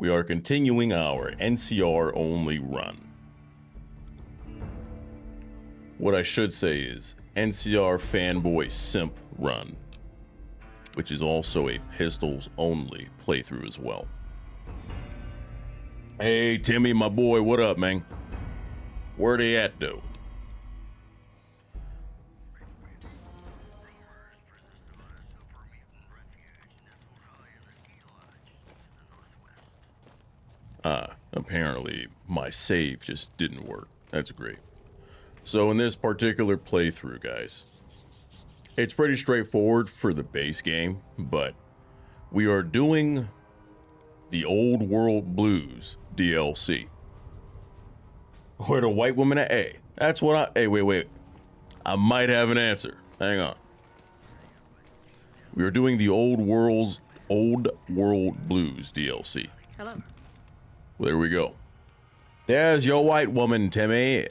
we are continuing our NCR only run. What I should say is NCR fanboy simp run, which is also a pistols only playthrough as well. Hey Timmy, my boy, what up, man? Where they at though? Apparently my save just didn't work. That's great. So in this particular playthrough, guys, it's pretty straightforward for the base game, but we are doing the Old World Blues DLC. Where the white woman at? A. That's what I... Hey, wait. I might have an answer. Hang on. We are doing the Old World Blues DLC. Hello. Well, there we go. There's your white woman, Timmy.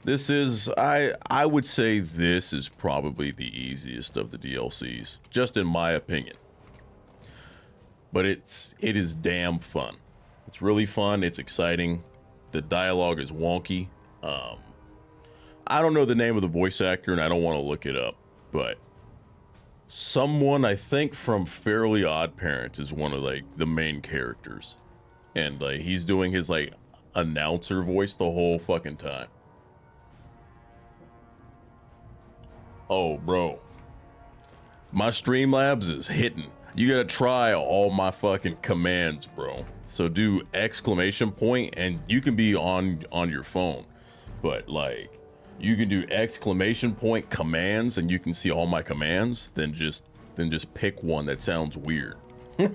This is, I would say this is probably the easiest of the DLCs, just in my opinion. But it is damn fun. It's really fun. It's exciting. The dialogue is wonky. I don't know the name of the voice actor, and I don't want to look it up, but someone, I think from Fairly Odd Parents, is one of like the main characters, and like he's doing his like announcer voice the whole fucking time. Oh, bro, my Streamlabs is hitting. You gotta try all my fucking commands, bro. So do exclamation point, and you can be on your phone, but like you can do exclamation point commands and you can see all my commands, then just pick one that sounds weird. We've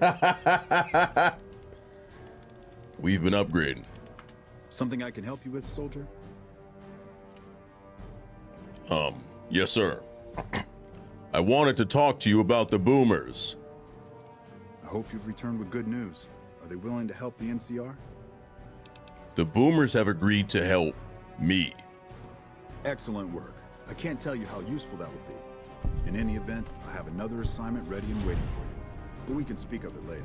been upgrading. Something I can help you with, soldier? Yes, sir. I wanted to talk to you about the boomers. I hope you've returned with good news. Are they willing to help the NCR? The boomers have agreed to help me. Excellent work. I can't tell you how useful that will be. In any event, I have another assignment ready and waiting for you. But we can speak of it later.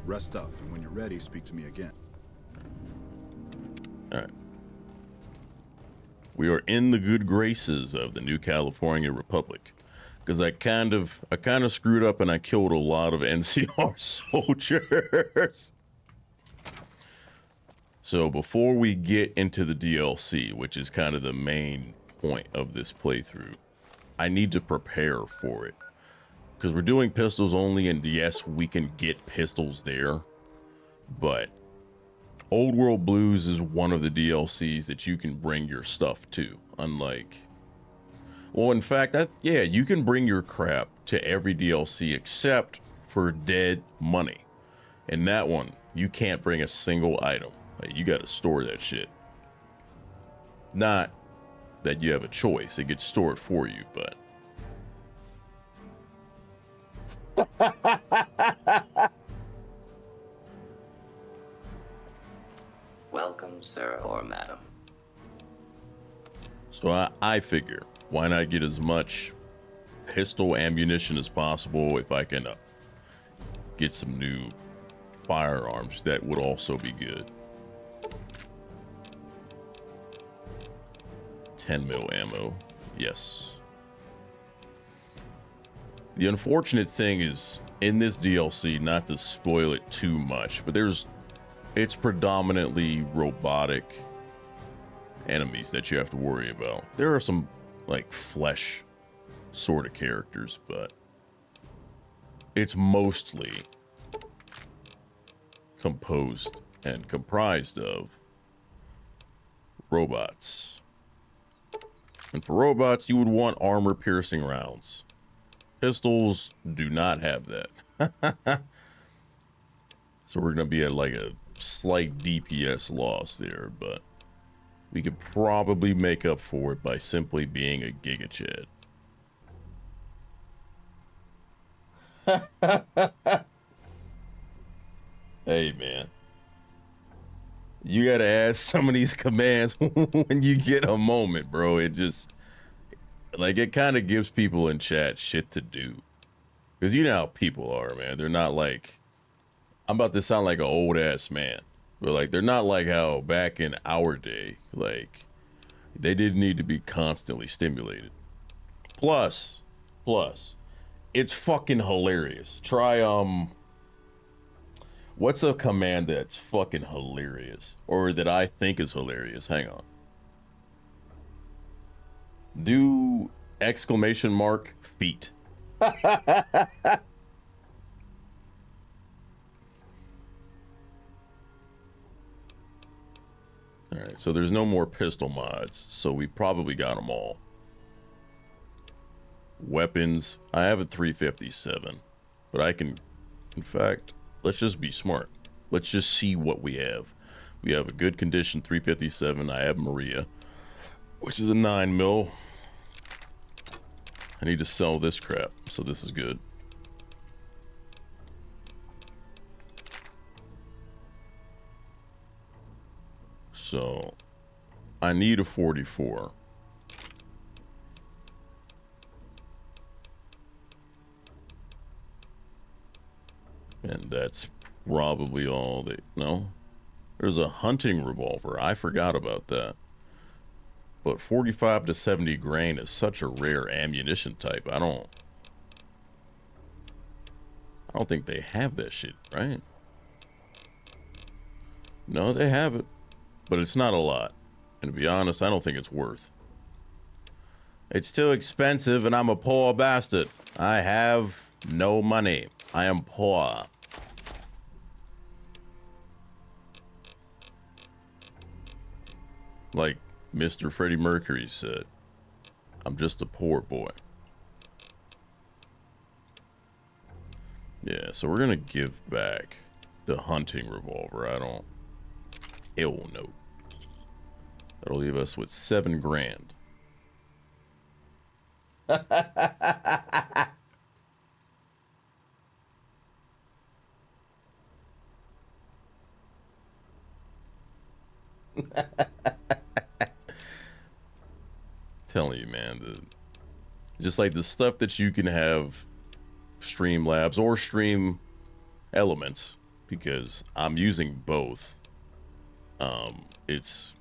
Rest up, and when you're ready, speak to me again. All right. We are in the good graces of the New California Republic, because I kind of screwed up and I killed a lot of NCR soldiers. So before we get into the DLC, which is kind of the main point of this playthrough, I need to prepare for it. Because we're doing pistols only, and yes, we can get pistols there. But Old World Blues is one of the DLCs that you can bring your stuff to. Unlike... Well, in fact, yeah, you can bring your crap to every DLC except for Dead Money. And that one, you can't bring a single item. Like, you got to store that shit. Not that you have a choice. It gets stored for you, but... Welcome, sir or madam. So I figure, why not get as much pistol ammunition as possible if I can get some new firearms. That would also be good. 10 mil ammo, yes. The unfortunate thing is, in this DLC, not to spoil it too much, but it's predominantly robotic enemies that you have to worry about. There are some like flesh sort of characters, but it's mostly composed and comprised of robots. And for robots, you would want armor-piercing rounds. Pistols do not have that. So we're going to be at like a slight DPS loss there, but we could probably make up for it by simply being a Giga Chad. Hey, man. You gotta add some of these commands when you get a moment, bro. It just, like, it kind of gives people in chat shit to do. Because you know how people are, man. They're not like, I'm about to sound like an old ass man, but like they're not like how back in our day, like they didn't need to be constantly stimulated. Plus, it's fucking hilarious. Try what's a command that's fucking hilarious or that I think is hilarious? Hang on. Do exclamation mark feet. All right, so there's no more pistol mods, so we probably got them all. Weapons, I have a 357, but I can, in fact, let's just be smart. Let's just see what we have. We have a good condition 357. I have Maria, which is a 9mm. I need to sell this crap, so this is good. So, I need a 44. And that's probably all they... No? There's a hunting revolver. I forgot about that. But 45 to 70 grain is such a rare ammunition type. I don't think they have that shit, right? No, they have it. But it's not a lot. And to be honest, I don't think it's worth. It's too expensive and I'm a poor bastard. I have no money. I am poor. Like Mr. Freddie Mercury said, I'm just a poor boy. Yeah, so we're gonna give back the hunting revolver. I don't... Hell no. That'll leave us with 7 grand. Telling you, man, just like the stuff that you can have Streamlabs or Stream Elements, because I'm using both. It's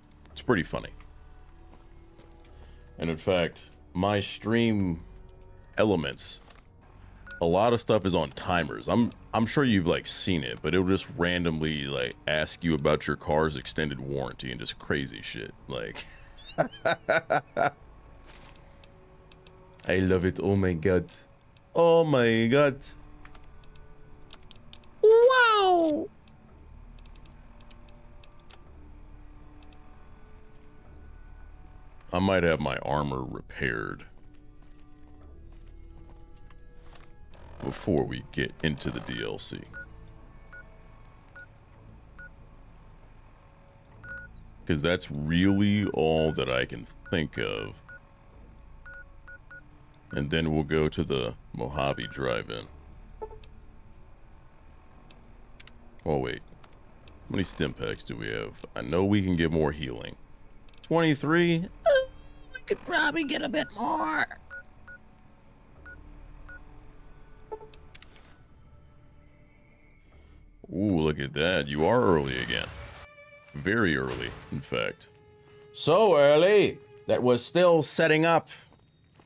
pretty funny. And in fact, my Stream Elements, a lot of stuff is on timers. I'm sure you've like seen it, but it'll just randomly like ask you about your car's extended warranty and just crazy shit. Like I love it. Oh my god. Oh my god. Wow. I might have my armor repaired before we get into the DLC. Because that's really all that I can think of. And then we'll go to the Mojave Drive-In. Oh wait, how many stim packs do we have? I know we can get more healing. 23? We could probably get a bit more. Ooh, look at that. You are early again. Very early, in fact. So early that we're still setting up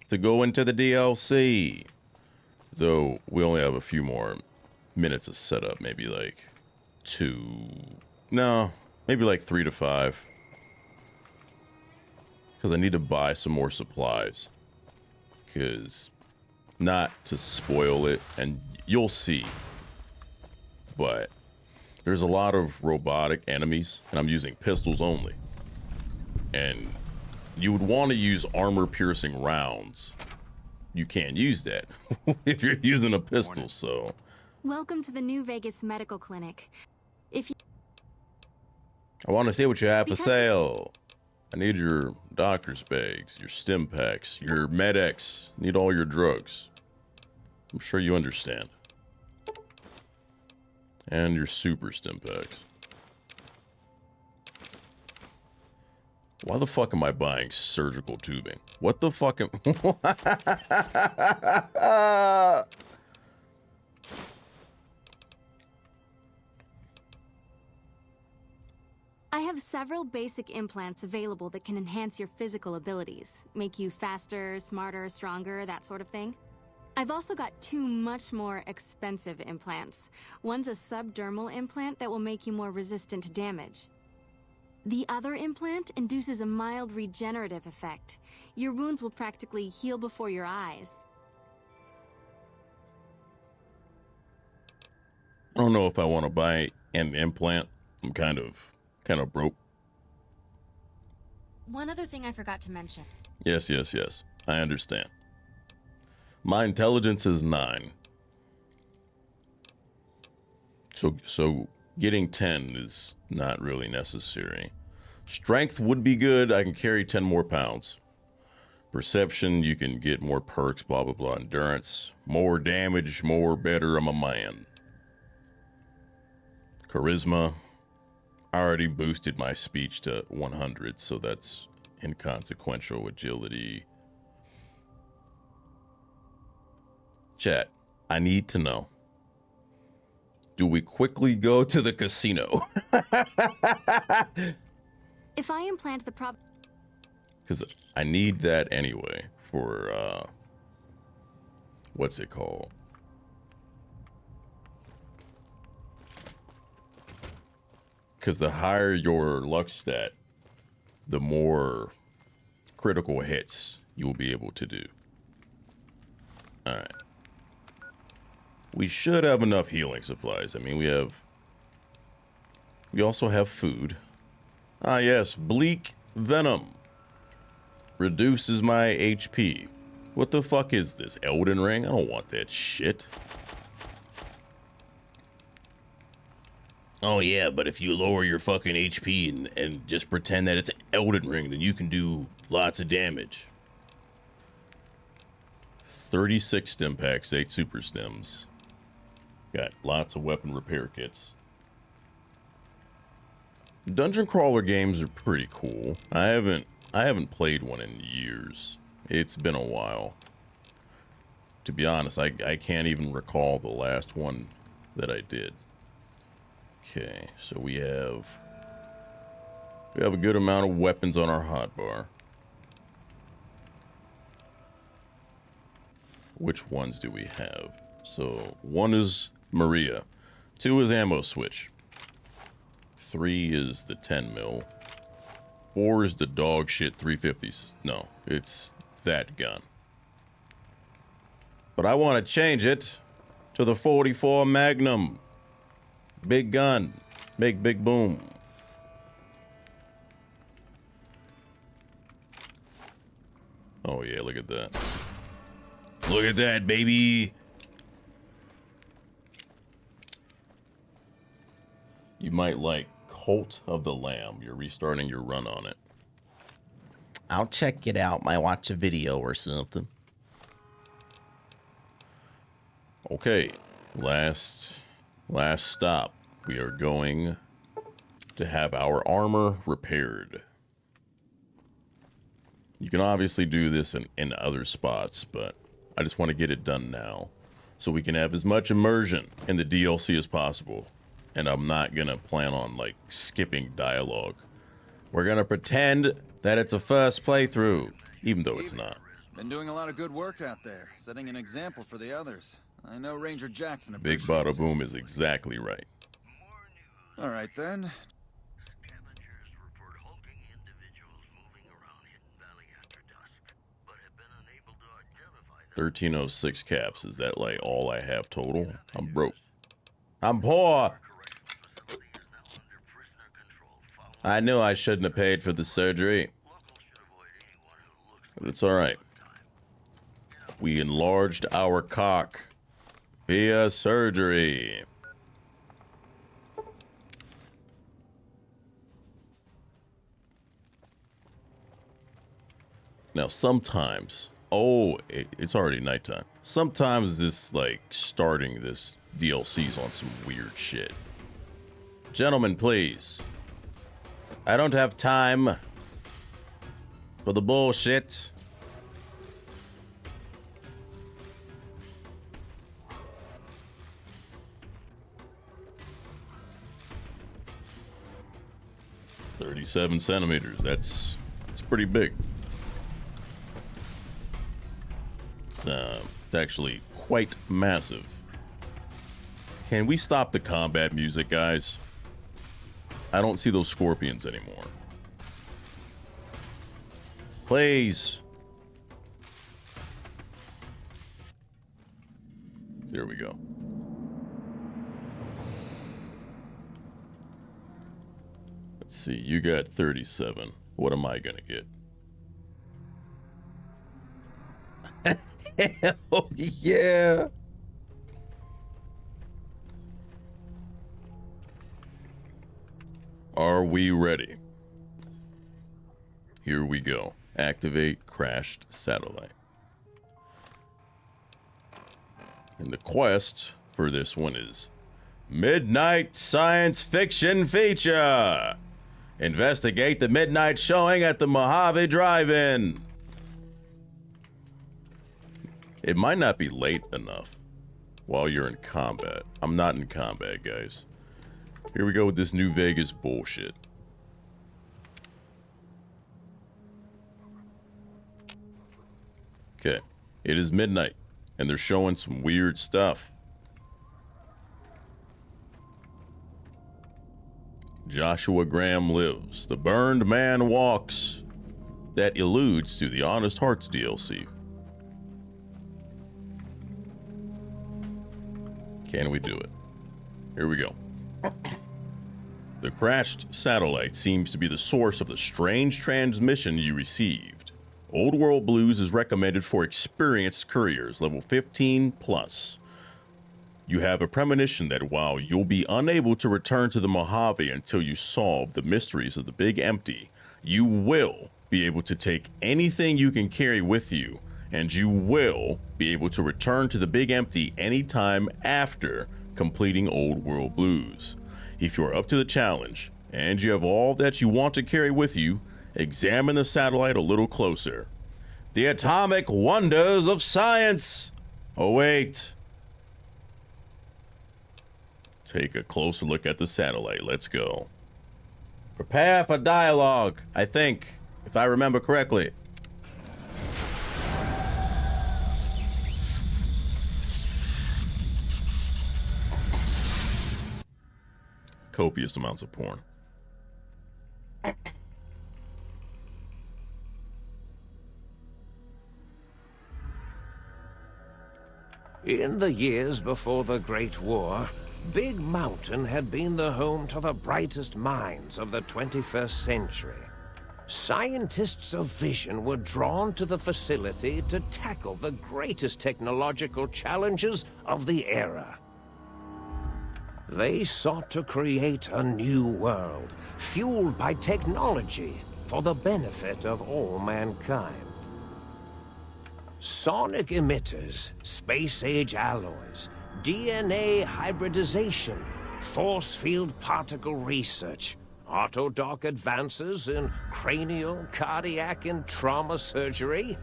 to go into the DLC. Though we only have a few more minutes of setup, maybe like 2. No, maybe like 3 to 5. Because I need to buy some more supplies. Because, not to spoil it, and you'll see, but there's a lot of robotic enemies, and I'm using pistols only. And you would want to use armor-piercing rounds. You can't use that if you're using a pistol, so... Welcome to the New Vegas Medical Clinic. If you... I want to see what you have for sale. I need your doctor's bags, your stim packs, your Med-X. Need all your drugs. I'm sure you understand. And your super stim packs. Why the fuck am I buying surgical tubing? What the fuck am... have several basic implants available that can enhance your physical abilities, make you faster, smarter, stronger, that sort of thing. I've also got 2 much more expensive implants. One's a subdermal implant that will make you more resistant to damage. The other implant induces a mild regenerative effect. Your wounds will practically heal before your eyes. I don't know if I want to buy an implant. I'm kind of broke. One other thing I forgot to mention. Yes. I understand. My intelligence is 9. So getting 10 is not really necessary. Strength would be good. I can carry 10 more pounds. Perception, you can get more perks, blah, blah, blah. Endurance, more damage, more better. I'm a man. Charisma, I already boosted my speech to 100, so that's inconsequential. Agility. Chat, I need to know. Do we quickly go to the casino? If I implant the Because I need that anyway for, what's it called? Because the higher your luck stat, the more critical hits you'll be able to do. All right. We should have enough healing supplies. I mean, we also have food. Ah, yes, bleak venom. Reduces my HP. What the fuck is this? Elden Ring? I don't want that shit. Oh yeah, but if you lower your fucking HP and just pretend that it's Elden Ring, then you can do lots of damage. 36 stim packs, 8 super stims. Got lots of weapon repair kits. Dungeon crawler games are pretty cool. I haven't played one in years. It's been a while. To be honest, I can't even recall the last one that I did. Okay, so we have a good amount of weapons on our hotbar. Which ones do we have? So 1 is Maria, 2 is ammo switch, 3 is the 10 mil, 4 is the dog shit 350. No, it's that gun. But I want to change it to the 44 Magnum. Big gun. Big boom. Oh yeah, look at that. Look at that, baby. You might like Cult of the Lamb. You're restarting your run on it. I'll check it out. Might watch a video or something. Okay, last stop. We are going to have our armor repaired. You can obviously do this in other spots, but I just want to get it done now so we can have as much immersion in the DLC as possible. And I'm not going to plan on, like, skipping dialogue. We're going to pretend that it's a first playthrough, even though it's not. Been doing a lot of good work out there, setting an example for the others. I know Ranger Jackson Big Bada Boom is exactly right. All right, then. Scavengers report hulking individuals moving around Hidden Valley after dusk, but have been unable to identify them. 1306 caps. Is that, like, all I have total? I'm broke. I'm poor. I knew I shouldn't have paid for the surgery. But it's alright. We enlarged our cock via surgery. Now sometimes, it's already nighttime. Sometimes this, like, starting this DLC's on some weird shit. Gentlemen, please. I don't have time for the bullshit. 37 centimeters. It's pretty big. It's actually quite massive. Can we stop the combat music, guys? I don't see those scorpions anymore. Please. There we go. Let's see, you got 37. What am I gonna get? Hell yeah! Are we ready? Here we go. Activate crashed satellite. And the quest for this one is Midnight Science Fiction Feature. Investigate the midnight showing at the Mojave Drive-In. It might not be late enough while you're in combat. I'm not in combat, guys. Here we go with this New Vegas bullshit. Okay, it is midnight, and they're showing some weird stuff. Joshua Graham lives. The burned man walks. That alludes to the Honest Hearts DLC. Can we do it? Here we go. The crashed satellite seems to be the source of the strange transmission you received. Old World Blues is recommended for experienced couriers, level 15 plus. You have a premonition that while you'll be unable to return to the Mojave until you solve the mysteries of the Big Empty, you will be able to take anything you can carry with you, and you will be able to return to the Big Empty anytime after completing Old World Blues. If you're up to the challenge, and you have all that you want to carry with you, examine the satellite a little closer. The atomic wonders of science await. Take a closer look at the satellite. Let's go. Prepare for dialogue, I think, if I remember correctly. Copious amounts of porn. In the years before the Great War, Big Mountain had been the home to the brightest minds of the 21st century. Scientists of vision were drawn to the facility to tackle the greatest technological challenges of the era. They sought to create a new world, fueled by technology for the benefit of all mankind. Sonic emitters, space-age alloys, DNA hybridization, force field particle research, autodoc advances in cranial, cardiac, and trauma surgery.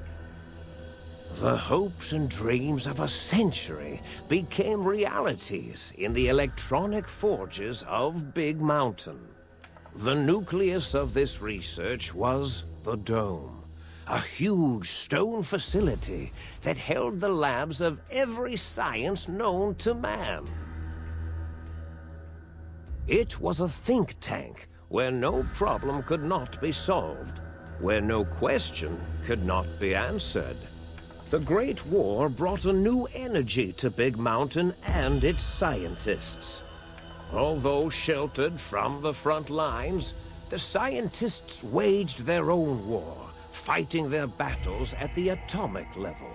The hopes and dreams of a century became realities in the electronic forges of Big Mountain. The nucleus of this research was the Dome, a huge stone facility that held the labs of every science known to man. It was a think tank where no problem could not be solved, where no question could not be answered. The Great War brought a new energy to Big Mountain and its scientists. Although sheltered from the front lines, the scientists waged their own war, fighting their battles at the atomic level.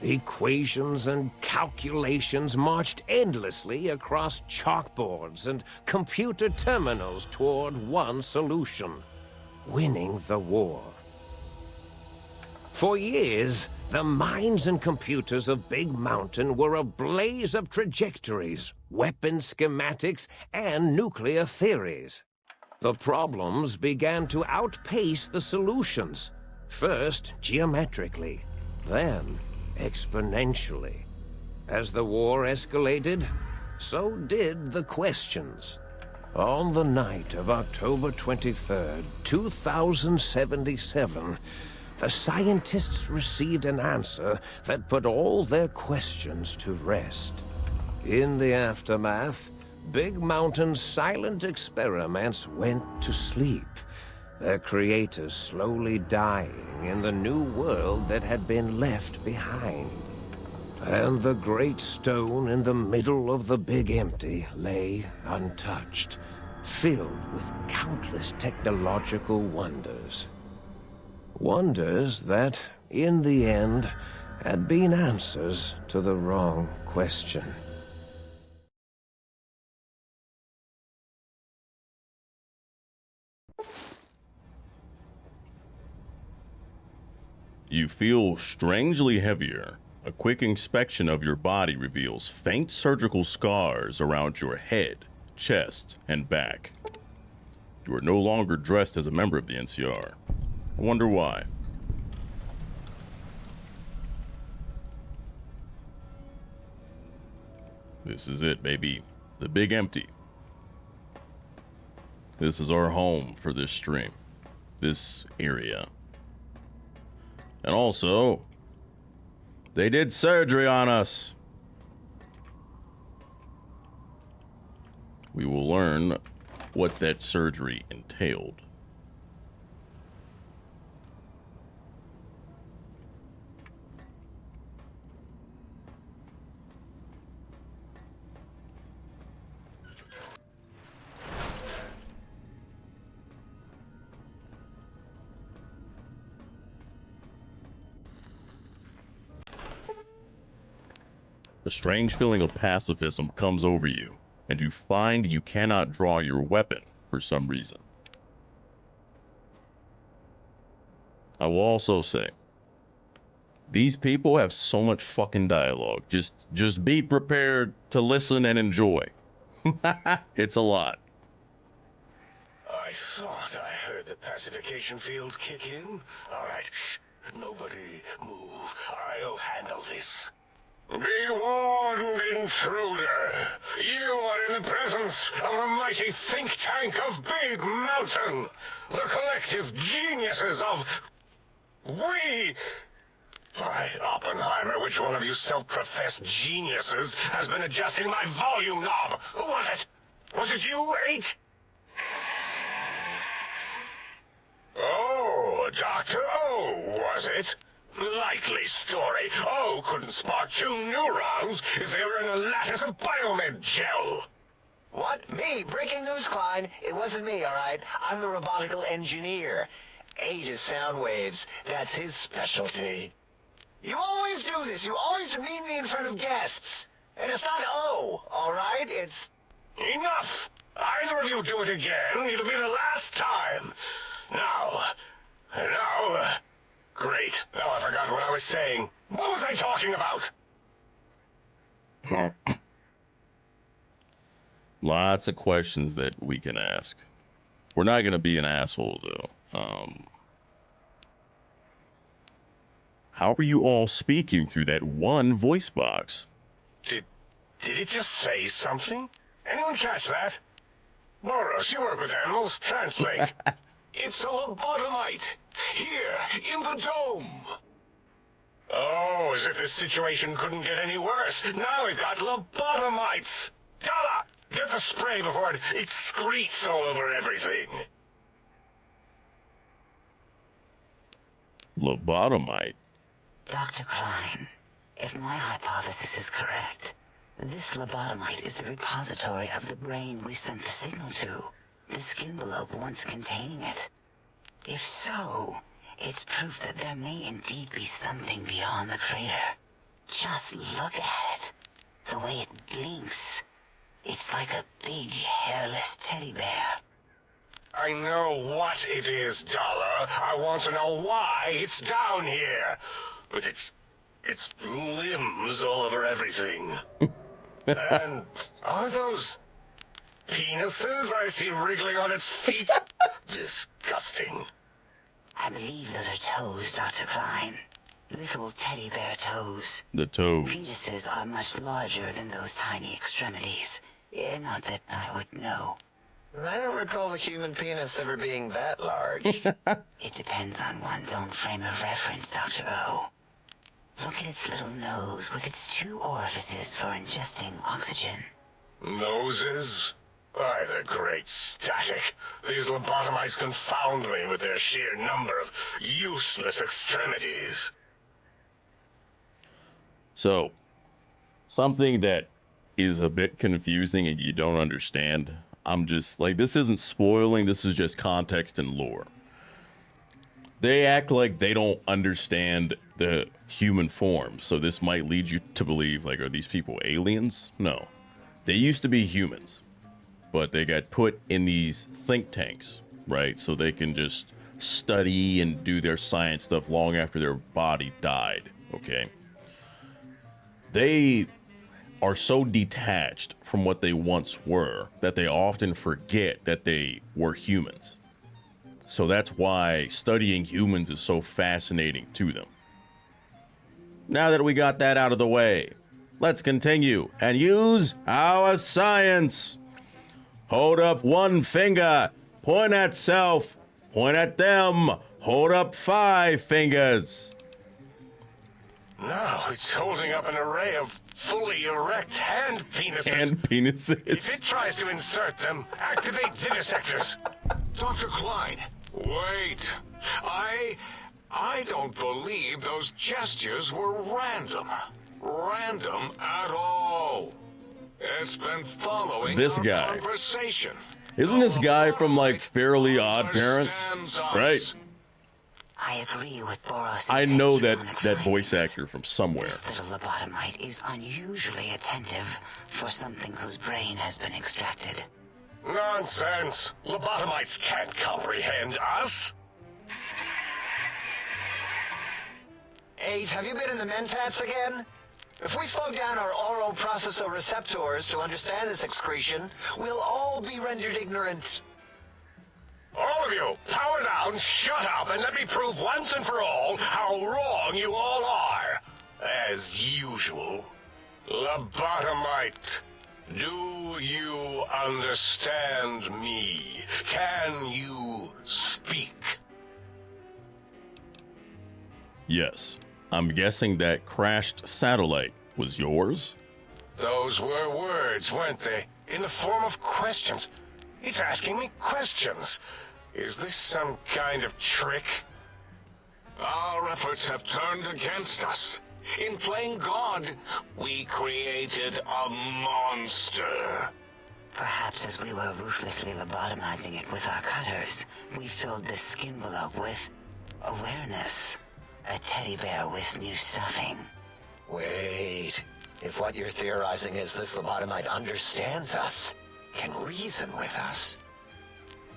Equations and calculations marched endlessly across chalkboards and computer terminals toward one solution: winning the war. For years, the minds and computers of Big Mountain were a blaze of trajectories, weapon schematics, and nuclear theories. The problems began to outpace the solutions, first geometrically, then exponentially. As the war escalated, so did the questions. On the night of October 23rd, 2077, the scientists received an answer that put all their questions to rest. In the aftermath, Big Mountain's silent experiments went to sleep, their creators slowly dying in the new world that had been left behind. And the great stone in the middle of the Big Empty lay untouched, filled with countless technological wonders. Wonders that, in the end, had been answers to the wrong question. You feel strangely heavier. A quick inspection of your body reveals faint surgical scars around your head, chest, and back. You are no longer dressed as a member of the NCR. I wonder why. This is it, baby. The Big Empty. This is our home for this stream. This area. And also, they did surgery on us. We will learn what that surgery entailed. A strange feeling of pacifism comes over you, and you find you cannot draw your weapon for some reason. I will also say, these people have so much fucking dialogue. Just be prepared to listen and enjoy. It's a lot. I thought I heard the pacification field kick in. All right, shh. Nobody move. I'll handle this. Be warned, intruder. You are in the presence of the mighty think tank of Big Mountain. The collective geniuses of... We... By Oppenheimer, which one of you self-professed geniuses has been adjusting my volume knob? Who was it? Was it you, 8? Oh, Dr. O, was it? Likely story. O couldn't spark 2 neurons if they were in a lattice of biomed gel. What? Me? Breaking news, Klein. It wasn't me, all right? I'm the robotical engineer. 8 is sound waves. That's his specialty. You always do this. You always demean me in front of guests. And it's not O, all right? It's... Enough! Either of you do it again, it'll be the last time. Now... Great. Now I forgot what I was saying. What was I talking about? Lots of questions that we can ask. We're not going to be an asshole, though. How are you all speaking through that one voice box? Did it just say something? Anyone catch that? Boros, you work with animals. Translate. It's a lobotomite. Here, in the dome. Oh, as if this situation couldn't get any worse. Now we've got lobotomites. Dala, get the spray before it excretes all over everything. Lobotomite? Dr. Klein, if my hypothesis is correct, this lobotomite is the repository of the brain we sent the signal to, the skin envelope once containing it. If so, it's proof that there may indeed be something beyond the crater. Just look at it. The way it blinks. It's like a big, hairless teddy bear. I know what it is, Dollar. I want to know why it's down here. With its limbs all over everything. And are those penises I see wriggling on its feet? Disgusting. I believe those are toes, Dr. Klein. Little teddy bear toes. The toes. Penises are much larger than those tiny extremities. Not that I would know. I don't recall the human penis ever being that large. It depends on one's own frame of reference, Dr. O. Look at its little nose with its 2 orifices for ingesting oxygen. Noses? By the great static. These lobotomites confound me with their sheer number of useless extremities. So, something that is a bit confusing and you don't understand. I'm just like, this isn't spoiling, this is just context and lore. They act like they don't understand the human form, so this might lead you to believe, like, are these people aliens? No. They used to be humans, but they got put in these think tanks, right? So they can just study and do their science stuff long after their body died, okay? They are so detached from what they once were that they often forget that they were humans. So that's why studying humans is so fascinating to them. Now that we got that out of the way, let's continue and use our science. Hold up one finger, point at self, point at them, hold up 5 fingers. Now it's holding up an array of fully erect hand penises. And penises. If it tries to insert them, activate vivisectors. Dr. Klein, wait. I don't believe those gestures were random. Random at all. It's been following This our guy. conversation. Isn't this guy from like Fairly Odd Parents? Understands us. Right? I agree with Boros. I know that voice actor from somewhere. This little lobotomite is unusually attentive for something whose brain has been extracted. Nonsense. Lobotomites can't comprehend us. Ace, have you been in the mentats again? If we slow down our oral processoreceptors to understand this excretion, we'll all be rendered ignorant. All of you, power down, shut up, and let me prove once and for all how wrong you all are. As usual. Lobotomite, do you understand me? Can you speak? Yes. I'm guessing that crashed satellite was yours? Those were words, weren't they? In the form of questions. He's asking me questions. Is this some kind of trick? Our efforts have turned against us. In playing God, we created a monster. Perhaps as we were ruthlessly lobotomizing it with our cutters, we filled this skin envelope with awareness. A teddy bear with new stuffing. Wait. If what you're theorizing is this lobotomite understands us, can reason with us,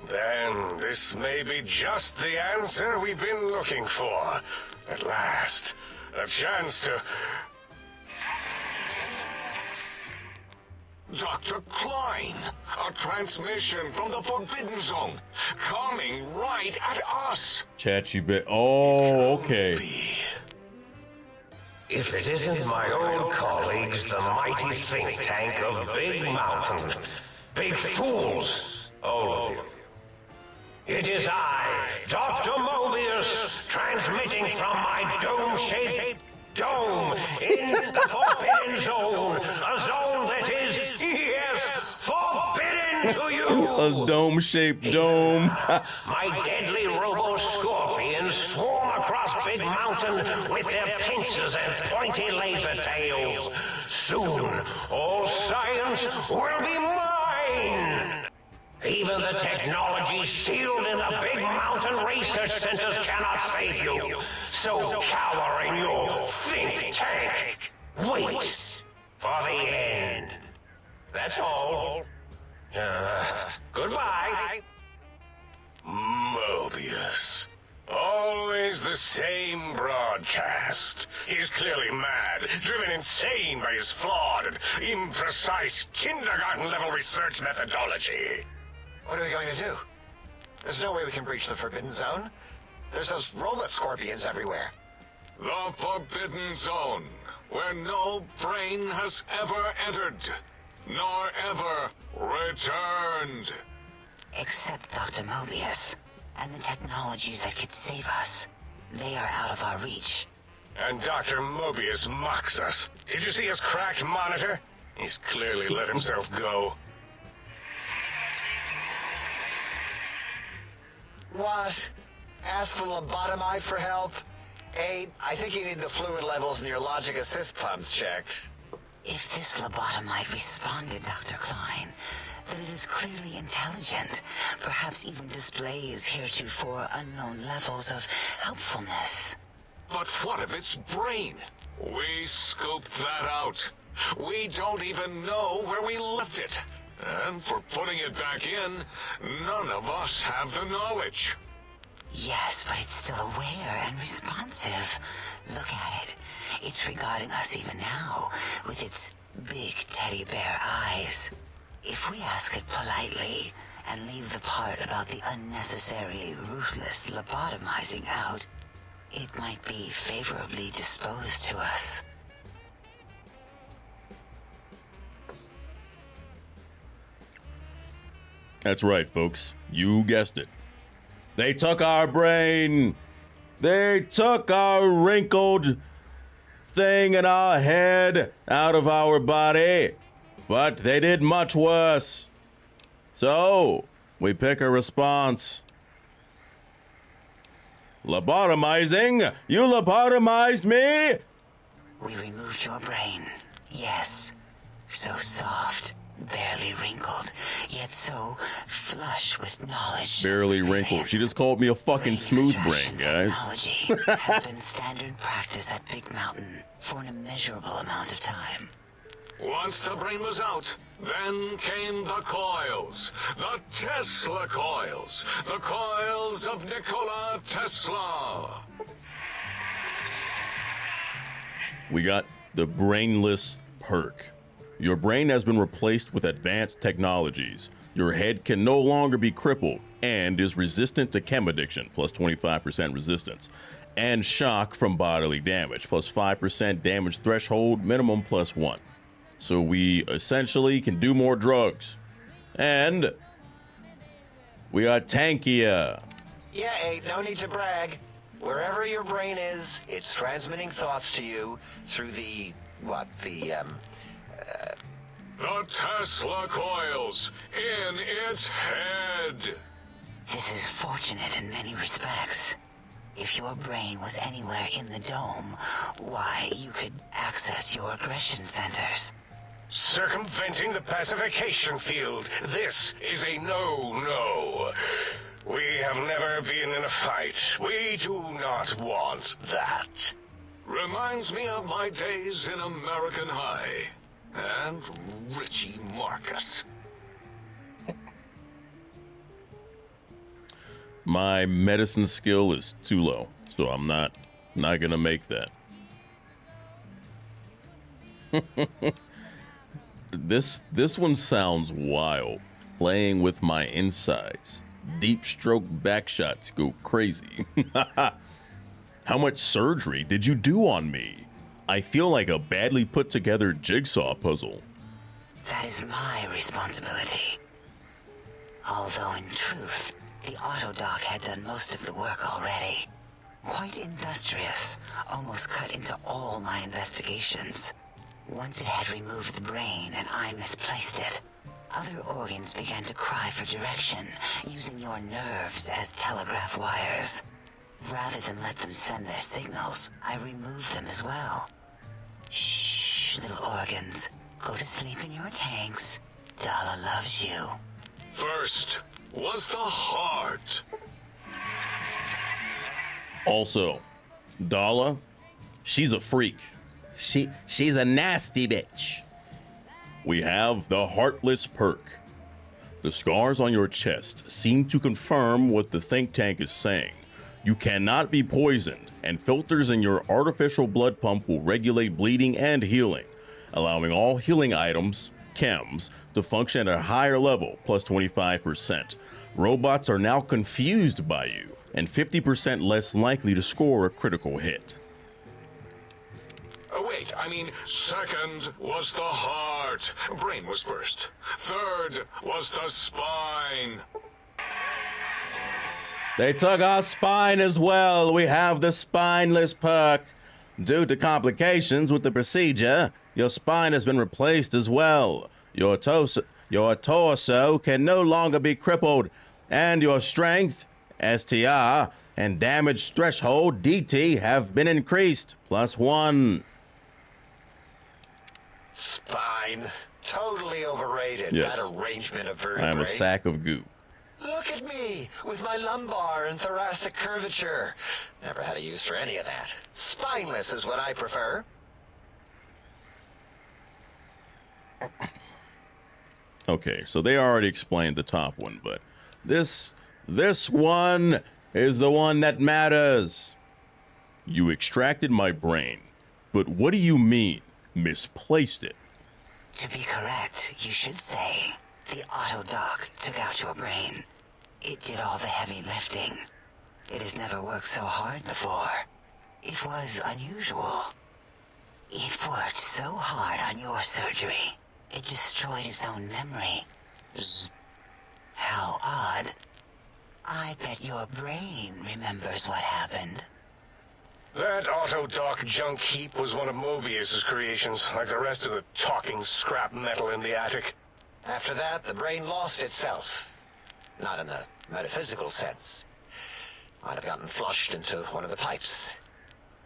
Then this may be just the answer we've been looking for. At last, a chance to... Dr. Klein, a transmission from the Forbidden Zone, coming right at us. Chat you bit. Oh, okay. If it isn't my old colleagues, the mighty think tank of Big Mountain. Big fools, all of you. It is I, Dr. Mobius, transmitting from my dome-shaped dome in the Forbidden Zone. A zone that is, yes, forbidden to you. A dome-shaped dome. My deadly robo-scorpions swarm across Big Mountain with their pincers and pointy laser tails. Soon, all science will be mine. Even the technology sealed in the Big Mountain research centers cannot save you. So cower in your think tank. Wait for the end. That's all. Goodbye. Mobius. Always the same broadcast. He's clearly mad, driven insane by his flawed and imprecise kindergarten-level research methodology. what are we going to do? There's no way we can breach the Forbidden Zone. There's those robot scorpions everywhere. The Forbidden Zone, where no brain has ever entered, nor ever returned. Except Dr. Mobius and the technologies that could save us. They are out of our reach. And Dr. Mobius mocks us. Did you see his cracked monitor? He's clearly let himself go. What? Ask the lobotomite for help? I think you need the fluid levels in your logic assist pumps checked. If this lobotomite responded, Dr. Klein, then it is clearly intelligent, perhaps even displays heretofore unknown levels of helpfulness. But what of its brain? We scooped that out. We don't even know where we left it. And for putting it back in, none of us have the knowledge. Yes, but it's still aware and responsive. Look at it. It's regarding us even now, with its big teddy bear eyes. If we ask it politely, and leave the part about the unnecessary, ruthless lobotomizing out, it might be favorably disposed to us. That's right, folks. You guessed it. They took our brain. They took our wrinkled thing in our head out of our body. But they did much worse. So, we pick a response. Lobotomizing? You lobotomized me? We removed your brain. Yes. So soft, barely wrinkled, yet so flush with knowledge. Barely wrinkled. She just called me a fucking smooth brain, guys. Technology has been standard practice at Big Mountain for an immeasurable amount of time. Once the brain was out, then came the coils. The Tesla coils. The coils of Nikola Tesla. We got the brainless perk. Your brain has been replaced with advanced technologies. Your head can no longer be crippled and is resistant to chem addiction, plus 25% resistance, and shock from bodily damage, plus 5% damage threshold, minimum plus 1. So we essentially can do more drugs. And we got tankier. Yeah, no need to brag. Wherever your brain is, it's transmitting thoughts to you through the Tesla coils in its head. This is fortunate in many respects. If your brain was anywhere in the dome, why, you could access your aggression centers. Circumventing the pacification field. This is a no-no. We have never been in a fight. We do not want that. Reminds me of my days in American High. And Richie Marcus. My medicine skill is too low, so I'm not gonna make that. This one sounds wild. Playing with my insides. Deep stroke back shots go crazy. How much surgery did you do on me? I feel like a badly put together jigsaw puzzle. That is my responsibility. Although in truth, the autodoc had done most of the work already. Quite industrious, almost cut into all my investigations. Once it had removed the brain and I misplaced it, other organs began to cry for direction, using your nerves as telegraph wires. Rather than let them send their signals, I removed them as well. Shh, little organs. Go to sleep in your tanks. Dala loves you. First was the heart. Also, Dala, she's a freak. She's a nasty bitch. We have the Heartless perk. The scars on your chest seem to confirm what the think tank is saying. You cannot be poisoned, and filters in your artificial blood pump will regulate bleeding and healing, allowing all healing items, chems, to function at a higher level, plus 25%. Robots are now confused by you, and 50% less likely to score a critical hit. Oh, wait, I mean, second was the heart. Brain was first. Third was the spine. They took our spine as well. We have the spineless perk. Due to complications with the procedure, your spine has been replaced as well. Your torso can no longer be crippled, and your strength, STR, and damage threshold, DT, have been increased, +1. Spine. Totally overrated. Yes. That arrangement of vertebrae. I am a sack of goo. Look at me, with my lumbar and thoracic curvature. Never had a use for any of that. Spineless is what I prefer. Okay, so they already explained the top one, but this one is the one that matters. You extracted my brain, but what do you mean, misplaced it? To be correct, you should say, the auto-dock took out your brain. It did all the heavy lifting. It has never worked so hard before. It was unusual. It worked so hard on your surgery, it destroyed its own memory. How odd. I bet your brain remembers what happened. That auto-dock junk heap was one of Mobius's creations, like the rest of the talking scrap metal in the attic. After that, the brain lost itself. Not in the metaphysical sense. Might have gotten flushed into one of the pipes.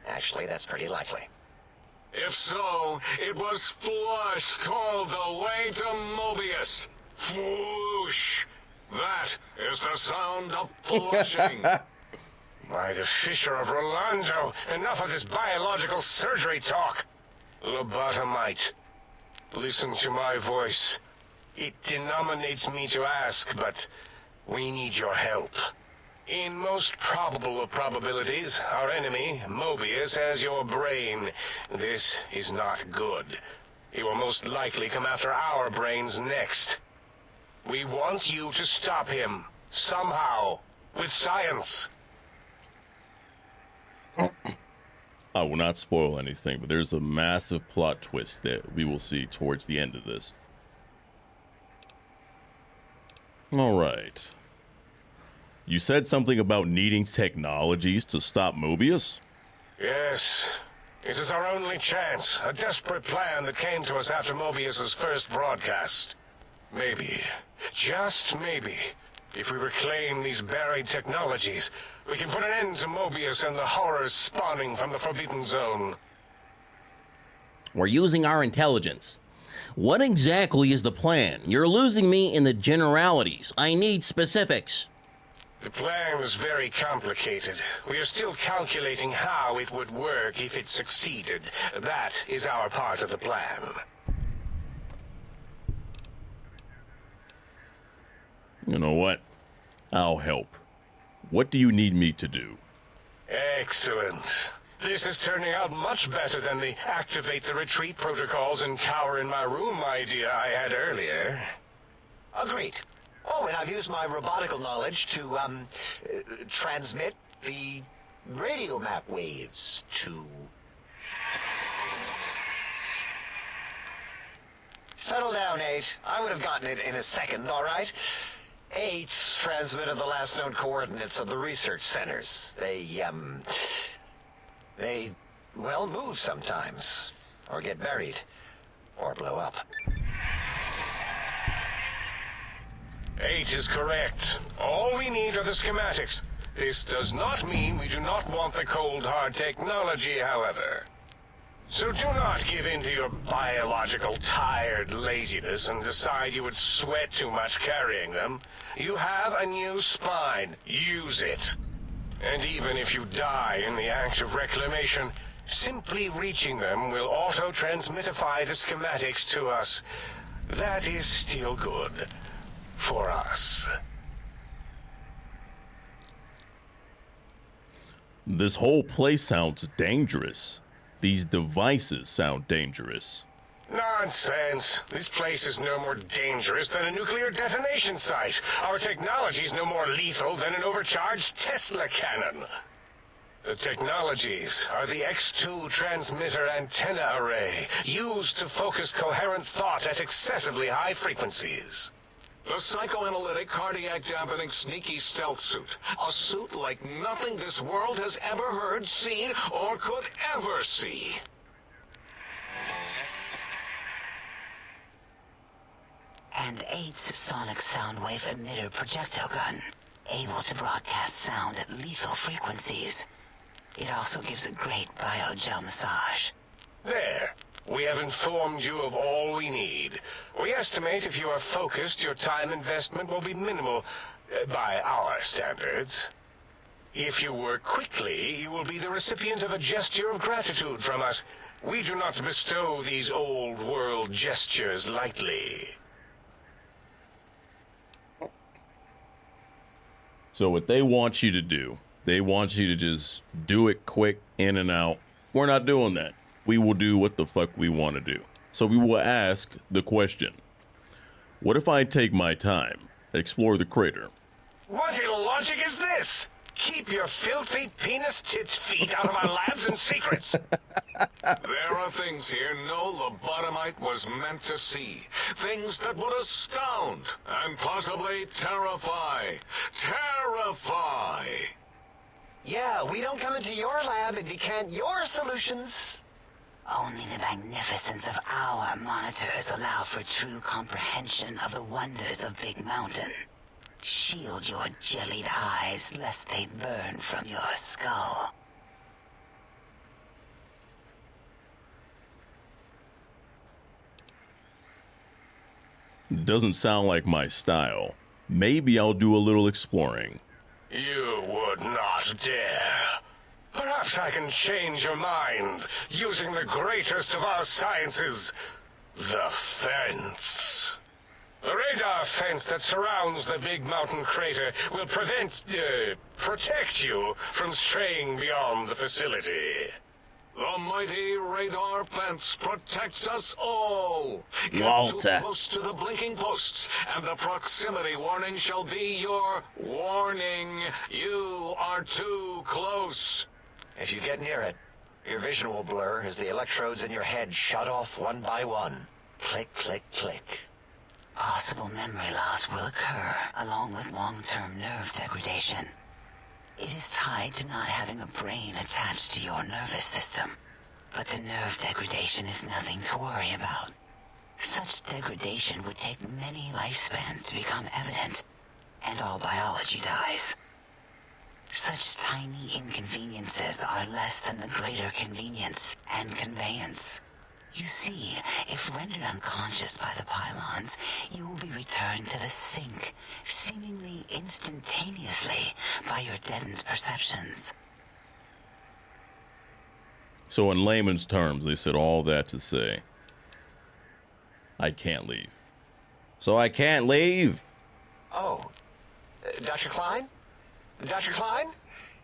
Actually, that's pretty likely. If so, it was flushed all the way to Mobius. Flush. That is the sound of flushing. By the Fisher of Rolando, enough of this biological surgery talk. Lobotomite, listen to my voice. It denominates me to ask, but we need your help. In most probable of probabilities, our enemy, Mobius, has your brain. This is not good. He will most likely come after our brains next. We want you to stop him, somehow, with science. I will not spoil anything, but there's a massive plot twist that we will see towards the end of this. All right. You said something about needing technologies to stop Mobius? Yes. It is our only chance. A desperate plan that came to us after Mobius's first broadcast. Maybe, just maybe, if we reclaim these buried technologies, we can put an end to Mobius and the horrors spawning from the Forbidden Zone. We're using our intelligence. What exactly is the plan? You're losing me in the generalities. I need specifics. The plan is very complicated. We are still calculating how it would work if it succeeded. That is our part of the plan. You know what? I'll help. What do you need me to do? Excellent. This is turning out much better than the activate the retreat protocols and cower in my room idea I had earlier. Agreed. Oh, and I've used my robotical knowledge to, transmit the radio map waves to... Settle down, 8. I would have gotten it in a second, all right? 8's transmitted the last known coordinates of the research centers. They, well, move sometimes. Or get buried. Or blow up. 8 is correct. All we need are the schematics. This does not mean we do not want the cold hard technology, however. So do not give in to your biological tired laziness and decide you would sweat too much carrying them. You have a new spine. Use it. And even if you die in the act of reclamation, simply reaching them will auto-transmitify the schematics to us. That is still good. For us. This whole place sounds dangerous. These devices sound dangerous. Nonsense. This place is no more dangerous than a nuclear detonation site. Our technology is no more lethal than an overcharged Tesla cannon. The technologies are the X2 transmitter antenna array, used to focus coherent thought at excessively high frequencies. The psychoanalytic, cardiac dampening, sneaky stealth suit. A suit like nothing this world has ever heard, seen, or could ever see. And 8's sonic soundwave emitter projectile gun, able to broadcast sound at lethal frequencies. It also gives a great biogel massage. There. We have informed you of all we need. We estimate if you are focused, your time investment will be minimal, by our standards. If you work quickly, you will be the recipient of a gesture of gratitude from us. We do not bestow these old-world gestures lightly. So what they want you to do, they want you to just do it quick, in and out. We're not doing that. We will do what the fuck we want to do. So we will ask the question, what if I take my time, explore the crater? What illogic is this? Keep your filthy penis-tipped feet out of our labs and secrets. There are things here no lobotomite was meant to see. Things that would astound and possibly terrify. Terrify! Yeah, we don't come into your lab and decant your solutions. Only the magnificence of our monitors allow for true comprehension of the wonders of Big Mountain. Shield your jellied eyes lest they burn from your skull. Doesn't sound like my style. Maybe I'll do a little exploring. You would not dare. Perhaps I can change your mind using the greatest of our sciences, the fence. The radar fence that surrounds the Big Mountain crater will protect you from straying beyond the facility. The mighty radar fence protects us all. Get Walter. too close to the blinking posts, and the proximity warning shall be your warning. You are too close. If you get near it, your vision will blur as the electrodes in your head shut off one by one. Click, click, click. Possible memory loss will occur, along with long-term nerve degradation. It is tied to not having a brain attached to your nervous system. But the nerve degradation is nothing to worry about. Such degradation would take many lifespans to become evident, and all biology dies. Such tiny inconveniences are less than the greater convenience and conveyance. You see, if rendered unconscious by the pylons, you will be returned to the sink, seemingly instantaneously by your deadened perceptions. So in layman's terms, they said all that to say, I can't leave. So I can't leave? Oh, Dr. Klein? Dr. Klein?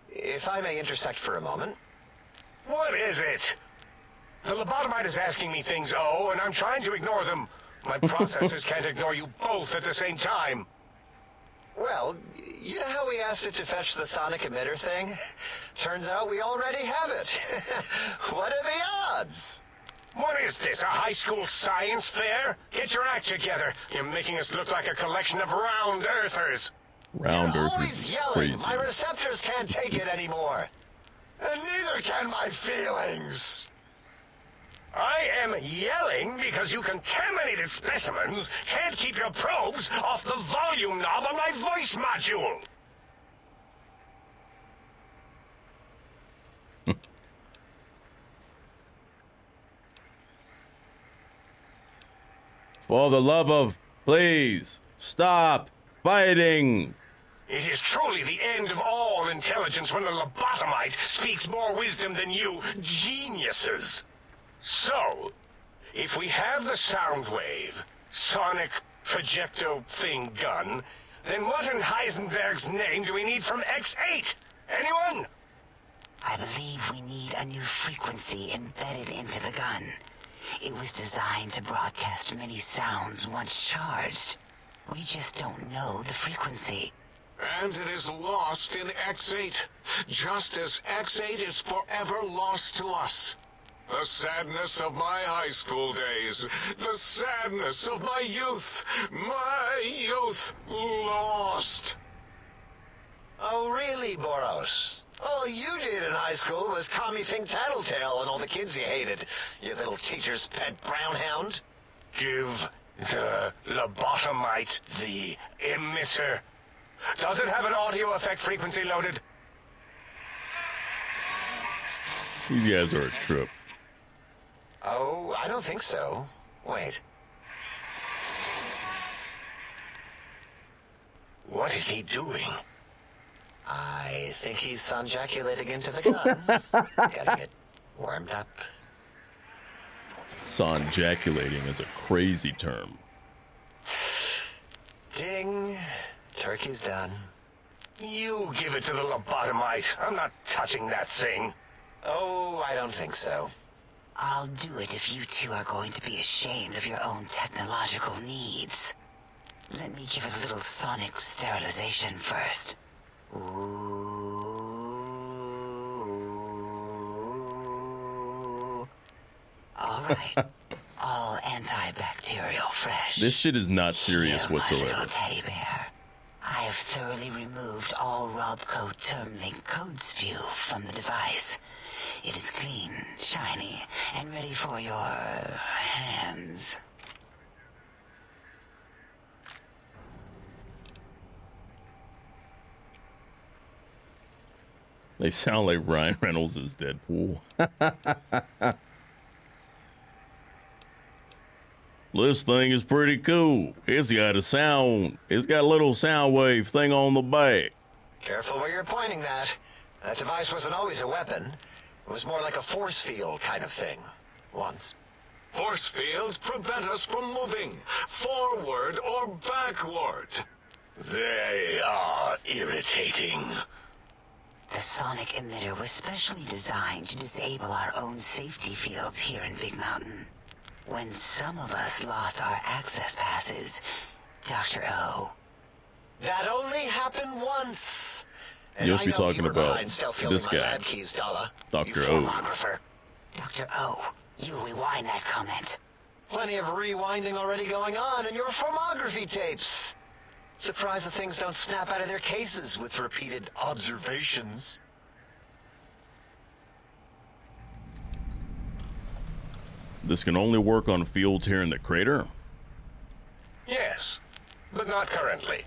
If I may intersect for a moment. What is it? The lobotomite is asking me things, and I'm trying to ignore them. My processors can't ignore you both at the same time. Well, you know how we asked it to fetch the sonic emitter thing? Turns out we already have it. What are the odds? What is this, a high school science fair? Get your act together. You're making us look like a collection of round earthers. Round You're earthers always is yelling. crazy. My receptors can't take it anymore. And neither can my feelings. I am yelling because you contaminated specimens can't keep your probes off the volume knob on my voice module. For the love of, please, stop fighting. It is truly the end of all intelligence when the lobotomite speaks more wisdom than you geniuses. So, if we have the sound wave, sonic projecto thing gun, then what in Heisenberg's name do we need from X8? Anyone? I believe we need a new frequency embedded into the gun. It was designed to broadcast many sounds once charged. We just don't know the frequency. And it is lost in X8, just as X8 is forever lost to us. The sadness of my high school days, the sadness of my youth, both lost. Oh, really, Boros? All you did in high school was call me Fink Tattletale and all the kids you hated, you little teacher's pet brown hound. Give the lobotomite the emitter. Does it have an audio effect frequency loaded? These guys are a trip. Oh, I don't think so. Wait. What is he doing? I think he's sonjaculating into the gun. Gotta get warmed up. Sonjaculating is a crazy term. Ding. Turkey's done. You give it to the lobotomite. I'm not touching that thing. Oh, I don't think so. I'll do it if you two are going to be ashamed of your own technological needs. Let me give it a little sonic sterilization first. Ooh. All right. All antibacterial fresh. This shit is not serious Here, my whatsoever. little teddy bear. I have thoroughly removed all Robco termlink code spew from the device. It is clean, shiny, and ready for your hands. They sound like Ryan Reynolds as Deadpool. This thing is pretty cool. It's got a little sound wave thing on the back. Careful where you're pointing that. That device wasn't always a weapon. It was more like a force field kind of thing. Once. Force fields prevent us from moving forward or backward. They are irritating. The sonic emitter was specially designed to disable our own safety fields here in Big Mountain. When some of us lost our access passes, Dr. O. That only happened once. You must be talking about this guy, lab keys, Dalla. Dr. You O. phonographer. Dr. O, you rewind that comment. Plenty of rewinding already going on in your phonography tapes. Surprised the things don't snap out of their cases with repeated observations. This can only work on fields here in the crater? Yes, but not currently.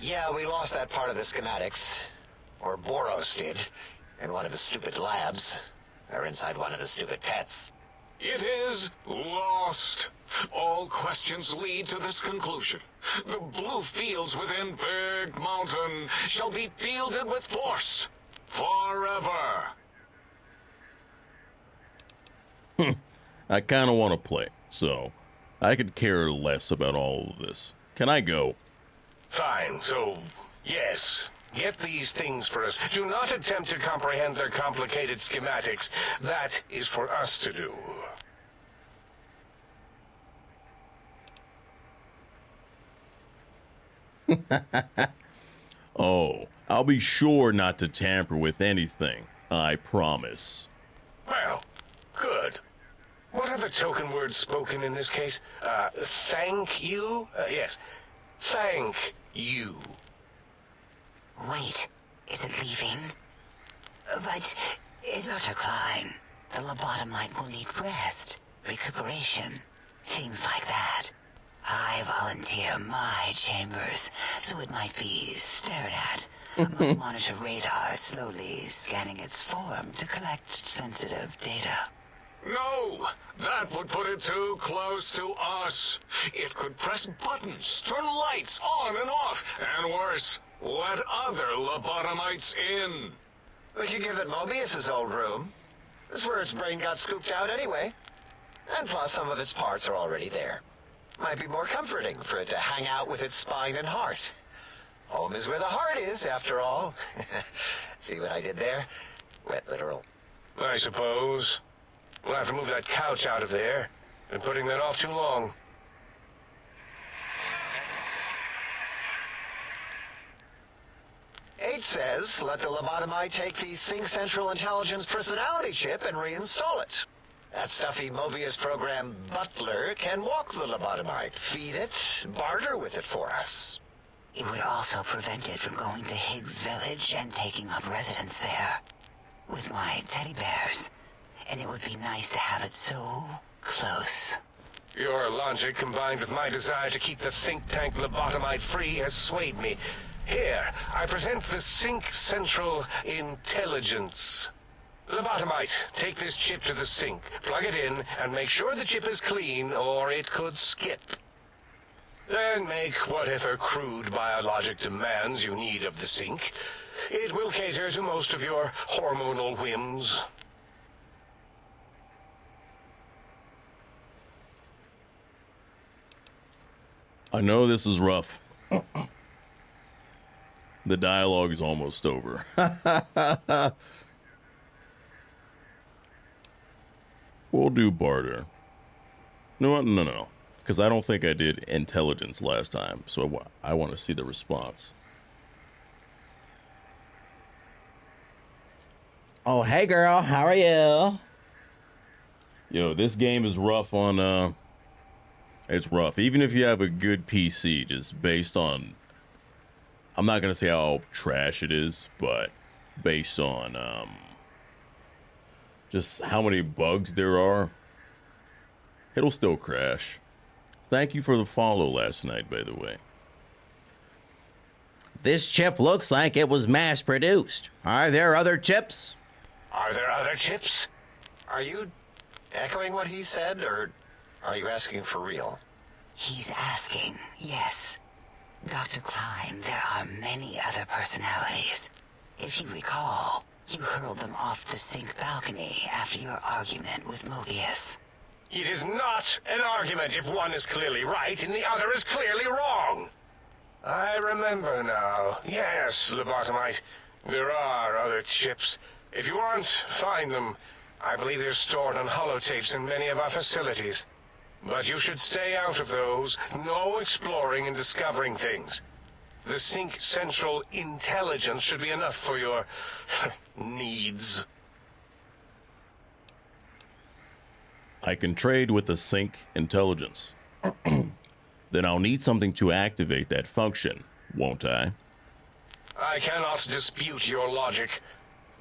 Yeah, we lost that part of the schematics. Or Boros did. In one of his stupid labs. Or inside one of his stupid pets. It is lost. All questions lead to this conclusion. The blue fields within Big Mountain shall be fielded with force. Forever. I kind of want to play, so I could care less about all of this. Can I go? Fine, so, yes. Get these things for us. Do not attempt to comprehend their complicated schematics. That is for us to do. Oh, I'll be sure not to tamper with anything. I promise. Well, good. What are the token words spoken in this case? Thank you? Yes. Thank you. Wait, is it leaving? But, Dr. Klein, the lobotomite will need rest, recuperation, things like that. I volunteer my chambers, so it might be stared at. My monitor radar slowly scanning its form to collect sensitive data. No! That would put it too close to us. It could press buttons, turn lights on and off, and worse, let other lobotomites in. We could give it Mobius's old room. That's where its brain got scooped out anyway. And plus, some of its parts are already there. Might be more comforting for it to hang out with its spine and heart. Home is where the heart is, after all. See what I did there? Wet literal. I suppose. We'll have to move that couch out of there. Been putting that off too long. H says, let the lobotomite take the Sync Central Intelligence personality chip and reinstall it. That stuffy Mobius program Butler can walk the lobotomite, feed it, barter with it for us. It would also prevent it from going to Higgs Village and taking up residence there with my teddy bears. And it would be nice to have it so close. Your logic, combined with my desire to keep the think tank lobotomite free, has swayed me. Here, I present the Sync Central Intelligence. Lobotomite, take this chip to the sink, plug it in, and make sure the chip is clean, or it could skip. Then make whatever crude biologic demands you need of the sink. It will cater to most of your hormonal whims. I know this is rough. The dialogue is almost over. We'll do barter. No. Because I don't think I did intelligence last time, so I want to see the response. Oh, hey girl, how are you? Yo, this game is rough on, it's rough. Even if you have a good PC, just based on, I'm not going to say how trash it is, but based on, just how many bugs there are, it'll still crash. Thank you for the follow last night, by the way. This chip looks like it was mass produced. Are there other chips? Are there other chips? Are you echoing what he said, or are you asking for real? He's asking, yes. Dr. Klein, there are many other personalities. If you recall, you hurled them off the sink balcony after your argument with Mobius. It is not an argument if one is clearly right and the other is clearly wrong. I remember now. Yes, lobotomite. There are other chips. If you want, find them. I believe they're stored on holotapes in many of our facilities. But you should stay out of those. No exploring and discovering things. The Sync Central Intelligence should be enough for your needs. I can trade with the Sync Intelligence. Then I'll need something to activate that function, won't I? I cannot dispute your logic.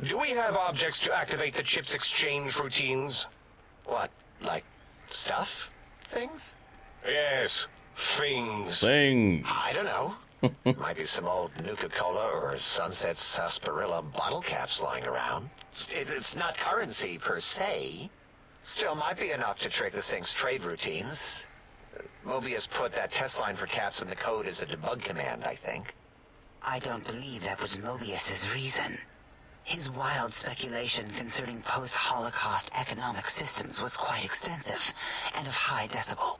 Do we have objects to activate the chip's exchange routines? What, like stuff? Things? Yes, things. Things. I don't know. Might be some old Nuka-Cola or Sunset Sarsaparilla bottle caps lying around. It's not currency per se. Still might be enough to trick the thing's trade routines. Mobius put that test line for caps in the code as a debug command, I think. I don't believe that was Mobius's reason. His wild speculation concerning post-Holocaust economic systems was quite extensive and of high decibel.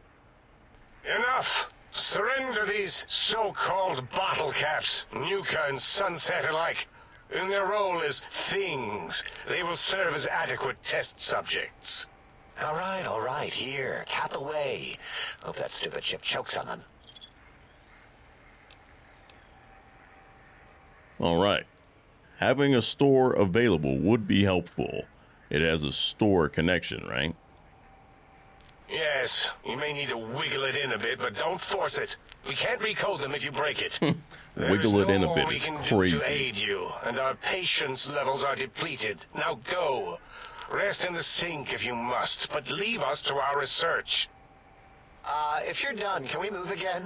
Enough! Surrender these so-called bottle caps, Nuka and Sunset alike. In their role as things, they will serve as adequate test subjects. All right, here, cap away. Hope that stupid chip chokes on them. All right. Having a store available would be helpful. It has a store connection, right? Yes, you may need to wiggle it in a bit, but don't force it. We can't recode them if you break it. Wiggle it in a bit we is can crazy. do to aid you, and our patience levels are depleted. Now go. Rest in the sink if you must, but leave us to our research. If you're done, can we move again?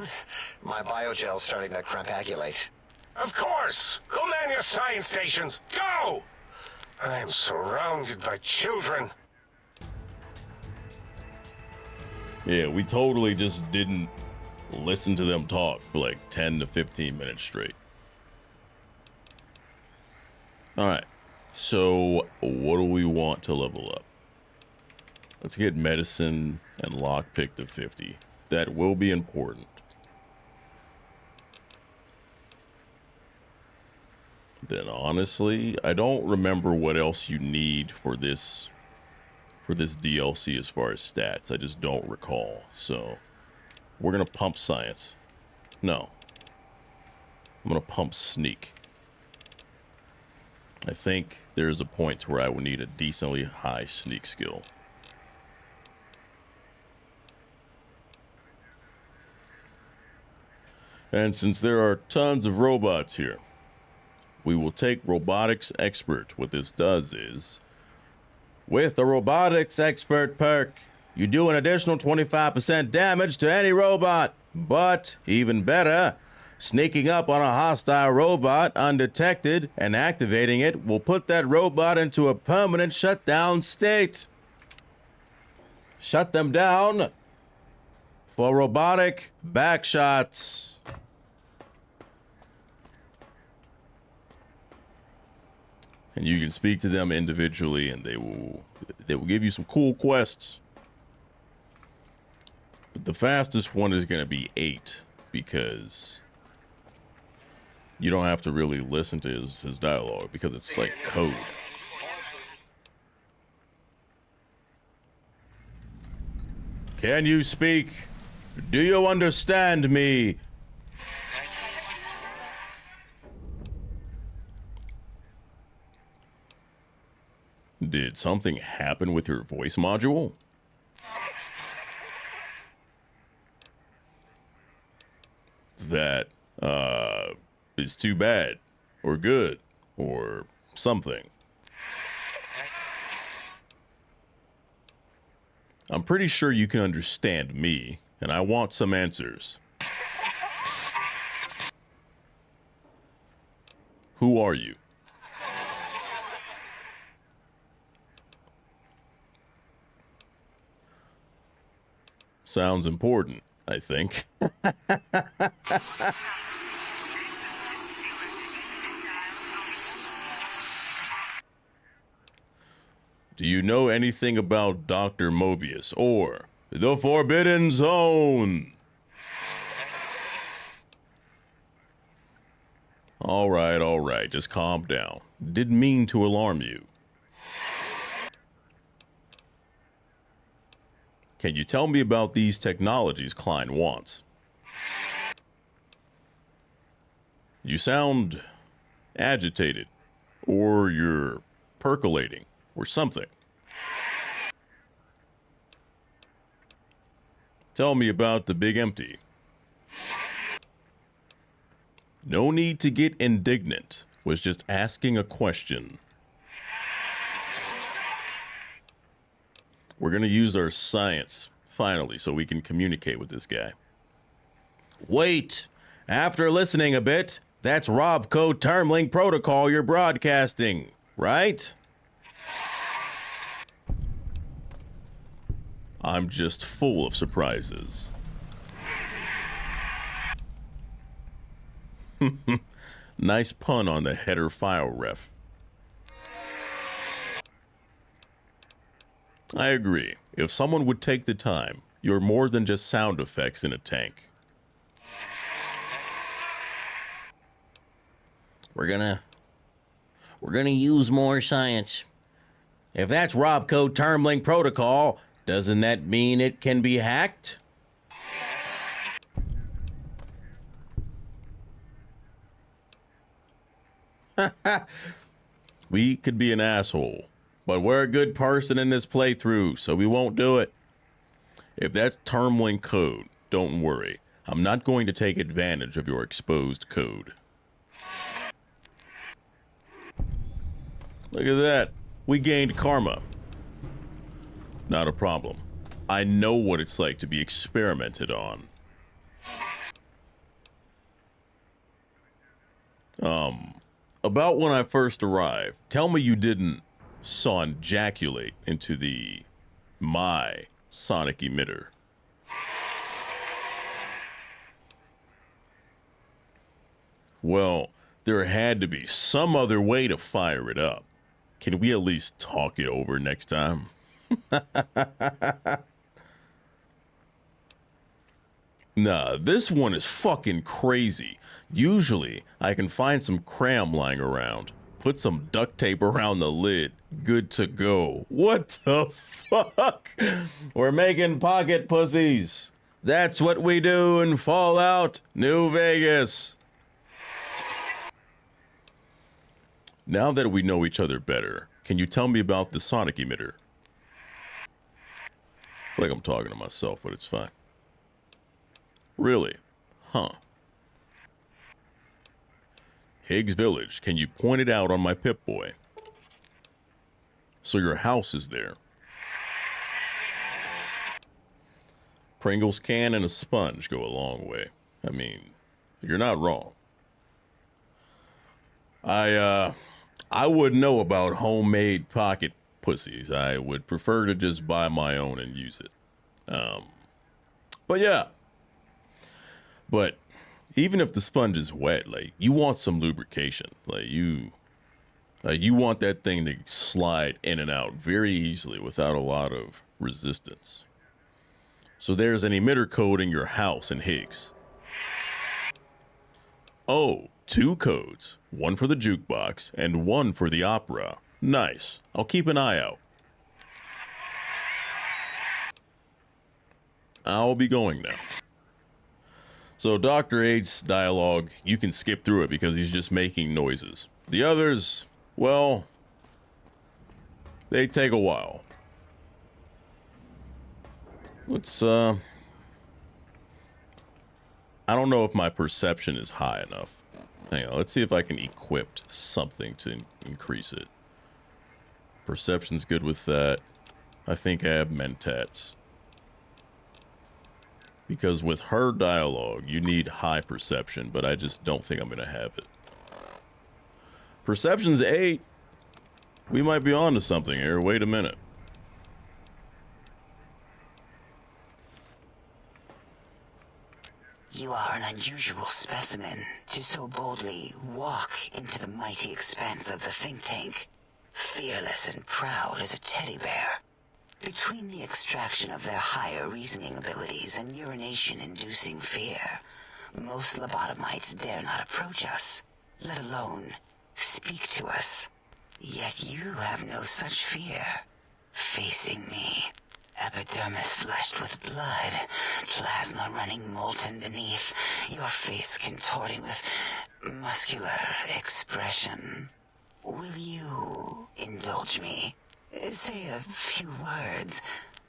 My biogel's starting to crampagulate. Of course! Go man your science stations! Go! I am surrounded by children. Yeah, we totally just didn't listen to them talk for like 10 to 15 minutes straight. All right. So what do we want to level up? Let's get medicine and lockpick to 50. That will be important. Then honestly, I don't remember what else you need for this DLC as far as stats. I just don't recall. So we're gonna pump science. No. I'm gonna pump sneak. I think there's a point where I would need a decently high sneak skill. And since there are tons of robots here, we will take robotics expert. What this does is, with the robotics expert perk, you do an additional 25% damage to any robot. But, even better, sneaking up on a hostile robot undetected and activating it will put that robot into a permanent shutdown state. Shut them down for robotic backshots. And you can speak to them individually, and they will give you some cool quests. But the fastest one is going to be 8, because you don't have to really listen to his dialogue, because it's like code. Can you speak? Do you understand me? Did something happen with your voice module? That is too bad, or good, or something. I'm pretty sure you can understand me, and I want some answers. Who are you? Sounds important, I think. Do you know anything about Dr. Mobius or the Forbidden Zone? All right, just calm down. Didn't mean to alarm you. Can you tell me about these technologies Klein wants? You sound agitated, or you're percolating, or something. Tell me about the big empty. No need to get indignant. Was just asking a question. We're going to use our science, finally, so we can communicate with this guy. Wait! After listening a bit, that's Robco Termling Protocol you're broadcasting, right? I'm just full of surprises. Nice pun on the header file ref. I agree. If someone would take the time, you're more than just sound effects in a tank. We're gonna use more science. If that's Robco Termling Protocol, doesn't that mean it can be hacked? We could be an asshole, but we're a good person in this playthrough, so we won't do it. If that's Termling code, don't worry. I'm not going to take advantage of your exposed code. Look at that. We gained karma. Not a problem. I know what it's like to be experimented on. About when I first arrived, tell me you didn't son-jaculate into my sonic emitter. Well, there had to be some other way to fire it up. Can we at least talk it over next time? Nah, this one is fucking crazy. Usually, I can find some cram lying around, put some duct tape around the lid, good to go. What the fuck? We're making pocket pussies. That's what we do in Fallout New Vegas. Now that we know each other better, can you tell me about the sonic emitter? I feel like I'm talking to myself, but it's fine. Really? Huh. Higgs Village. Can you point it out on my Pip-Boy? So your house is there. Pringles can and a sponge go a long way. I mean, you're not wrong. I wouldn't know about homemade pocket pussies. I would prefer to just buy my own and use it. But yeah. But even if the sponge is wet, like, you want some lubrication. Like, you want that thing to slide in and out very easily without a lot of resistance. So there's an emitter code in your house in Higgs. Oh, 2 codes. One for the jukebox and one for the opera. Nice. I'll keep an eye out. I'll be going now. So Dr. 8's dialogue, you can skip through it because he's just making noises. The others, well, they take a while. Let's, I don't know if my perception is high enough. Hang on, let's see if I can equip something to increase it. Perception's good with that. I think I have mentats. Because with her dialogue, you need high perception, but I just don't think I'm going to have it. Perception's 8. We might be on to something here. Wait a minute. You are an unusual specimen to so boldly walk into the mighty expanse of the think tank, fearless and proud as a teddy bear. Between the extraction of their higher reasoning abilities and urination-inducing fear, most lobotomites dare not approach us, let alone speak to us. Yet you have no such fear. Facing me, epidermis flushed with blood, plasma running molten beneath, your face contorting with muscular expression. Will you indulge me? Say a few words.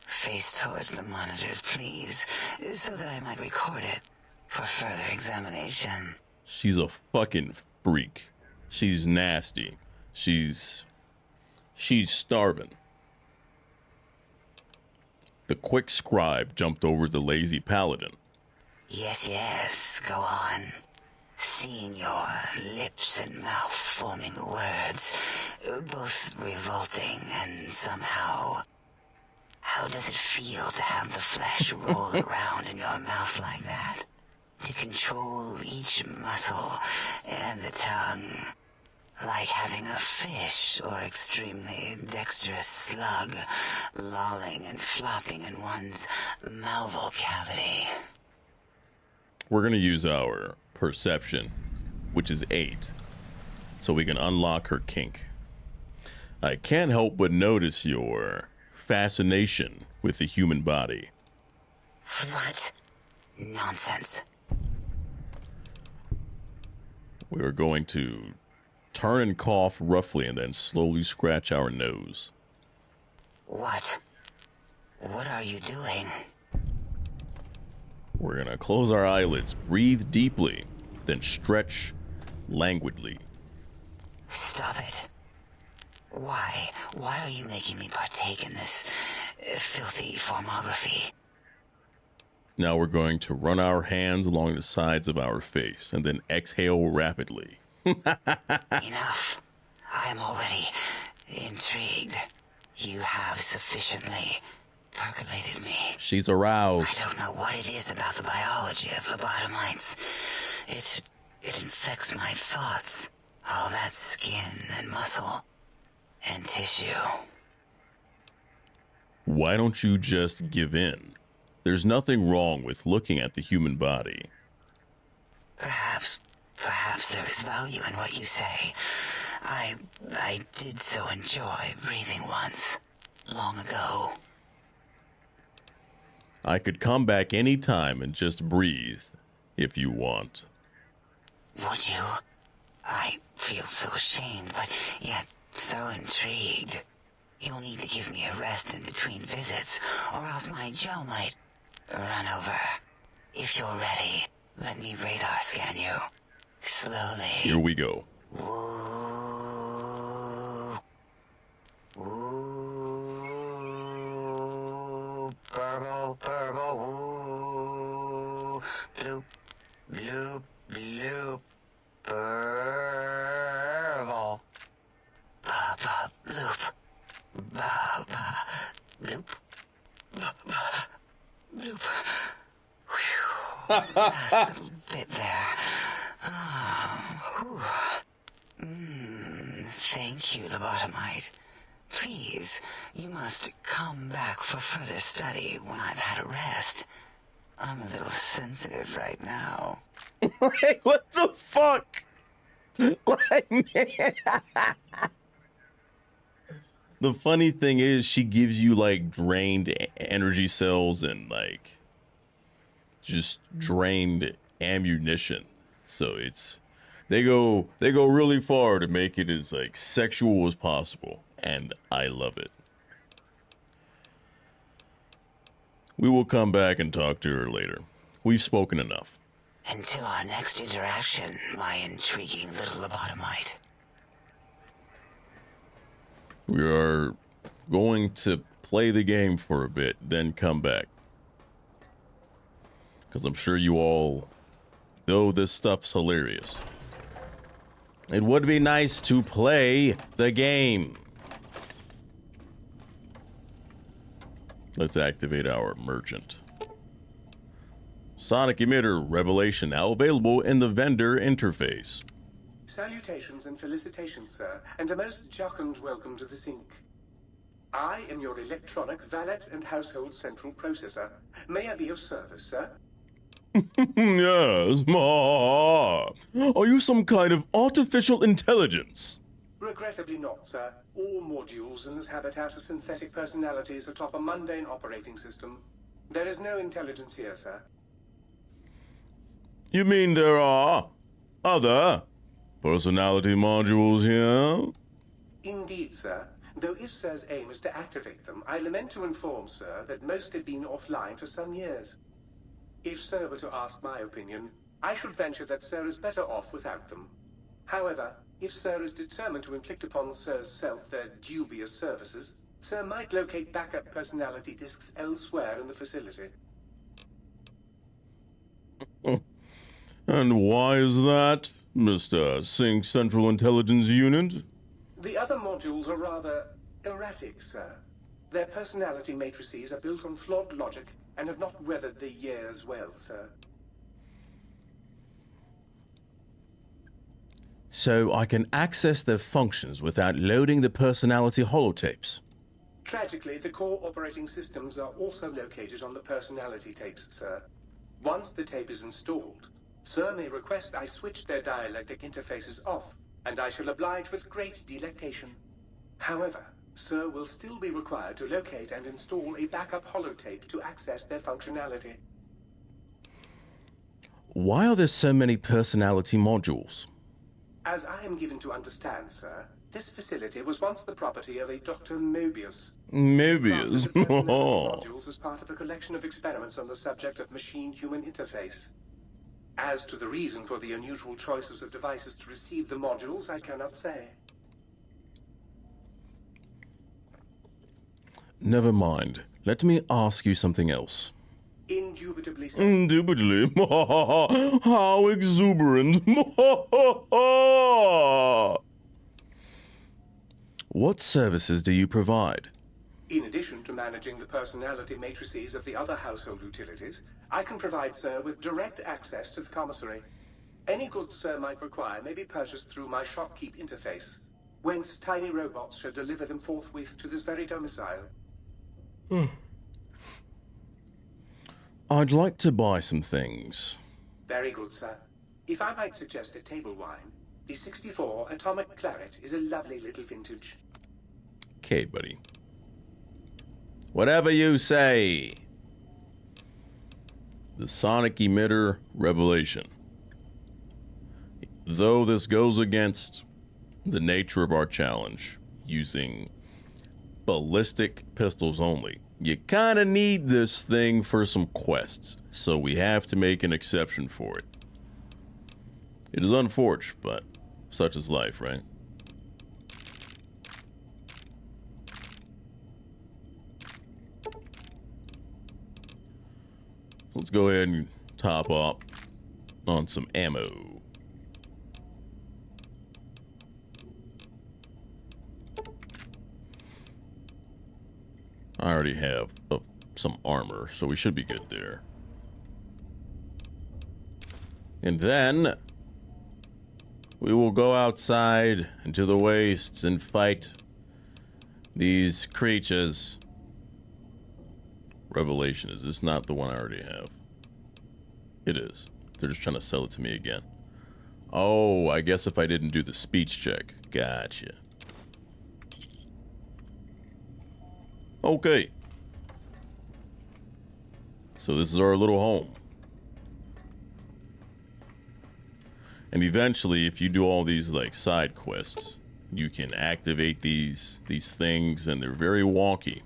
Face towards the monitors, please, so that I might record it for further examination. She's a fucking freak. She's nasty. She's starving. The quick scribe jumped over the lazy paladin. Yes, go on. Seeing your lips and mouth forming the words, both revolting and somehow... How does it feel to have the flesh roll around in your mouth like that? To control each muscle and the tongue, like having a fish or extremely dexterous slug lolling and flopping in one's mouthal cavity. We're going to use our perception, which is 8, so we can unlock her kink. I can't help but notice your fascination with the human body. What? Nonsense. We're going to turn and cough roughly and then slowly scratch our nose. What? What are you doing? We're going to close our eyelids, breathe deeply, then stretch languidly. Stop it. Why? Why are you making me partake in this filthy formography? Now we're going to run our hands along the sides of our face and then exhale rapidly. Enough. I am already intrigued. You have sufficiently percolated me. She's aroused. I don't know what it is about the biology of lobotomites. It infects my thoughts. All that skin and muscle and tissue. Why don't you just give in? There's nothing wrong with looking at the human body. Perhaps there is value in what you say. I did so enjoy breathing once, long ago. I could come back any time and just breathe, if you want. Would you? I feel so ashamed, but yet so intrigued. You'll need to give me a rest in between visits, or else my jaw might run over. If you're ready, let me radar scan you. Slowly. Here we go. Ooh, purple, purple, ooh, bloop, bloop, bloop, purple. Ba, ba, bloop, ba, ba, bloop, ba, ba, bloop. Whew. Last little bit there. Oh, thank you, lobotomite. Please, you must come back for further study when I've had a rest. I'm a little sensitive right now. Like, what the fuck? Like, man. The funny thing is, she gives you like drained energy cells and like just drained ammunition. So it's they go really far to make it as like sexual as possible, and I love it. We will come back and talk to her later. We've spoken enough. Until our next interaction, my intriguing little lobotomite. We are going to play the game for a bit, then come back. Because I'm sure you all know this stuff's hilarious. It would be nice to play the game. Let's activate our merchant. Sonic emitter revelation now available in the vendor interface. Salutations and felicitations, sir, and a most jocund welcome to the sink. I am your electronic valet and household central processor. May I be of service, sir? Yes, ma. Are you some kind of artificial intelligence? Regrettably not, sir. All modules in this habitat are synthetic personalities atop a mundane operating system. There is no intelligence here, sir. You mean there are other personality modules here? Indeed, sir. Though if sir's aim is to activate them, I lament to inform, sir, that most have been offline for some years. If sir were to ask my opinion, I should venture that sir is better off without them. However, if sir is determined to inflict upon sir's self their dubious services, sir might locate backup personality disks elsewhere in the facility. And why is that, Mr. Sync Central Intelligence Unit? The other modules are rather erratic, sir. Their personality matrices are built on flawed logic and have not weathered the years well, sir. So I can access their functions without loading the personality holotapes. Tragically, the core operating systems are also located on the personality tapes, sir. Once the tape is installed, sir may request I switch their dialectic interfaces off, and I shall oblige with great delectation. However, sir will still be required to locate and install a backup holotape to access their functionality. Why are there so many personality modules? As I am given to understand, sir, this facility was once the property of a Dr. Mobius. Mobius? Modules as part of a collection of experiments on the subject of machine-human interface. As to the reason for the unusual choices of devices to receive the modules, I cannot say. Never mind. Let me ask you something else. Indubitably, sir. Indubitably. How exuberant. What services do you provide? In addition to managing the personality matrices of the other household utilities, I can provide sir with direct access to the commissary. Any goods sir might require may be purchased through my shopkeep interface, whence tiny robots shall deliver them forthwith to this very domicile. I'd like to buy some things. Very good, sir. If I might suggest a table wine, the 64 Atomic Claret is a lovely little vintage. Okay, buddy. Whatever you say. The sonic emitter revelation. Though this goes against the nature of our challenge, using ballistic pistols only, you kind of need this thing for some quests, so we have to make an exception for it. It is unfortunate, but such is life, right? Let's go ahead and top up on some ammo. I already have some armor, so we should be good there. And then we will go outside into the wastes and fight these creatures. Revelation, is this not the one I already have? It is. They're just trying to sell it to me again. Oh, I guess if I didn't do the speech check. Gotcha. Okay. So this is our little home. And eventually, if you do all these like side quests, you can activate these things, and they're very wonky.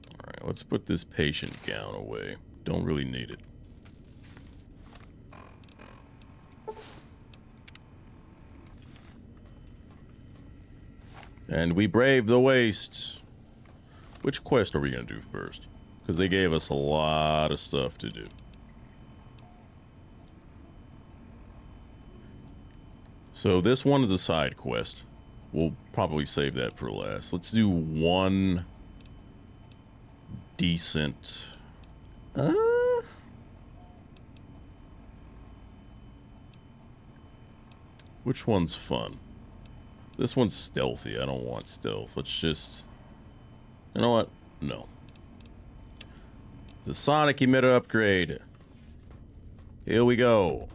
All right, let's put this patient gown away. Don't really need it. And we brave the wastes. Which quest are we going to do first? Because they gave us a lot of stuff to do. So this one is a side quest. We'll probably save that for last. Let's do one decent... Which one's fun? This one's stealthy. I don't want stealth. Let's just... You know what? No. The sonic emitter upgrade. Here we go.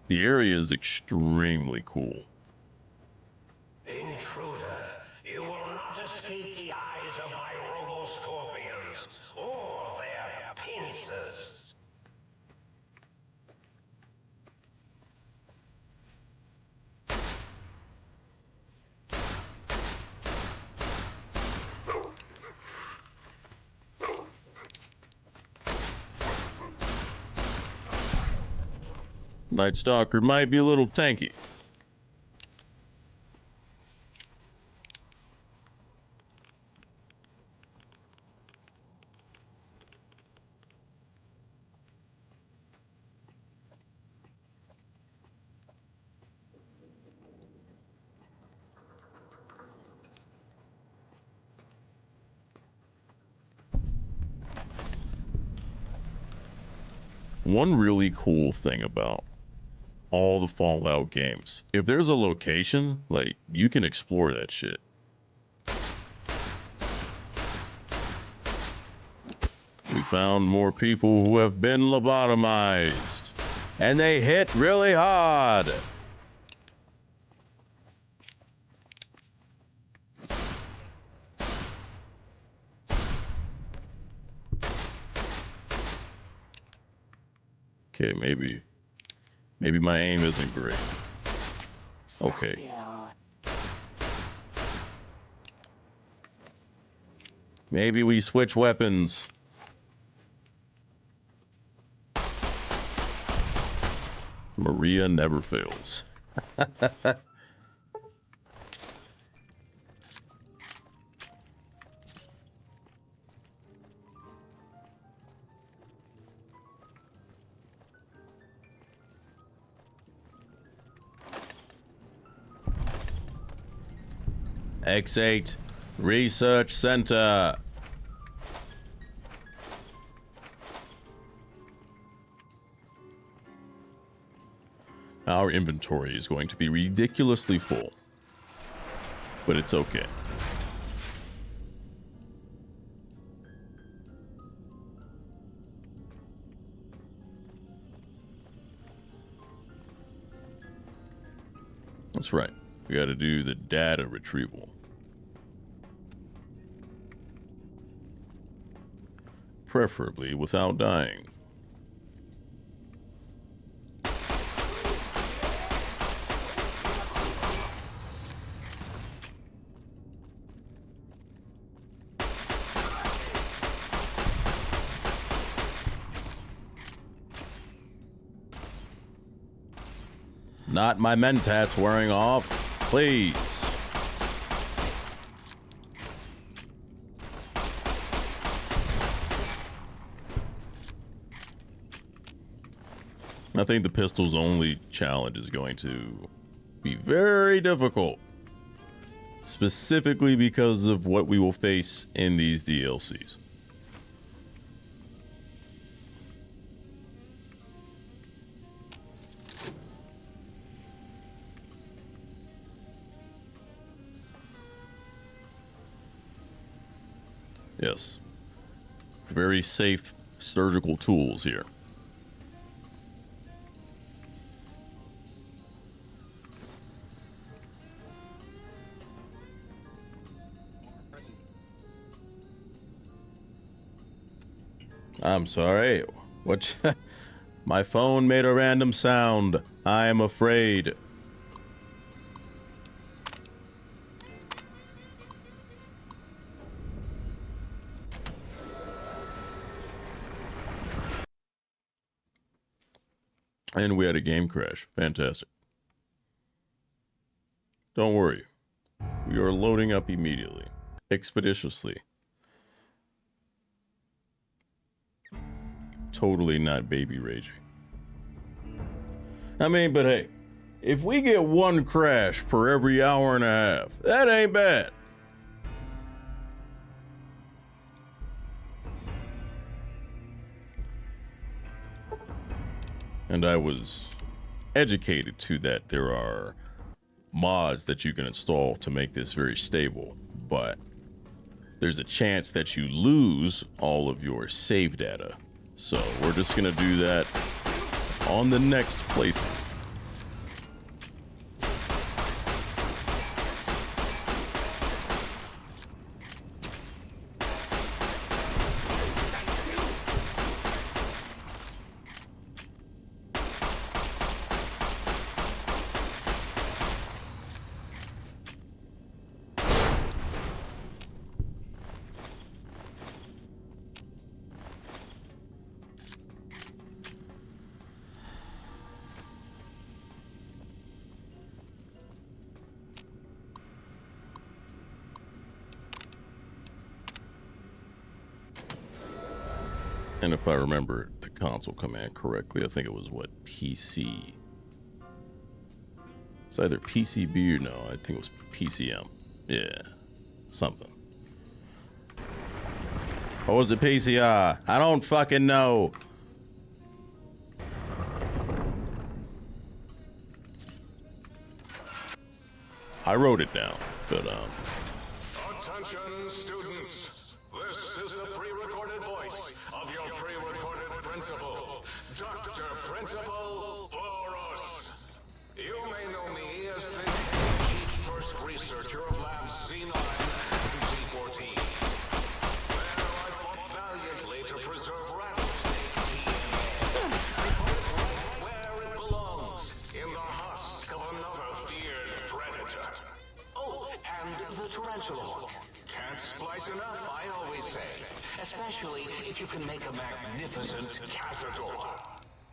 The area is extremely cool. Intruder, you will not escape the eyes of my robo-scorpions or their pincers. Night Stalker might be a little tanky. One really cool thing about all the Fallout games, if there's a location, like, you can explore that shit. We found more people who have been lobotomized, and they hit really hard. Okay, maybe my aim isn't great. Okay. Maybe we switch weapons. Maria never fails. X8 Research Center. Our inventory is going to be ridiculously full, but it's okay. That's right. We got to do the data retrieval. preferably without dying. Not my mentats wearing off, please. I think the pistol's only challenge is going to be very difficult, specifically because of what we will face in these DLCs. Yes. Very safe surgical tools here. I'm sorry. What? My phone made a random sound. I am afraid. And we had a game crash. Fantastic. Don't worry. We are loading up immediately. Expeditiously. Totally not baby raging. I mean, but hey, if we get one crash per every hour and a half, that ain't bad. And I was educated to that there are mods that you can install to make this very stable, but there's a chance that you lose all of your save data. So we're just gonna do that on the next playthrough. And if I remember the console command correctly, I think it was what, PC. It's either PCB or no, I think it was PCM. Yeah, something. Or was it PCR? I don't fucking know. I wrote it down, but Attention, students. This is the pre-recorded voice of your pre-recorded principal, Dr. Principal Boros. You may know me as the chief first researcher of Labs Z9 and Z14. There I fought valiantly to preserve rattlesnake DNA and put it right where it belongs, in the husk of another feared predator. Oh, and the tarantula hook. Can't splice enough, I always say. Especially if you can make a magnificent cazador.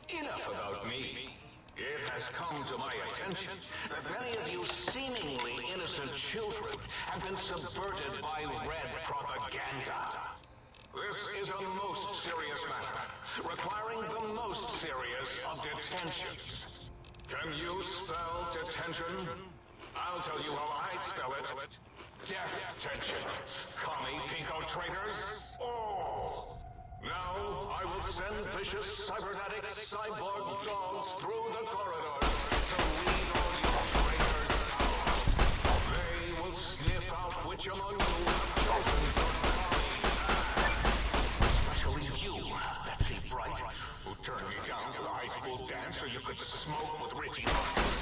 Enough about me. It has come to my attention that many of you seemingly innocent children have been subverted by red propaganda. This is a most serious matter, requiring the most serious of detentions. Can you spell detention? I'll tell you how I spell it. Death tension. Commie pinko traitors. Oh! Now I will send vicious cybernetic cyborg dogs through the corridors to weed all your traitors out. They will sniff out which among you have chosen your commie. Especially you, Betsy Bright, who turned me down to the high school dance so you could smoke with Richie Marcus.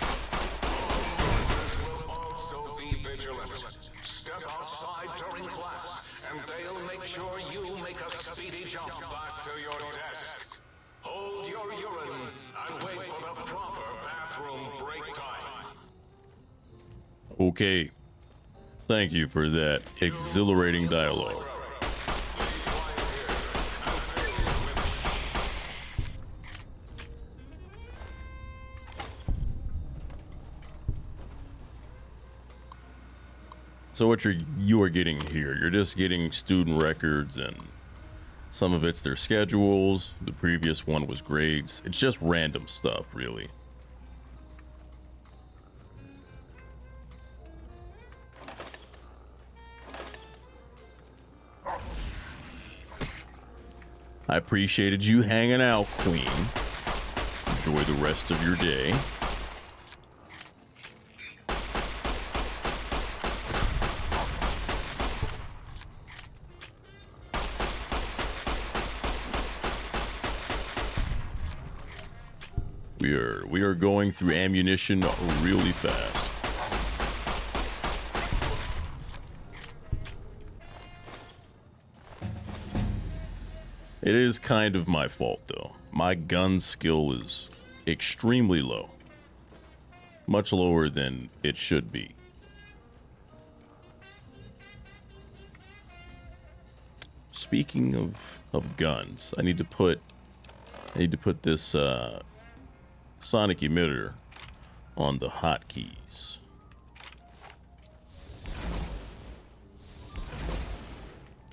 Will also be vigilant. Step outside during class, and they'll make sure you make a speedy jump back to your desk. Hold your urine and wait for the proper bathroom break time. Okay. Thank you for that exhilarating dialogue. So what you are getting here, you're just getting student records, and some of it's their schedules. The previous one was grades. It's just random stuff, really. I appreciated you hanging out, Queen. Enjoy the rest of your day. We are going through ammunition really fast. It is kind of my fault, though. My gun skill is extremely low. Much lower than it should be. Speaking of guns, I need to put this sonic emitter on the hotkeys.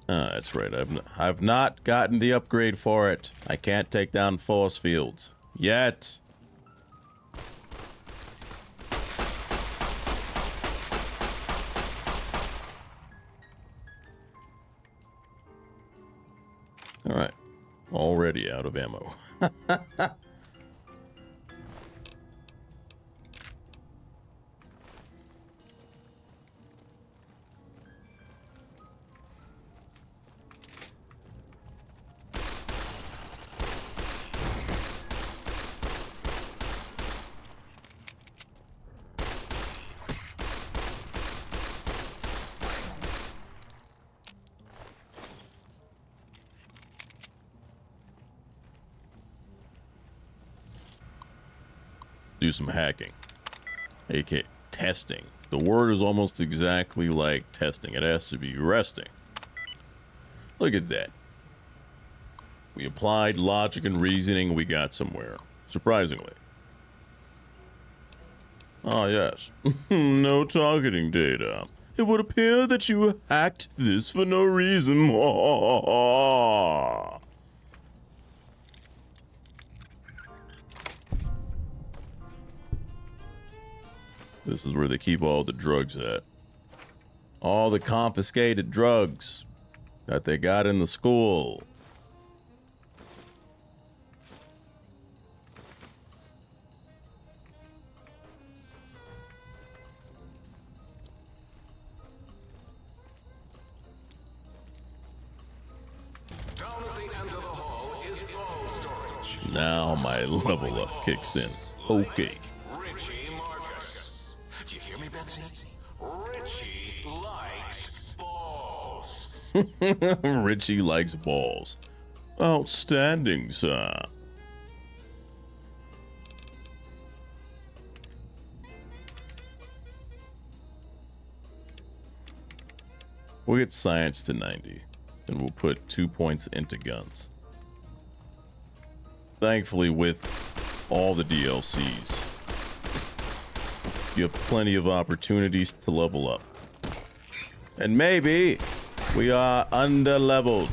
That's right. I've not gotten the upgrade for it. I can't take down force fields yet. All right. Already out of ammo. Do some hacking, aka testing. The word is almost exactly like testing. It has to be resting. Look at that. We applied logic and reasoning, we got somewhere, surprisingly. Ah, yes. No targeting data. It would appear that you hacked this for no reason. This is where they keep all the drugs at. All the confiscated drugs that they got in the school. Down at the end of the hall is ball storage. Now my level up kicks in. Okay. Do you hear me, Betsy? Richie likes balls. Richie likes balls. Outstanding, sir. We'll get science to 90, and we'll put 2 points into guns. Thankfully, with all the DLCs, you have plenty of opportunities to level up. And maybe we are under-leveled.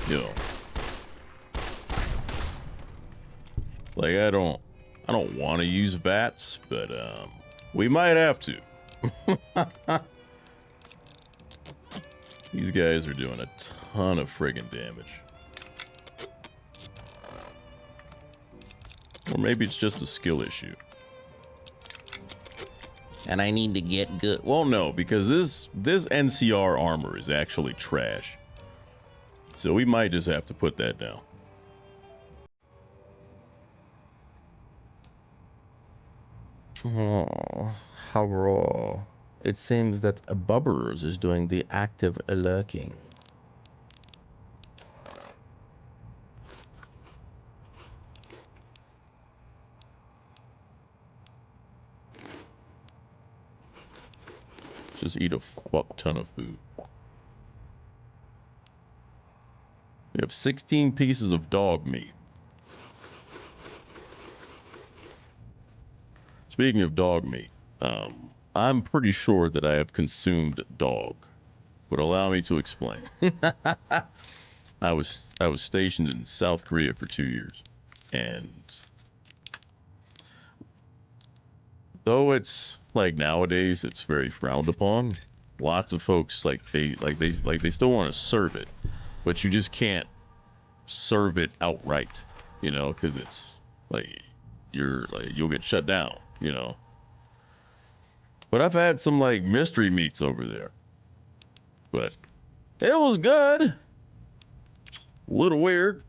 Yo. Like, I don't want to use VATS, but we might have to. These guys are doing a ton of friggin' damage. Or maybe it's just a skill issue. And I need to get good. Well, no, because this NCR armor is actually trash. So we might just have to put that down. Oh, how raw. It seems that a Bubbers is doing the active lurking. Just eat a fuck ton of food. We have 16 pieces of dog meat. Speaking of dog meat, I'm pretty sure that I have consumed dog. But allow me to explain. I was stationed in South Korea for 2 years, and though it's like nowadays it's very frowned upon, lots of folks they still want to serve it, but you just can't serve it outright, you know, because it's like you'll get shut down, you know. But I've had some like mystery meats over there, but it was good. A little weird.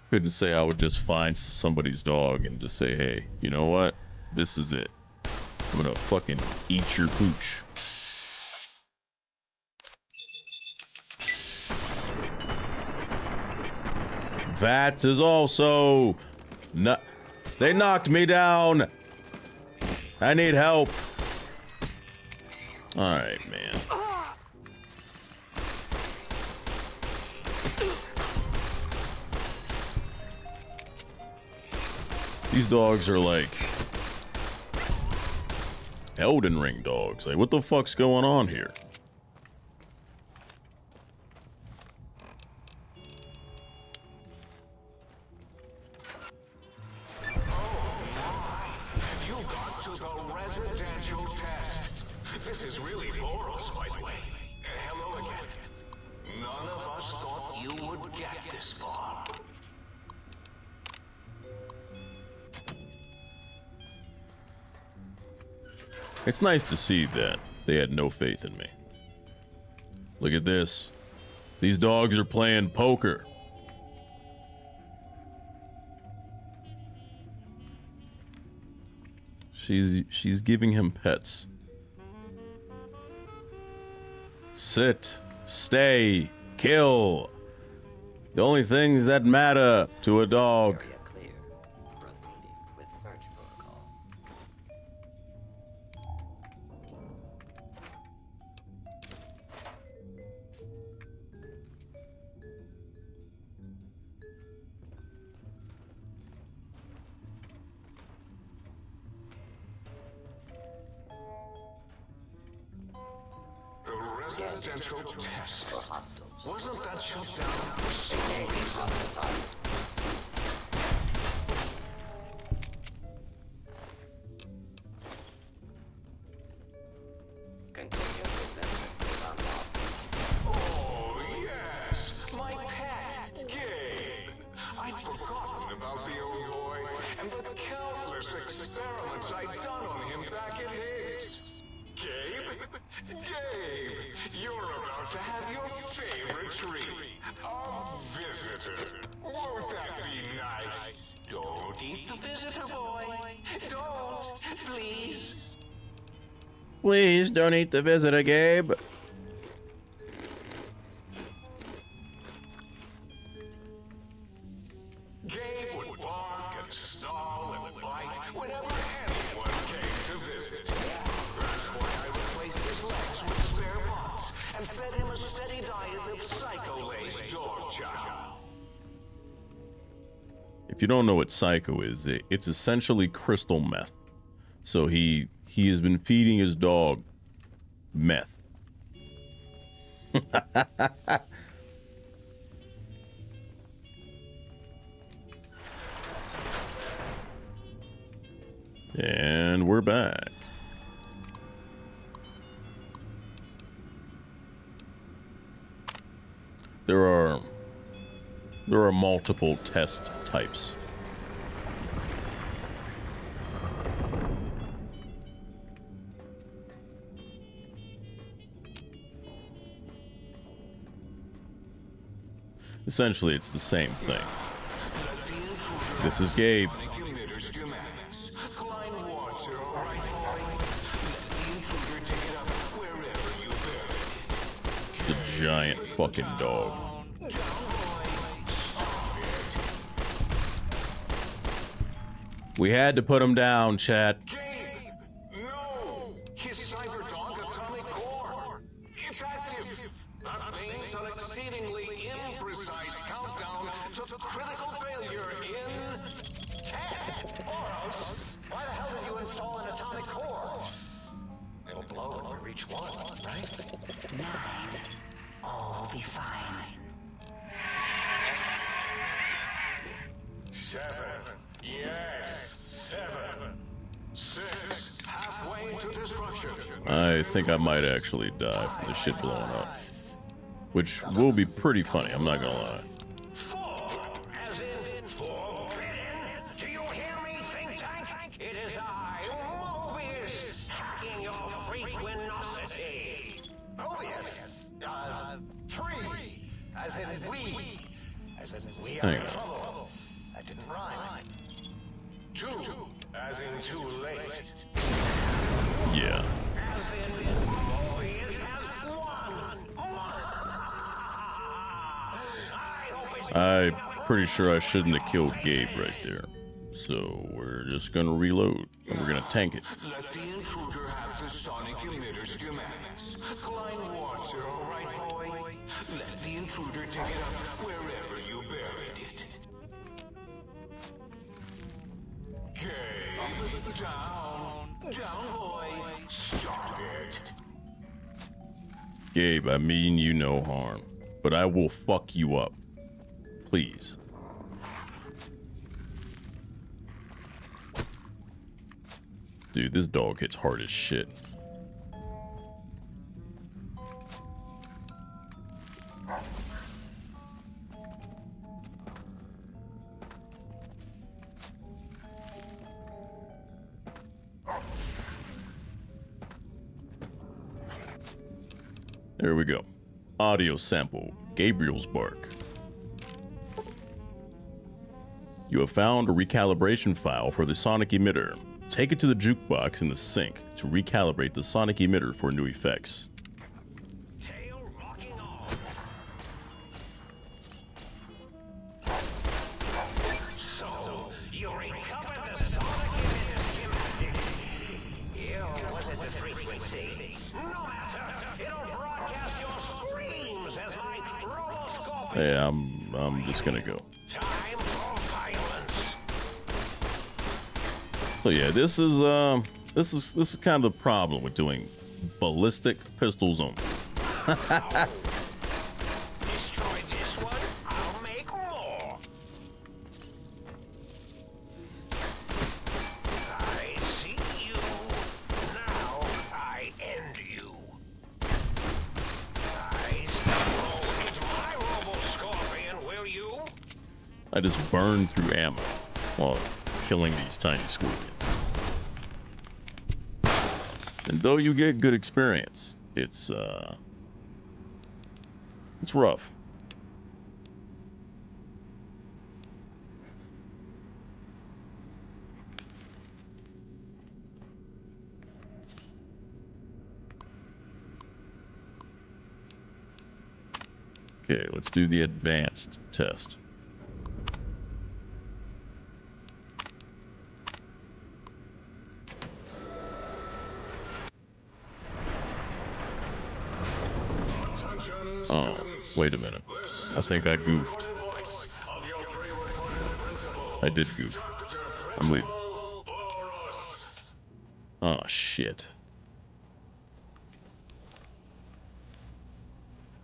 Couldn't say I would just find somebody's dog and just say, hey, you know what? This is it. I'm gonna fucking eat your pooch. That is also not. They knocked me down. I need help. All right, man. These dogs are like Elden Ring dogs. Like, what the fuck's going on here? This is really Boros, by the way. Hello again. None of us thought you would get this far. It's nice to see that they had no faith in me. Look at this. These dogs are playing poker. She's giving him pets. Sit, stay, kill. The only things that matter to a dog. Area clear. Proceeding with search protocol. The residential test. For hostiles. Wasn't that shut down? Engaging hostile target. Continue resistance is unlawful. Oh, yes! My pet, Gabe! I'd forgotten about the old boy and the countless experiments I'd done on him back at Higgs. Gabe? Gabe! You're about to have your favorite treat. A visitor. Won't that be nice? Don't eat the visitor, boy. Don't, please. Please don't eat the visitor, Gabe. Gabe would bark and snarl and bite whenever anyone came to visit. That's why I replaced his legs with spare parts and fed him a steady diet of psycho-laced dog chow. If you don't know what psycho is, it's essentially crystal meth. So he has been feeding his dog meth. And we're back. There are There are multiple test types. Essentially, it's the same thing. This is Gabe. The giant fucking dog. We had to put him down, chat. No! His cyber-dog atomic core! It's active! That means an exceedingly imprecise countdown to critical failure in 10. Boros, why the hell did you install an atomic core? It'll blow when we reach 1, right? 9. All will be fine. 7. Yes, 7. 6. Halfway to destruction. I think I might actually die from this shit blowing up. Which will be pretty funny, I'm not gonna lie. 4, as in forbidden. Do you hear me, think tank? It is I, Mobius, hacking your frequenosity. Mobius? 3. As in we. As in we are Hang in on. trouble. That didn't rhyme. 2, as in too late. Yeah. As in Mobius has won. I'm pretty sure I shouldn't have killed Gabe right there. So we're just gonna reload and we're gonna tank it. Let the intruder have the sonic emitter schematics. Klein wants it, all right, boy? Let the intruder dig it up wherever you buried it. Okay, down, boy. Stop it. Gabe, I mean you no harm, but I will fuck you up. Please. Dude, this dog hits hard as shit. There we go. Audio sample, Gabriel's bark. You have found a recalibration file for the sonic emitter. Take it to the jukebox in the sink to recalibrate the sonic emitter for new effects. Tail rocking on. So, you recovered the sonic emitter schematic. Ew, was it the frequency? No matter, it'll broadcast your screams as my roboscope. Hey, I'm just gonna go. Time for violence. So yeah, this is kind of the problem with doing ballistic pistols only. Destroy this one, I'll make more. I see you. Now I end you. I still hit my robo-scorpion, will you? I just burn through ammo while killing these tiny scorpions. And though you get good experience, it's rough. Okay, let's do the advanced test. Oh, wait a minute. I think I goofed. I did goof. I'm leaving. Oh, shit.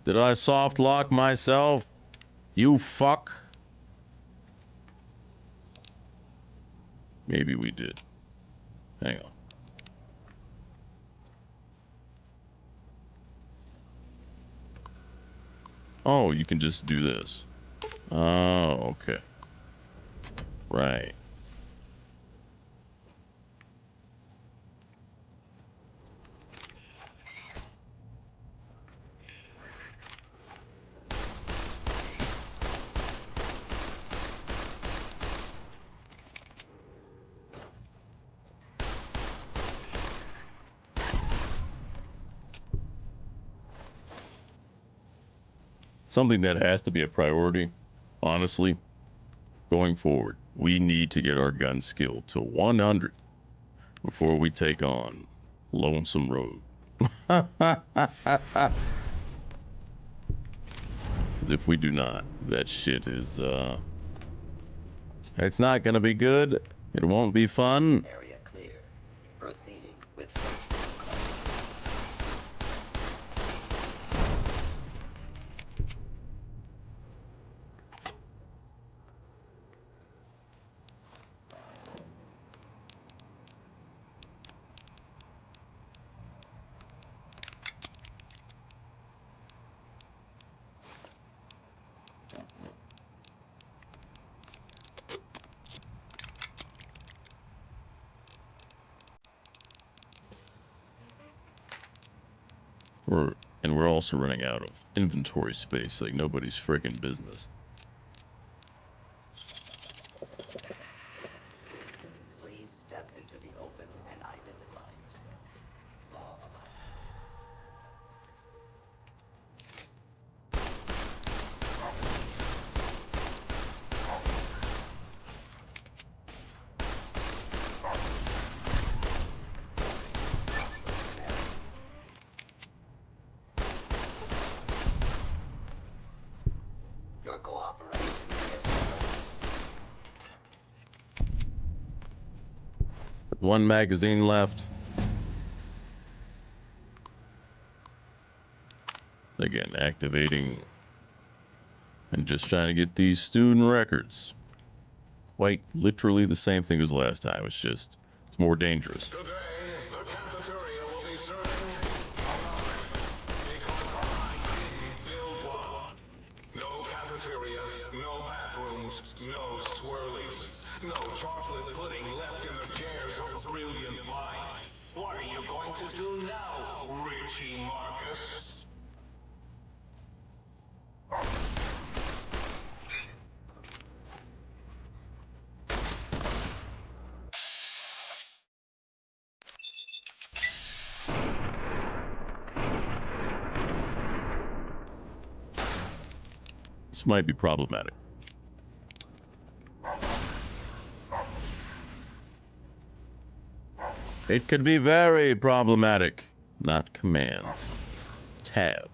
Did I soft lock myself? You fuck. Maybe we did. Hang on. Oh, you can just do this. Oh, okay. Right. Something that has to be a priority, honestly, going forward. We need to get our gun skill to 100 before we take on Lonesome Road. Because if we do not, that shit is, it's not gonna be good. It won't be fun. Area clear. Proceeding with search protocol. We're also running out of inventory space, like nobody's freaking business. Please step into the open and identify yourself. Law-abiding. Your cooperation is welcome. One magazine left. Again, activating and just trying to get these student records. Quite literally the same thing as last time. It's just, it's more dangerous. Today, the cafeteria will be serving another, because I didn't build one. No cafeteria, no bathrooms, no swirlies, no chocolate pudding left in the chairs of brilliant minds. What are you going to do now, Richie Marcus? This might be problematic. It could be very problematic. Not commands. Tab.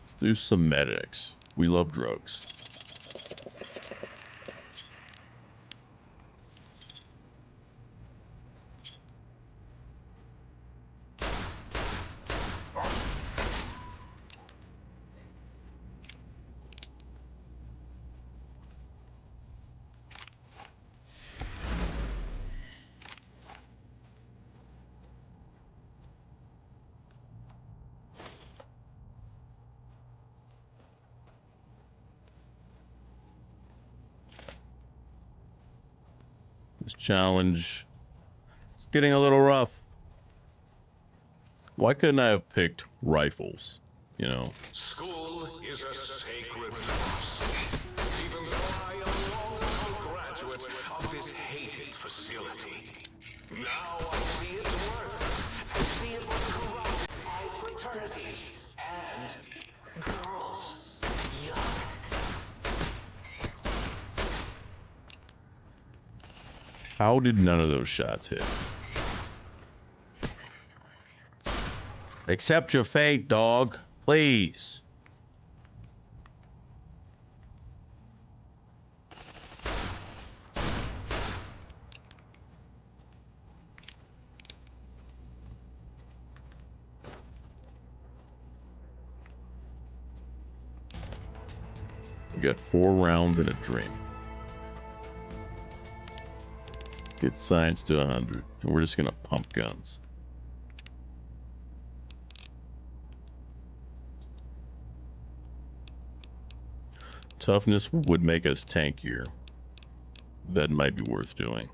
Let's do some medics. We love drugs. This challenge is getting a little rough. Why couldn't I have picked rifles? You know? School is a sacred force. Even though I am no longer graduate of this hated facility. Now I see its worth. I see it was corrupt by fraternities and girls. Yuck. How did none of those shots hit? Accept your fate, dog. Please. We got 4 rounds in a dream. Get science to 100, and we're just gonna pump guns. toughness would make us tankier. That might be worth doing.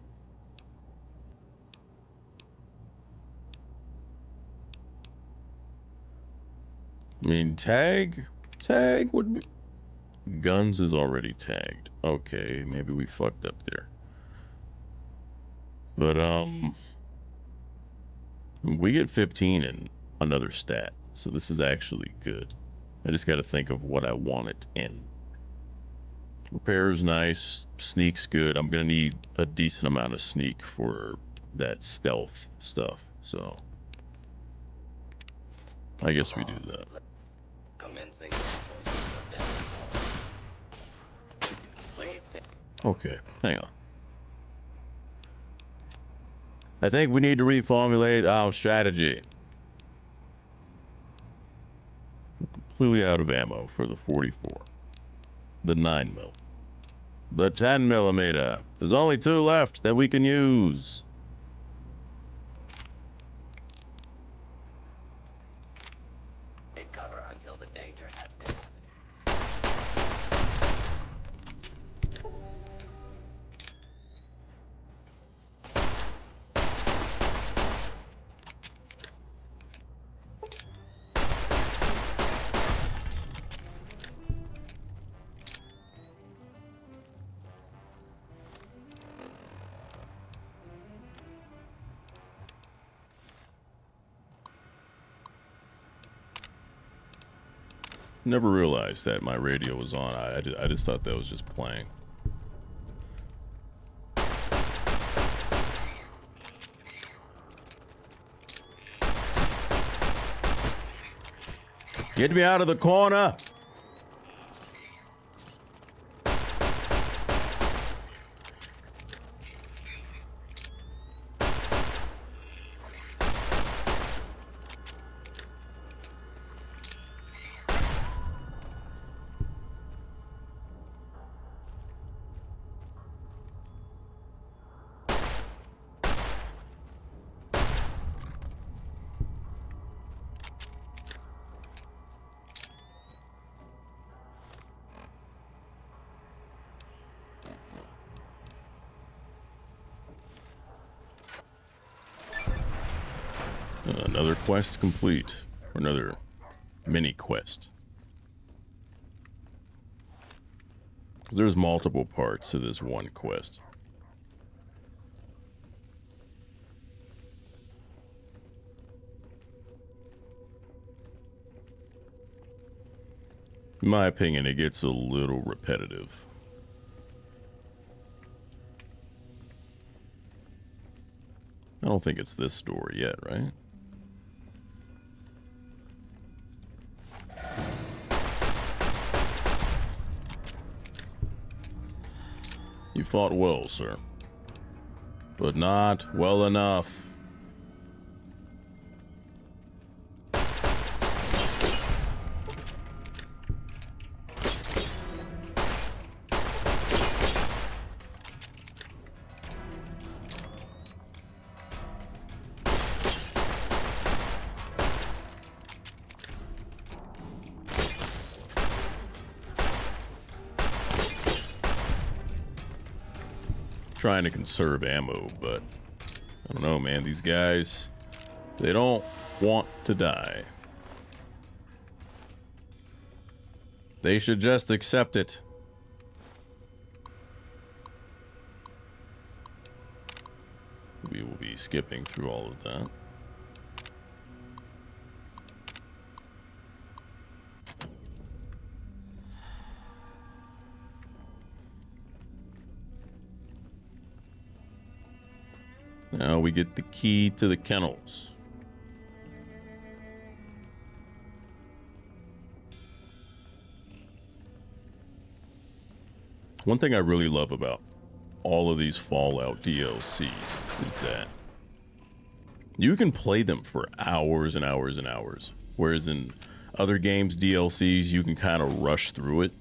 I mean, tag would be... Guns is already tagged. Okay, maybe we fucked up there. But, we get 15 in another stat, so this is actually good. I just gotta think of what I want it in. Repair is nice. Sneak's good. I'm gonna need a decent amount of sneak for that stealth stuff, so... I guess we do that. Okay, hang on. I think we need to reformulate our strategy. Completely out of ammo for the 44. The 9mm. The 10mm. There's only 2 left that we can use. Cover until the danger has been. Never realized that my radio was on. I just thought that was just playing. Get me out of the corner! Another quest complete. Or another mini quest. There's multiple parts to this one quest. In my opinion, it gets a little repetitive. I don't think it's this door yet, right? You fought well, sir. But not well enough. Trying to conserve ammo, but I don't know, man. These guys, they don't want to die. They should just accept it. We will be skipping through all of that. Now we get the key to the kennels. One thing I really love about all of these Fallout DLCs is that you can play them for hours and hours and hours. Whereas in other games, DLCs, you can kind of rush through it.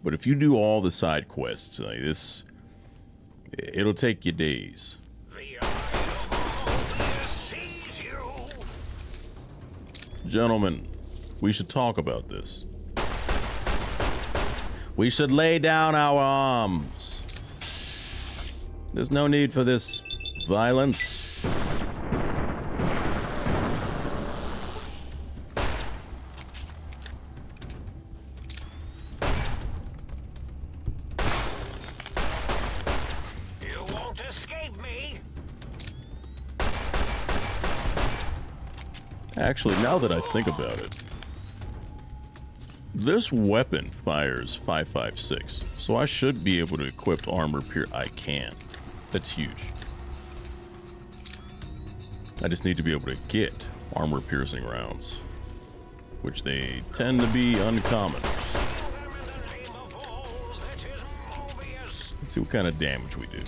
But if you do all the side quests like this, it'll take you days. Gentlemen, we should talk about this. We should lay down our arms. There's no need for this violence. You won't escape me. Actually, now that I think about it, this weapon fires 5.56, so I should be able to equip armor I can. That's huge. I just need to be able to get armor-piercing rounds, which they tend to be uncommon. Let's see what kind of damage we do.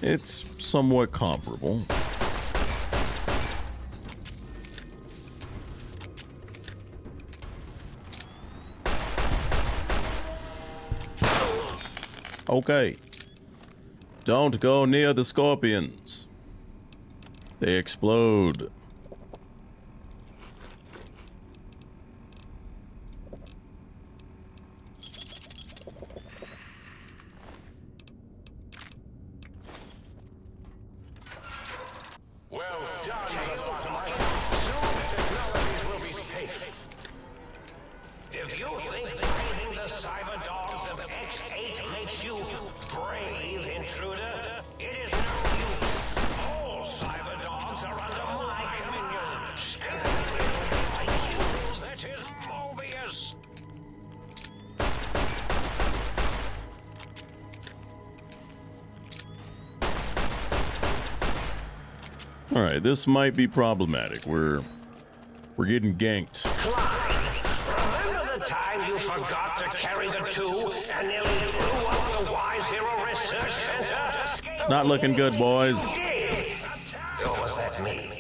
It's somewhat comparable. Okay. Don't go near the scorpions. They explode. Well done, Lobotomite. Soon the technologies will be safe. If you think braving the cyber dogs of X8 makes you brave, intruder, it is no use. All cyber dogs are under my dominion. Scary like you, that is Mobius. All right, this might be problematic. We're getting ganked. Remember the time you forgot to carry the two and nearly blew up the Y Zero Research Center? It's not looking good, boys. Or was that me?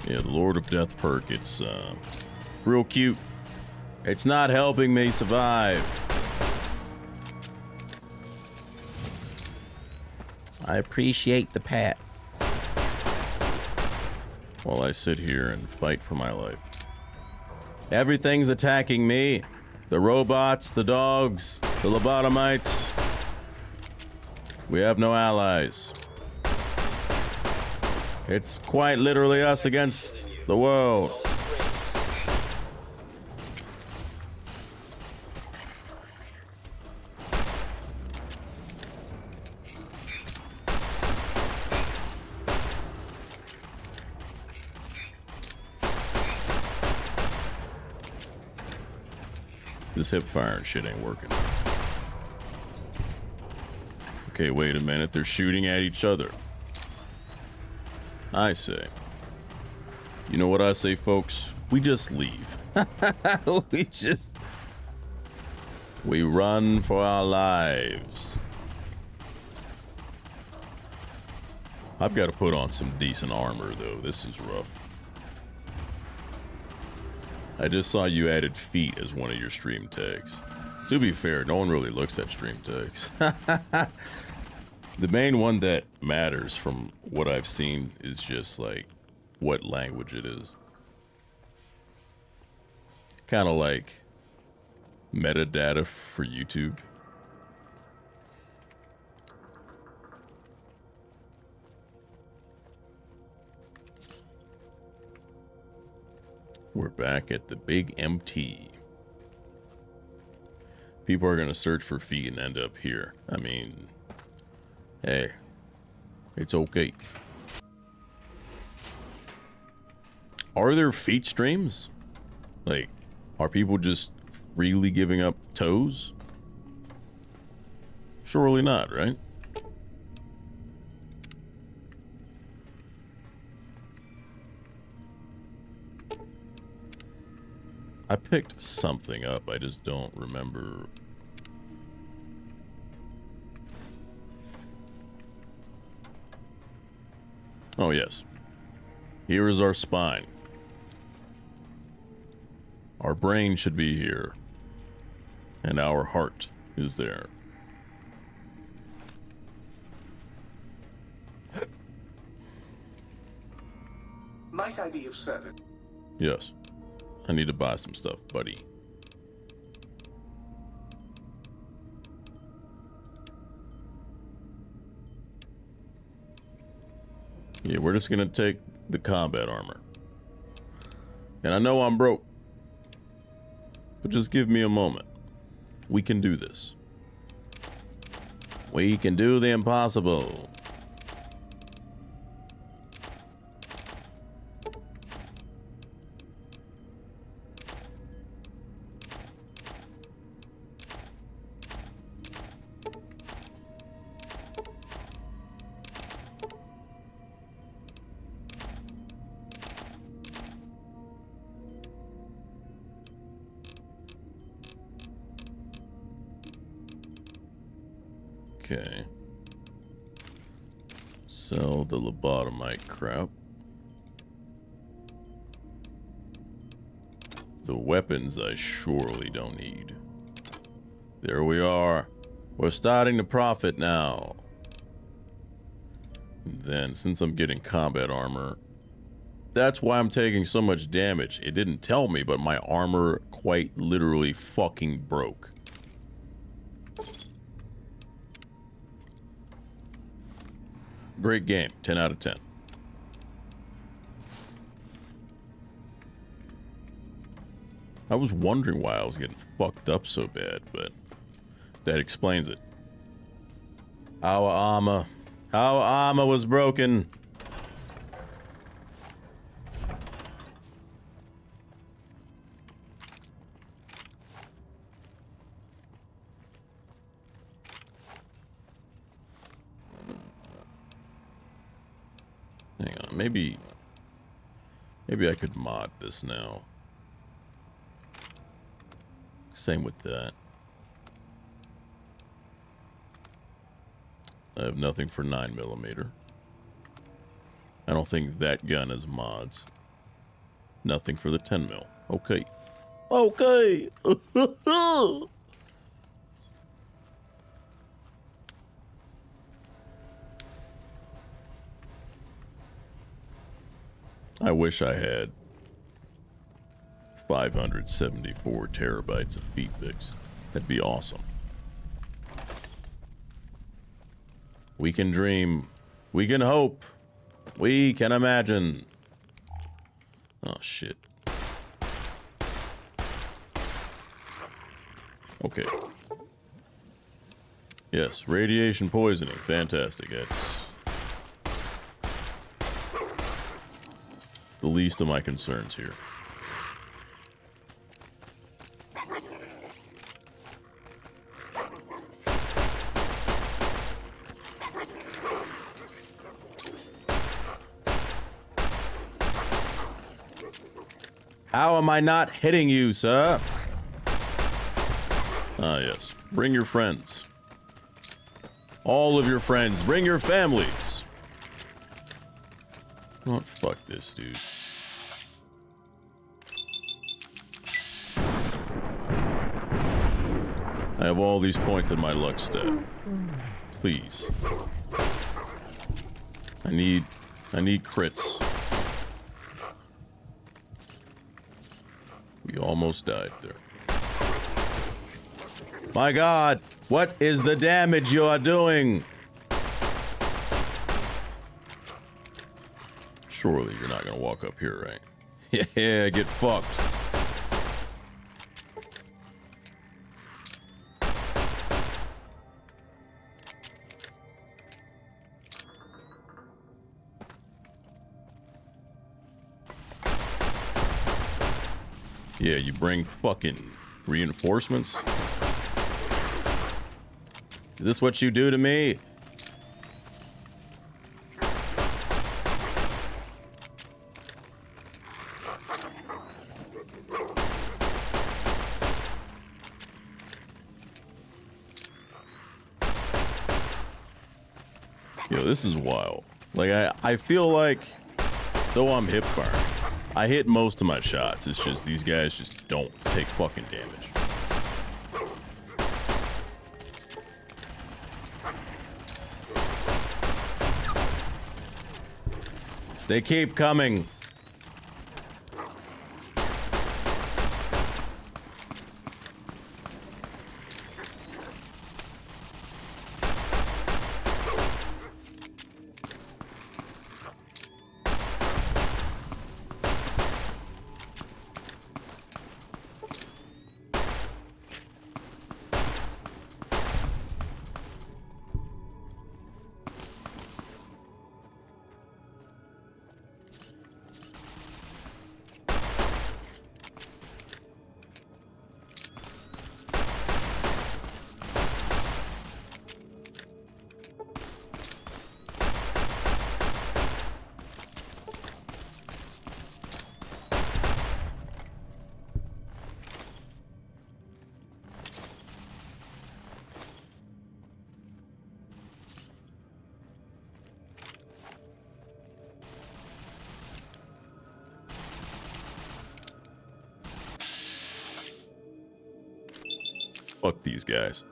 Yeah, the Lord of Death perk, it's real cute. It's not helping me survive. I appreciate the pat. While I sit here and fight for my life. Everything's attacking me. The robots, the dogs, the lobotomites. We have no allies. It's quite literally us against the world. This hip fire and shit ain't working. Okay, wait a minute. They're shooting at each other. I say. You know what I say, folks? We just leave. We run for our lives. I've got to put on some decent armor, though. This is rough. I just saw you added feet as one of your stream tags. To be fair, no one really looks at stream tags. The main one that matters from what I've seen is just like what language it is. Kind of like metadata for YouTube. We're back at the big MT. People are going to search for feet and end up here. I mean, hey, it's okay. Are there feet streams? Like, are people just freely giving up toes? Surely not, right? I picked something up, I just don't remember. Oh yes. Here is our spine. Our brain should be here. And our heart is there. Might I be of service? Yes. I need to buy some stuff, buddy. Yeah, we're just gonna take the combat armor. And I know I'm broke, but just give me a moment. We can do this. We can do the impossible. Okay. Sell the lobotomite crap. The weapons I surely don't need. There we are. We're starting to profit now. And then, since I'm getting combat armor, that's why I'm taking so much damage. It didn't tell me, but my armor quite literally fucking broke. Great game. 10 out of 10. I was wondering why I was getting fucked up so bad, but that explains it. Our armor was broken. Hang on, maybe I could mod this now. Same with that. I have nothing for 9mm. I don't think that gun has mods. Nothing for the 10mm. Okay. Okay. I wish I had 574 terabytes of feed pics. That'd be awesome. We can dream. We can hope. We can imagine. Oh, shit. Okay. Yes, radiation poisoning. Fantastic. It's the least of my concerns here. How am I not hitting you, sir? Ah, yes. Bring your friends. All of your friends. Bring your families. Oh, fuck this, dude. I have all these points in my luck stat. Please. I need crits. We almost died there. My God, what is the damage you are doing? Surely you're not gonna walk up here, right? Yeah, get fucked. Yeah, you bring fucking reinforcements? Is this what you do to me? Yo, this is wild. Like, I feel like, though I'm hip firing, I hit most of my shots. It's just these guys just don't take fucking damage. They keep coming. Fuck these guys.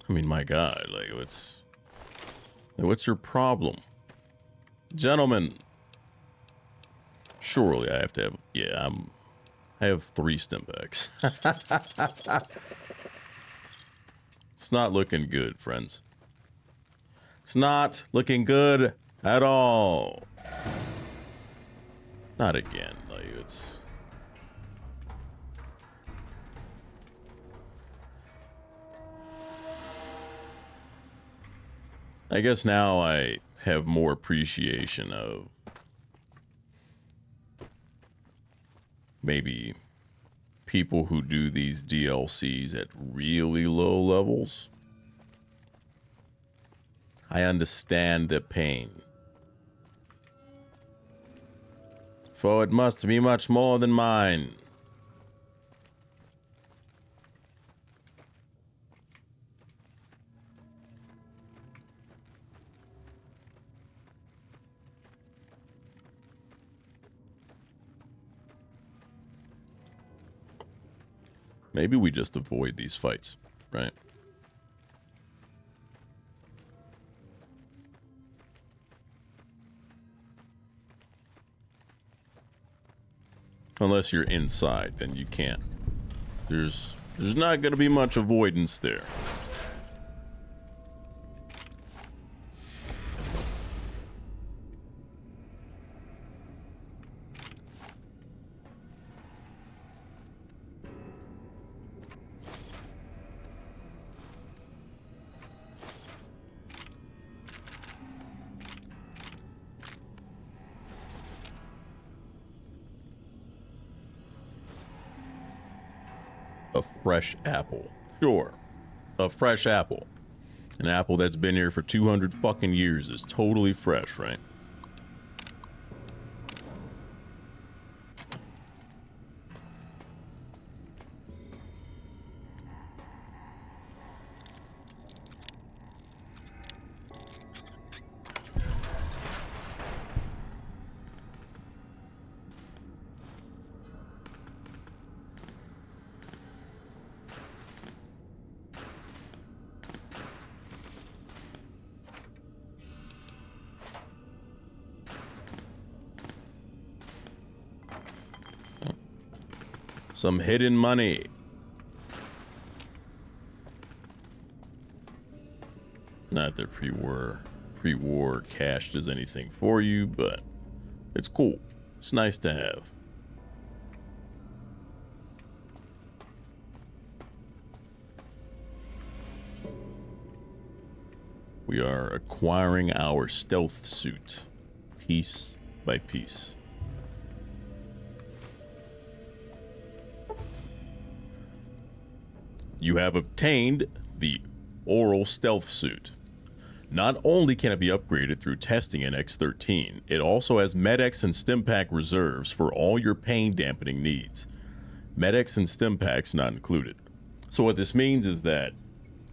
I mean, my God, like, what's your problem? Gentlemen. Surely I have to have, yeah, I have 3 stim packs. It's not looking good, friends. It's not looking good at all. Not again. Like, it's... I guess now I have more appreciation of maybe people who do these DLCs at really low levels. I understand the pain. For it must be much more than mine. Maybe we just avoid these fights, right? Unless you're inside, then you can't. There's not going to be much avoidance there. A fresh apple. Sure. A fresh apple. An apple that's been here for 200 fucking years is totally fresh, right? Some hidden money. Not that pre-war cash does anything for you, but it's cool. It's nice to have. We are acquiring our stealth suit piece by piece. You have obtained the oral stealth suit. Not only can it be upgraded through testing in X13, it also has Med-X and Stim-Pack reserves for all your pain dampening needs. Med-X and Stim-Packs not included. So what this means is that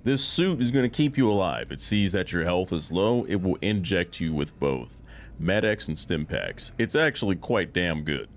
this suit is going to keep you alive. It sees that your health is low, it will inject you with both Med-X and Stim-Packs. It's actually quite damn good.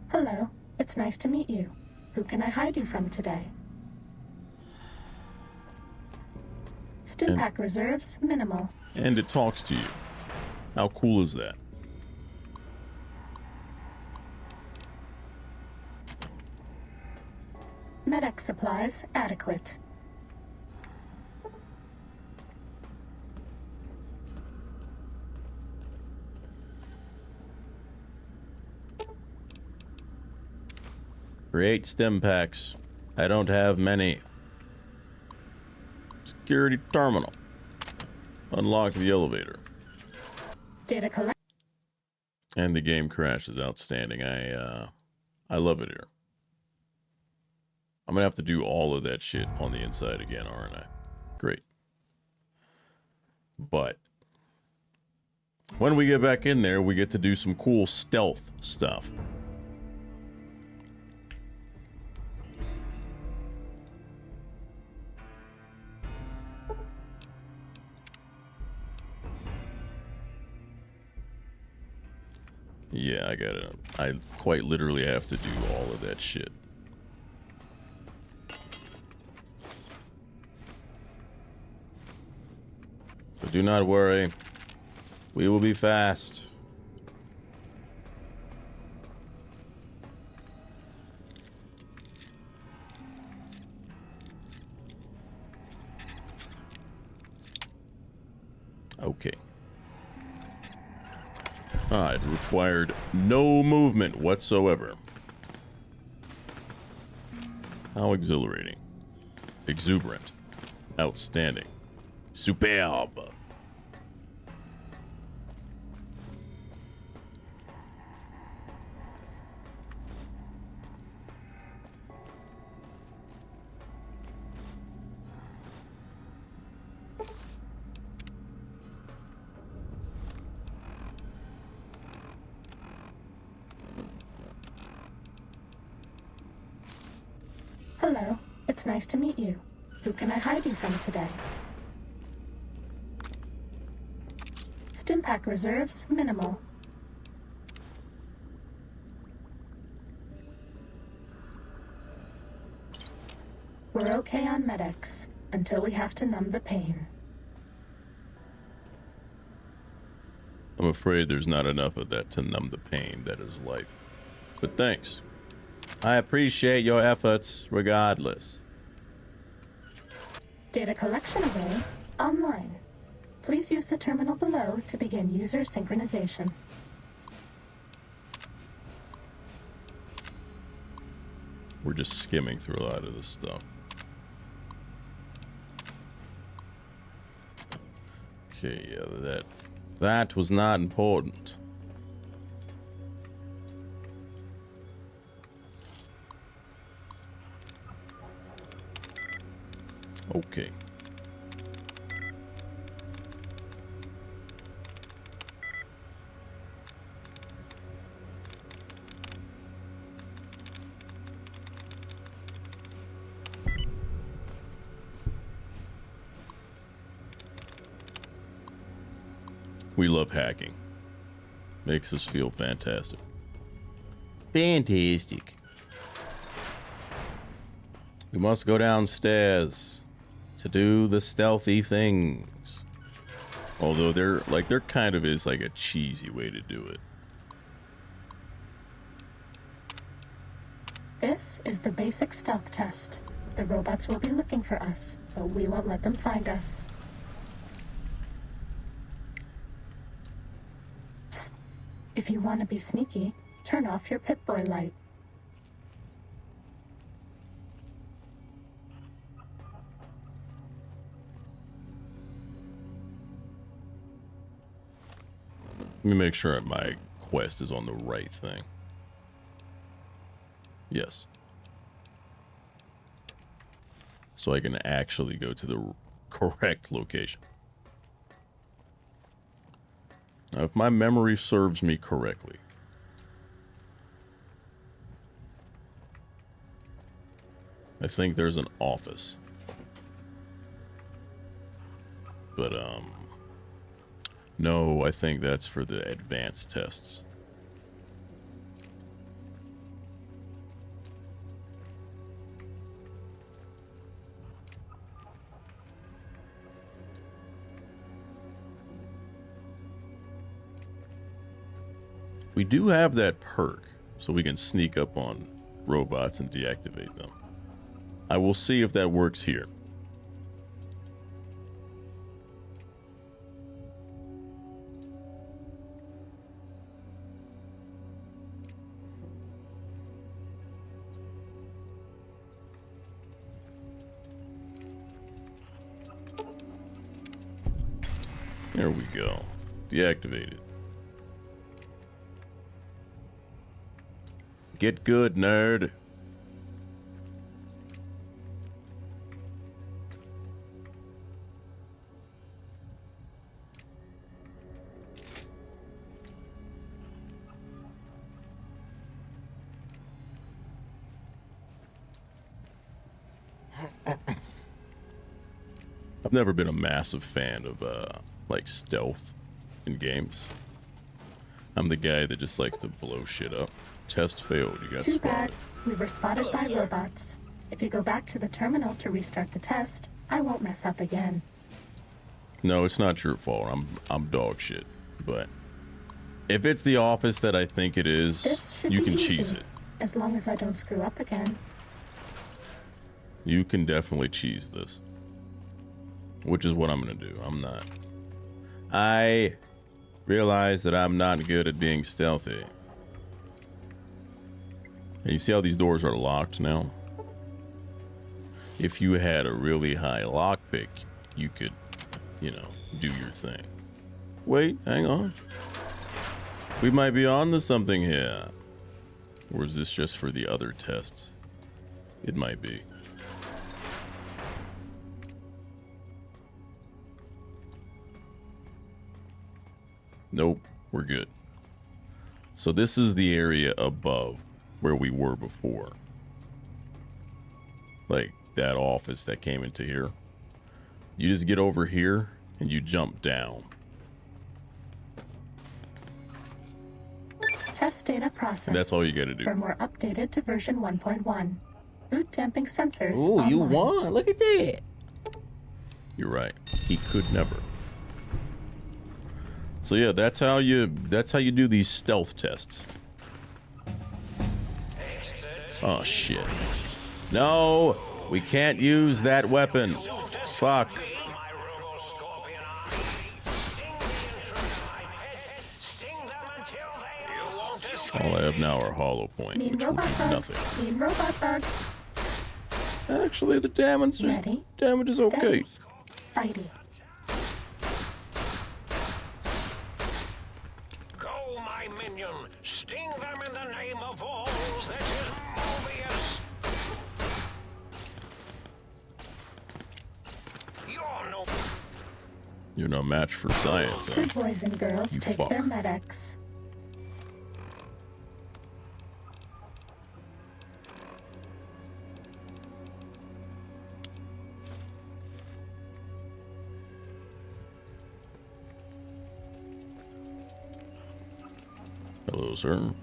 Hello, it's nice to meet you. Who can I hide you from today? Stimpack reserves, minimal. And it talks to you. How cool is that? Med-X supplies, adequate. Create stim packs. I don't have many. Security terminal. Unlock the elevator. Data collect. And the game crashes. Outstanding. I love it here. I'm gonna have to do all of that shit on the inside again, aren't I? Great. But when we get back in there, we get to do some cool stealth stuff. Yeah, I quite literally have to do all of that shit. But do not worry. We will be fast. Okay. It required no movement whatsoever. How exhilarating. Exuberant. Outstanding. Superb. Hello, it's nice to meet you. Who can I hide you from today? Stimpack reserves, minimal. We're okay on Med-X, until we have to numb the pain. I'm afraid there's not enough of that to numb the pain that is life. But thanks. I appreciate your efforts regardless. Data collection array, online. Please use the terminal below to begin user synchronization. We're just skimming through a lot of this stuff. Okay, yeah, that was not important. Okay. We love hacking. Makes us feel fantastic. Fantastic. We must go downstairs to do the stealthy things. Although there kind of is like a cheesy way to do it. This is the basic stealth test. The robots will be looking for us, but we won't let them find us. Psst. If you want to be sneaky, turn off your Pip-Boy light. me make sure my quest is on the right thing. Yes. So I can actually go to the correct location. Now, if my memory serves me correctly, I think there's an office. But, no, I think that's for the advanced tests. We do have that perk, so we can sneak up on robots and deactivate them. I will see if that works here. There we go. Deactivated. Get good, nerd. I've never been a massive fan of like stealth in games. I'm the guy that just likes to blow shit up. Test failed. You got Too spotted. bad. We were spotted by robots. If you go back to the terminal to restart the test, I won't mess up again. No, it's not your fault. I'm dog shit. But if it's the office that I think it is, This should you be can easy, cheese it. as long as I don't screw up again. You can definitely cheese this. Which is what I'm gonna do. I realize that I'm not good at being stealthy. And you see how these doors are locked now? If you had a really high lockpick, you could, you know, do your thing. Wait, hang on. We might be on to something here. Or is this just for the other tests? It might be. Nope, we're good. So this is the area above where we were before. Like that office that came into here. You just get over here and you jump down. Test data processed. That's all you gotta do. Firmware updated to version 1.1. Boot damping sensors. Ooh, you online. won. Look at that. You're right. He could never. So yeah, that's how you do these stealth tests. Oh shit. No, we can't use that weapon. Fuck. All I have now are hollow point, Need which will do robot bugs. nothing. Need robot bugs. Actually, the damage is okay. Fighty. Go, my minion! Sting them in the name of all that is Mobius! You're no match for science, huh? Good boys and girls You take fuck. their medics. Hello, sir.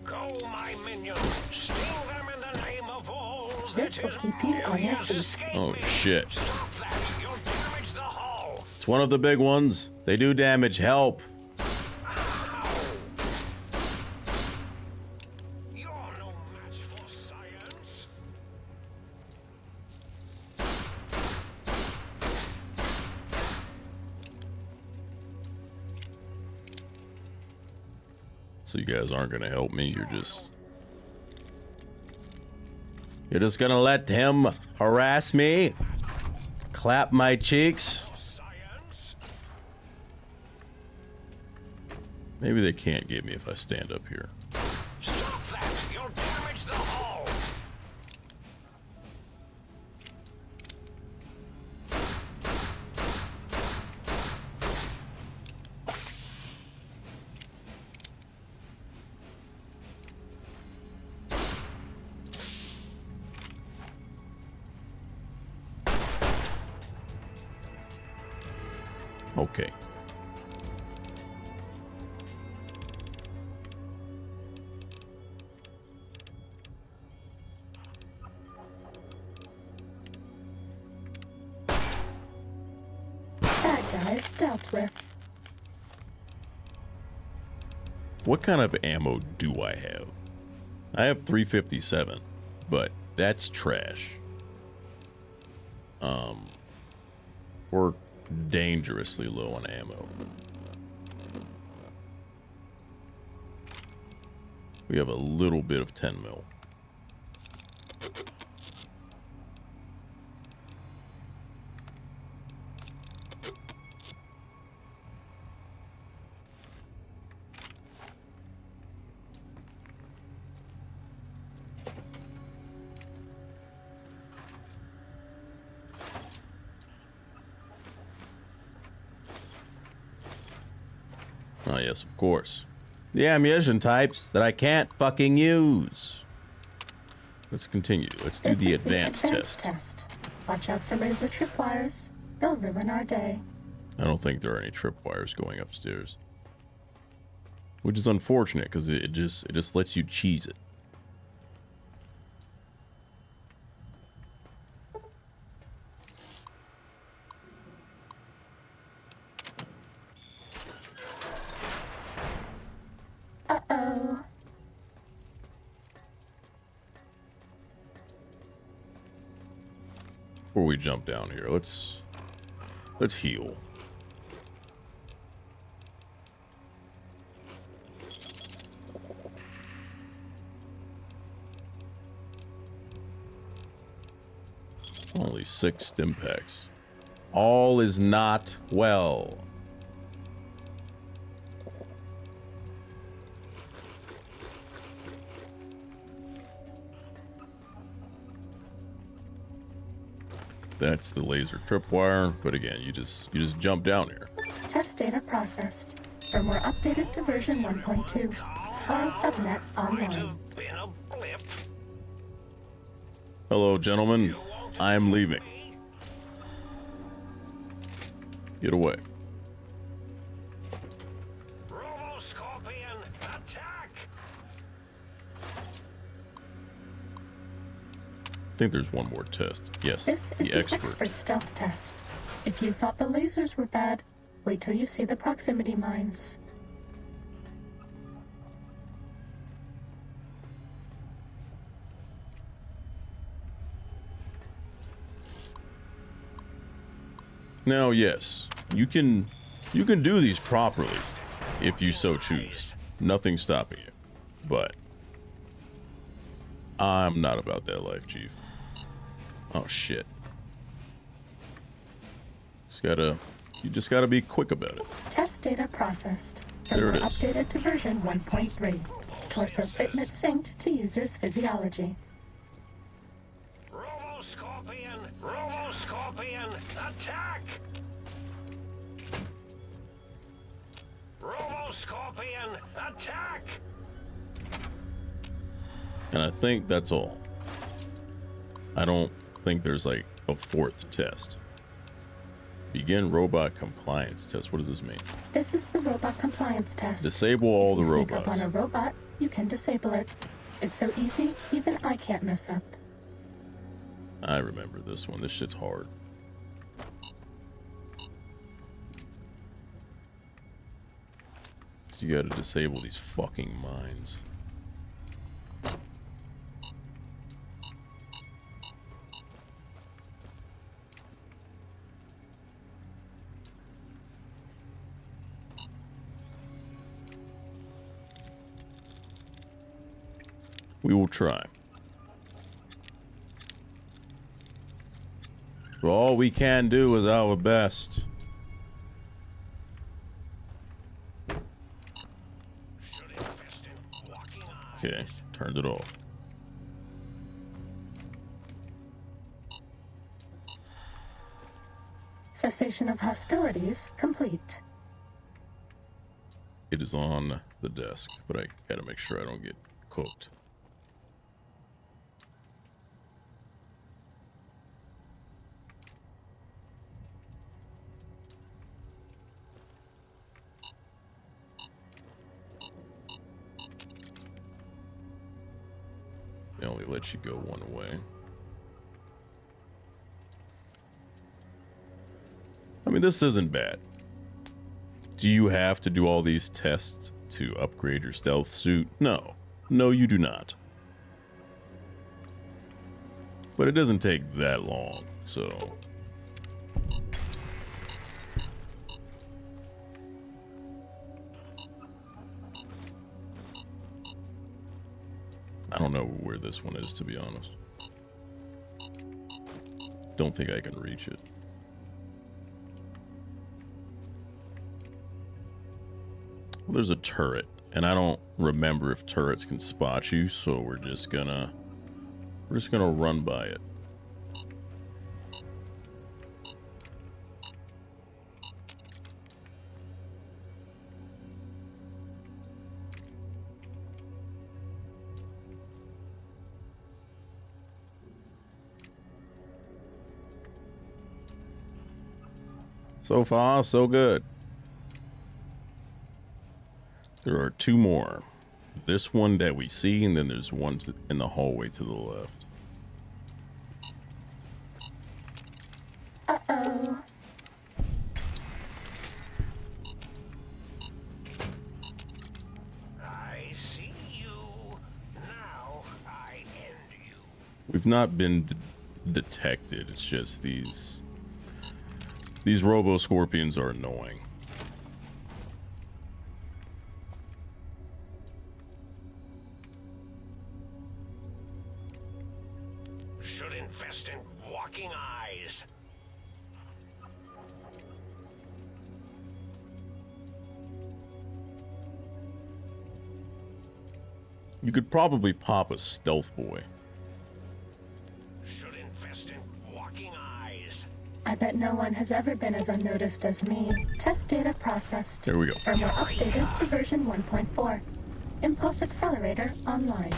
Go, my minion! Sting them in the name of all This that will is keep you on your feet. Oh shit. Stop that! You'll damage the hull! It's one of the big ones. They do damage. Help. You're no match for science! So you guys aren't gonna help me. You're just gonna let him harass me? Clap my cheeks. Maybe they can't get me if I stand up here. Stop that! You'll damage the hull! Okay. Bad guys dealt with. What kind of ammo do I have? I have 357, but that's trash. We're dangerously low on ammo. We have a little bit of 10 mil. Oh, yes, of course. The ammunition types that I can't fucking use. Let's continue. Let's do the advanced test. Watch out for laser tripwires. They'll ruin our day. I don't think there are any tripwires going upstairs. Which is unfortunate because it just lets you cheese it. Uh-oh. Before we jump down here, let's heal. Only 6 stim packs. All is not well. That's the laser tripwire, but again, you just jump down here. Test data processed. Firmware updated to version 1.2. Auto subnet online. Hello, gentlemen. I am leaving. Get away. Robo-Scorpion, attack! I think there's one more test. Yes, This is the expert stealth test. If you thought the lasers were bad, wait till you see the proximity mines. Now, yes, you can do these properly if you so choose. Nothing's stopping you. But I'm not about that life, Chief. Oh shit. You just gotta be quick about it. Test data processed. There it Firmware is. updated to version 1.3. Torso fitment synced to user's physiology. Robo-Scorpion, Robo-Scorpion, attack! Robo-Scorpion, attack! And I think that's all. I don't think there's like a 4th test. Begin robot compliance test. What does this mean? This is the robot compliance test. Disable all the If you sneak up robots. on a robot, you can disable it. It's so easy, even I can't mess up. I remember this one. This shit's hard. So you gotta disable these fucking mines. We will try. But all we can do is our best. Okay, turned it off. Cessation of hostilities complete. It is on the desk, but I gotta make sure I don't get cooked. They only let you go one way. I mean, this isn't bad. Do you have to do all these tests to upgrade your stealth suit? No. No, you do not. But it doesn't take that long, so... I don't know where this one is, to be honest. Don't think I can reach it. Well, there's a turret, and I don't remember if turrets can spot you, so we're just gonna run by it. So far, so good. There are two more. This one that we see, and then there's one in the hallway to the left. Uh-oh. I see you. Now I end you. We've not been detected. It's just these robo-scorpions are annoying. Should invest in walking eyes. You could probably pop a stealth boy. Should invest in walking eyes. I bet no one has ever been as unnoticed as me. Test data processed. There we go. Firmware updated to version 1.4. Impulse accelerator online.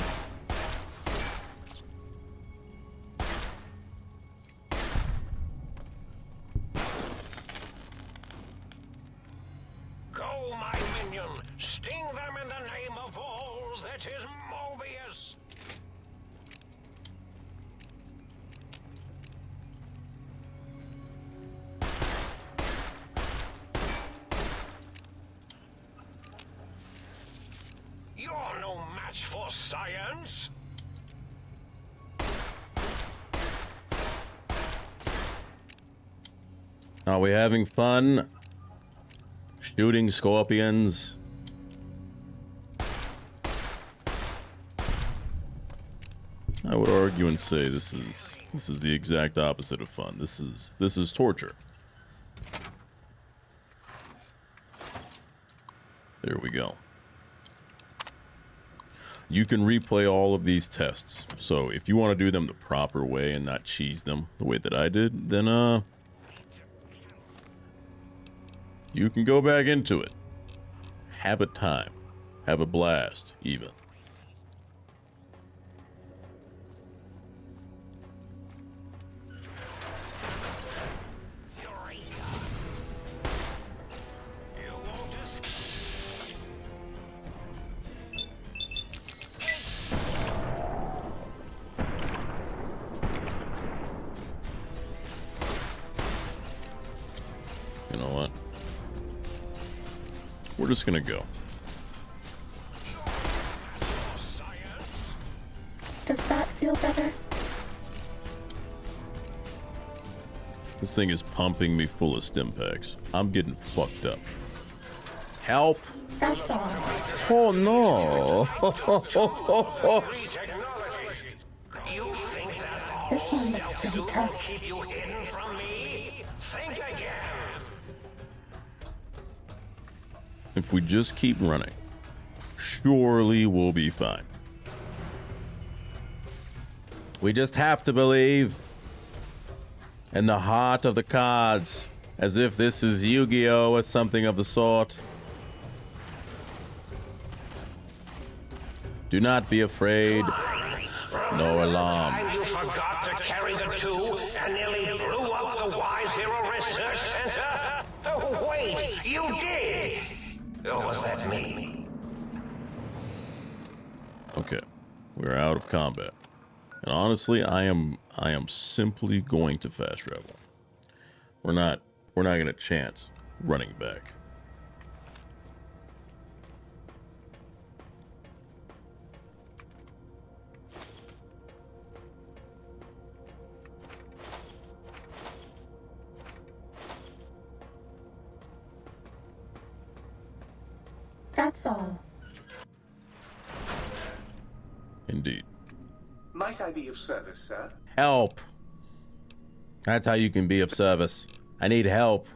Go, my minion. Sting them in the name of all that is Mobius. You're no match for science. Are we having fun? Shooting scorpions? I would argue and say this is the exact opposite of fun. This is torture. There we go. You can replay all of these tests. So if you want to do them the proper way and not cheese them the way that I did, then you can go back into it. Have a time. Have a blast, even. You know what? We're just gonna go. Does that feel better? This thing is pumping me full of stim packs. I'm getting fucked up. Help! That's all. Oh no! You think that This one looks pretty tough. Keep you hidden from me? Think again. If we just keep running, surely we'll be fine. We just have to believe in the heart of the cards, as if this is Yu-Gi-Oh! Or something of the sort. Do not be afraid. No alarm. You forgot to carry the two and nearly blew up the Y0 Research Center? Oh, wait, you did! Or was that me? Okay, we're out of combat. And honestly, I am simply going to fast travel. We're not gonna chance running back. That's all. Indeed. Might I be of service, sir? Help. That's how you can be of service. I need help.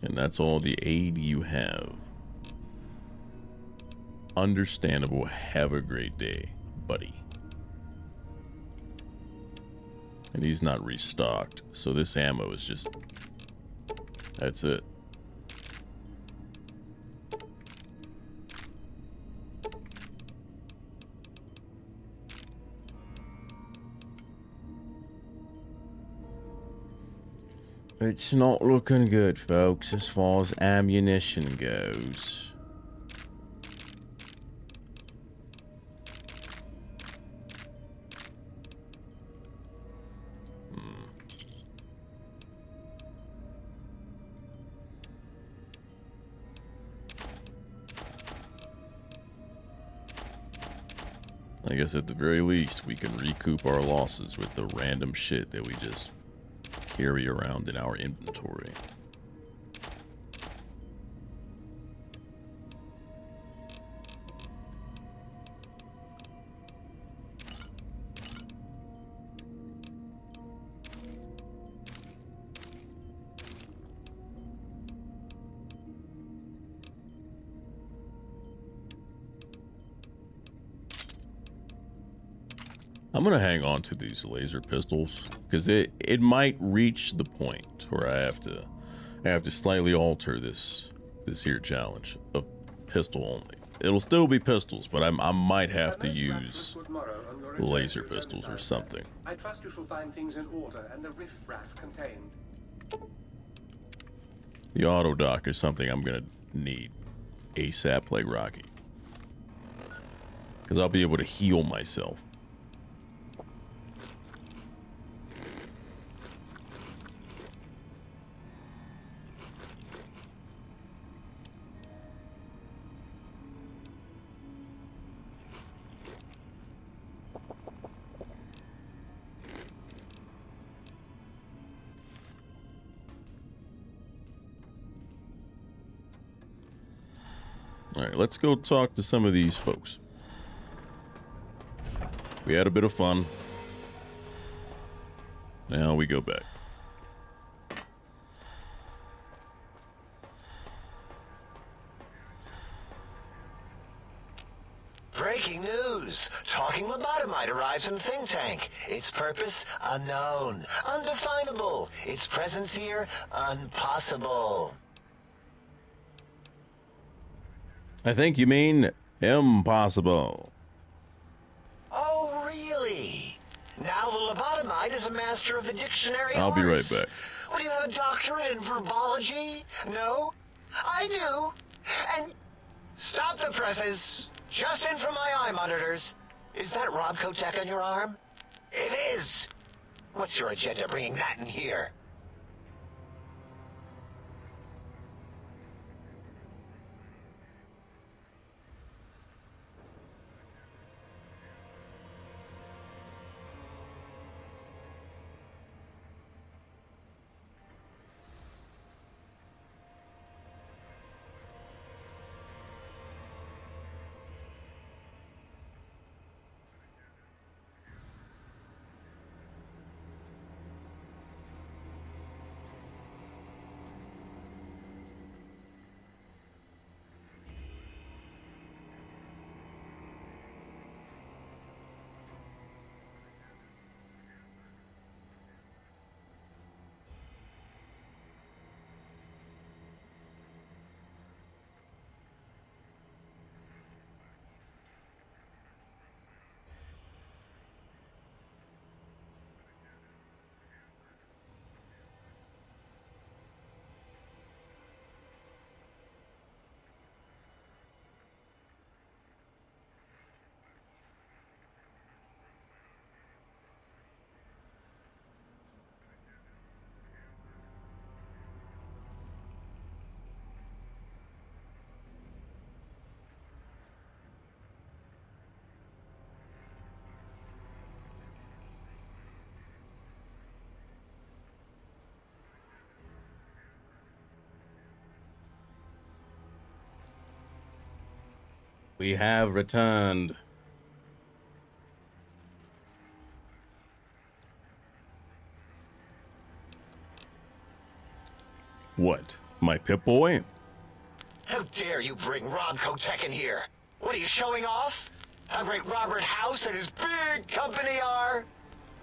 And that's all the aid you have. Understandable. Have a great day, buddy. And he's not restocked, so this ammo is just... That's it. It's not looking good, folks, as far as ammunition goes. I guess at the very least, we can recoup our losses with the random shit that we just carry around in our inventory. I'm gonna hang on to these laser pistols because it might reach the point where I have to slightly alter this here challenge of pistol only. It'll still be pistols, but I might have to use laser pistols or something. I trust you shall find things in order and the riff-raff contained. The auto dock is something I'm gonna need ASAP like Rocky, because I'll be able to heal myself. All right, let's go talk to some of these folks. We had a bit of fun. Now we go back. Breaking news! Talking lobotomite arrives in think tank. Its purpose, unknown. Undefinable. Its presence here, impossible. I think you mean impossible. Oh, really? Now the lobotomite is a master of the dictionary I'll be right arts. back. What, do you have a doctorate in verbology? No? I do. And stop the presses. Just in from my eye monitors. Is that Robco Tech on your arm? It is. What's your agenda bringing that in here? We have returned. What? My Pip-Boy? How dare you bring Rob Kotek in here? What are you showing off? How great Robert House and his big company are?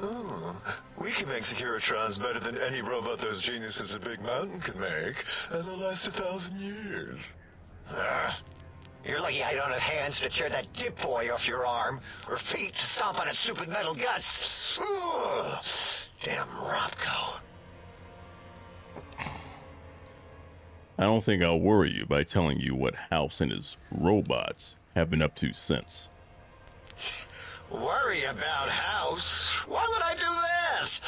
Oh, we can make Securitrons better than any robot those geniuses at Big Mountain can make, and they'll last 1,000 years. You're lucky I don't have hands to tear that dip boy off your arm, or feet to stomp on its stupid metal guts. Ugh. Damn Robco. I don't think I'll worry you by telling you what House and his robots have been up to since. Worry about House? Why would I do this?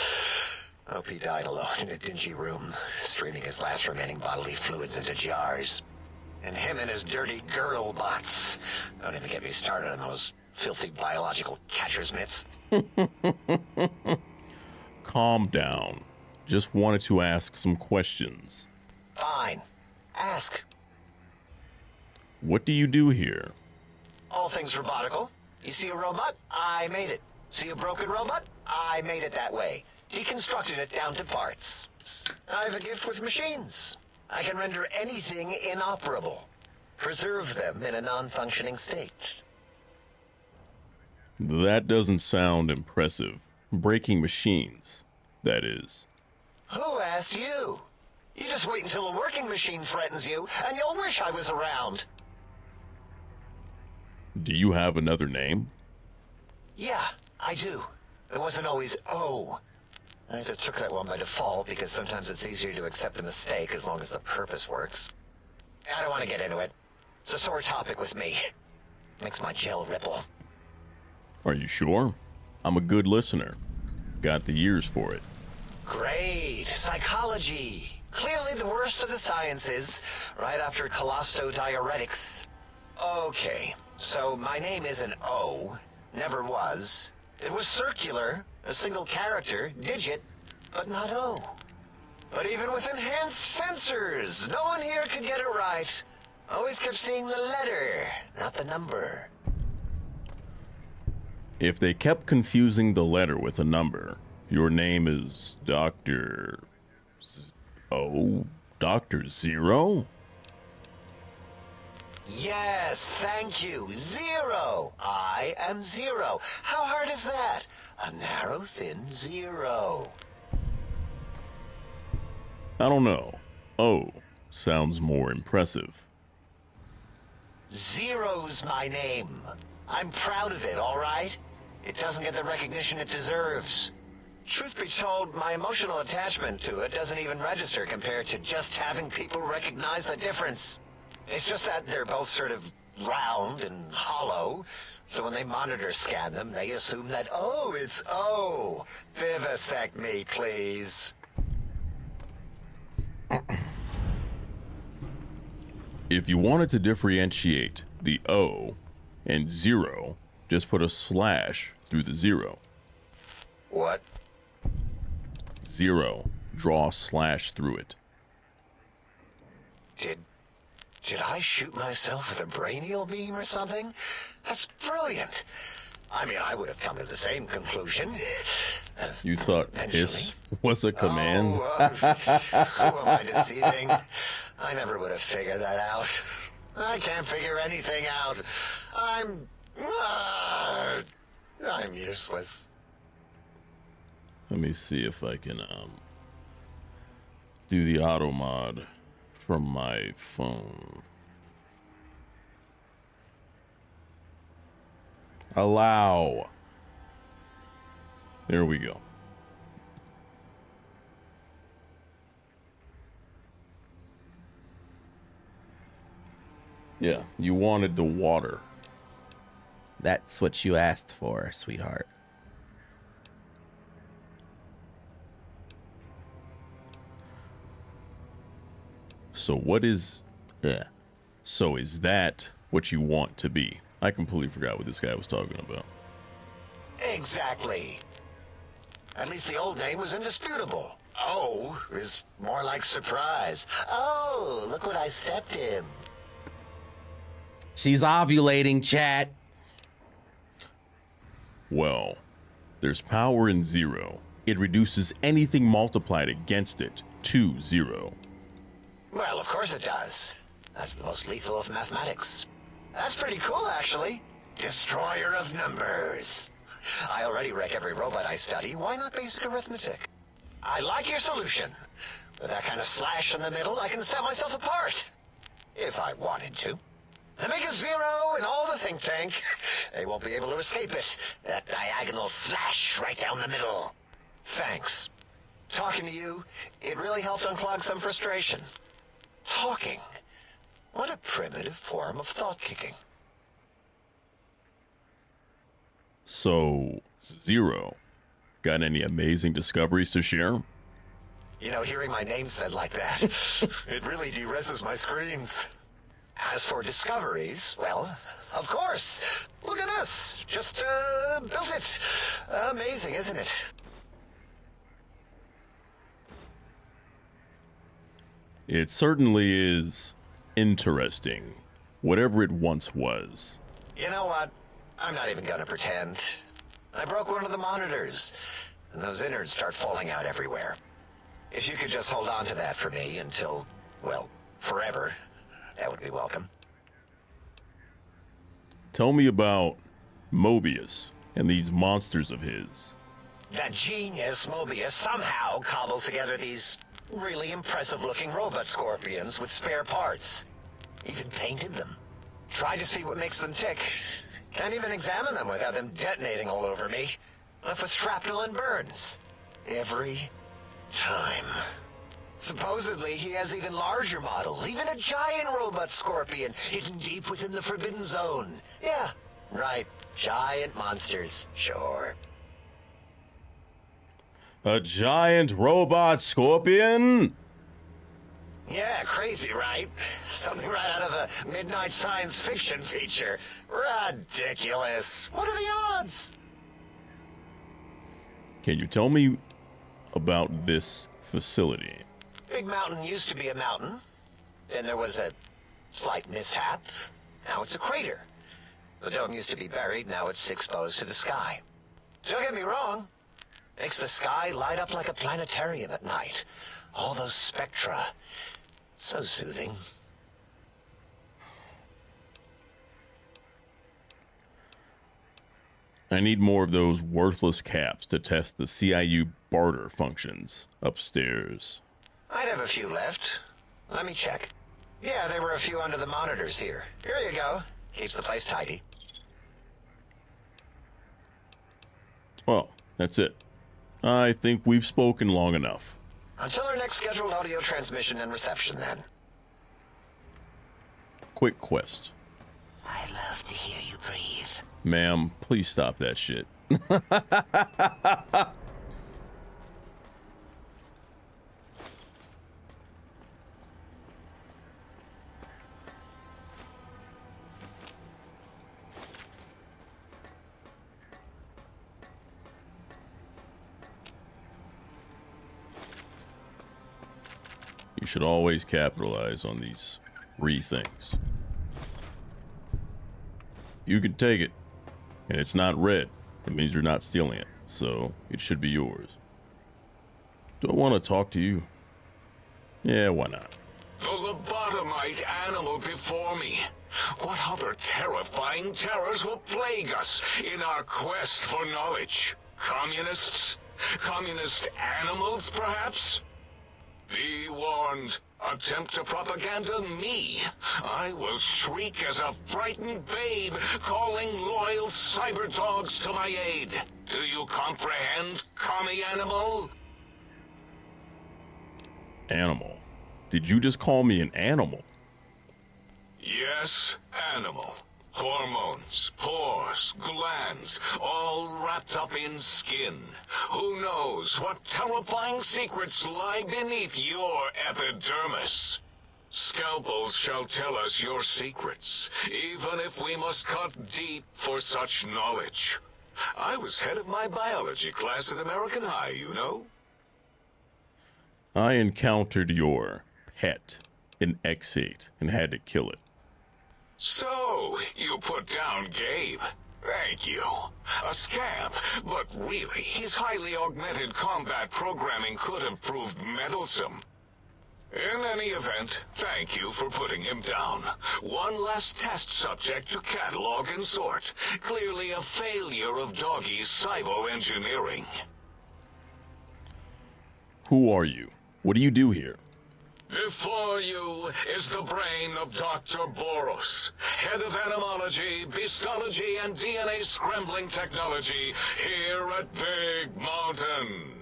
Hope he died alone in a dingy room, streaming his last remaining bodily fluids into jars. And him and his dirty girl bots. Don't even get me started on those filthy biological catcher's mitts. Calm down. Just wanted to ask some questions. Fine. Ask. What do you do here? All things robotical. You see a robot? I made it. See a broken robot? I made it that way. Deconstructed it down to parts. I have a gift with machines. I can render anything inoperable. Preserve them in a non-functioning state. That doesn't sound impressive. Breaking machines, that is. Who asked you? You just wait until a working machine threatens you, and you'll wish I was around. Do you have another name? Yeah, I do. It wasn't always O. I just took that one by default because sometimes it's easier to accept a mistake as long as the purpose works. I don't want to get into it. It's a sore topic with me. Makes my gel ripple. Are you sure? I'm a good listener. Got the ears for it. Great. Psychology. Clearly the worst of the sciences, right after collostodiuretics. Okay, so my name is an O. Never was. It was circular, a single character, digit, but not O. But even with enhanced sensors, no one here could get it right. Always kept seeing the letter, not the number. If they kept confusing the letter with a number, your name is Dr. Dr. Zero? Yes, thank you. Zero. I am Zero. How hard is that? A narrow, thin zero. I don't know. O sounds more impressive. Zero's my name. I'm proud of it, all right? It doesn't get the recognition it deserves. Truth be told, my emotional attachment to it doesn't even register compared to just having people recognize the difference. It's just that they're both sort of round and hollow, so when they monitor scan them, they assume that, oh, it's O. Vivisect me, please. If you wanted to differentiate the O and zero, just put a slash through the zero. What? Zero. Draw a slash through it. Did I shoot myself with a brainial beam or something? That's brilliant. I mean, I would have come to the same conclusion. You thought hiss was a command? Who am I deceiving? I never would have figured that out. I can't figure anything out. I'm useless. Let me see if I can do the auto mod from my phone. Allow. There we go. Yeah, you wanted the water. That's what you asked for, sweetheart. So what is... So is that what you want to be? I completely forgot what this guy was talking about. Exactly. At least the old name was indisputable. O is more like surprise. Oh, look what I stepped in. She's ovulating, chat. Well, there's power in 0. It reduces anything multiplied against it to 0. Well, of course it does. That's the most lethal of mathematics. That's pretty cool, actually. Destroyer of numbers. I already wreck every robot I study. Why not basic arithmetic? I like your solution. With that kind of slash in the middle, I can set myself apart. If I wanted to. And make a 0 in all the think tank. They won't be able to escape it. That diagonal slash right down the middle. Thanks. Talking to you, it really helped unclog some frustration. Talking. What a primitive form of thought kicking. So, 0. Got any amazing discoveries to share? You know, hearing my name said like that, it really de-reses my screens. As for discoveries, well, of course. Look at this. Just, built it. Amazing, isn't it? It certainly is interesting, whatever it once was. You know what? I'm not even gonna pretend. I broke one of the monitors, and those innards start falling out everywhere. If you could just hold on to that for me until, well, forever, that would be welcome. Tell me about Mobius and these monsters of his. That genius Mobius somehow cobbled together these really impressive-looking robot scorpions with spare parts. Even painted them. Tried to see what makes them tick. Can't even examine them without them detonating all over me. Left with shrapnel and burns. Every time. Supposedly, he has even larger models, even a giant robot scorpion hidden deep within the Forbidden Zone. Yeah, right. Giant monsters, sure. A giant robot scorpion? Yeah, crazy, right? Something right out of a midnight science fiction feature. Ridiculous. What are the odds? Can you tell me about this facility? Big Mountain used to be a mountain. Then there was a slight mishap. Now it's a crater. The dome used to be buried, now it's exposed to the sky. Don't get me wrong. Makes the sky light up like a planetarium at night. All those spectra. So soothing. I need more of those worthless caps to test the CIU barter functions upstairs. I'd have a few left. Let me check. Yeah, there were a few under the monitors here. Here you go. Keeps the place tidy. Well, that's it. I think we've spoken long enough. Until our next scheduled audio transmission and reception, then. Quick quest. I love to hear you breathe. Ma'am, please stop that shit. You should always capitalize on these things. You can take it, and it's not red. It means you're not stealing it, so it should be yours. Do I want to talk to you? Yeah, why not? The lobotomite animal before me. What other terrifying terrors will plague us in our quest for knowledge? Communists? Communist animals, perhaps? Be warned. Attempt to propaganda me. I will shriek as a frightened babe, calling loyal cyber dogs to my aid. Do you comprehend, commie animal? Animal? Did you just call me an animal? Yes, animal. Hormones, pores, glands, all wrapped up in skin. Who knows what terrifying secrets lie beneath your epidermis? Scalpels shall tell us your secrets, even if we must cut deep for such knowledge. I was head of my biology class at American High, you know? I encountered your pet in X8 and had to kill it. So, you put down Gabe. Thank you. A scamp, but really, his highly augmented combat programming could have proved meddlesome. In any event, thank you for putting him down. One less test subject to catalog and sort. Clearly a failure of Doggy's cybo-engineering. Who are you? What do you do here? Before you is the brain of Dr. Boros, head of animology, beastology, and DNA scrambling technology here at Big Mountain.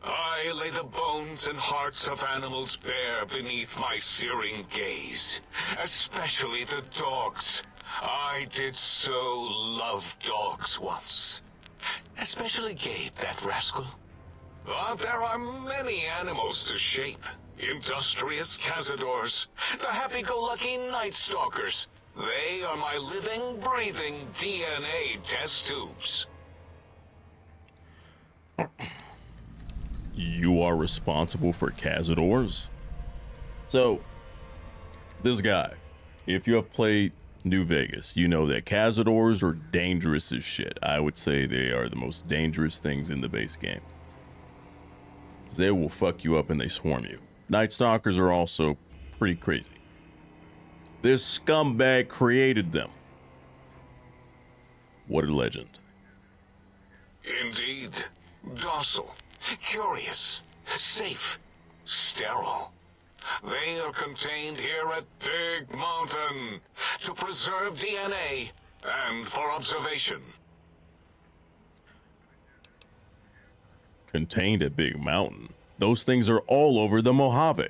I lay the bones and hearts of animals bare beneath my searing gaze, especially the dogs. I did so love dogs once. Especially Gabe, that rascal. But there are many animals to shape. Industrious cazadors, the happy-go-lucky night stalkers. They are my living, breathing DNA test tubes. You are responsible for cazadors? So, this guy, if you have played New Vegas, you know that cazadors are dangerous as shit. I would say they are the most dangerous things in the base game. They will fuck you up and they swarm you. Night Stalkers are also pretty crazy. This scumbag created them. What a legend. Indeed. Docile, curious, safe, sterile. They are contained here at Big Mountain to preserve DNA and for observation. Contained at Big Mountain? Those things are all over the Mojave.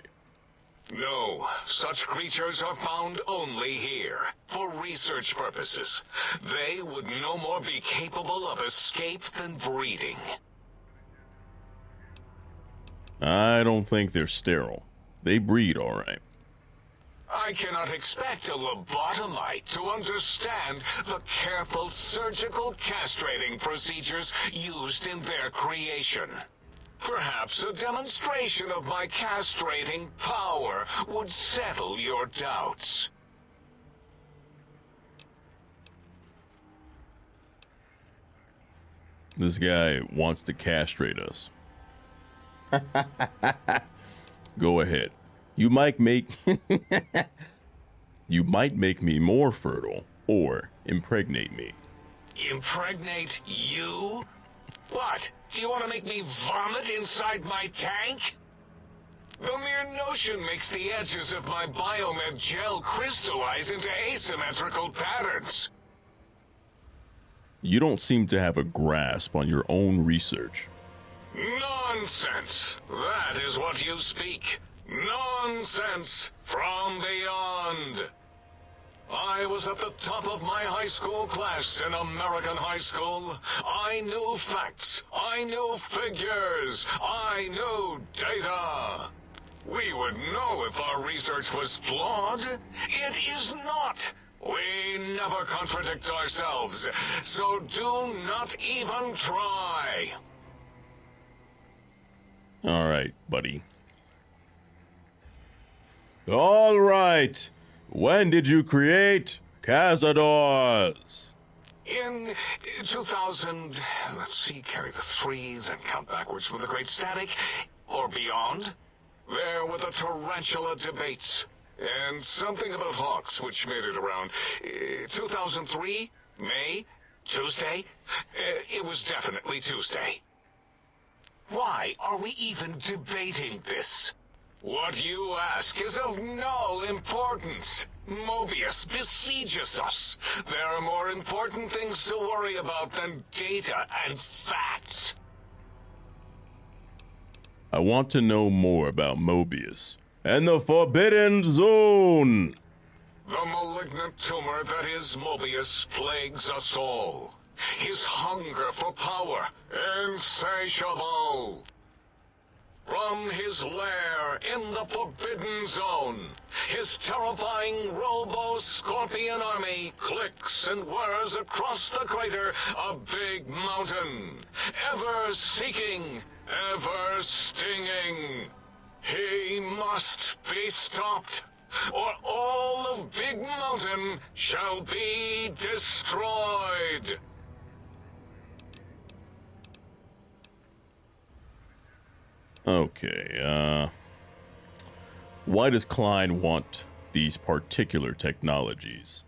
No, such creatures are found only here, for research purposes. They would no more be capable of escape than breeding. I don't think they're sterile. They breed all right. I cannot expect a lobotomite to understand the careful surgical castrating procedures used in their creation. Perhaps a demonstration of my castrating power would settle your doubts. This guy wants to castrate us. Go ahead. You might make me more fertile or impregnate me. Impregnate you? What? Do you want to make me vomit inside my tank? The mere notion makes the edges of my biomed gel crystallize into asymmetrical patterns. You don't seem to have a grasp on your own research. Nonsense! That is what you speak. Nonsense from beyond. I was at the top of my high school class in American high school. I knew facts. I knew figures. I knew data. We would know if our research was flawed. It is not. We never contradict ourselves, so do not even try. All right, buddy. All right. When did you create Cazadors? In 2000, let's see, carry the 3, then count backwards from the Great Static, or beyond. There were the tarantula debates, and something about hawks, which made it around 2003, May, Tuesday. It was definitely Tuesday. Why are we even debating this? What you ask is of no importance. Mobius besieges us. There are more important things to worry about than data and facts. I want to know more about Mobius and the Forbidden Zone. The malignant tumor that is Mobius plagues us all. His hunger for power, insatiable. From his lair in the Forbidden Zone, his terrifying robo-scorpion army clicks and whirs across the crater of Big Mountain, ever seeking, ever stinging. He must be stopped. or all of Big Mountain shall be destroyed. Okay, why does Klein want these particular technologies?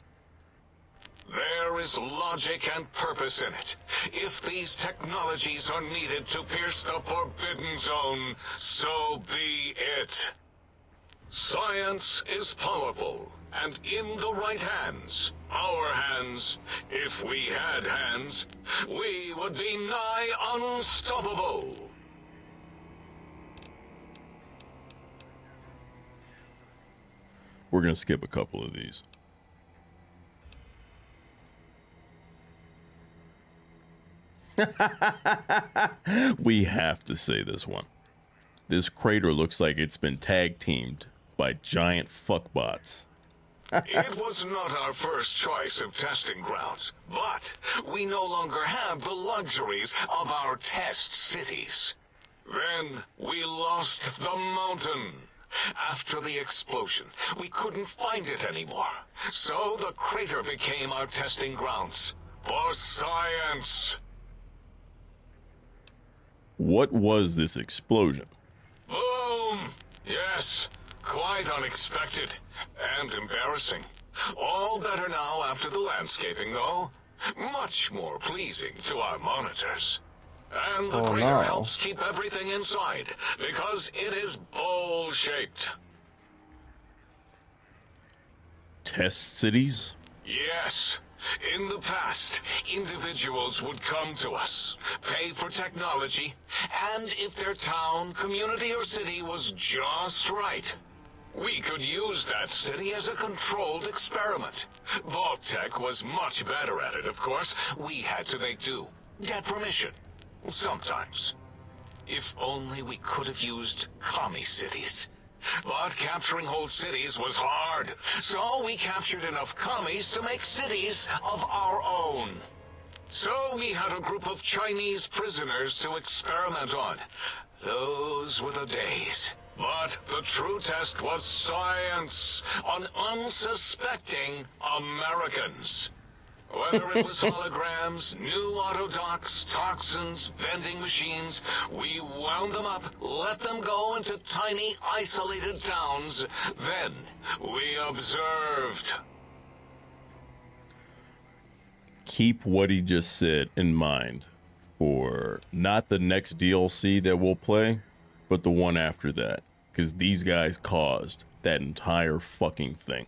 There is logic and purpose in it. If these technologies are needed to pierce the Forbidden Zone, so be it. Science is powerful, and in the right hands, our hands, if we had hands, we would be nigh unstoppable. We're going to skip a couple of these. We have to say this one. This crater looks like it's been tag teamed by giant fuckbots. It was not our first choice of testing grounds, but we no longer have the luxuries of our test cities. Then we lost the mountain. After the explosion, we couldn't find it anymore. So the crater became our testing grounds for science. What was this explosion? Boom! Yes, quite unexpected and embarrassing. All better now after the landscaping, though. Much more pleasing to our monitors. And the crater helps keep everything inside, because it is bowl-shaped. Test cities? Yes. In the past, individuals would come to us, pay for technology, and if their town, community, or city was just right, we could use that city as a controlled experiment. Vault-Tec was much better at it, of course. We had to make do. Get permission. Sometimes. If only we could have used commie cities. But capturing whole cities was hard, so we captured enough commies to make cities of our own. So we had a group of Chinese prisoners to experiment on. Those were the days. But the true test was science on unsuspecting Americans. Whether it was holograms, new autodocs, toxins, vending machines, we wound them up, let them go into tiny, isolated towns. Then we observed. Keep what he just said in mind for not the next DLC that we'll play, but the one after that. Because these guys caused that entire fucking thing.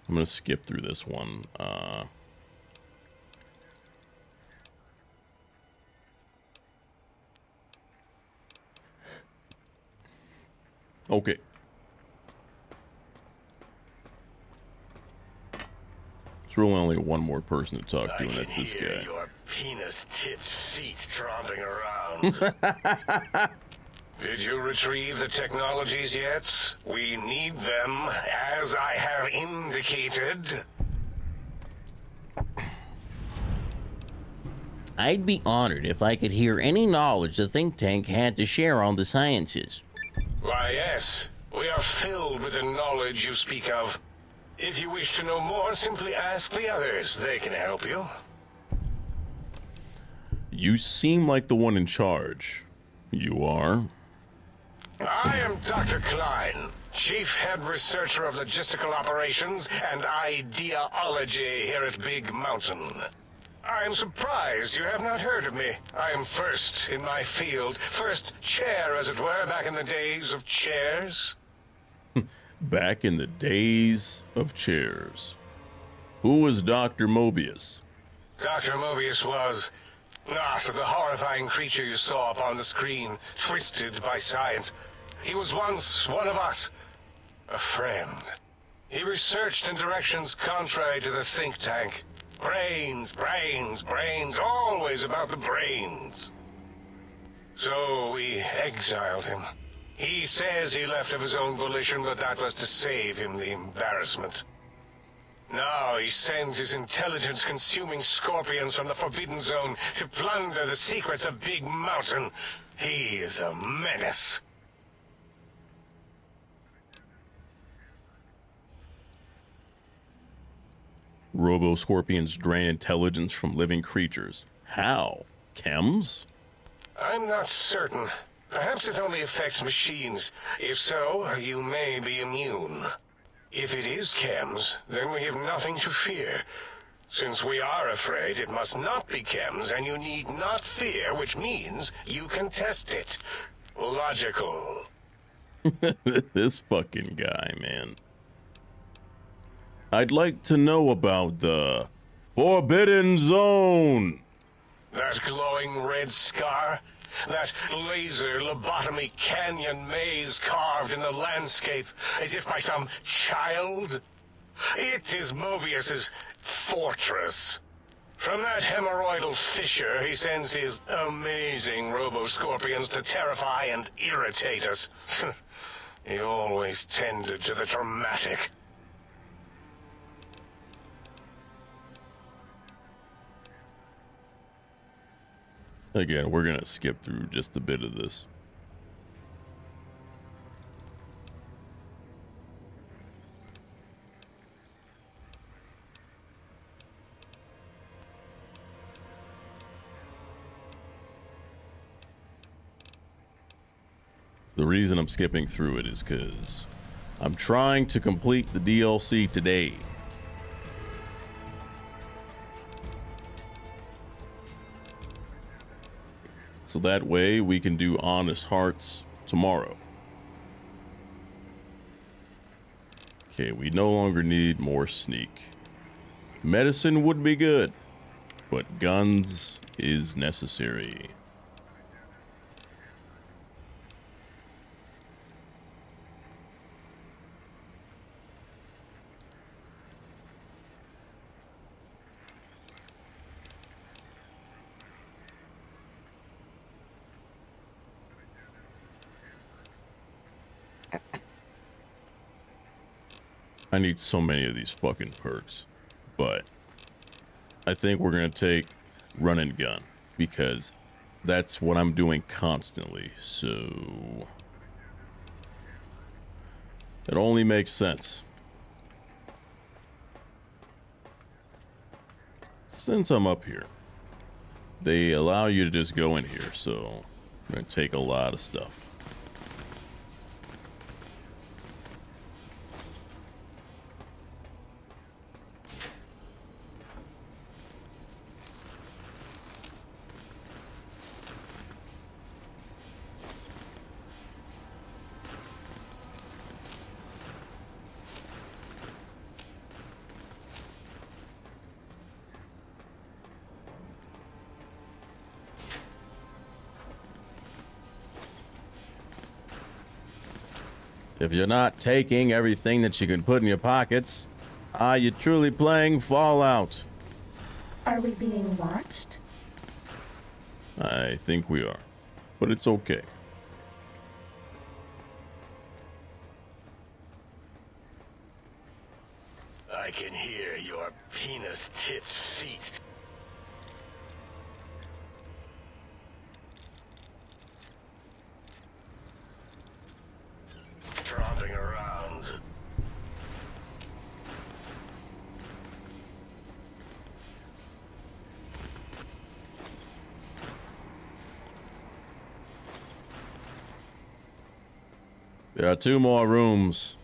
I'm going to skip through this one. Okay. There's really only one more person to talk to, and that's this guy. Your penis-tipped feet tromping around. Did you retrieve the technologies yet? We need them, as I have indicated. I'd be honored if I could hear any knowledge the think tank had to share on the sciences. Why, yes. We are filled with the knowledge you speak of. If you wish to know more, simply ask the others. They can help you. You seem like the one in charge. You are? I am Dr. Klein, Chief Head Researcher of Logistical Operations and Ideology here at Big Mountain. I am surprised you have not heard of me. I am first in my field, first chair, as it were, back in the days of chairs. Back in the days of chairs. Who was Dr. Mobius? Dr. Mobius was not the horrifying creature you saw up on the screen, twisted by science. He was once one of us, a friend. He researched in directions contrary to the think tank. Brains, brains, brains, always about the brains. So we exiled him. He says he left of his own volition, but that was to save him the embarrassment. Now he sends his intelligence-consuming scorpions from the Forbidden Zone to plunder the secrets of Big Mountain. He is a menace. Robo-scorpions drain intelligence from living creatures. How? Chems? I'm not certain. Perhaps it only affects machines. If so, you may be immune. If it is chems, then we have nothing to fear. Since we are afraid, it must not be chems, and you need not fear, which means you can test it. Logical. This fucking guy, man. I'd like to know about the Forbidden Zone. That glowing red scar? That laser lobotomy canyon maze carved in the landscape as if by some child? It is Mobius's fortress. From that hemorrhoidal fissure, he sends his amazing robo-scorpions to terrify and irritate us. He always tended to the dramatic. Again, we're gonna skip through just a bit of this. The reason I'm skipping through it is because I'm trying to complete the DLC today. So that way we can do Honest Hearts tomorrow. Okay, we no longer need more sneak. Medicine would be good, but guns is necessary. I need so many of these fucking perks, but I think we're gonna take run and gun because that's what I'm doing constantly, so it only makes sense. Since I'm up here, they allow you to just go in here, so I'm gonna take a lot of stuff. If you're not taking everything that you can put in your pockets, are you truly playing Fallout? Are we being watched? I think we are, but it's okay. I can hear your penis-tipped feet. Tromping around. There are 2 more rooms.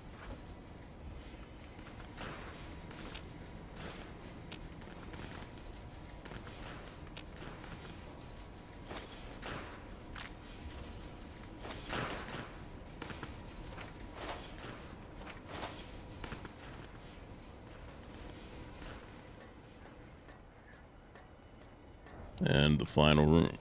And the final room.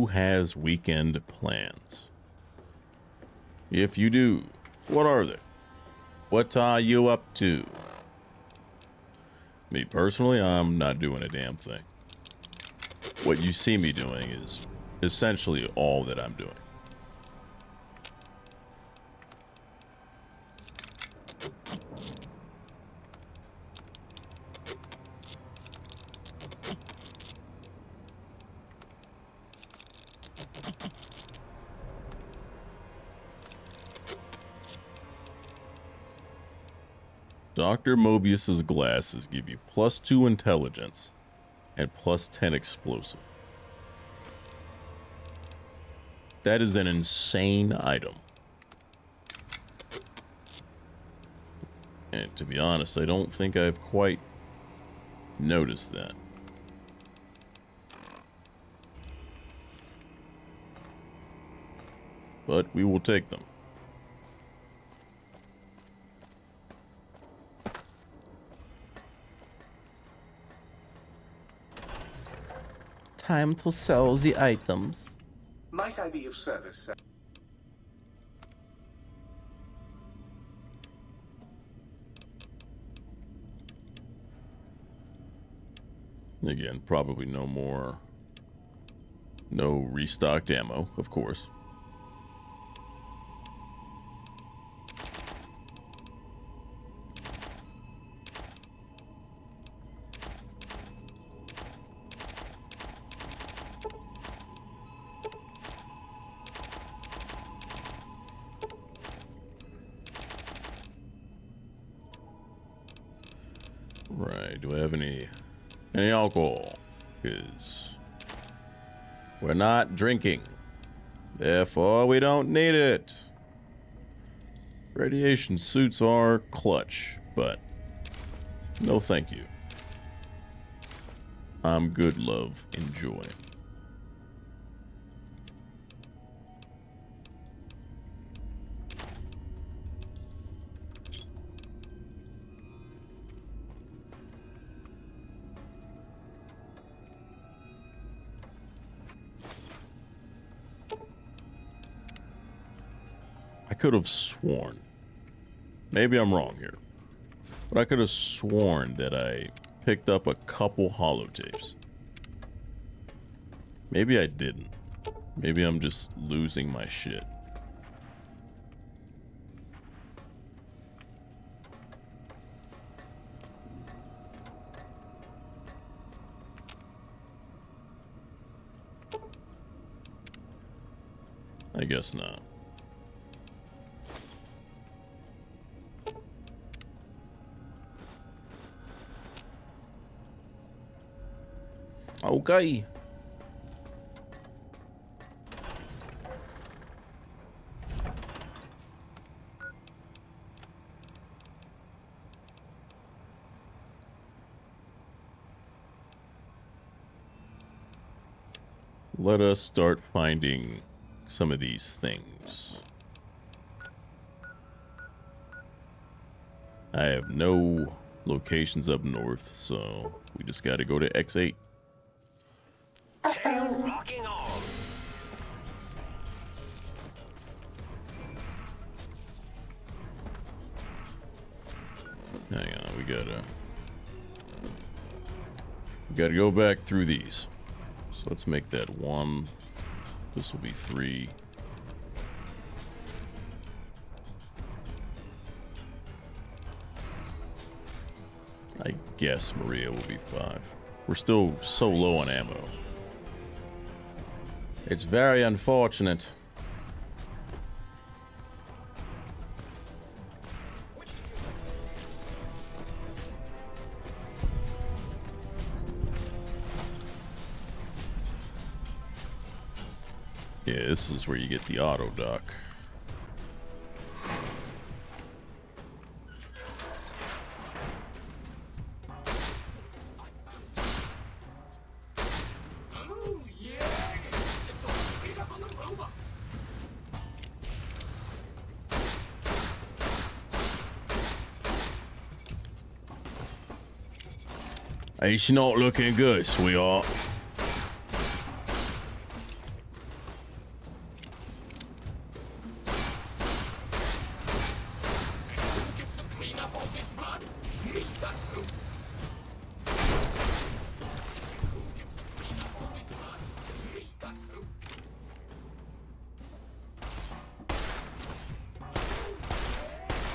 who has weekend plans? If you do, what are they? What are you up to? Me personally, I'm not doing a damn thing. What you see me doing is essentially all that I'm doing. Dr. Mobius's glasses give you +2 intelligence and +10 explosive. That is an insane item. And to be honest, I don't think I've quite noticed that. But we will take them. Time to sell the items. Might I be of service, sir? Again, probably no restocked ammo, of course. Right, do I have any alcohol? Because we're not drinking. Therefore, we don't need it. Radiation suits are clutch, but no thank you. I'm good, love. Enjoy. I could have sworn, maybe I'm wrong here, but I could have sworn that I picked up a couple holotapes. Maybe I didn't. Maybe I'm just losing my shit. I guess not. Okay. Let us start finding some of these things. I have no locations up north, so we just got to go to X8. Rocking on. Hang on, we gotta go back through these. So let's make that 1. This will be 3. I guess Maria will be 5. We're still so low on ammo. It's very unfortunate. Yeah, this is where you get the auto dock. It's not looking good, sweetheart.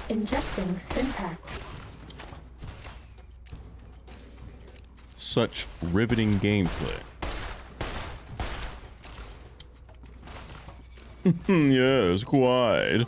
Injecting Stimpak. Such riveting gameplay. Yes, quite.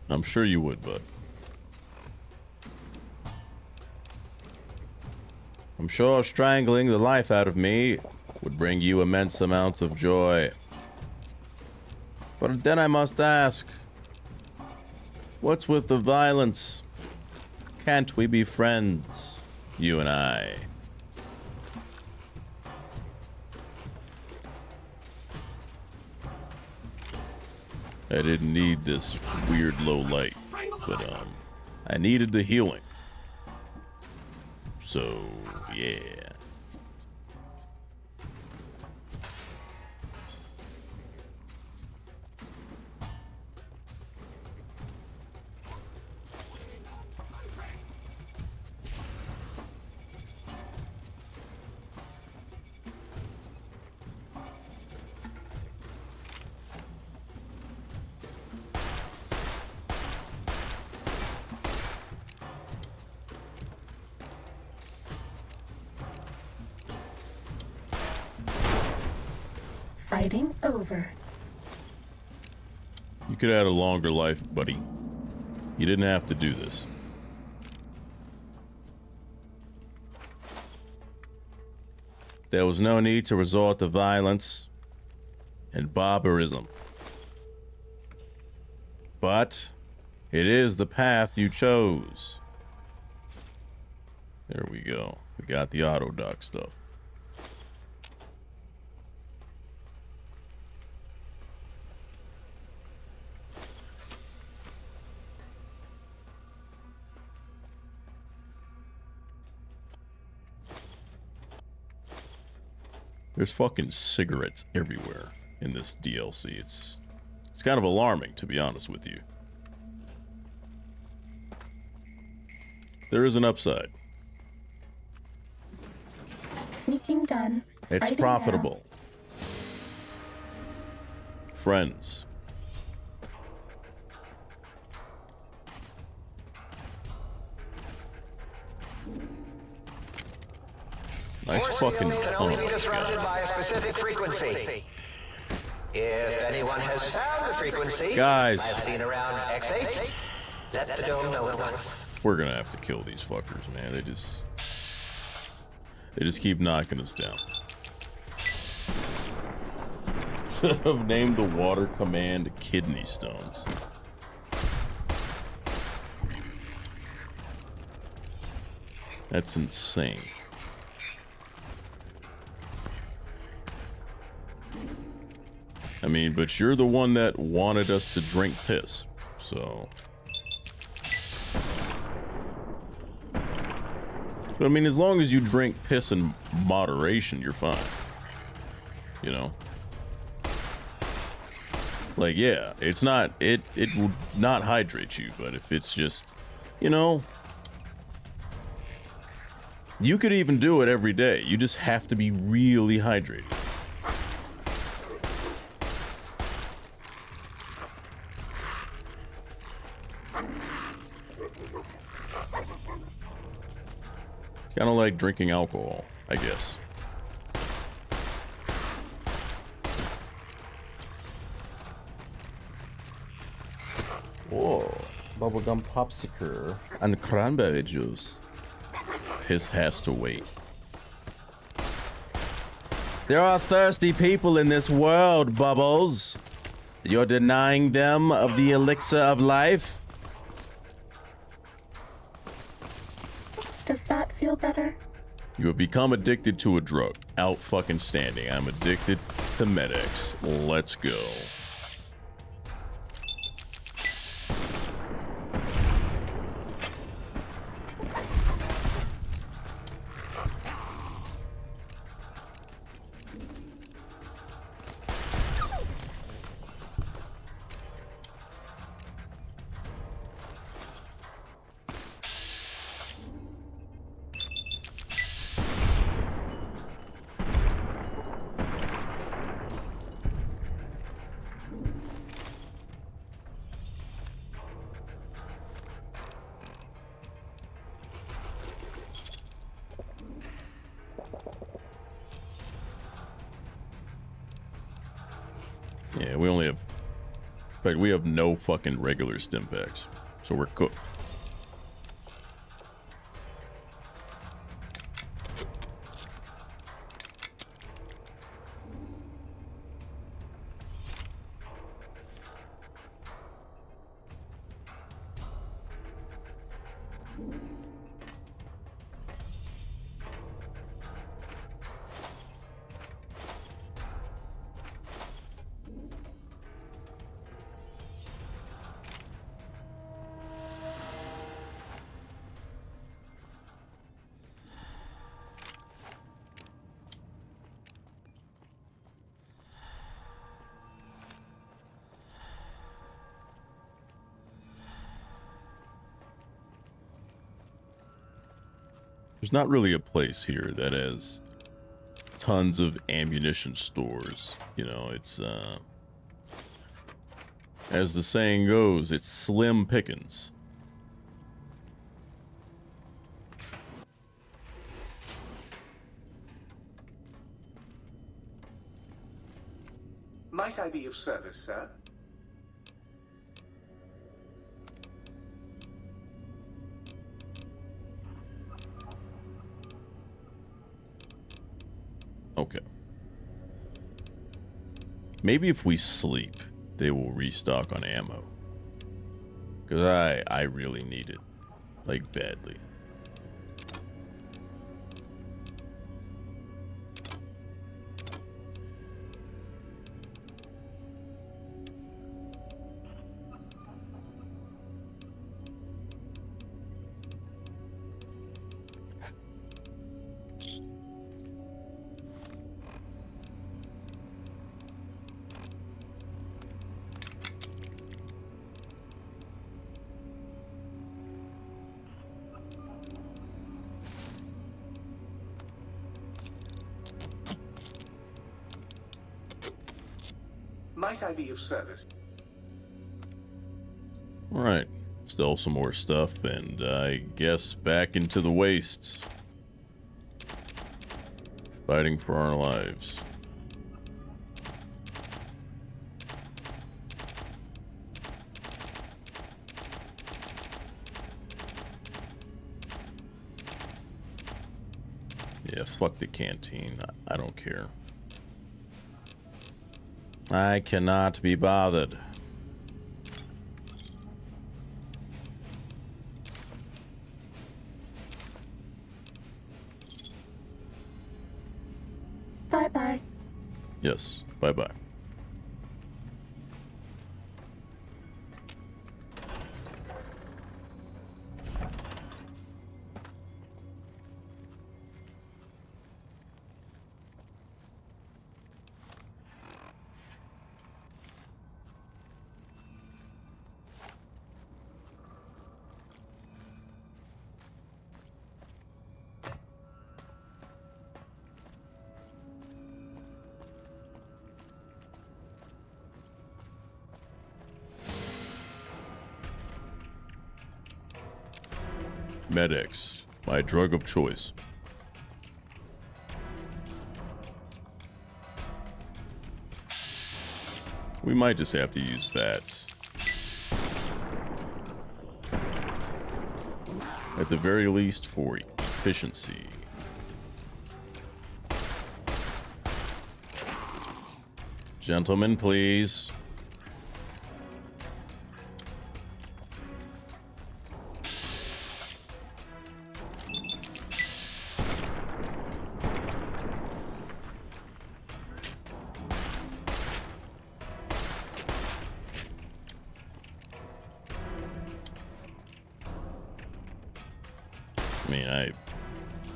I'm sure you would, bud. I'm sure strangling the life out of me would bring you immense amounts of joy. But then I must ask, what's with the violence? Can't we be friends, you and I? I didn't need this weird low light, but I needed the healing. So, yeah. Fighting over. You could add a longer life, buddy. You didn't have to do this. There was no need to resort to violence and barbarism. But it is the path you chose. There we go. We got the auto dock stuff. There's fucking cigarettes everywhere in this DLC. It's kind of alarming, to be honest with you. There is an upside. Sneaking done. It's Fighting profitable. Friends. Nice fucking can only be disrupted by a specific frequency. If anyone has found the frequency, guys, I've seen around X8, let the dome know at once. We're gonna have to kill these fuckers, man. They just keep knocking us down. Should have named the water command kidney stones. That's insane. I mean, but you're the one that wanted us to drink piss, so. But I mean, as long as you drink piss in moderation, you're fine. You know? Like, yeah, it will not hydrate you, but if it's just, you know, you could even do it every day. You just have to be really hydrated. Kind of like drinking alcohol, I guess. Whoa, bubblegum popsicle and cranberry juice. Piss has to wait. There are thirsty people in this world, Bubbles. You're denying them of the elixir of life? Does that feel better? You have become addicted to a drug. Out fucking standing. I'm addicted to Med-X. Let's go. But we have no fucking regular stim packs, so we're cooked. There's not really a place here that has tons of ammunition stores. You know, it's, as the saying goes, it's slim pickings. Might I be of service, sir? Okay. Maybe if we sleep, they will restock on ammo. Because I really need it. Like, badly. Might I be of service? Alright. Stole some more stuff, and I guess back into the wastes. Fighting for our lives. Yeah, fuck the canteen. I don't care. I cannot be bothered. Bye-bye. Yes, bye-bye. Med-X, my drug of choice. We might just have to use VATS. At the very least for efficiency. Gentlemen, please.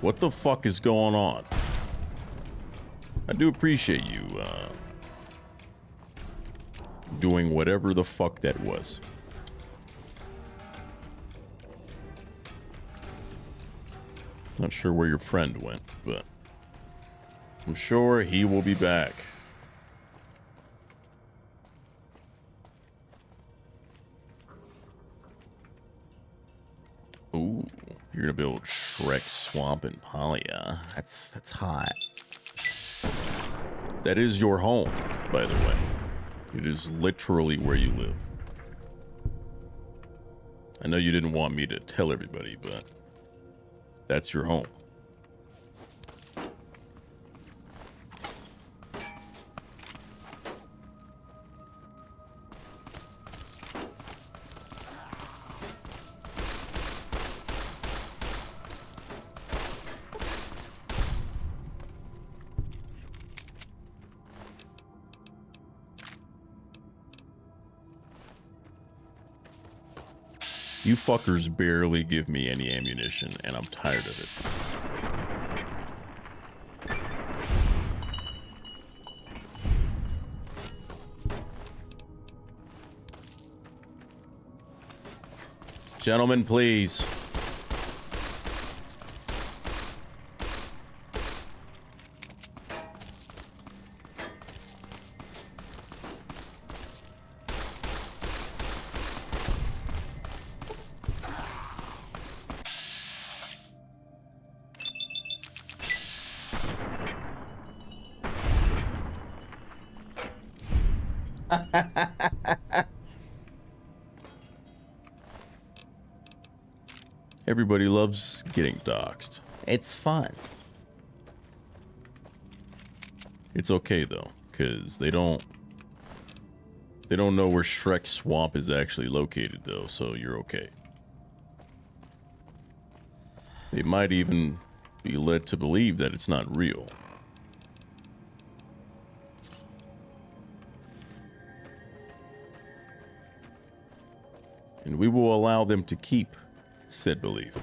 What the fuck is going on? I do appreciate you, doing whatever the fuck that was. Not sure where your friend went, but I'm sure he will be back. Ooh, you're gonna build Shrek Swamp and Polya. That's hot. That is your home, by the way. It is literally where you live. I know you didn't want me to tell everybody, but that's your home. You fuckers barely give me any ammunition, and I'm tired of it. Gentlemen, please. Everybody loves getting doxxed. It's fun. It's okay though, because they don't know where Shrek's swamp is actually located though, so you're okay. They might even be led to believe that it's not real. And we will allow them to keep said belief.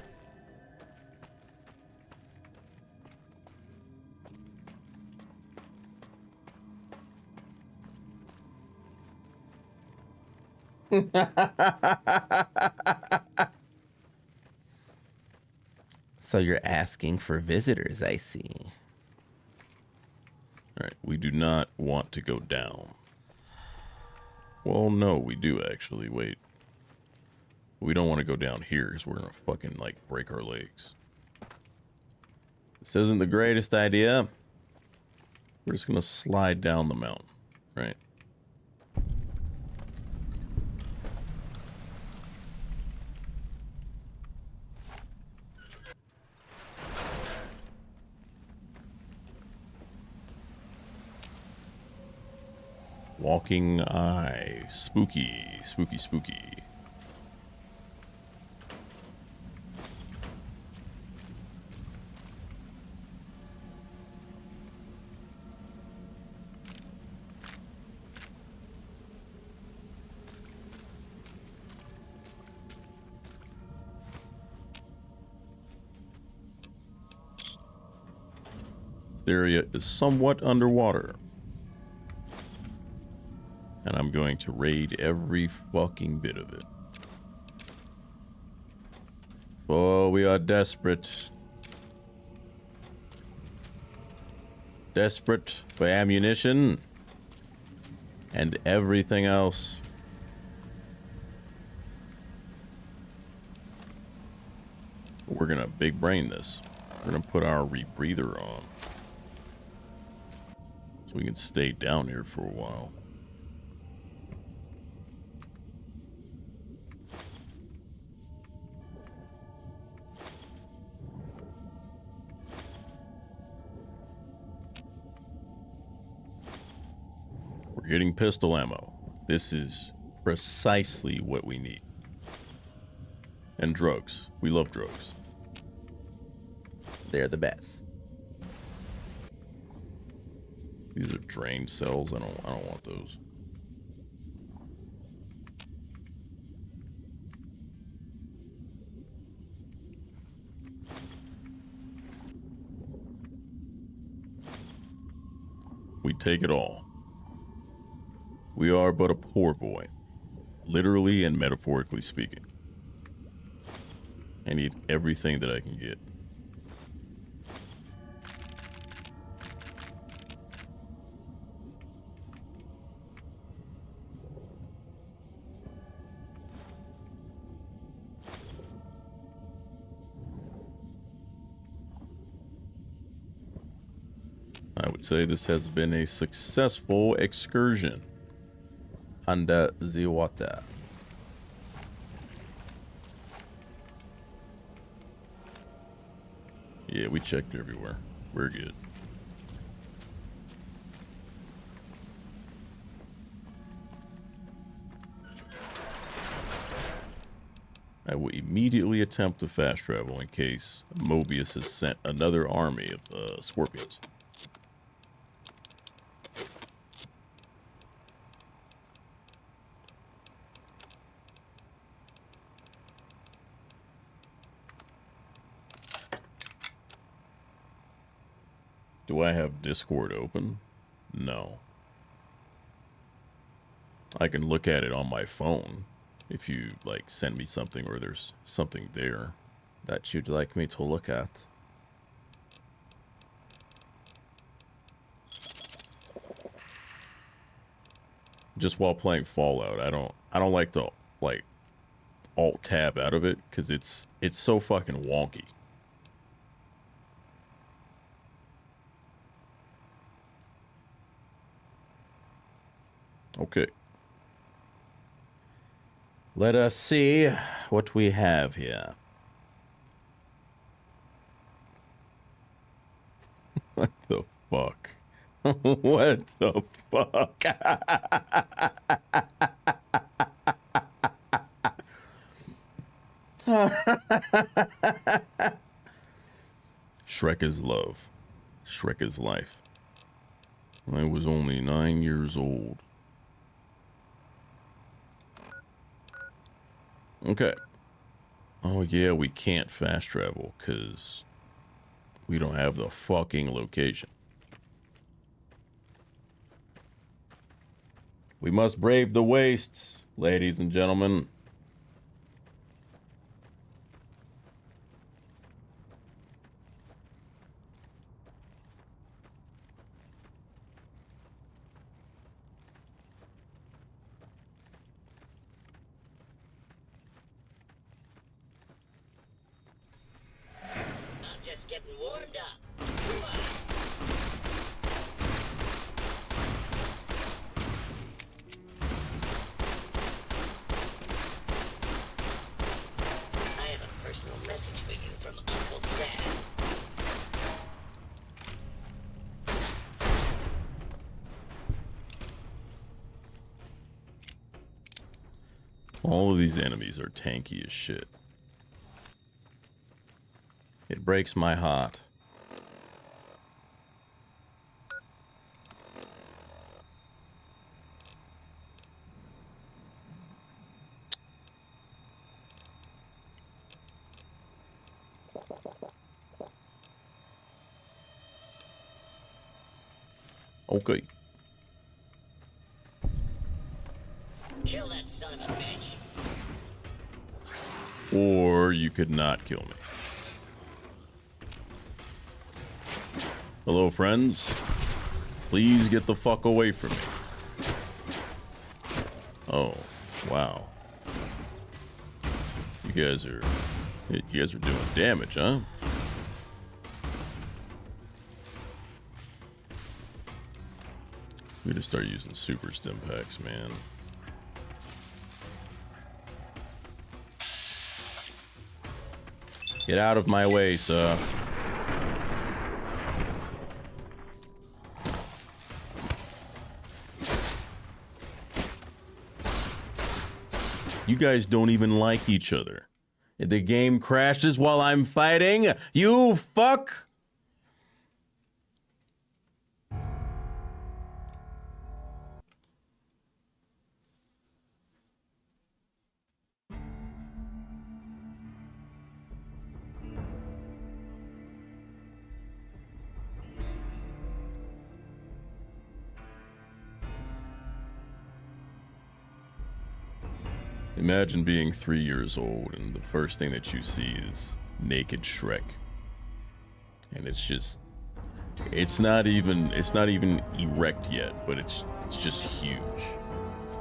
So you're asking for visitors, I see. All right, we do not want to go down. Well, no, we do actually. Wait. We don't want to go down here because we're going to fucking, like, break our legs. This isn't the greatest idea. We're just going to slide down the mountain, right? Walking eye. Spooky, spooky, spooky. This area is somewhat underwater. And I'm going to raid every fucking bit of it. Oh, we are desperate. Desperate for ammunition. And everything else. We're gonna big brain this. We're gonna put our rebreather on. So we can stay down here for a while. We're getting pistol ammo. This is precisely what we need. And drugs. We love drugs. They're the best. These are drained cells. I don't want those. We take it all. We are but a poor boy, literally and metaphorically speaking. I need everything that I can get. I would say this has been a successful excursion. under the water. Yeah, we checked everywhere. We're good. I will immediately attempt to fast travel in case Mobius has sent another army of scorpions. Do I have Discord open? No. I can look at it on my phone if you, like, send me something or there's something there that you'd like me to look at. Just while playing Fallout, I don't like to, like, alt tab out of it because it's so fucking wonky. Okay. Let us see what we have here. What the fuck? What the fuck? Shrek is love. Shrek is life. I was only 9 years old. Okay. Oh yeah, we can't fast travel because we don't have the fucking location. We must brave the wastes, ladies and gentlemen. Just getting warmed up. I have a personal message for you from Uncle Sam. All of these enemies are tanky as shit. It breaks my heart. Okay. Kill that son of a bitch. Or you could not kill me. Hello, friends. Please get the fuck away from me. Oh, wow. You guys are doing damage, huh? We just start using super stim packs, man. Get out of my way, sir. You guys don't even like each other. The game crashes while I'm fighting. You fuck. Imagine being 3 years old and the first thing that you see is naked Shrek. And it's just, it's not even erect yet, but it's just huge.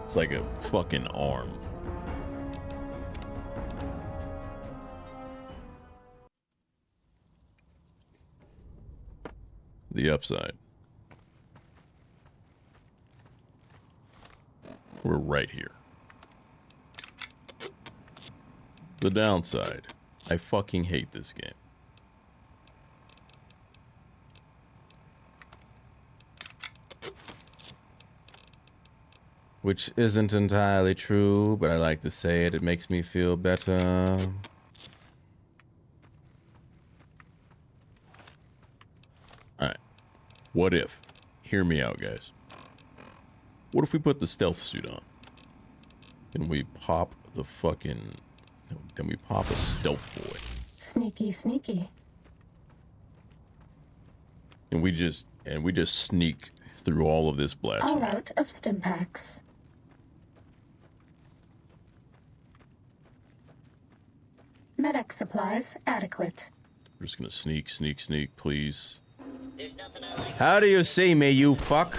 It's like a fucking arm. The upside. We're right here. The downside, I fucking hate this game. Which isn't entirely true, but I like to say it. It makes me feel better. Alright. What if? Hear me out, guys. What if we put the stealth suit on? Then we pop the fucking... Then we pop a stealth boy. Sneaky, sneaky. And we just sneak through all of this blasphemy. All out of stim packs. Medic supplies adequate. We're just gonna sneak, sneak, sneak, please. How do you see me, you fuck?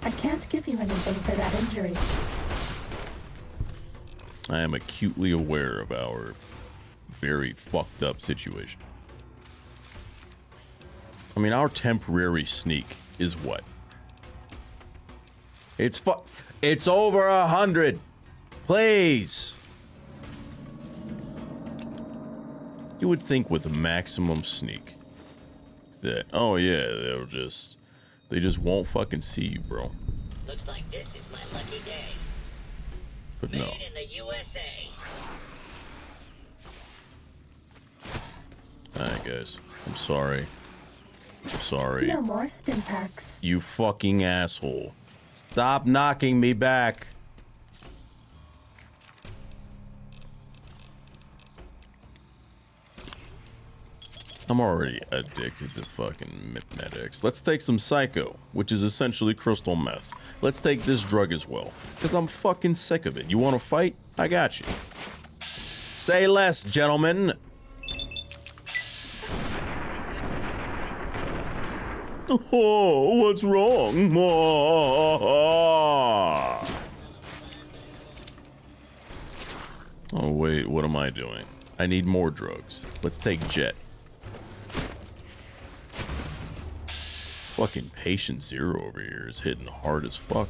I can't give you anything for that injury. I am acutely aware of our very fucked up situation. I mean, our temporary sneak is what? It's over 100. Please. You would think with a maximum sneak that, oh yeah, they just won't fucking see you, bro. Looks like this is my lucky day. But Made no. in the USA. Alright, guys. I'm sorry. I'm sorry. No more stim packs. You fucking asshole. Stop knocking me back. I'm already addicted to fucking medics. Let's take some Psycho, which is essentially crystal meth. Let's take this drug as well, because I'm fucking sick of it. You want to fight? I got you. Say less, gentlemen. Oh, what's wrong? Oh, wait, what am I doing? I need more drugs. Let's take Jet. Fucking Patient Zero over here is hitting hard as fuck.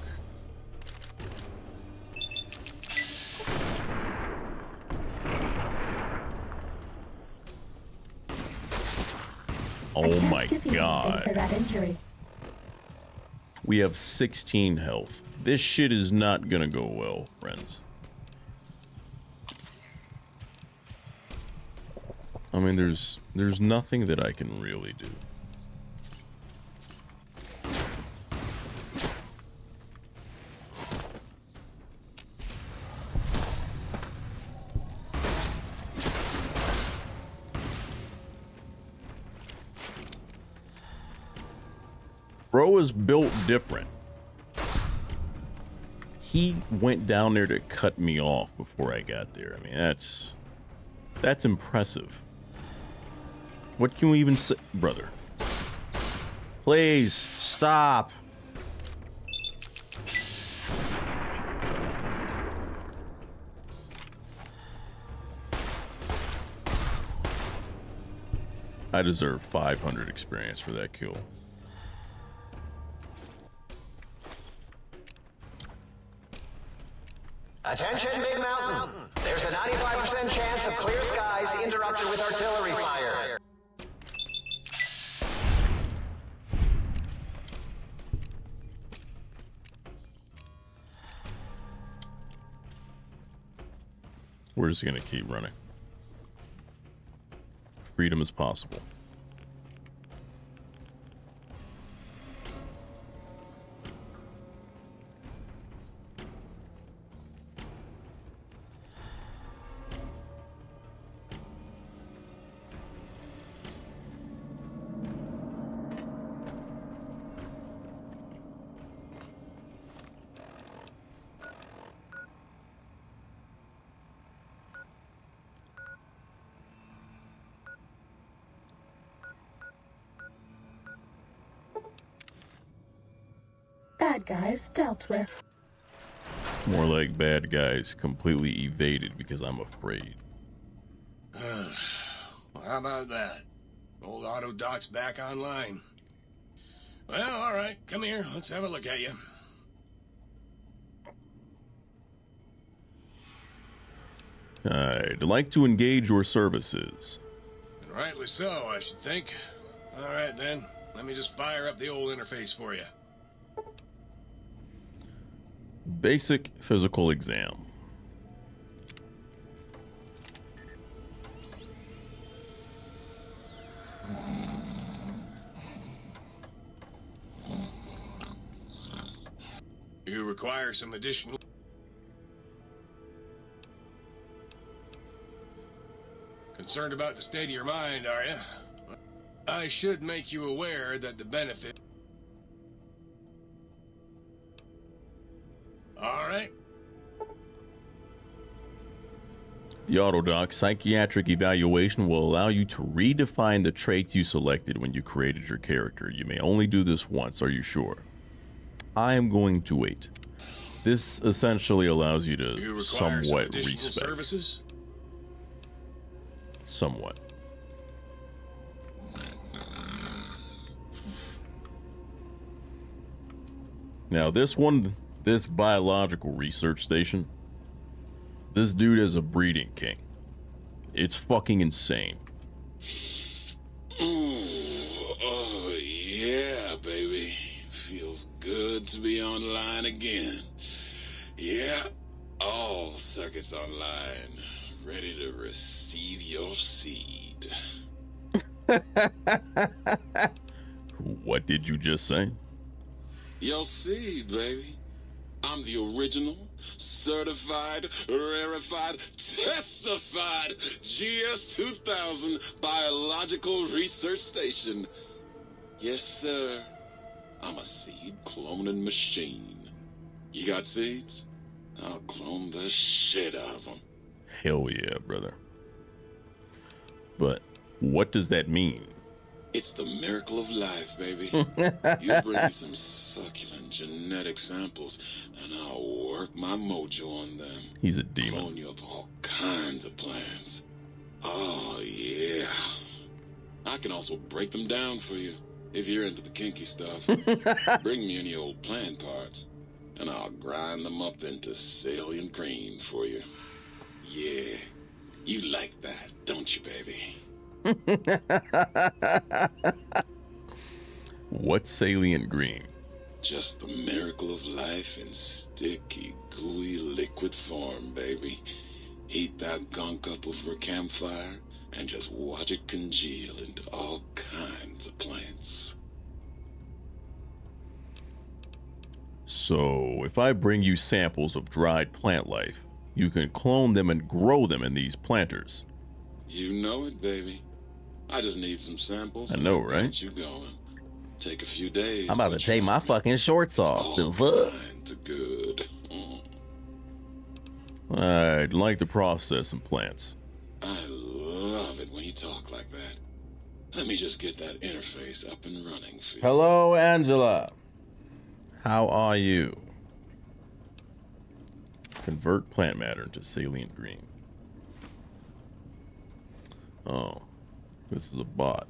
Oh my god. For that injury. We have 16 health. This shit is not gonna go well, friends. I mean, there's nothing that I can really do. Bro is built different. He went down there to cut me off before I got there. I mean, that's impressive. What can we even say, brother? Please, stop. I deserve 500 experience for that kill. Attention, Big Mountain! There's a 95% chance of clear skies interrupted with artillery fire. We're just gonna keep running. Freedom is possible. Bad guys dealt with. More like bad guys completely evaded because I'm afraid. Well, how about that? Old auto doc's back online. Well, all right. Come here. Let's have a look at you. I'd like to engage your services. And rightly so, I should think. All right, then. Let me just fire up the old interface for you. Basic physical exam. You require some additional... Concerned about the state of your mind, are you? I should make you aware that the benefit... All right. The Autodoc psychiatric evaluation will allow you to redefine the traits you selected when you created your character. You may only do this once. Are you sure? I am going to wait. This essentially allows you to somewhat respect. Services? Somewhat. Now this biological research station, this dude is a breeding king. It's fucking insane. Oh, yeah, baby. Feels good to be online again. Yeah, all circuits online, ready to receive your seed. What did you just say? Your seed, baby. I'm the original, certified, rarefied, testified GS-2000 biological research station. Yes, sir. I'm a seed cloning machine. You got seeds? I'll clone the shit out of them. Hell yeah, brother. But what does that mean? It's the miracle of life, baby. You bring me some succulent genetic samples, and I'll work my mojo on them. He's a demon. Clone you up all kinds of plants. Oh, yeah. I can also break them down for you, if you're into the kinky stuff. Bring me any old plant parts, and I'll grind them up into salient green for you. Yeah, you like that, don't you, baby? What's salient green? Just the miracle of life in sticky, gooey liquid form, baby. Heat that gunk up over a campfire and just watch it congeal into all kinds of plants. So, if I bring you samples of dried plant life, you can clone them and grow them in these planters. You know it, baby. I just need some samples. I know, and right? Get you going. Take a few days. I'm about to take my fucking shorts off. The fuck? Kinds of good. I'd like to process some plants. I love it when you talk like that. Let me just get that interface up and running for you. Hello, Angela. How are you? Convert plant matter into salient green. Oh, this is a bot.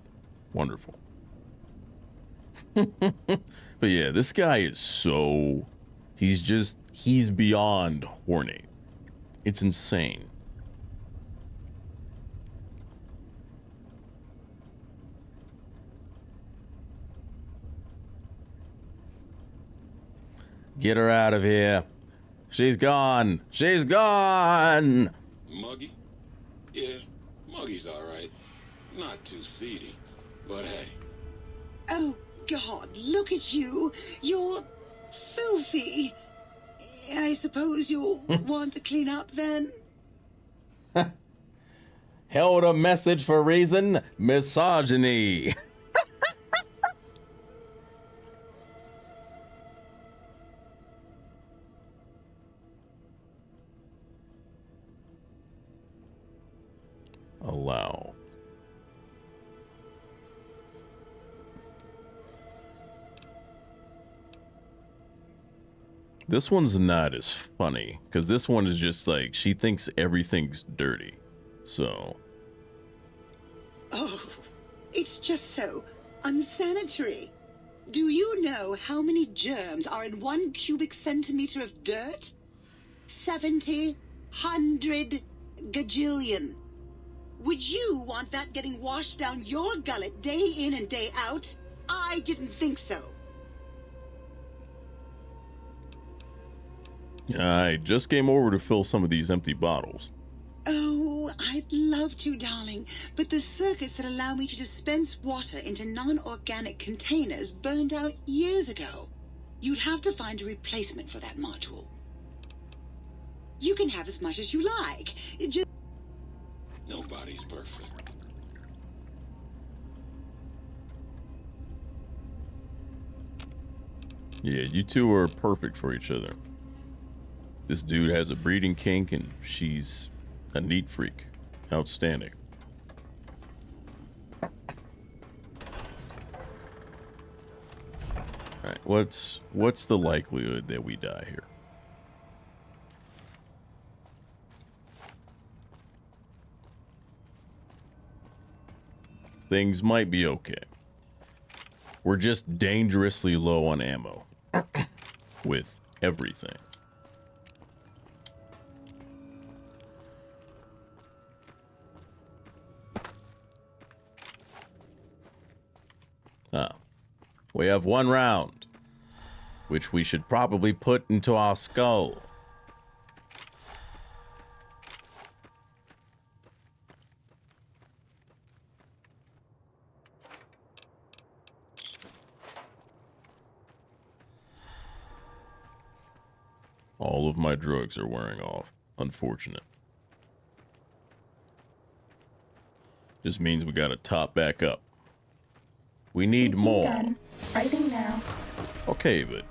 Wonderful. But yeah, this guy is so... He's beyond horny. It's insane. Get her out of here. She's gone. She's gone. Muggy? Yeah, Muggy's all right. Not too seedy, but hey. Oh, God, look at you. You're filthy. I suppose you'll want to clean up then? Held a message for reason. Misogyny. Allow. This one's not as funny, because this one is just like, she thinks everything's dirty. So. Oh, it's just so unsanitary. Do you know how many germs are in 1 cubic centimeter of dirt? 70, 100, gajillion. Would you want that getting washed down your gullet day in and day out? I didn't think so. I just came over to fill some of these empty bottles. Oh, I'd love to, darling, but the circuits that allow me to dispense water into non-organic containers burned out years ago. You'd have to find a replacement for that module. You can have as much as you like. Just... Nobody's perfect. Yeah, you two are perfect for each other. This dude has a breeding kink and she's a neat freak. Outstanding. Alright, what's the likelihood that we die here? Things might be okay. We're just dangerously low on ammo. With everything. We have 1 round, which we should probably put into our skull. All of my drugs are wearing off. Unfortunate. Just means we gotta top back up. We need more. Done. Fighting now. Okay, but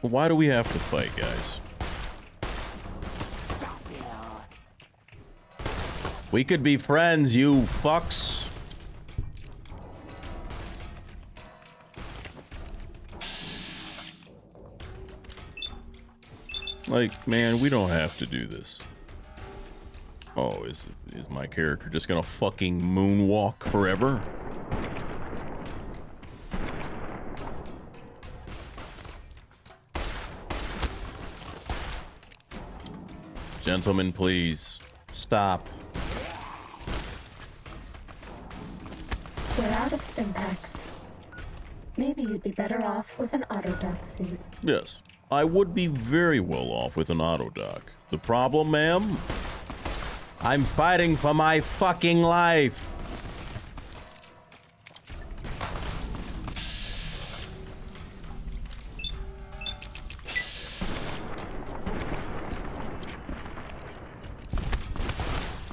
why do we have to fight, guys? We could be friends, you fucks. Like, man, we don't have to do this. Oh, is my character just gonna fucking moonwalk forever? Gentlemen, please stop. We're out of stim packs. Maybe you'd be better off with an auto-dock suit. Yes, I would be very well off with an auto-dock. The problem, ma'am? I'm fighting for my fucking life.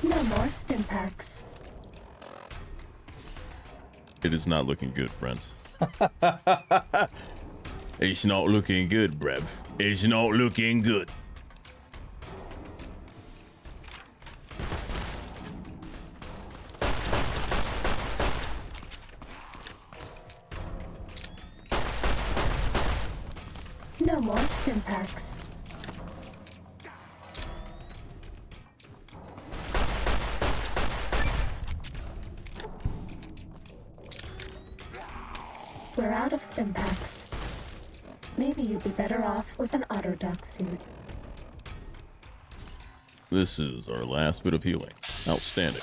No more stim packs. It is not looking good, friends. It's not looking good, bruv. It's not looking good. No more stim packs. We're out of stim packs. Maybe you'd be better off with an auto-dock suit. This is our last bit of healing. Outstanding.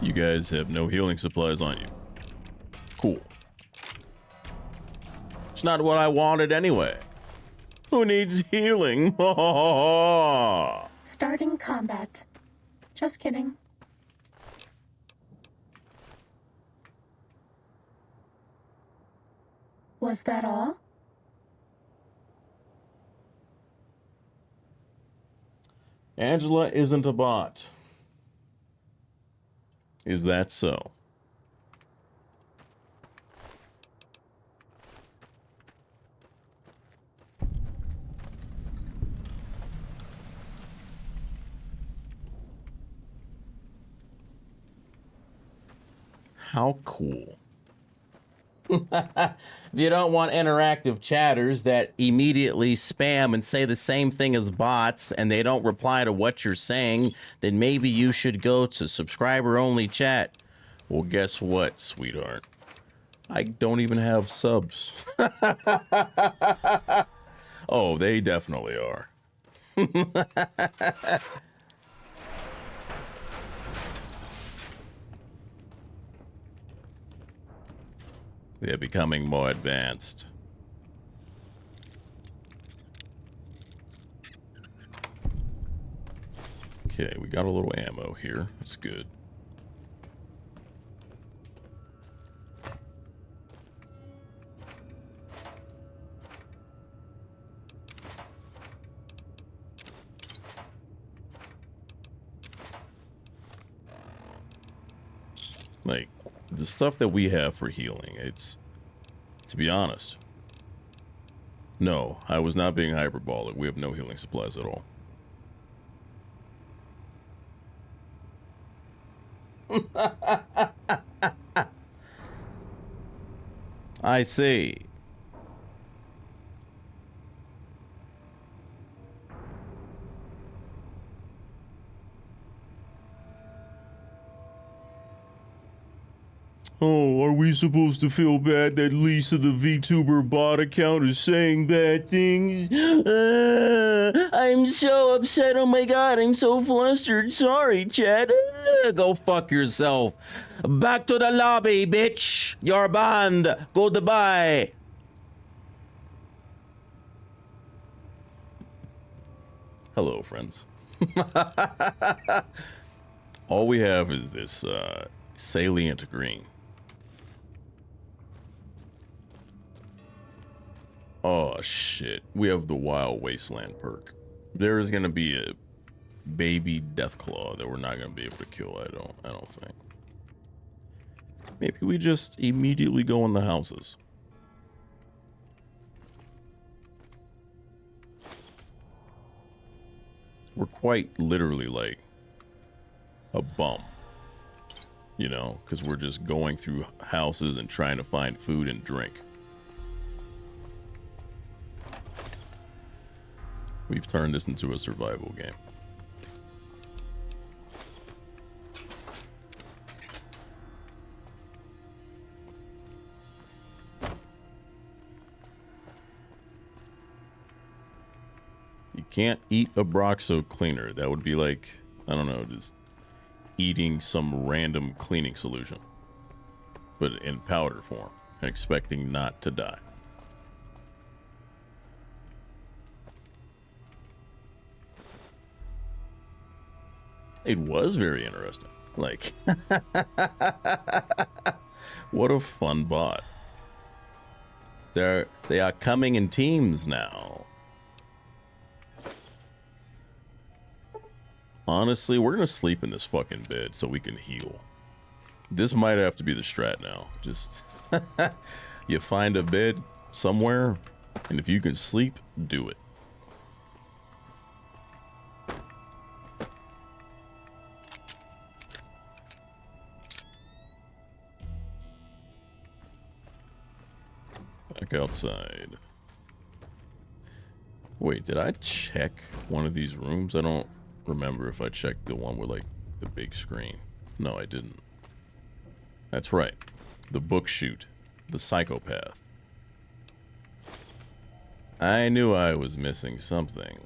You guys have no healing supplies on you. Cool. It's not what I wanted anyway. Who needs healing? Starting combat. Just kidding. Was that all? Angela isn't a bot. Is that so? How cool. If you don't want interactive chatters that immediately spam and say the same thing as bots and they don't reply to what you're saying, then maybe you should go to subscriber-only chat. Well, guess what, sweetheart? I don't even have subs. Oh, they definitely are. They're becoming more advanced. Okay, we got a little ammo here. That's good. Like, the stuff that we have for healing, it's, to be honest, no, I was not being hyperbolic. We have no healing supplies at all. I see. Oh, are we supposed to feel bad that Lisa the VTuber bot account is saying bad things? I'm so upset. Oh my god, I'm so flustered. Sorry, Chad. Go fuck yourself. Back to the lobby, bitch. You're banned. Goodbye. Hello, friends. All we have is this salient green. Oh shit, we have the Wild Wasteland perk. There is gonna be a baby Deathclaw that we're not gonna be able to kill, I don't think. Maybe we just immediately go in the houses. We're quite literally like a bum, you know, because we're just going through houses and trying to find food and drink. We've turned this into a survival game. You can't eat a Broxo cleaner. That would be like, I don't know, just eating some random cleaning solution, but in powder form, and expecting not to die. It was very interesting. Like, what a fun bot. They are coming in teams now. Honestly, we're gonna sleep in this fucking bed so we can heal. This might have to be the strat now. Just you find a bed somewhere, and if you can sleep, do it. Back outside. Wait, did I check one of these rooms? I don't remember if I checked the one with like the big screen. No, I didn't. That's right. The book shoot. The psychopath. I knew I was missing something.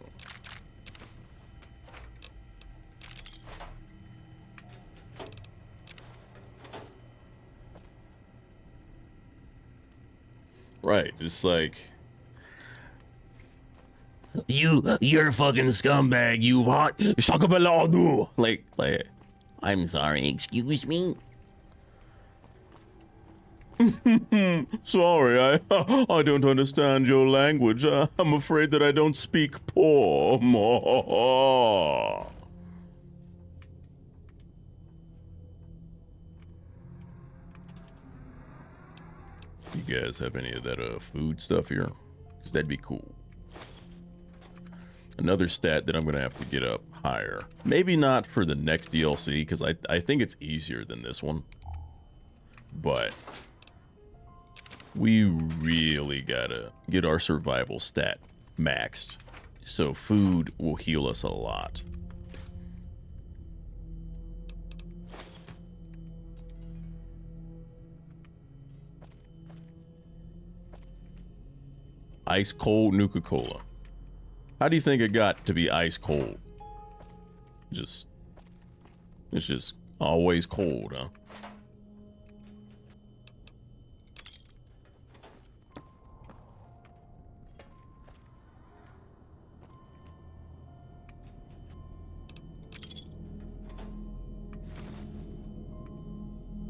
Right, just like... You're a fucking scumbag, you hot shakabaladu. Like, I'm sorry, excuse me? Sorry, I don't understand your language. I'm afraid that I don't speak poor. You guys have any of that food stuff here? Because that'd be cool. Another stat that I'm going to have to get up higher. Maybe not for the next DLC, because I think it's easier than this one. but we really gotta get our survival stat maxed. So food will heal us a lot. Ice cold Nuka-Cola. How do you think it got to be ice cold? It's just always cold, huh?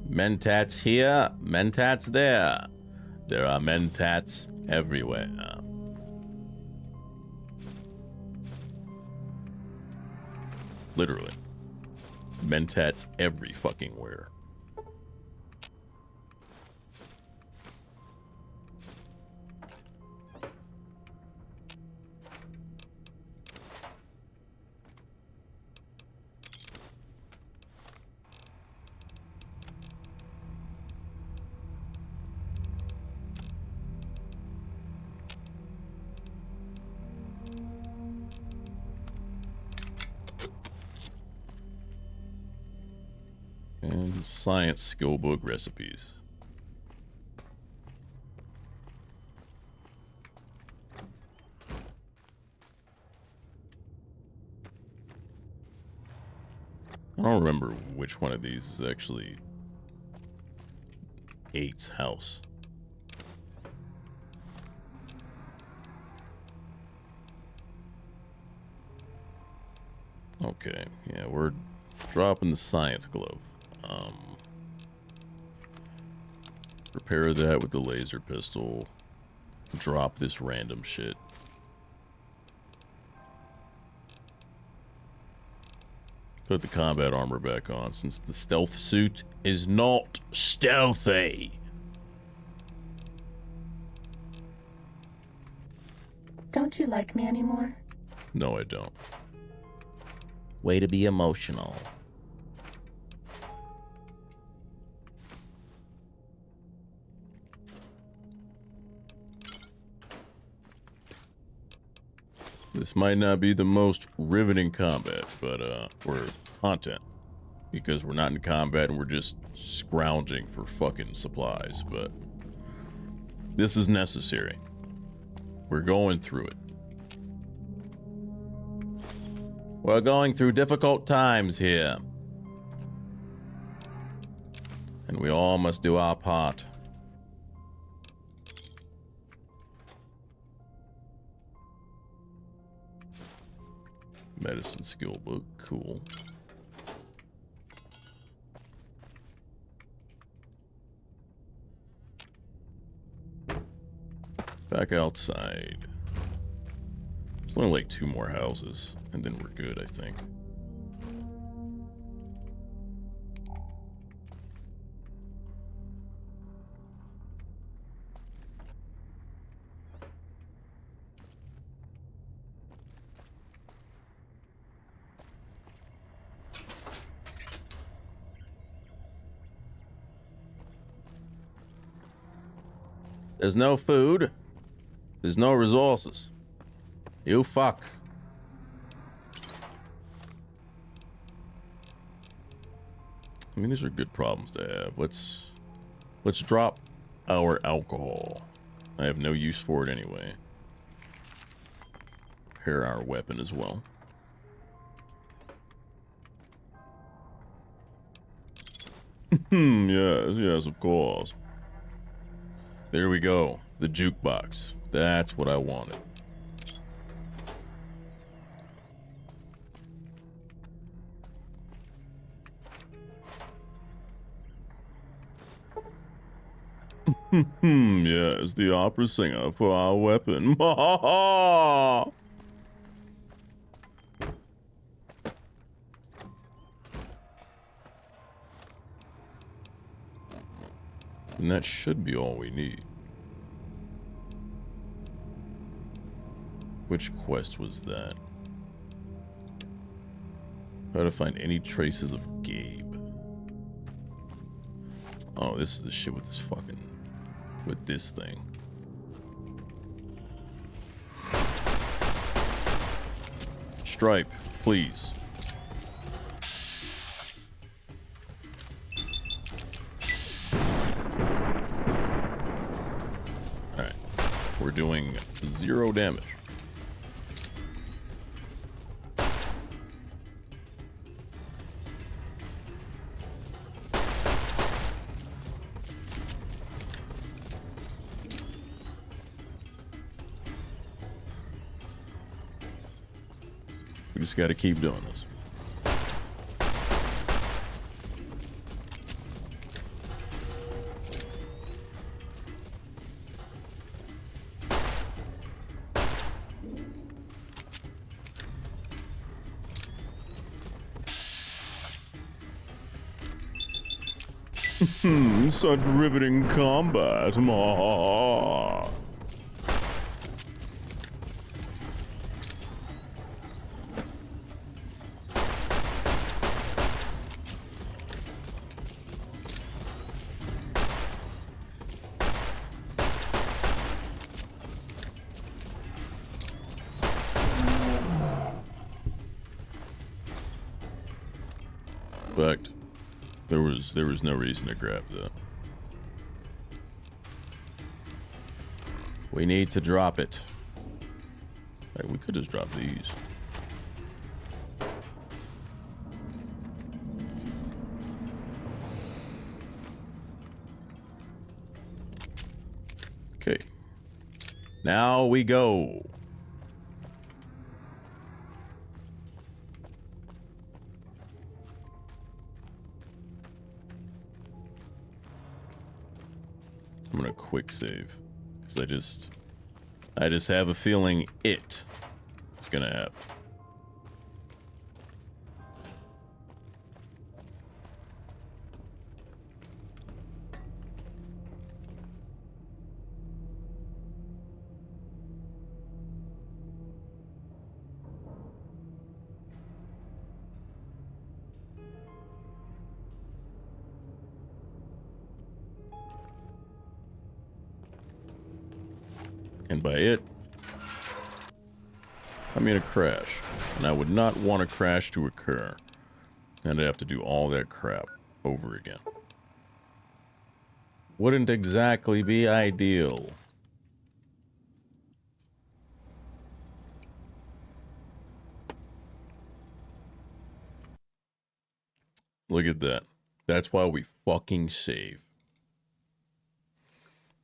Mentats here, mentats there. There are mentats everywhere. Literally. Mentats every fucking where. And science skill book recipes. I don't remember which one of these is actually 8's house. Okay, yeah, we're dropping the science glove. Repair that with the laser pistol. Drop this random shit. Put the combat armor back on since the stealth suit is not stealthy. Don't you like me anymore? No, I don't. Way to be emotional. This might not be the most riveting combat, but or content, because we're not in combat and we're just scrounging for fucking supplies, but this is necessary. We're going through it. We're going through difficult times here. And we all must do our part. Medicine skill book, cool. Back outside. There's only like 2 more houses, and then we're good, I think. There's no food. There's no resources. You fuck. I mean, these are good problems to have. Let's drop our alcohol. I have no use for it anyway. Repair our weapon as well. Yes, of course. There we go. The jukebox. That's what I wanted. Yes, the opera singer for our weapon. And that should be all we need. Which quest was that? How to find any traces of Gabe. Oh, this is the shit with this fucking... with this thing. Stripe, please. Alright. We're doing 0 damage. We just gotta keep doing this. Such riveting combat. Maw. Fact, there was no reason to grab that. We need to drop it. Like, we could just drop these. Okay. Now we go. I'm gonna quick save because I just have a feeling it's gonna happen. And by it, I mean a crash. And I would not want a crash to occur. And I'd have to do all that crap over again. Wouldn't exactly be ideal. Look at that. That's why we fucking save.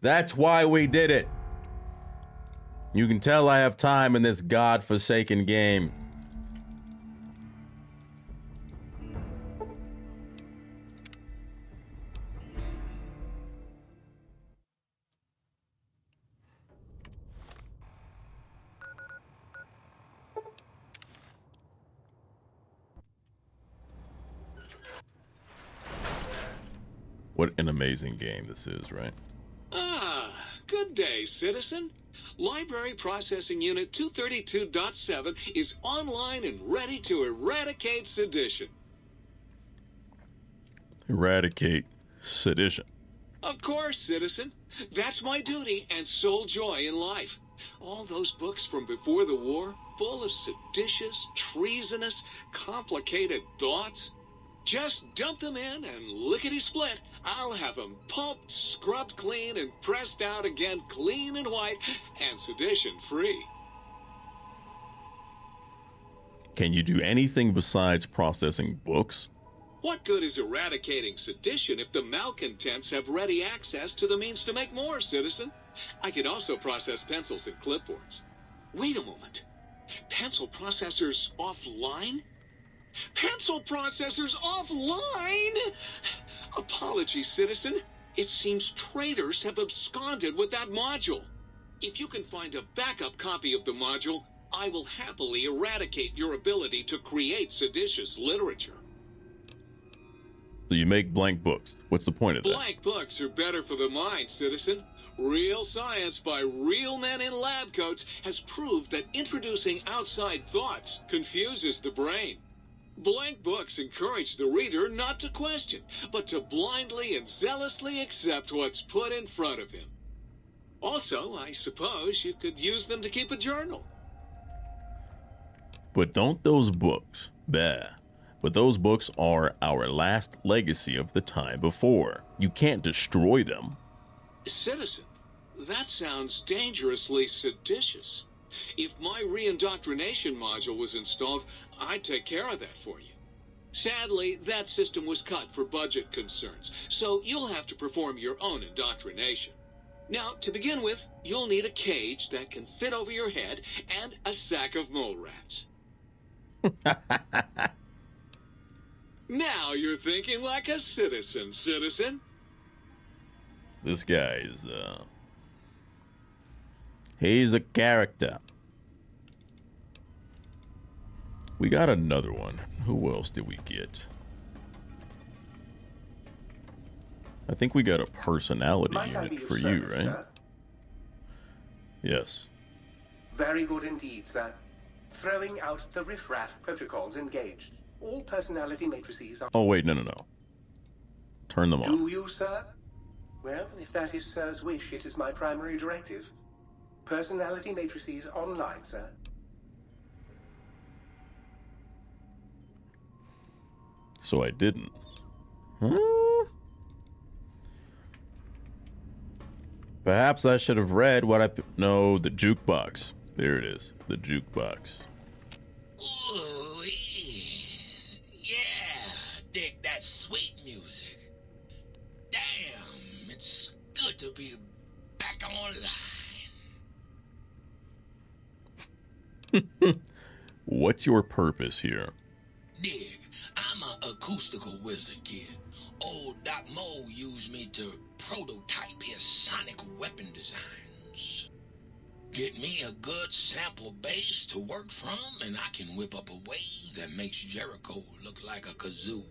That's why we did it. You can tell I have time in this godforsaken game. What an amazing game this is, right? Ah, good day, citizen. Library Processing Unit 232.7 is online and ready to eradicate sedition. Eradicate sedition. Of course, citizen. That's my duty and sole joy in life. All those books from before the war, full of seditious, treasonous, complicated thoughts. Just dump them in and lickety-split. I'll have them pulped, scrubbed clean, and pressed out again clean and white and sedition-free. Can you do anything besides processing books? What good is eradicating sedition if the malcontents have ready access to the means to make more, citizen? I could also process pencils and clipboards. Wait a moment. Pencil processors offline? Pencil processors offline? Apologies, citizen. It seems traitors have absconded with that module. If you can find a backup copy of the module, I will happily eradicate your ability to create seditious literature. So you make blank books. What's the point of that? Blank books are better for the mind, citizen. Real science by real men in lab coats has proved that introducing outside thoughts confuses the brain. Blank books encourage the reader not to question, but to blindly and zealously accept what's put in front of him. Also, I suppose you could use them to keep a journal. But don't those books, but those books are our last legacy of the time before. You can't destroy them. Citizen, that sounds dangerously seditious. If my re-indoctrination module was installed, I'd take care of that for you. Sadly, that system was cut for budget concerns, so you'll have to perform your own indoctrination. Now, to begin with, you'll need a cage that can fit over your head and a sack of mole rats. Now you're thinking like a citizen, citizen. This guy is, he's a character. We got another one. Who else did we get? I think we got a personality unit for you, right? Sir? Yes. Very good indeed, sir. Throwing out the riffraff protocols engaged. All personality matrices are... Oh, wait, no. Turn them on. Do you, sir? Well, if that is sir's wish, it is my primary directive. Personality matrices online, sir. So I didn't. Huh? Perhaps I should have read what I... No, the jukebox. There it is. The jukebox. Ooh, yeah, dig that sweet music. Damn, it's good to be back online. What's your purpose here? Dig, I'm an acoustical wizard, kid. Old Doc Mo used me to prototype his sonic weapon designs. Get me a good sample base to work from, and I can whip up a wave that makes Jericho look like a kazoo.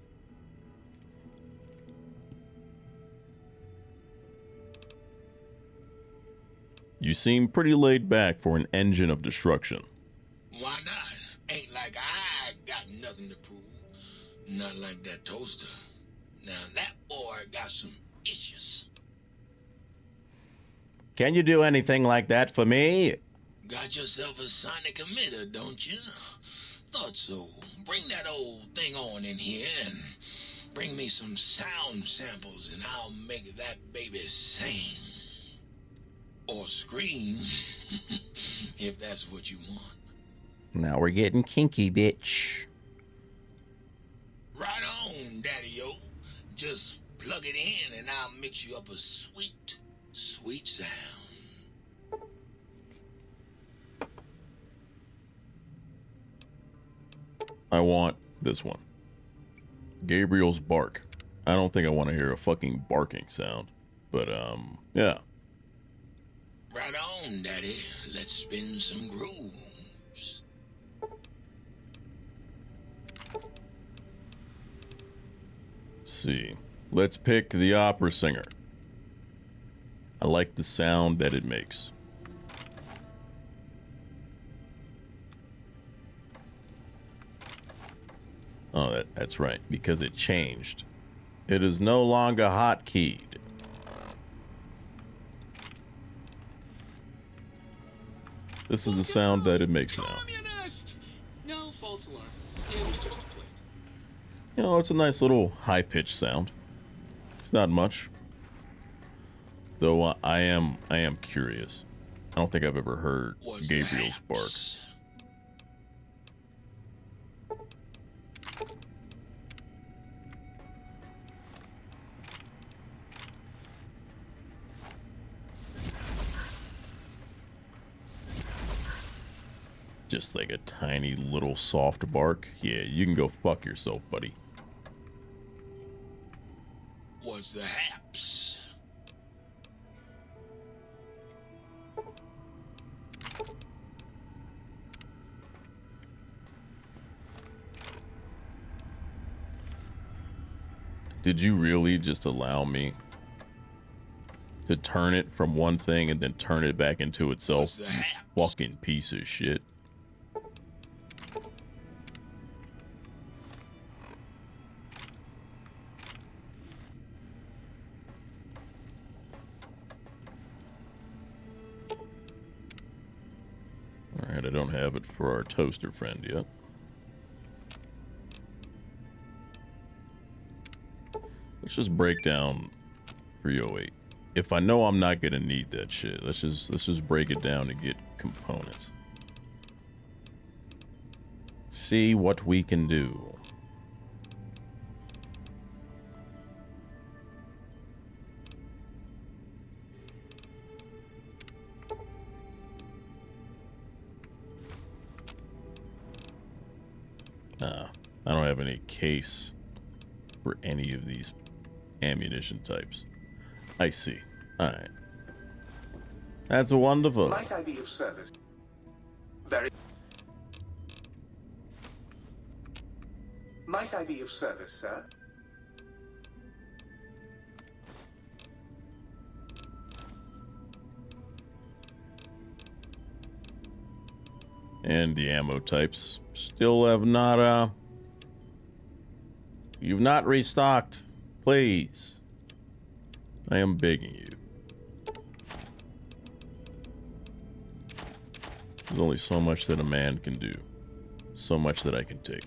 You seem pretty laid back for an engine of destruction. Why not? Ain't like I got nothing to prove. Not like that toaster. Now that boy got some issues. Can you do anything like that for me? Got yourself a sonic emitter, don't you? Thought so. Bring that old thing on in here and bring me some sound samples and I'll make that baby sing. Or scream, if that's what you want. Now we're getting kinky, bitch. Right on, Daddy-o. Just plug it in and I'll mix you up a sweet, sweet sound. I want this one. Gabriel's bark. I don't think I want to hear a fucking barking sound. But, yeah. Right on, Daddy. Let's spin some grooves. Let's see. Let's pick the opera singer. I like the sound that it makes. Oh, that's right, because it changed. It is no longer hotkeyed. This is the sound that it makes now. No false alarm. It was just a plate. You know, it's a nice little high-pitched sound. It's not much. Though I am curious. I don't think I've ever heard Gabriel's bark. Just like a tiny little soft bark. Yeah, you can go fuck yourself, buddy. What's the haps? Did you really just allow me to turn it from one thing and then turn it back into itself? You fucking piece of shit. have it for our toaster friend yet. Let's just break down 308. If I know I'm not gonna need that shit, let's just break it down and get components. See what we can do. I don't have any case for any of these ammunition types. I see. Alright. That's wonderful. Might I be of service? Very. Might I be of service, sir? And the ammo types still have not, you've not restocked. Please. I am begging you. There's only so much that a man can do. So much that I can take.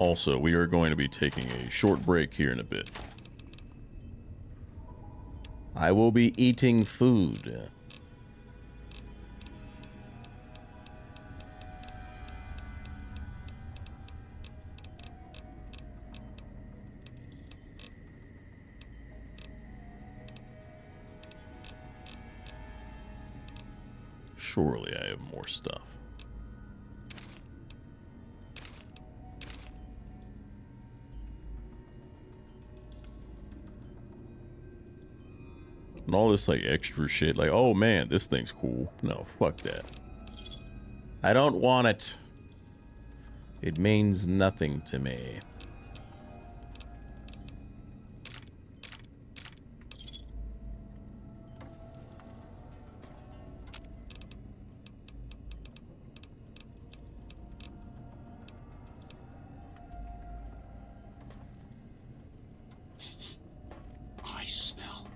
Also, we are going to be taking a short break here in a bit. I will be eating food. Surely I have more stuff. And all this like extra shit, like, oh man, this thing's cool. No, fuck that. I don't want it. It means nothing to me. I smell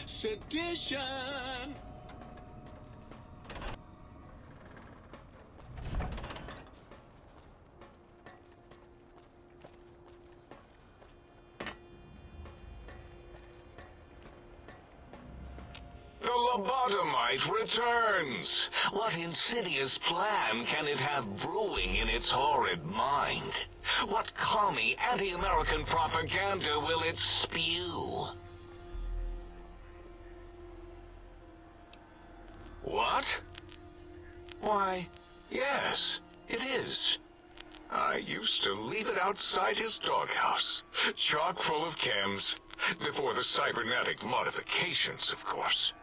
sedition. The lobotomite returns. What insidious plan can it have brewing in its horrid mind? What commie anti-American propaganda will it spew? What? Why, yes, it is. I used to leave it outside his doghouse, chock full of chems, before the cybernetic modifications, of course.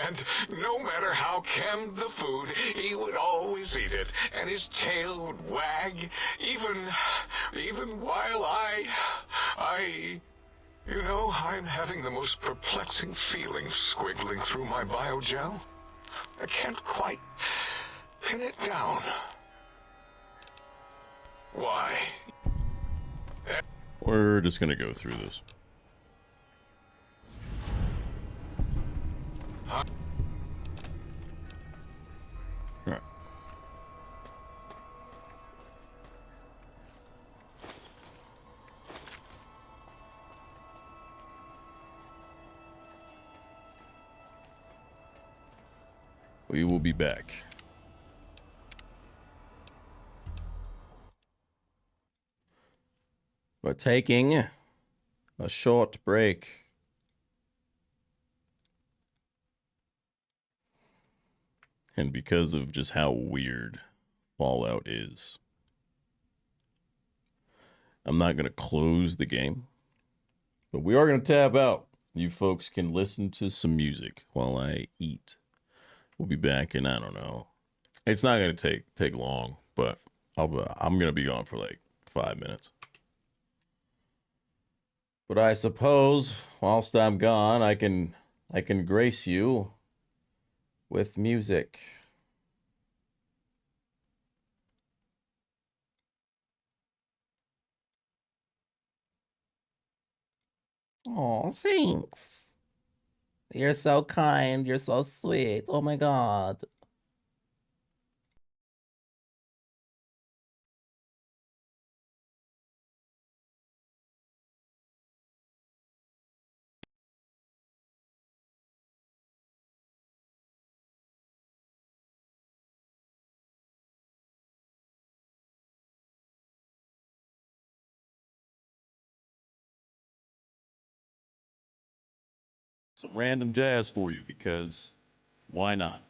And no matter how chemmed the food, he would always eat it, and his tail would wag, even while you know, I'm having the most perplexing feeling squiggling through my biogel. I can't quite pin it down. Why? We're just gonna go through this. Alright. We will be back. We're taking a short break. And because of just how weird Fallout is, I'm not going to close the game, but we are going to tab out. You folks can listen to some music while I eat. We'll be back in, I don't know. It's not going to take long, but I'm going to be gone for like 5 minutes. But I suppose whilst I'm gone, I can grace you with music. Oh, thanks. You're so kind. You're so sweet. Oh my god. Some random jazz for you because why not?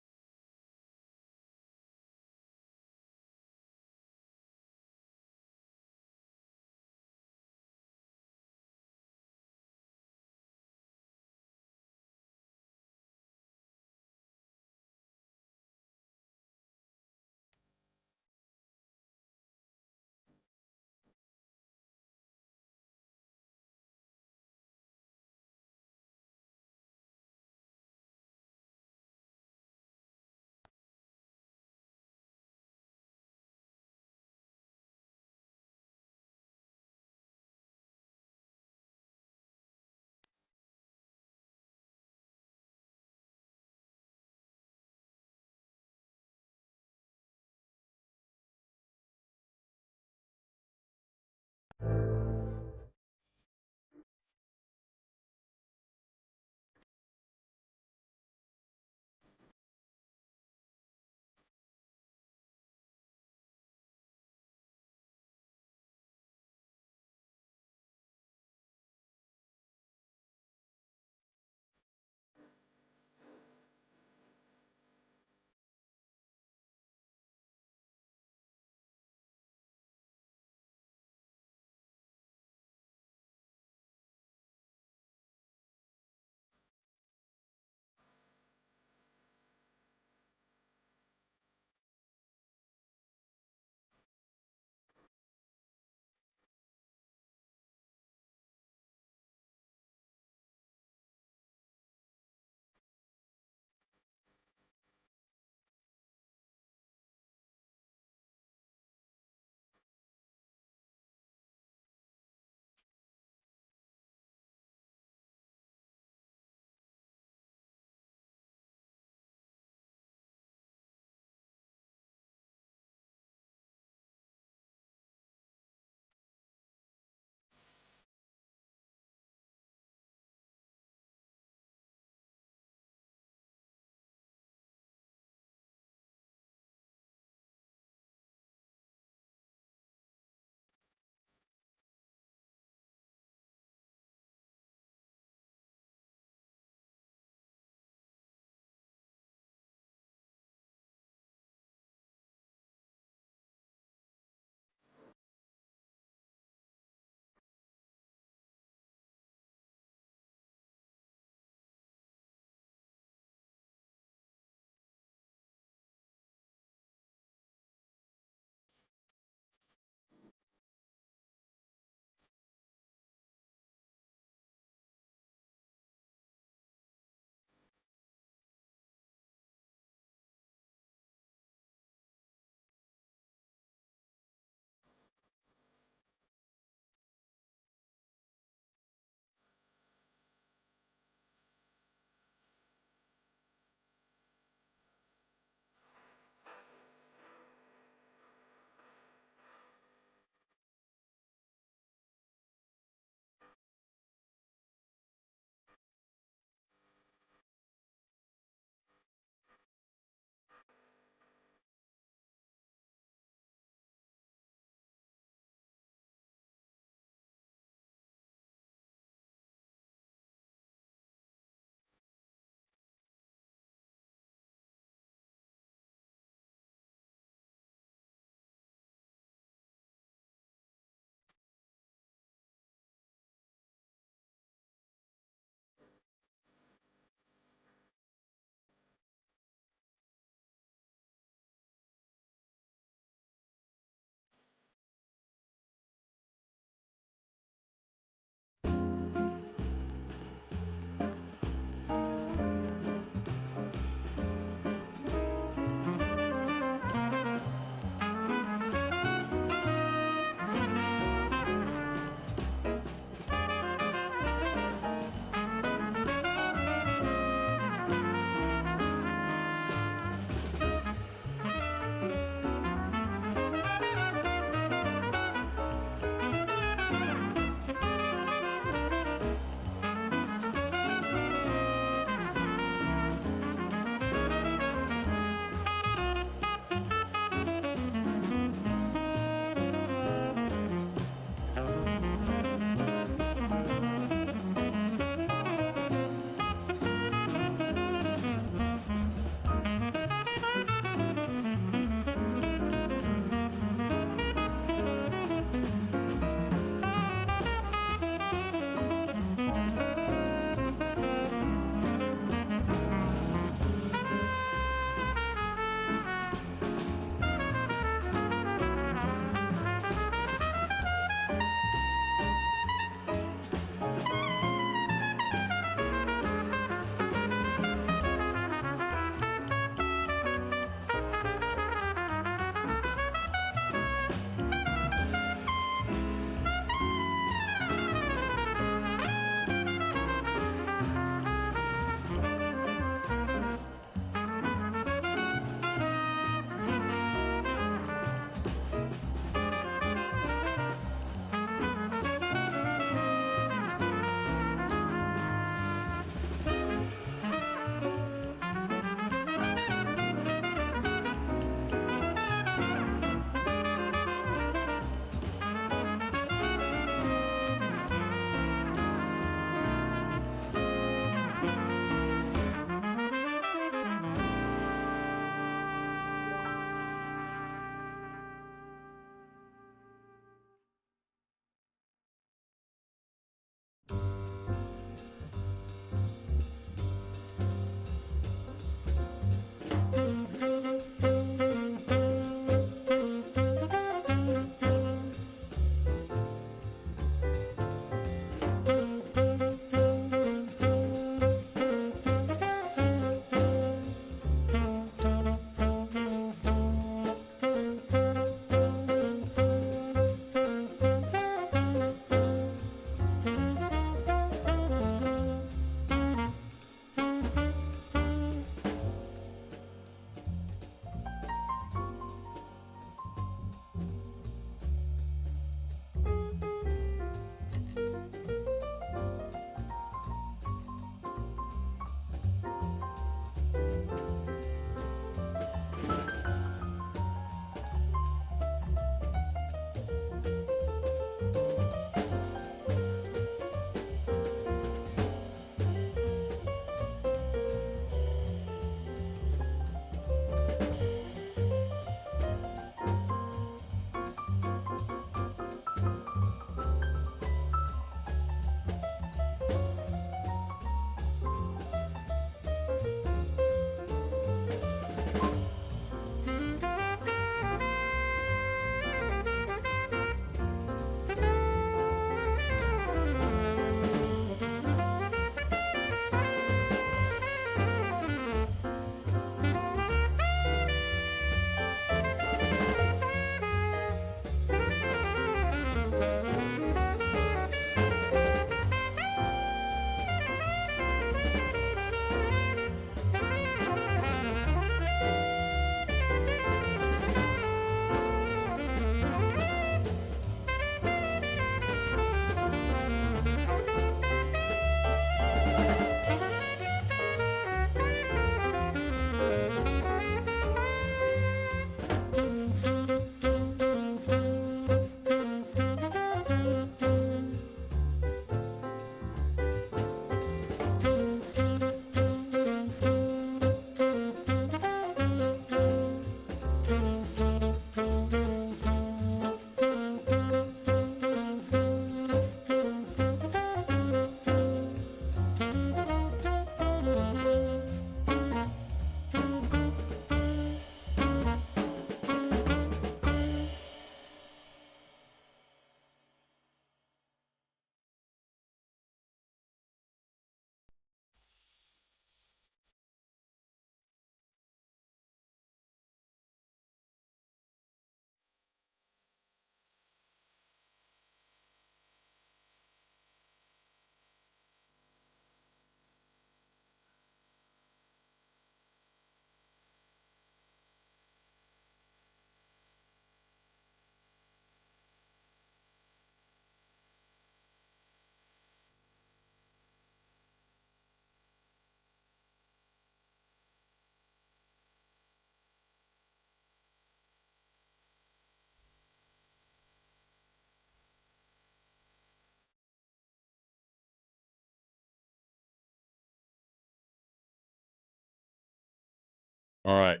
All right.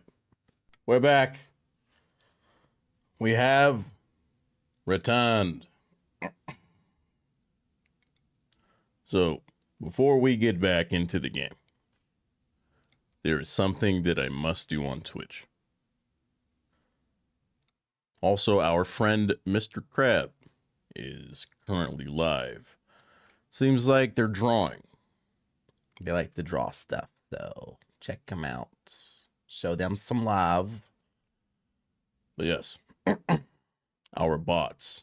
We're back. We have returned. So, before we get back into the game, there is something that I must do on Twitch. Also, our friend Mr. Crab is currently live. Seems like they're drawing. They like to draw stuff, so check them out. Show them some love. But yes, our bots,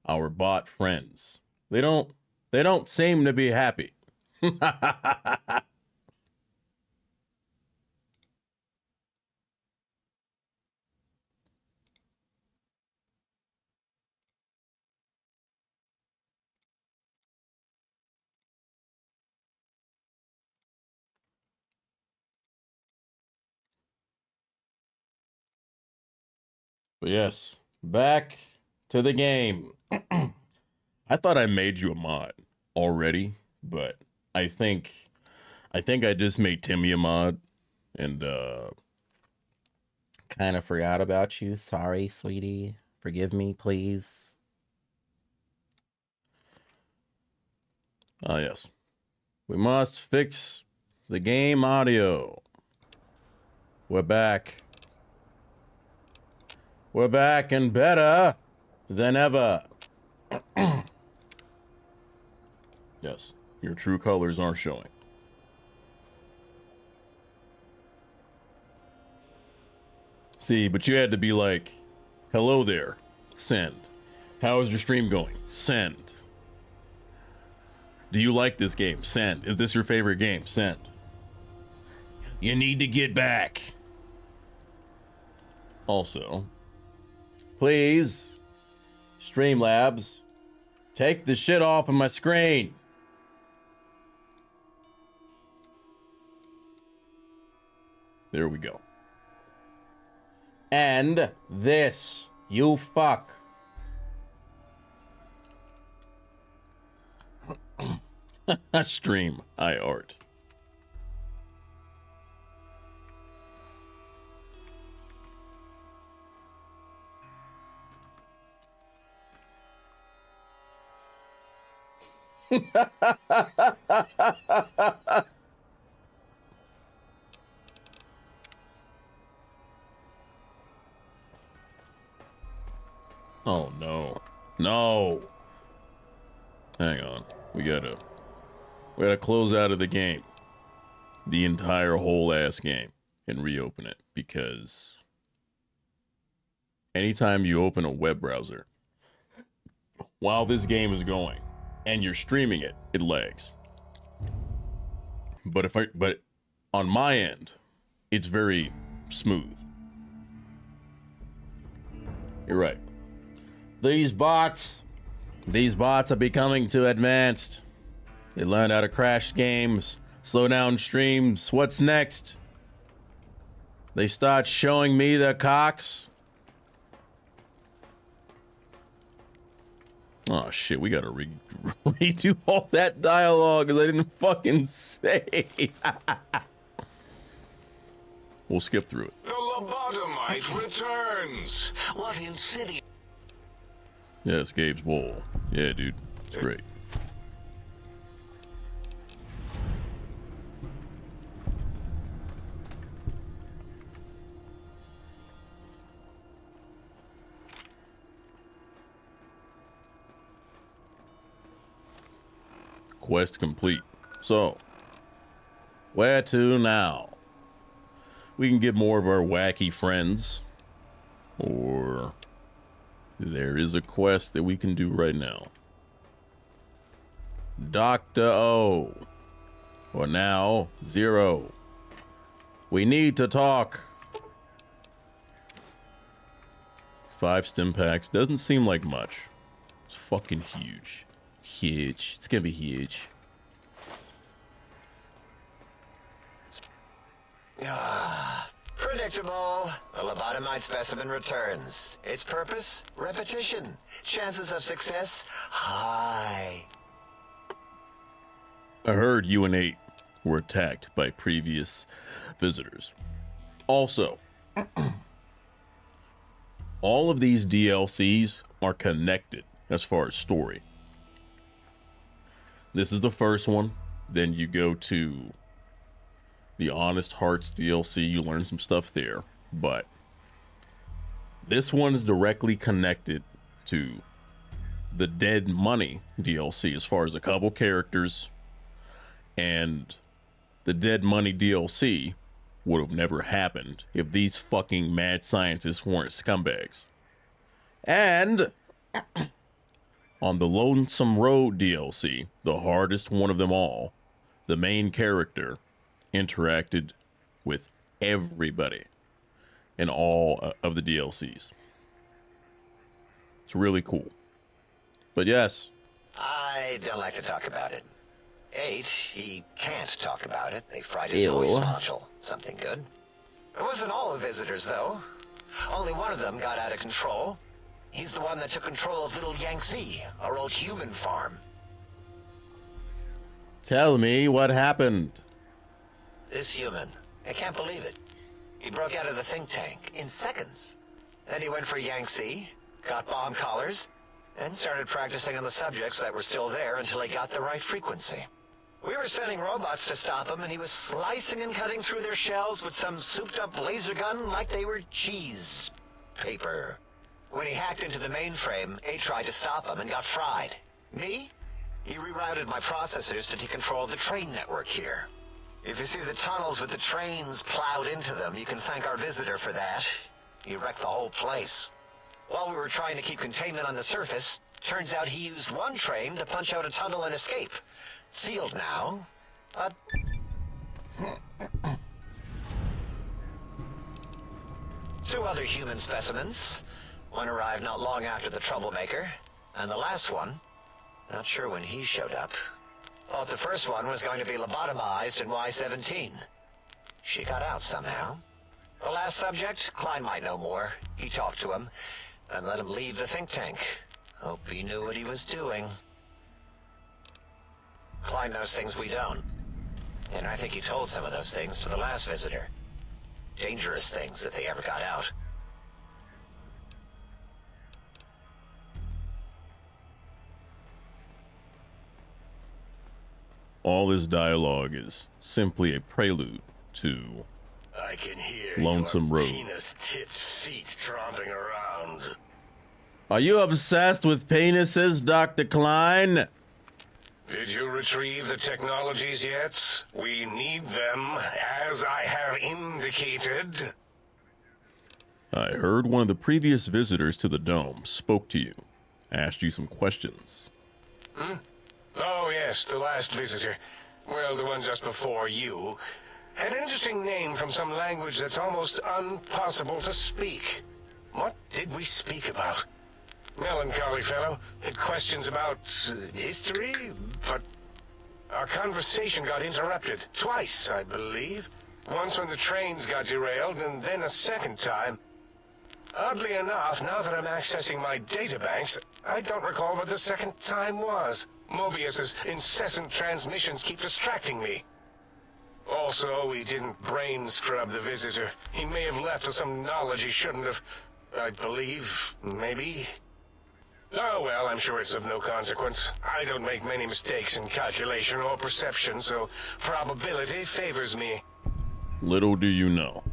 our bot friends, they don't seem to be happy. But yes, back to the game. I thought I made you a mod already, but I think I just made Timmy a mod and kind of forgot about you. Sorry, sweetie. Forgive me, please. Ah, yes. We must fix the game audio. We're back. We're back and better than ever. Yes, your true colors aren't showing. See, but you had to be like, hello there, send. How is your stream going? Send. Do you like this game? Send. Is this your favorite game? Send. You need to get back. Also, please, Streamlabs, take the shit off of my screen. There we go. And this, you fuck. Stream, I art. Oh no. No. Hang on. We gotta close out of the game. The entire whole ass game and reopen it, because anytime you open a web browser while this game is going and you're streaming it, it lags. But on my end, it's very smooth. You're right. These bots are becoming too advanced. They learn how to crash games, slow down streams. What's next? They start showing me their cocks. Oh shit, we gotta redo all that dialogue because I didn't fucking say. We'll skip through it. The lobotomite returns. What insidious... Yes, Gabe's bowl. Yeah, dude. It's great. Quest complete. So, where to now? We can get more of our wacky friends, or there is a quest that we can do right now. Dr. O, or now Zero. We need to talk. 5 stim packs doesn't seem like much. It's fucking huge. Huge. It's gonna be huge. Predictable. The lobotomite specimen returns. Its purpose? Repetition. Chances of success? High. I heard you and 8 were attacked by previous visitors. Also, all of these DLCs are connected as far as story. This is the first one. Then you go to the Honest Hearts DLC. You learn some stuff there. But this one is directly connected to the Dead Money DLC as far as a couple characters. And the Dead Money DLC would have never happened if these fucking mad scientists weren't scumbags. And on the Lonesome Road DLC, the hardest one of them all, the main character interacted with everybody in all of the DLCs. It's really cool. But yes. I don't like to talk about it. 8, he can't talk about it. They fried his voice module. Something good. It wasn't all the visitors, though. Only one of them got out of control. He's the one that took control of Little Yangtze, our old human farm. Tell me what happened. This human, I can't believe it. He broke out of the think tank in seconds. Then he went for Yangtze, got bomb collars, and started practicing on the subjects that were still there until he got the right frequency. We were sending robots to stop him, and he was slicing and cutting through their shells with some souped-up laser gun like they were cheese paper. When he hacked into the mainframe, A tried to stop him and got fried. Me? He rerouted my processors to take control of the train network here. If you see the tunnels with the trains plowed into them, you can thank our visitor for that. He wrecked the whole place. While we were trying to keep containment on the surface, turns out he used one train to punch out a tunnel and escape. Sealed now, but... Two other human specimens. One arrived not long after the troublemaker, and the last one, not sure when he showed up. Thought the first one was going to be lobotomized in Y-17. She got out somehow. The last subject, Klein might know more. He talked to him, and let him leave the think tank. Hope he knew what he was doing. Klein knows things we don't. And I think he told some of those things to the last visitor. Dangerous things if they ever got out. All this dialogue is simply a prelude to I can hear Lonesome your Road. penis-tipped feet tromping around. Are you obsessed with penises, Dr. Klein? Did you retrieve the technologies yet? We need them, as I have indicated. I heard one of the previous visitors to the dome spoke to you, asked you some questions. Hmm? Oh, yes, the last visitor. Well, the one just before you. Had an interesting name from some language that's almost impossible to speak. What did we speak about? Melancholy fellow. Had questions about history, but our conversation got interrupted. Twice, I believe. Once when the trains got derailed, and then a second time. Oddly enough, now that I'm accessing my databanks, I don't recall what the second time was. Mobius's incessant transmissions keep distracting me. Also, we didn't brain scrub the visitor. He may have left with some knowledge he shouldn't have. I believe, maybe. Oh, well, I'm sure it's of no consequence. I don't make many mistakes in calculation or perception, so probability favors me. Little do you know,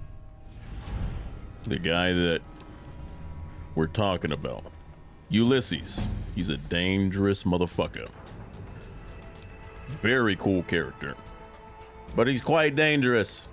the guy that we're talking about, Ulysses, he's a dangerous motherfucker. Very cool character, but he's quite dangerous.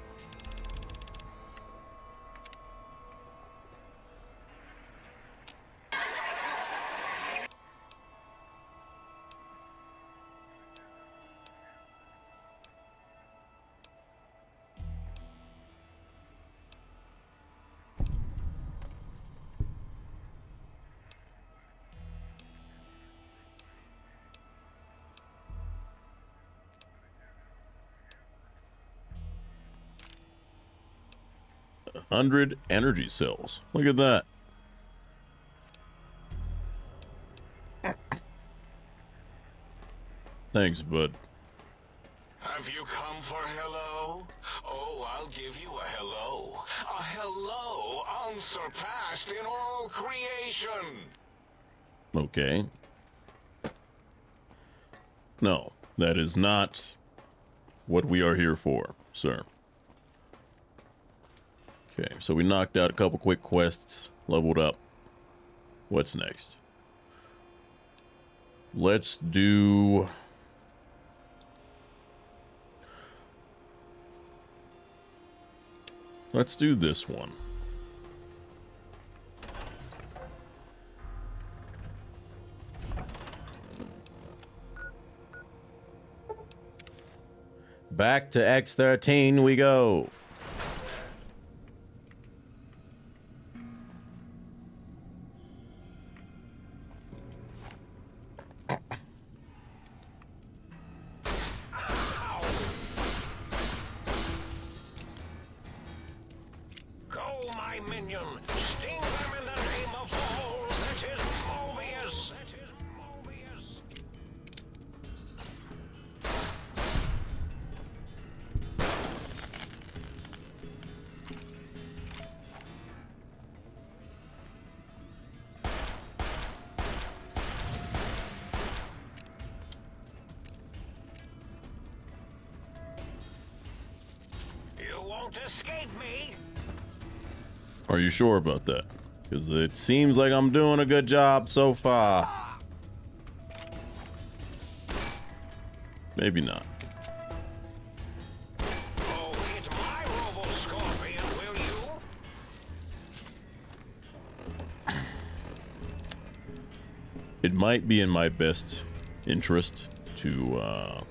A 100 energy cells. Look at that. Thanks, bud. Have you come for hello? Oh, I'll give you a hello. A unsurpassed in all creation. Okay. No, that is not what we are here for, sir. Okay, so we knocked out a couple quick quests, leveled up. What's next? Let's do... Let's do this one. Back to X13 we go. Go, my minion! Sting them in the name of all that is Mobius! That is Mobius! You won't escape me! Are you sure about that? Because it seems like I'm doing a good job so far. Maybe not. Oh, hit my Robo-Scorpion, will you? It might be in my best interest to,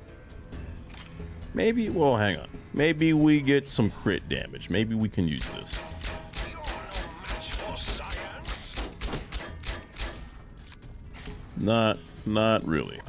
maybe, well, hang on. Maybe we get some crit damage. Maybe we can use this. Not really.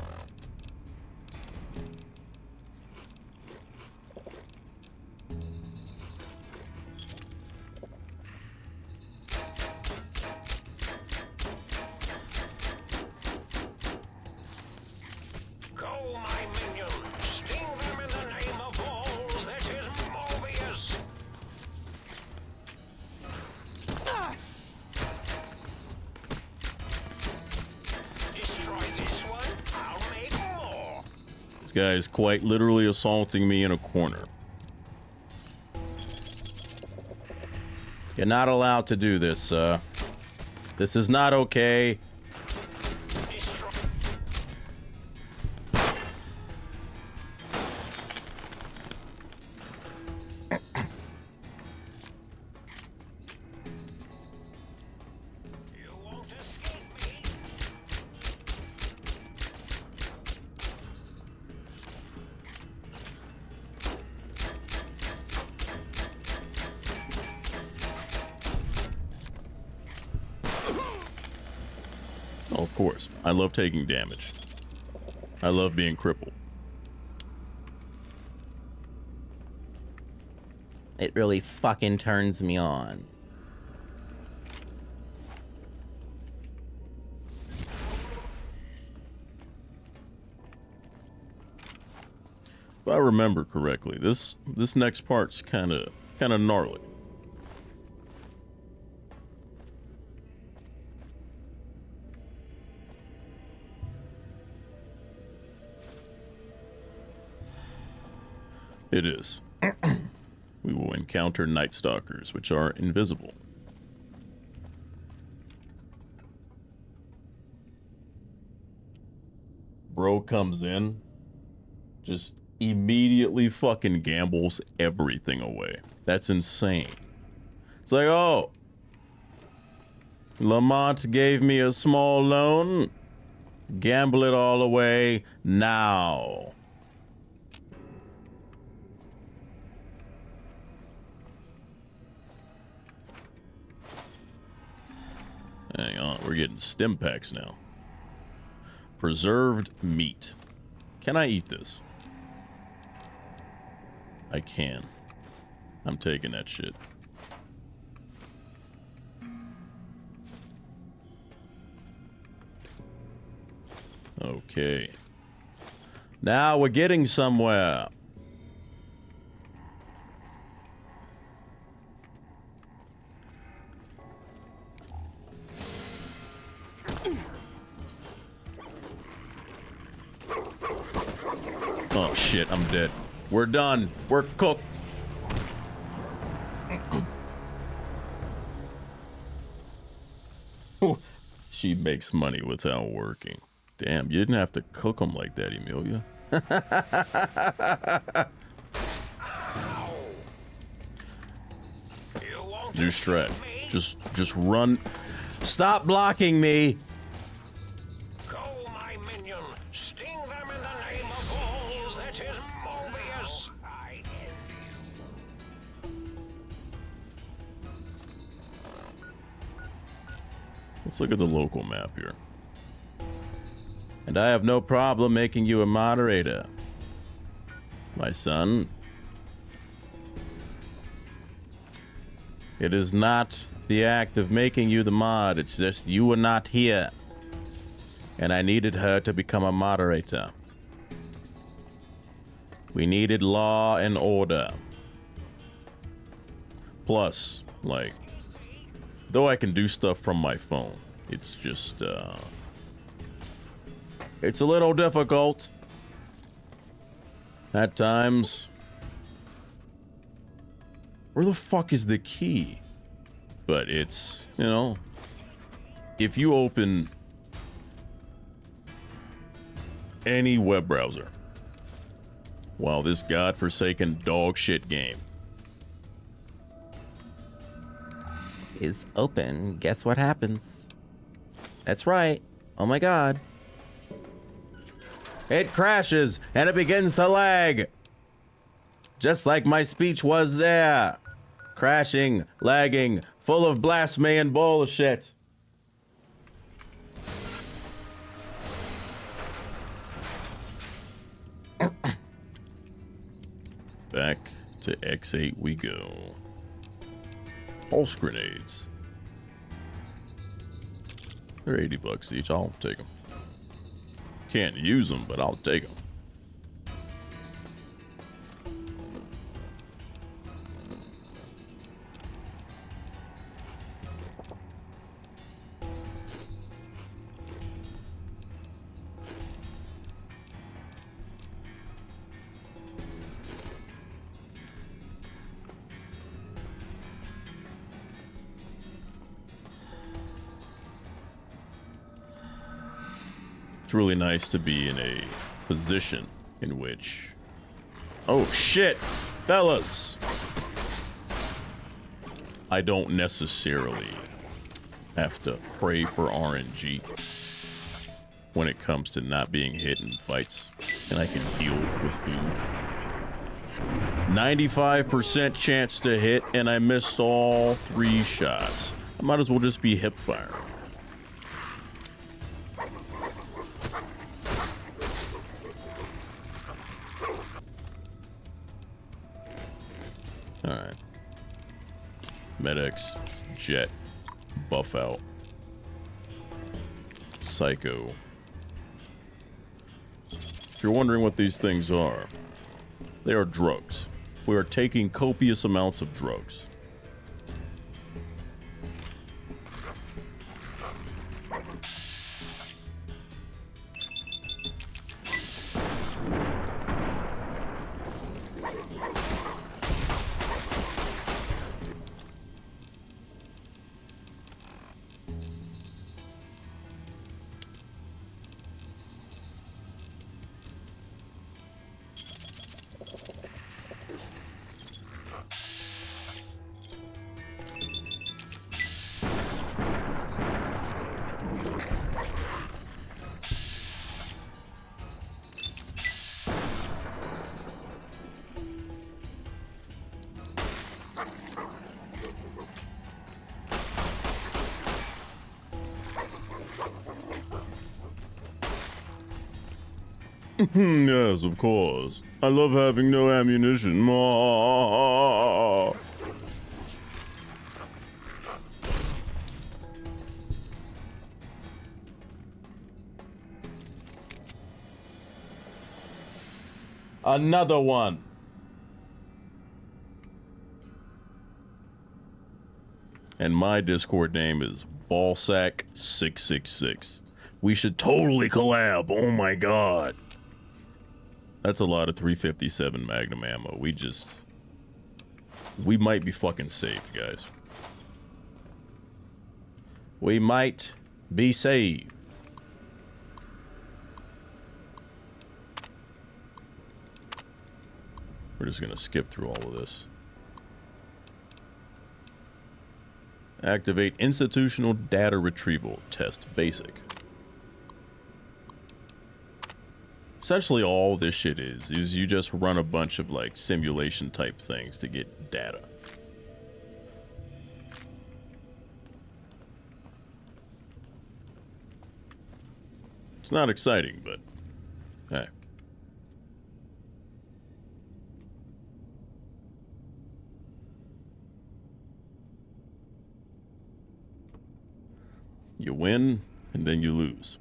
Go, my minion! Sting them in the name of all that is Mobius! Destroy this one, I'll make more! This guy is quite literally assaulting me in a corner. You're not allowed to do this, sir. This is not okay. Oh, of course. I love taking damage. I love being crippled. It really fucking turns me on. If I remember correctly, this next part's kind of gnarly. It is. We will encounter Night Stalkers, which are invisible. Bro comes in, just immediately fucking gambles everything away. That's insane. It's like, oh, Lamont gave me a small loan. Gamble it all away now. Hang on, we're getting stim packs now. Preserved meat. Can I eat this? I can. I'm taking that shit. Okay. Now we're getting somewhere. Oh shit, I'm dead. We're done. We're cooked. She makes money without working. Damn, you didn't have to cook them like that, Emilia. New strat. Just run. Stop blocking me. Go, my minion. Sting them in the name of all that is Mobius. I envy you. Let's look at the local map here. And I have no problem making you a moderator, my son. It is not the act of making you the mod, it's just you were not here. And I needed her to become a moderator. We needed law and order. Plus, like, though I can do stuff from my phone, it's just, it's a little difficult at times. Where the fuck is the key? But it's, you know, if you open any web browser while this godforsaken dog shit game is open, guess what happens? That's right. Oh my god. it crashes and it begins to lag. Just like my speech was there. Crashing, lagging, full of blasphemy and bullshit. Back to X8 we go. Pulse grenades. They're 80 bucks each. I'll take them. Can't use them, but I'll take them. It's really nice to be in a position in which, oh shit, fellas, I don't necessarily have to pray for RNG when it comes to not being hit in fights, and I can heal with food. 95% chance to hit, and I missed all 3 shots. I might as well just be hip firing. Alright. Medics, Jet, Buff Out, Psycho. If you're wondering what these things are, they are drugs. We are taking copious amounts of drugs. Yes, of course. I love having no ammunition. Another one. And my Discord name is Ballsack666. We should totally collab. Oh my god. That's a lot of 357 Magnum ammo. We might be fucking saved, guys. We might be saved. We're just gonna skip through all of this. Activate institutional data retrieval test basic. Essentially all this shit is you just run a bunch of like simulation type things to get data. It's not exciting, but heck. You win, and then you lose.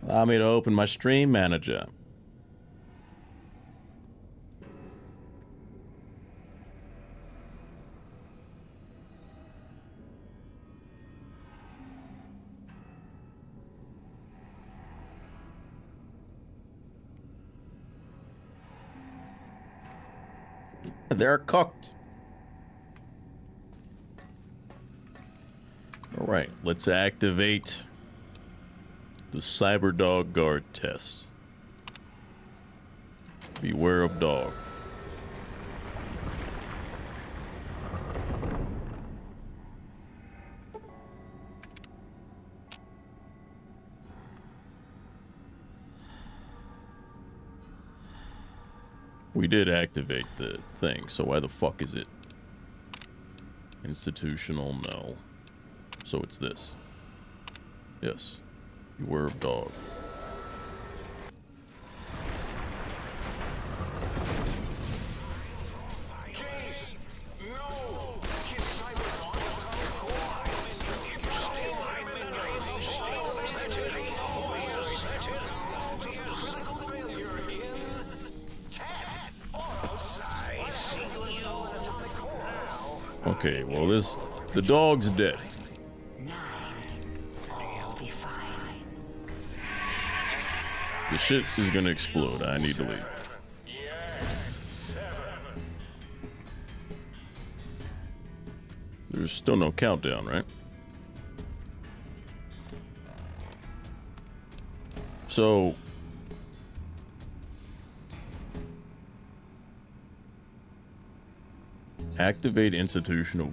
Allow me to open my stream manager. They're cooked. All right, let's activate the Cyberdog Guard test. Beware of dog. We did activate the thing, so why the fuck is it? Institutional, no. So it's this. Yes. Beware of dog. Okay, well the dog's dead. The shit is gonna explode. I need to leave. There's still no countdown, right? So activate institutional.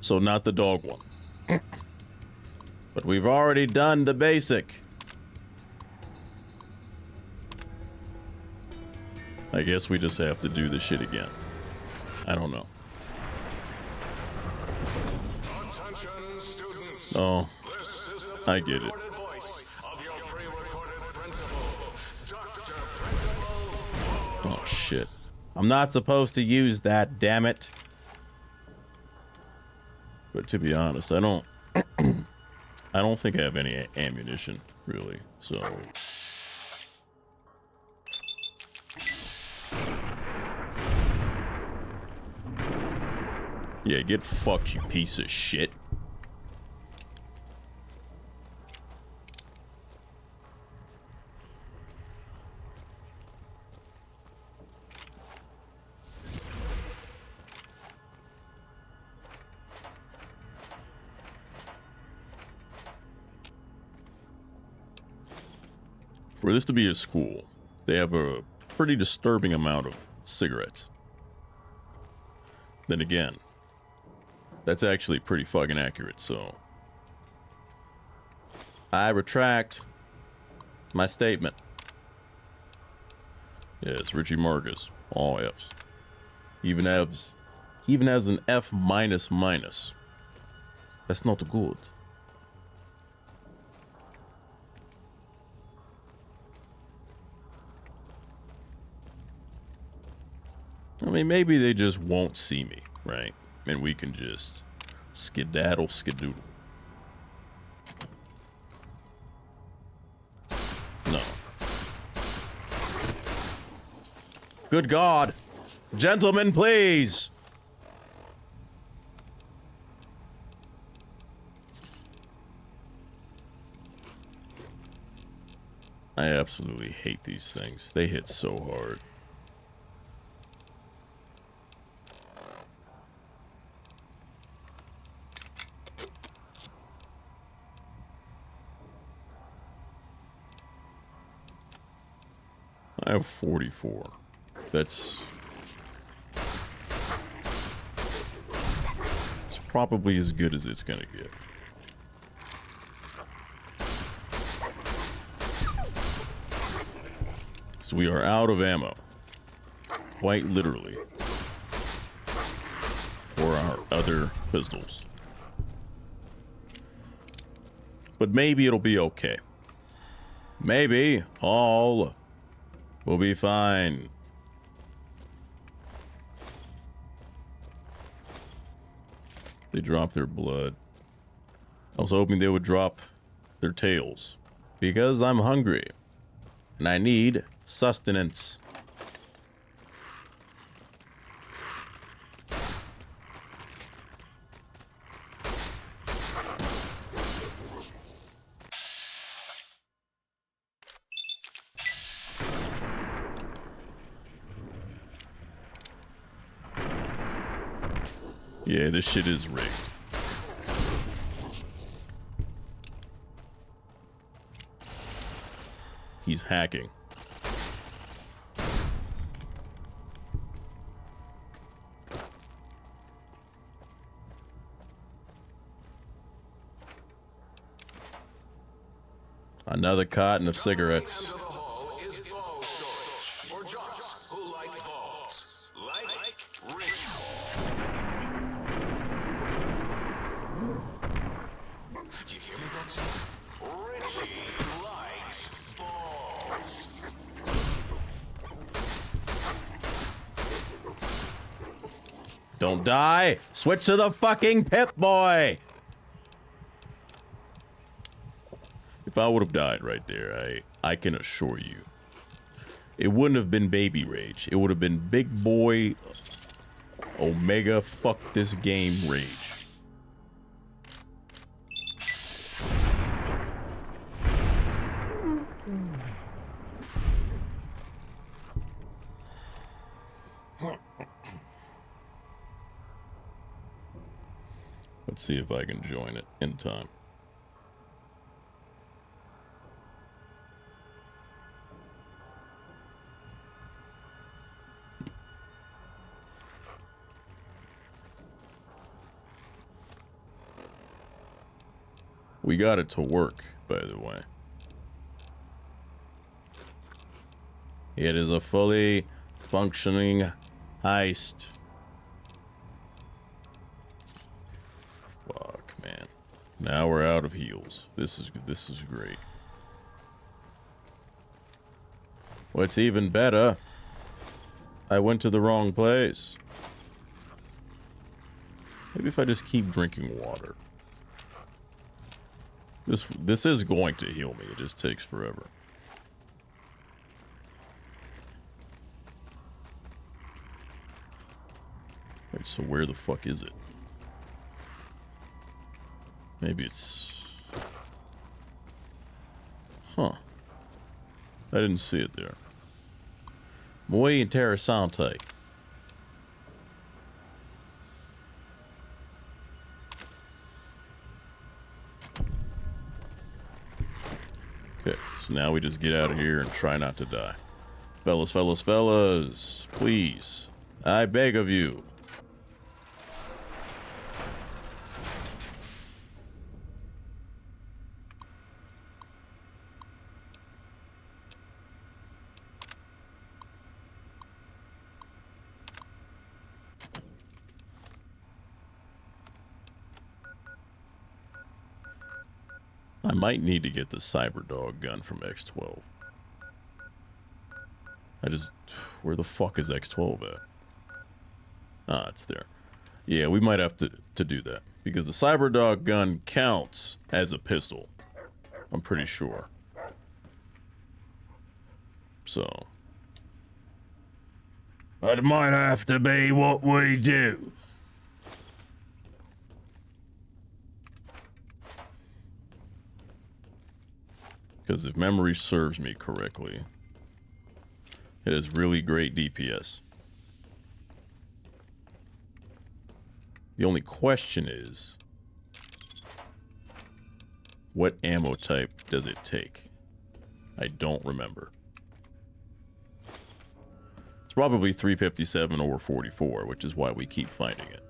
So not the dog one. But we've already done the basic. I guess we just have to do this shit again. I don't know. Oh, I get it. Oh shit. I'm not supposed to use that, damn it. But to be honest, I don't think I have any ammunition, really, so. Yeah, get fucked, you piece of shit. For this to be a school, they have a pretty disturbing amount of cigarettes. Then again, that's actually pretty fucking accurate, so I retract my statement. Yeah, it's Richie Marcus, all F's. He even has an F minus minus. That's not good. I mean, maybe they just won't see me, right? And we can just skedaddle skedoodle. No. Good God. Gentlemen, please. I absolutely hate these things. They hit so hard. I have 44. It's probably as good as it's gonna get. So we are out of ammo. Quite literally. For our other pistols. But maybe it'll be okay. Maybe all will be fine. They drop their blood. I was hoping they would drop their tails. Because I'm hungry. And I need sustenance. Yeah, this shit is rigged. He's hacking. Another carton of cigarettes. Don't die! Switch to the fucking Pip-Boy! If I would have died right there, I can assure you, it wouldn't have been baby rage. It would have been big boy Omega fuck this game rage. Let's see if I can join it in time. We got it to work, by the way. It is a fully functioning heist. Fuck, man. Now we're out of heals. This is great. What's even better, I went to the wrong place. Maybe if I just keep drinking water. This is going to heal me. It just takes forever. Wait, so where the fuck is it? Maybe it's... Huh. I didn't see it there. Muy interesante. Okay, so now we just get out of here and try not to die. Fellas, fellas, fellas, please. I beg of you. I might need to get the Cyberdog gun from X12. Where the fuck is X12 at? Ah, it's there. Yeah, we might have to do that. Because the Cyberdog gun counts as a pistol. I'm pretty sure. So. That might have to be what we do. Because if memory serves me correctly, it has really great DPS. The only question is, what ammo type does it take? I don't remember. It's probably 357 or 44, which is why we keep finding it.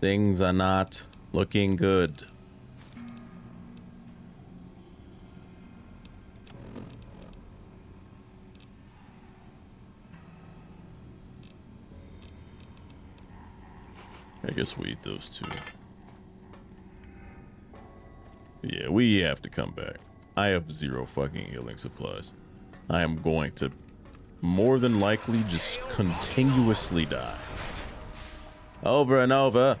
Things are not looking good. I guess we eat those two. Yeah, we have to come back. I have 0 fucking healing supplies. I am going to more than likely just continuously die. Over and over.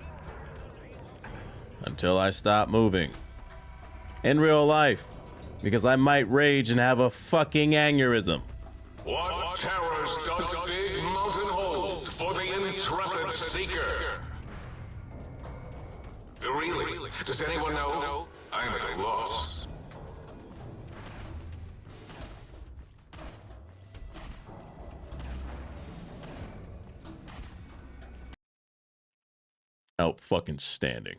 Until I stop moving. In real life. Because I might rage and have a fucking aneurysm. What terrors does Big Mountain hold for the intrepid seeker? Really? Does anyone know? I'm at a loss. Out fucking standing.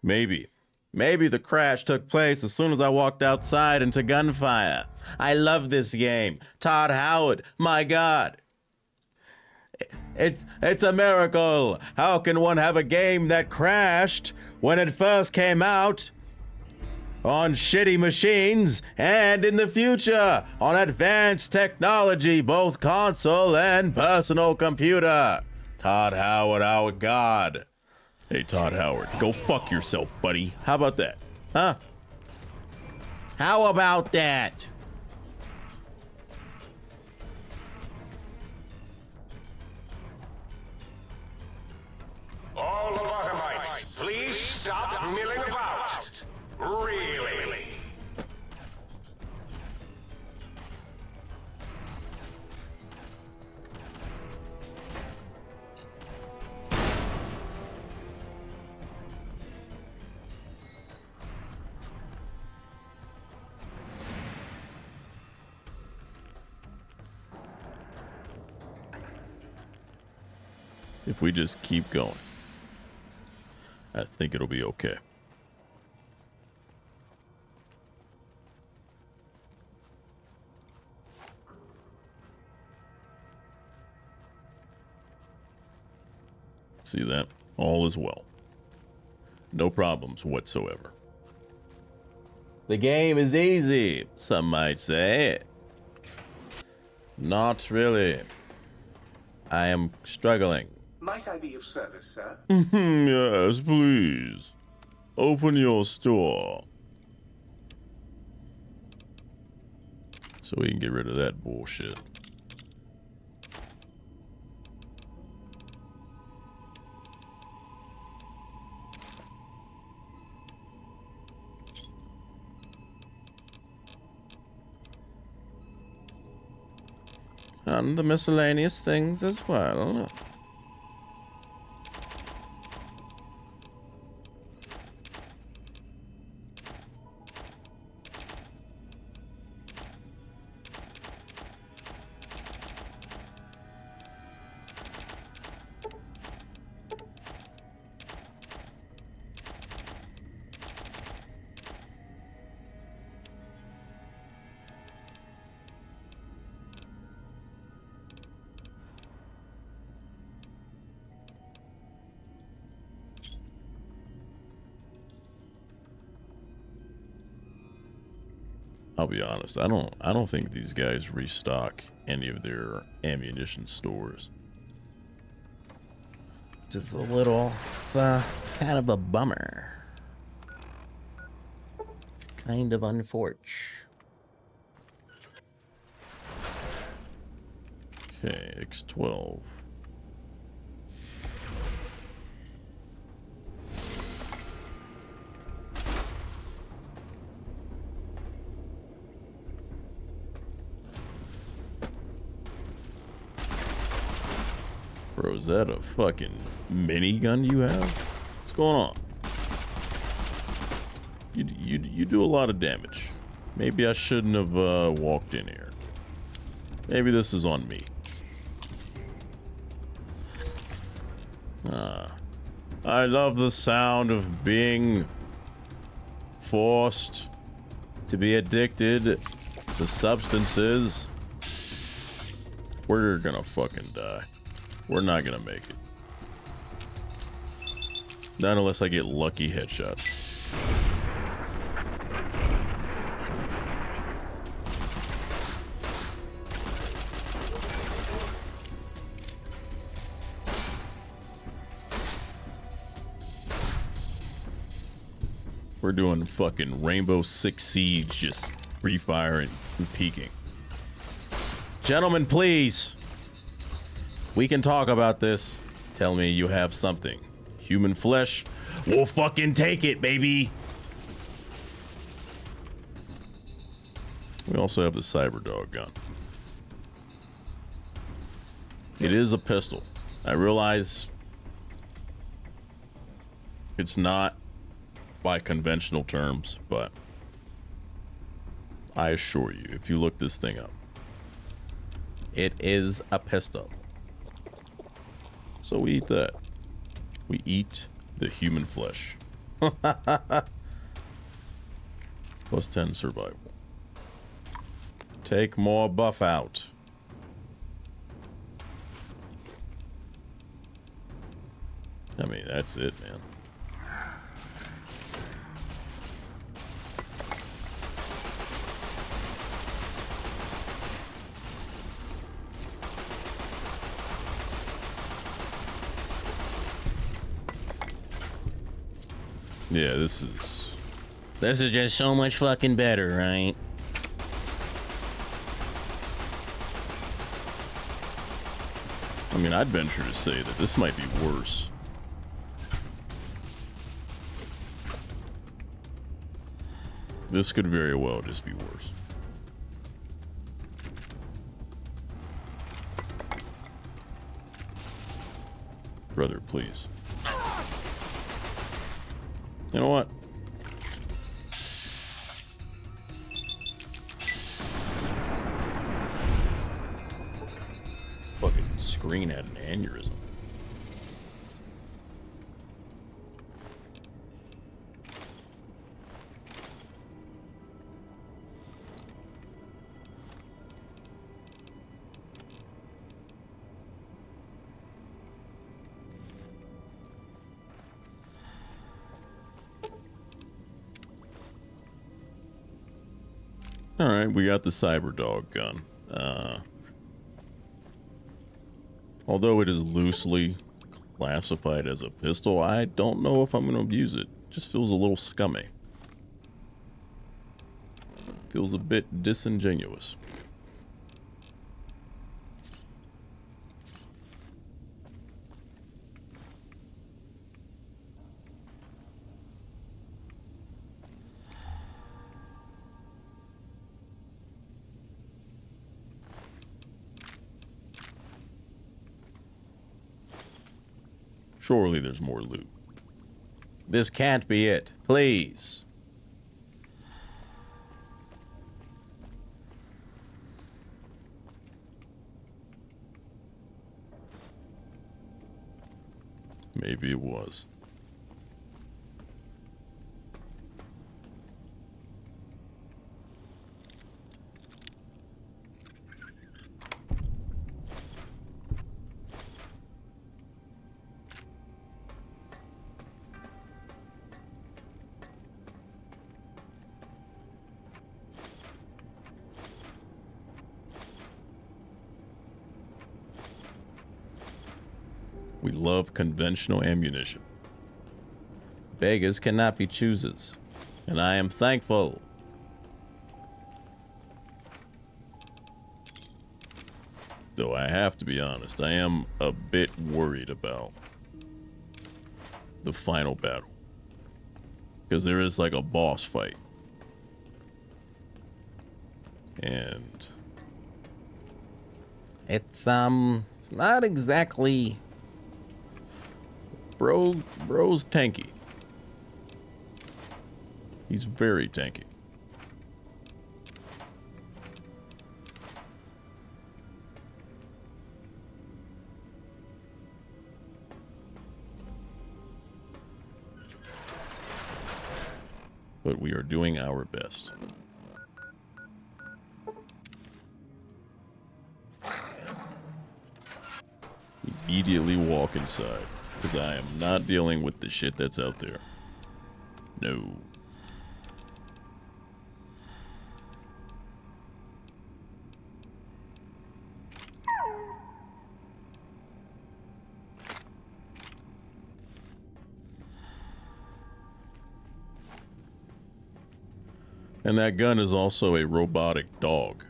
Maybe the crash took place as soon as I walked outside into gunfire. I love this game. Todd Howard, my God. It's a miracle. How can one have a game that crashed when it first came out on shitty machines and in the future on advanced technology, both console and personal computer? Todd Howard, our God. Hey, Todd Howard, go fuck yourself, buddy. How about that? Huh? How about that? All lobotomites, please stop milling about. Really? If we just keep going, I think it'll be okay. See that? All is well. No problems whatsoever. The game is easy, some might say. Not really. I am struggling. Might I be of service, sir? Yes, please. Open your store. So we can get rid of that bullshit. And the miscellaneous things as well. I'll be honest. I don't think these guys restock any of their ammunition stores. Just a little, it's kind of a bummer. It's kind of unfortunate. Okay, X12. Bro, is that a fucking minigun you have? What's going on? You do a lot of damage. Maybe I shouldn't have walked in here. Maybe this is on me. I love the sound of being forced to be addicted to substances. We're gonna fucking die. We're not gonna make it. Not unless I get lucky headshots. We're doing fucking Rainbow Six Siege, just free firing and peeking. Gentlemen, please. We can talk about this. Tell me you have something. Human flesh. We'll fucking take it, baby. We also have the Cyberdog gun. It is a pistol. I realize it's not by conventional terms, but I assure you, if you look this thing up, it is a pistol. So we eat that. We eat the human flesh. Plus 10 survival. Take more buff out. I mean, that's it, man. Yeah, this is just so much fucking better, right? I mean, I'd venture to say that this might be worse. This could very well just be worse. Brother, please. You know what? Fucking screen had an aneurysm. All right, we got the Cyberdog gun. Although it is loosely classified as a pistol, I don't know if I'm going to abuse it. Just feels a little scummy. Feels a bit disingenuous. Surely there's more loot. This can't be it. Please. Maybe it was. We love conventional ammunition. Beggars cannot be choosers, and I am thankful. Though I have to be honest, I am a bit worried about the final battle. Because there is like a boss fight. And it's not exactly bro's tanky. He's very tanky. But we are doing our best. Immediately walk inside, because I am not dealing with the shit that's out there. No. And that gun is also a robotic dog.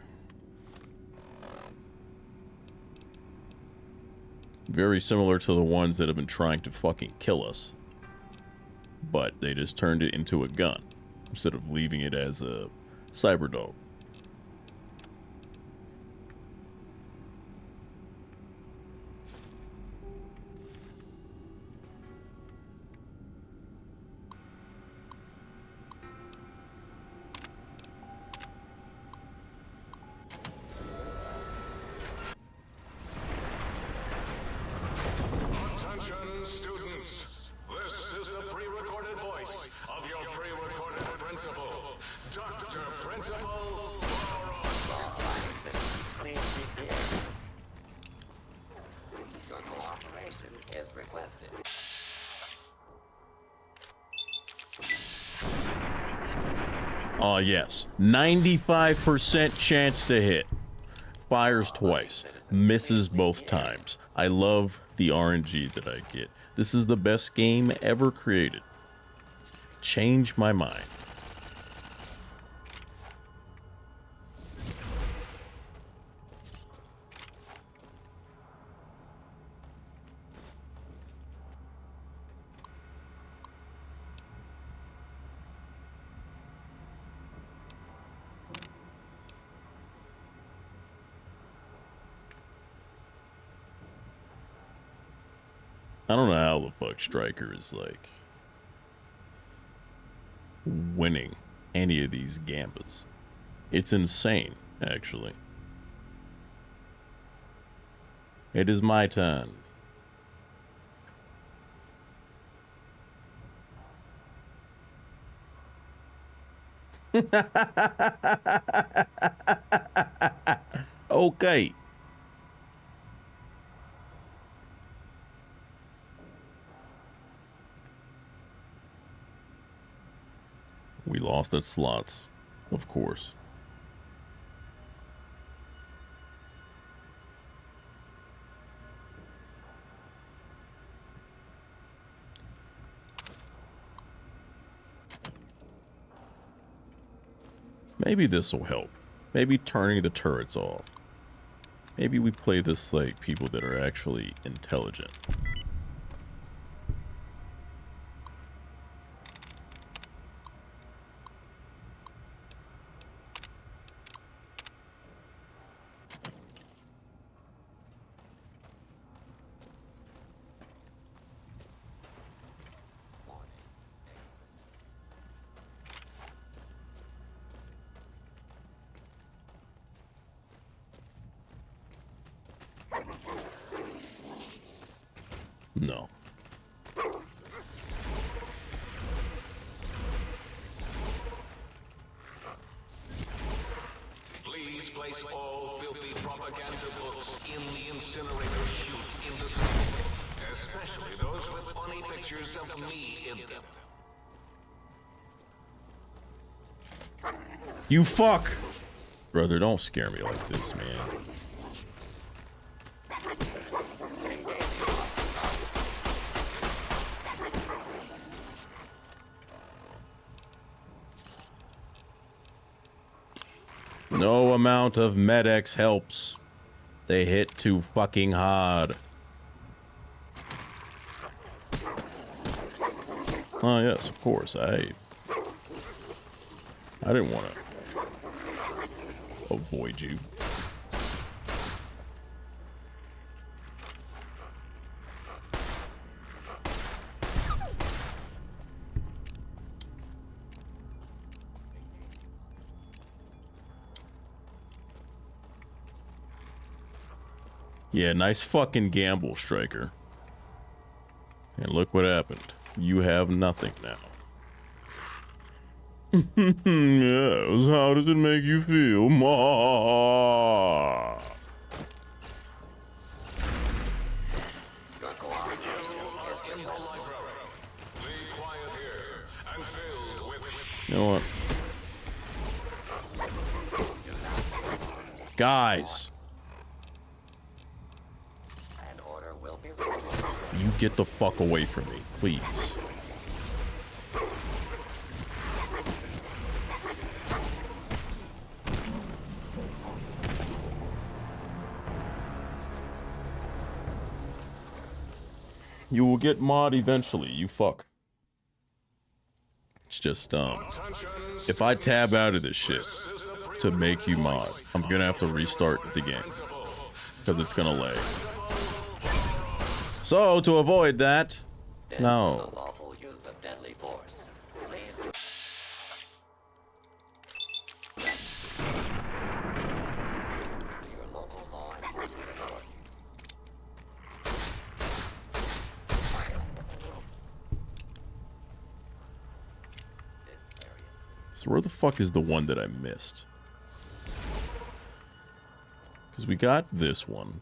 Very similar to the ones that have been trying to fucking kill us. But they just turned it into a gun instead of leaving it as a cyber dog. Attention, students. This is the pre-recorded voice of your pre-recorded principal, Dr. Principal Please be here. Your cooperation is requested. Oh, yes. 95% chance to hit. Fires twice. Misses both times. I love the RNG that I get. This is the best game ever created. Change my mind. I don't know how the fuck Stryker is like winning any of these gambas. It's insane, actually. It is my turn. Okay. We lost at slots, of course. Maybe this will help. Maybe turning the turrets off. Maybe we play this like people that are actually intelligent. No. Please place all filthy propaganda books in the incinerator chute in the school, especially those with funny pictures of me in them. You fuck! Brother, don't scare me like this, man. No amount of Med-X helps. They hit too fucking hard. Oh yes, of course. I didn't want to avoid you. Yeah, nice fucking gamble, Striker. And look what happened. You have nothing now. Yes, how does it make you feel? Ma. You know what? Guys. You get the fuck away from me, please. You will get mod eventually, you fuck. It's just, if I tab out of this shit to make you mod, I'm gonna have to restart the game. Because it's gonna lag. So, to avoid that, no. Lawful use of deadly force. Please do. Your local law enforcement authorities. So where the fuck is the one that I missed? Because we got this one.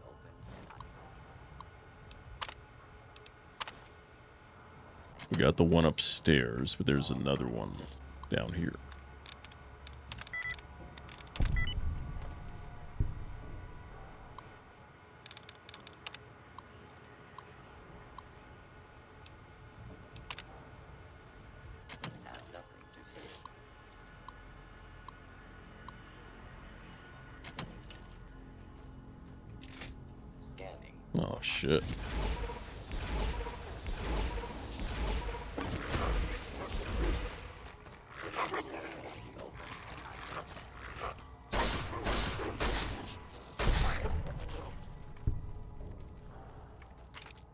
We got the one upstairs, but there's another one down here. Oh shit.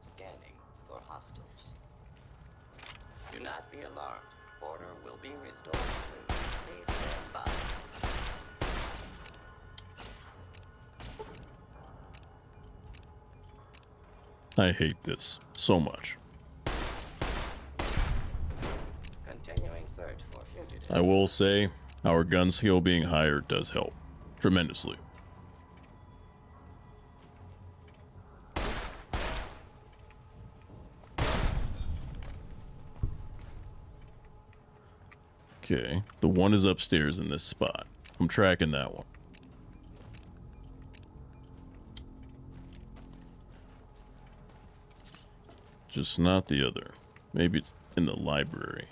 Scanning for hostiles. Do not be alarmed. Order will be restored soon. Please stand by. I hate this so much. Continuing search for fugitives. I will say, our gun skill being higher does help tremendously. Okay, the one is upstairs in this spot. I'm tracking that one. Just not the other. Maybe it's in the library.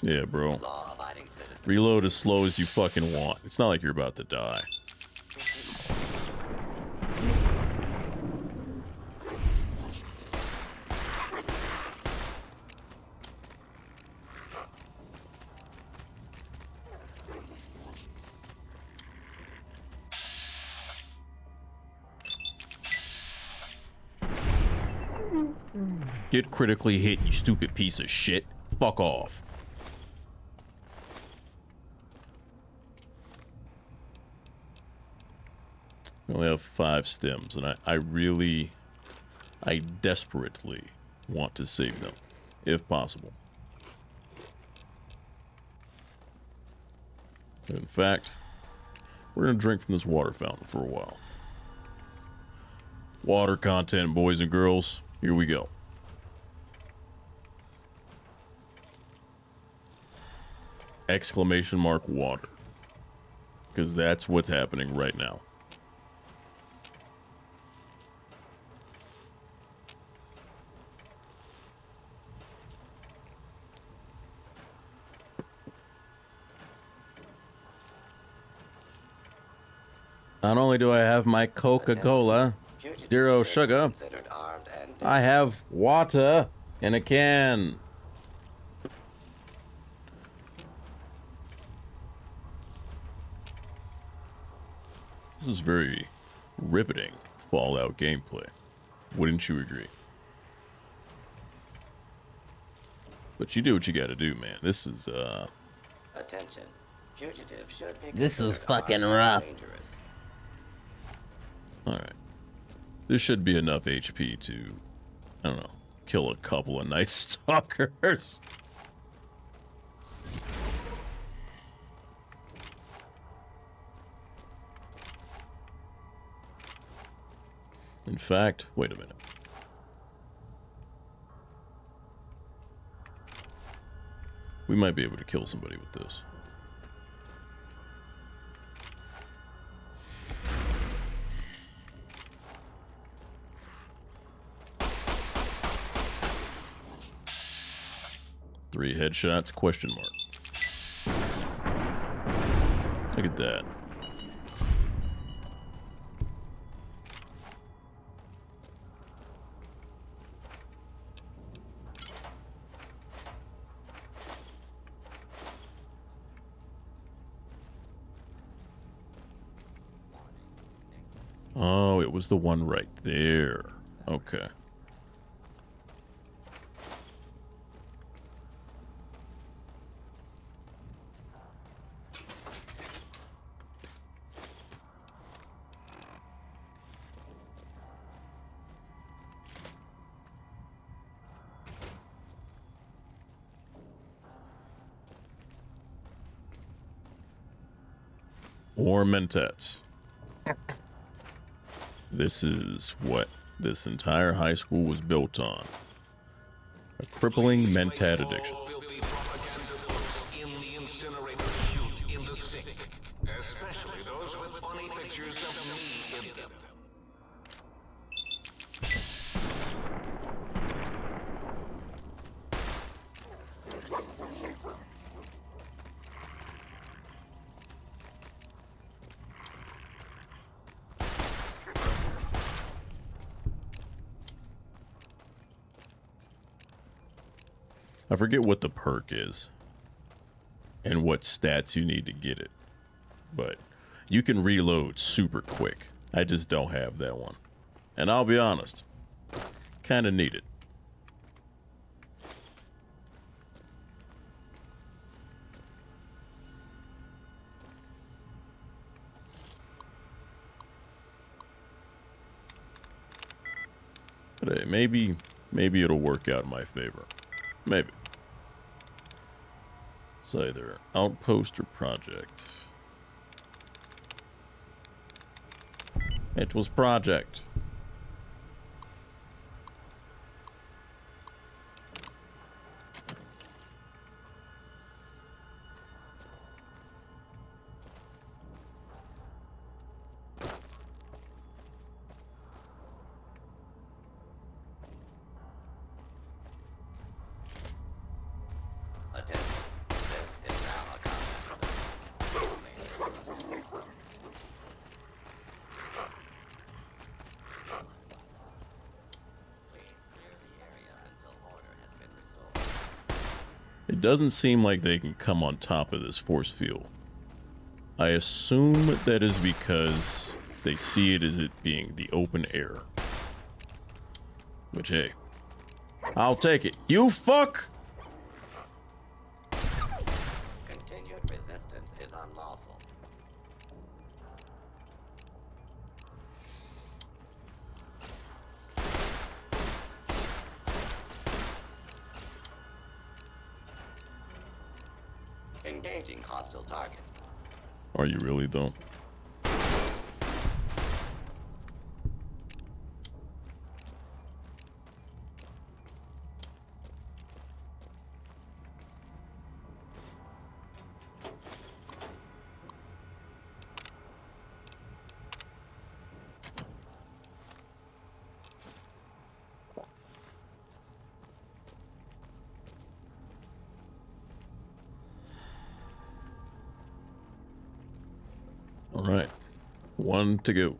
Yeah, bro. Reload as slow as you fucking want. It's not like you're about to die. Get critically hit, you stupid piece of shit. Fuck off. We only have 5 stems, and I desperately want to save them, if possible. In fact, we're gonna drink from this water fountain for a while. Water content, boys and girls. Here we go. Exclamation mark water. Because that's what's happening right now. Not only do I have my Coca-Cola, 0 sugar, I have water in a can. This is very riveting Fallout gameplay. Wouldn't you agree? But you do what you gotta do, man. This is, Attention. Fugitive should be This is considered fucking armed and rough. dangerous. alright. This should be enough HP to, I don't know, kill a couple of Night Stalkers. In fact, wait a minute. We might be able to kill somebody with this. Three headshots, question mark. Look at that. Oh, it was the one right there. Okay. Or Mentats. This is what this entire high school was built on. A crippling mentat addiction. In the incinerator chute in the sink, especially those with funny pictures of me in them. I forget what the perk is and what stats you need to get it, but you can reload super quick. I just don't have that one. And I'll be honest, kind of need it. But hey, maybe it'll work out in my favor. Maybe. It's either outpost or project. It was project. Attention. This is now a combat zone. Please clear the area until order has been restored. It doesn't seem like they can come on top of this force field. I assume that is because they see it as it being the open air. Which, hey, I'll take it. You fuck! Continued resistance is unlawful. Engaging hostile target. Are you really, though? All right. 1 to go.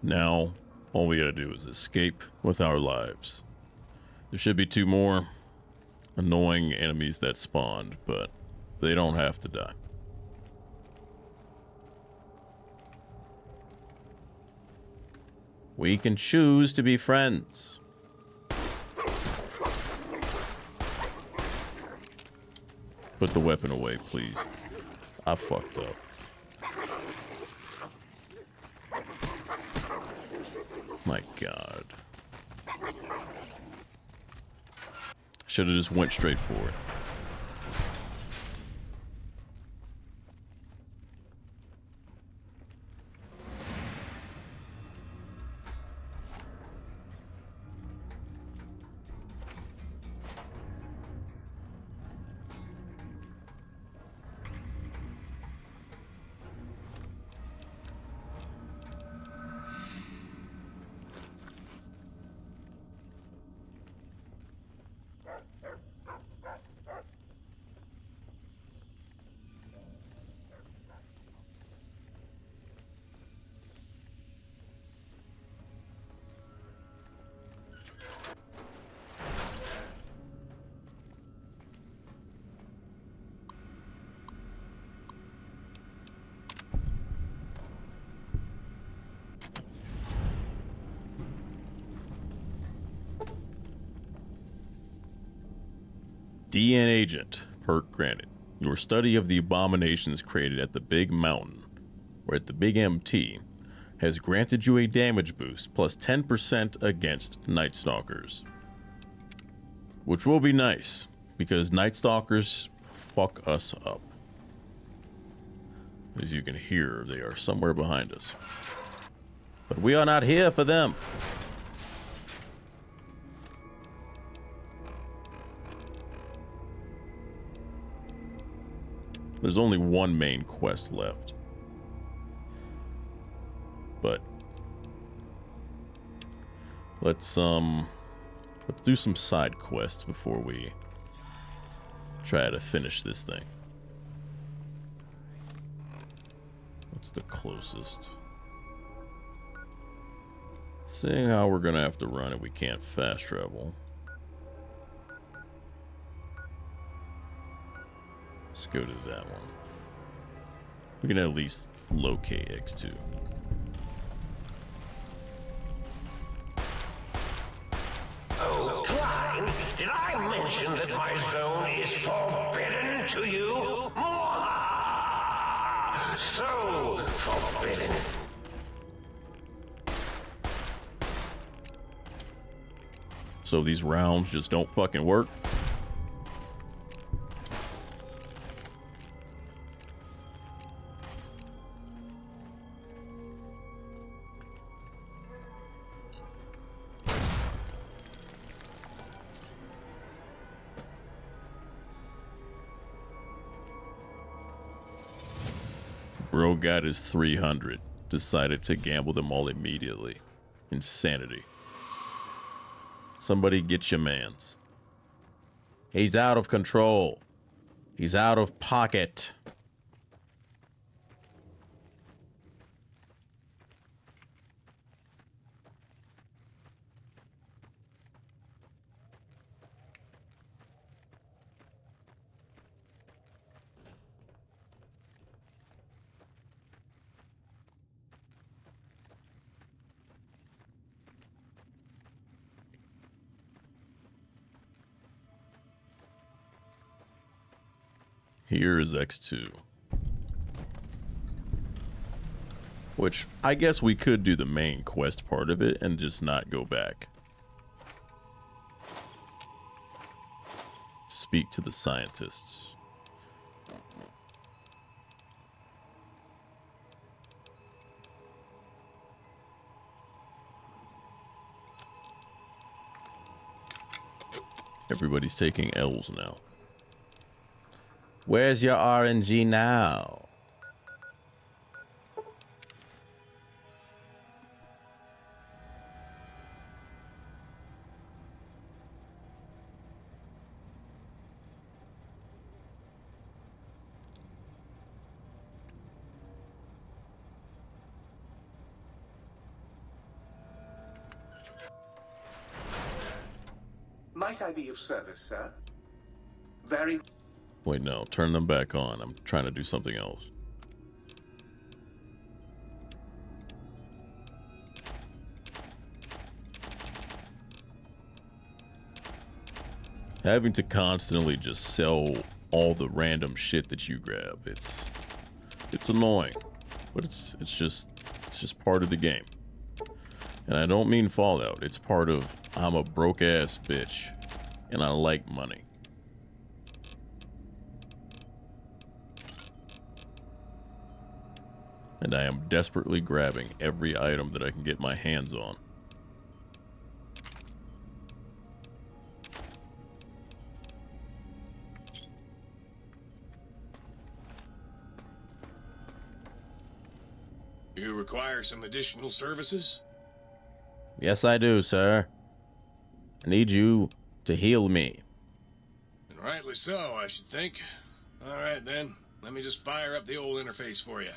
Now, all we gotta do is escape with our lives. There should be 2 more annoying enemies that spawned, but they don't have to die. We can choose to be friends. Put the weapon away, please. I fucked up. My God. Should have just went straight for it. DN Agent, perk granted. Your study of the abominations created at the Big Mountain, or at the Big MT, has granted you a damage boost plus 10% against Night Stalkers. Which will be nice, because Night Stalkers fuck us up. As you can hear, they are somewhere behind us. But we are not here for them. There's only one main quest left. But let's do some side quests before we try to finish this thing. What's the closest? Seeing how we're gonna have to run it, we can't fast travel. Let's go to that one. We can at least locate X2. Oh, Klein, did I mention that my zone is forbidden to you? Mwah! So forbidden. So these rounds just don't fucking work? Bro got his 300. Decided to gamble them all immediately. Insanity. Somebody get your mans. He's out of control. He's out of pocket. Here is X2. Which, I guess we could do the main quest part of it and just not go back. speak to the scientists. Everybody's taking L's now. Where's your RNG now? Might I be of service, sir? Very... Wait, no, turn them back on. I'm trying to do something else. Having to constantly just sell all the random shit that you grab, it's annoying, but it's just part of the game. And I don't mean Fallout. It's part of I'm a broke ass bitch and I like money. And I am desperately grabbing every item that I can get my hands on. You require some additional services? Yes, I do, sir. I need you to heal me. And rightly so, I should think. All right, then. Let me just fire up the old interface for you.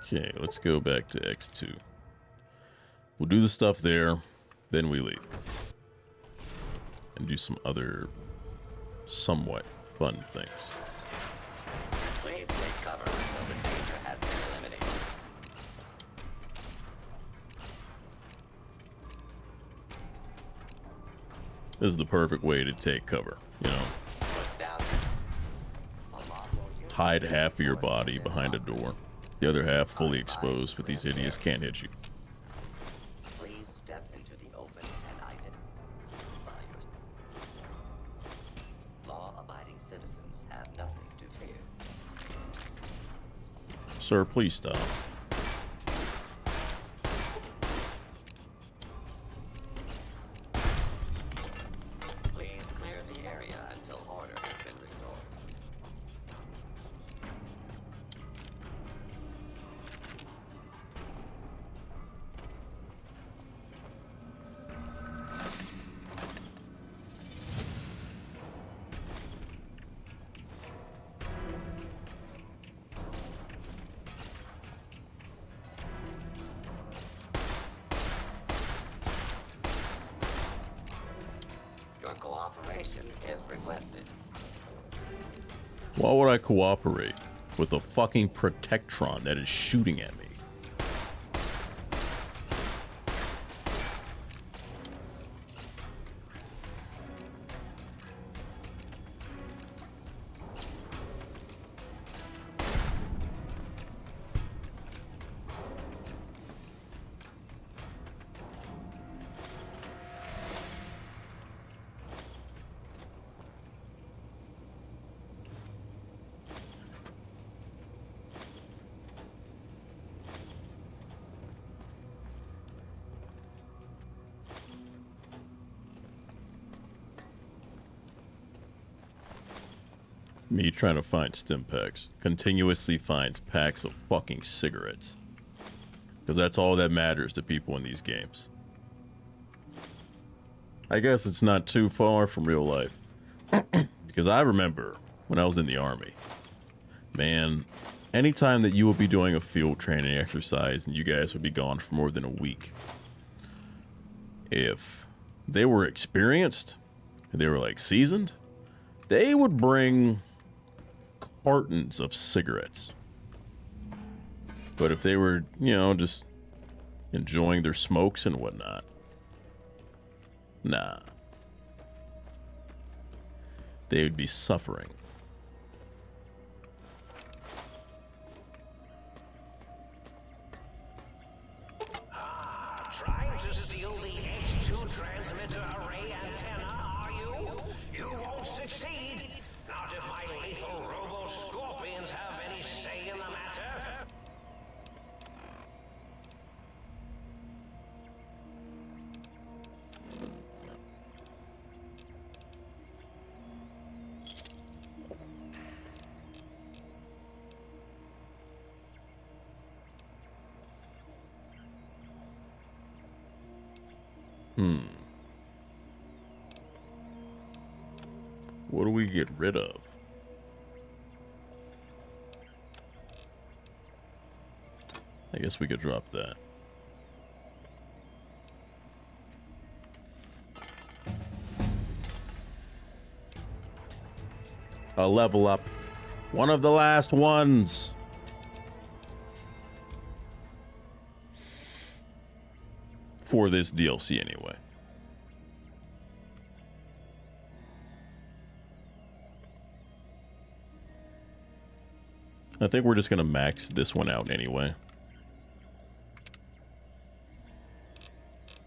Okay, let's go back to X2. We'll do the stuff there, then we leave. And do some other somewhat fun things. Please take cover until the danger has been eliminated. This is the perfect way to take cover, you know? Hide half of your body behind a door. The other half fully exposed, but these idiots can't hit you. Please step into the open and identify yourself. Law-abiding citizens have nothing to fear. Sir, please stop. Please clear the area until order has been restored. Your cooperation is requested. Why would I cooperate with a fucking Protectron that is shooting at me? Me trying to find stim packs continuously finds packs of fucking cigarettes. Because that's all that matters to people in these games. I guess it's not too far from real life. Because I remember when I was in the army, man, anytime that you would be doing a field training exercise and you guys would be gone for more than a week, if they were experienced, they were like seasoned, they would bring cartons of cigarettes. But if they were, you know, just enjoying their smokes and whatnot, nah. They would be suffering. Trying to steal the H2 transmitter array antenna, are you? You won't succeed. Not if my lethal robo-scorpions have any say in the matter. What do we get rid of? I guess we could drop that. A level up. One of the last ones. For this DLC anyway. I think we're just going to max this one out anyway.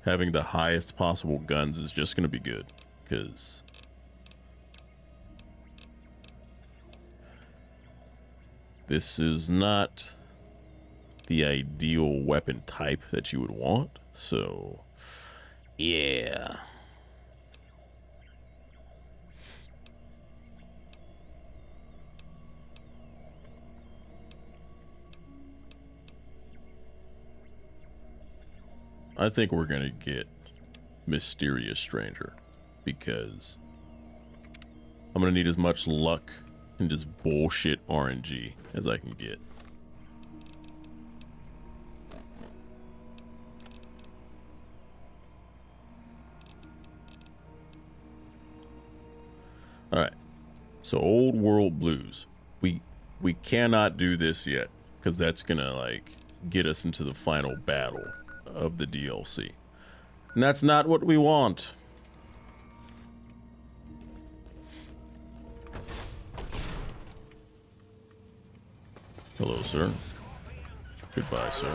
Having the highest possible guns is just going to be good, because this is not the ideal weapon type that you would want, so yeah. I think we're gonna get Mysterious Stranger, because I'm gonna need as much luck and just bullshit RNG as I can get. Alright, so Old World Blues. We cannot do this yet, because that's gonna like get us into the final battle of the DLC. And that's not what we want. Hello, sir. Goodbye, sir.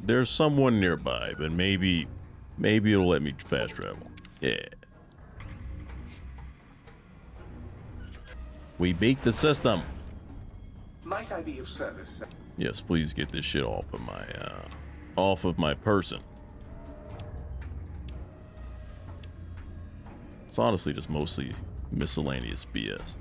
There's someone nearby, but maybe it'll let me fast travel. Yeah. We beat the system. Might I be of service, sir? Yes, please get this shit off of my person. It's honestly just mostly miscellaneous BS.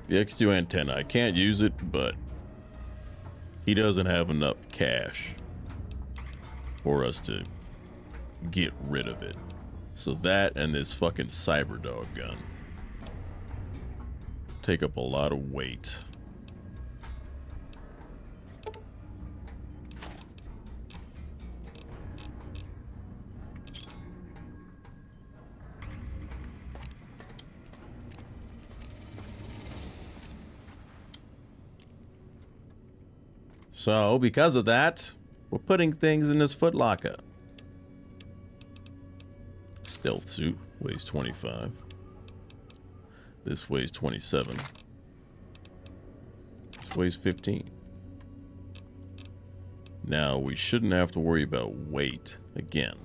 The X2 antenna, I can't use it, but he doesn't have enough cash for us to get rid of it. So that and this fucking Cyberdog gun take up a lot of weight. So, because of that, we're putting things in this footlocker. Stealth suit weighs 25. This weighs 27. This weighs 15. Now, we shouldn't have to worry about weight again.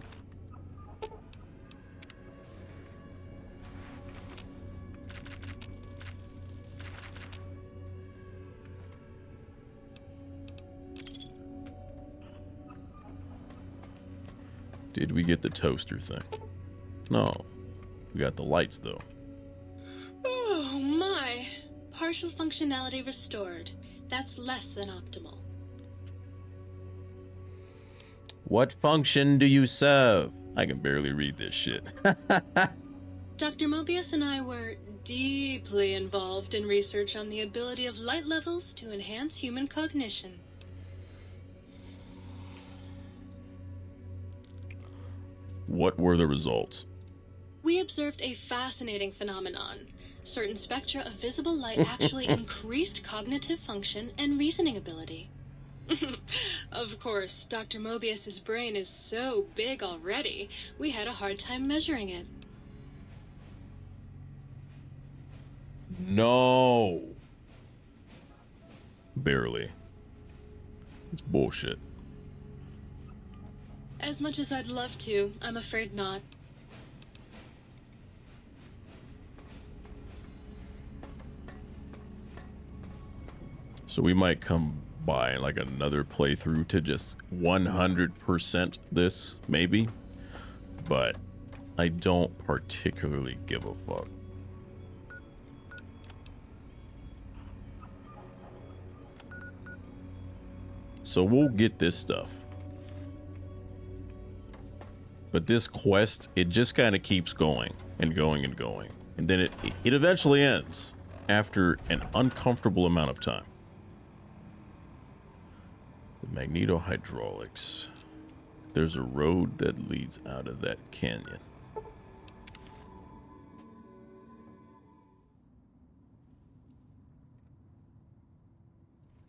Did we get the toaster thing? No. We got the lights, though. Oh, my. Partial functionality restored. That's less than optimal. What function do you serve? I can barely read this shit. Dr. Mobius and I were deeply involved in research on the ability of light levels to enhance human cognition. What were the results? We observed a fascinating phenomenon. Certain spectra of visible light actually increased cognitive function and reasoning ability. Of course, Dr. Mobius's brain is so big already, we had a hard time measuring it. No. Barely. It's bullshit. As much as I'd love to, I'm afraid not. So we might come by like another playthrough to just 100% this, maybe. But I don't particularly give a fuck. So we'll get this stuff. But this quest, it just kind of keeps going and going and going. And then it eventually ends after an uncomfortable amount of time. The magnetohydraulics. There's a road that leads out of that canyon.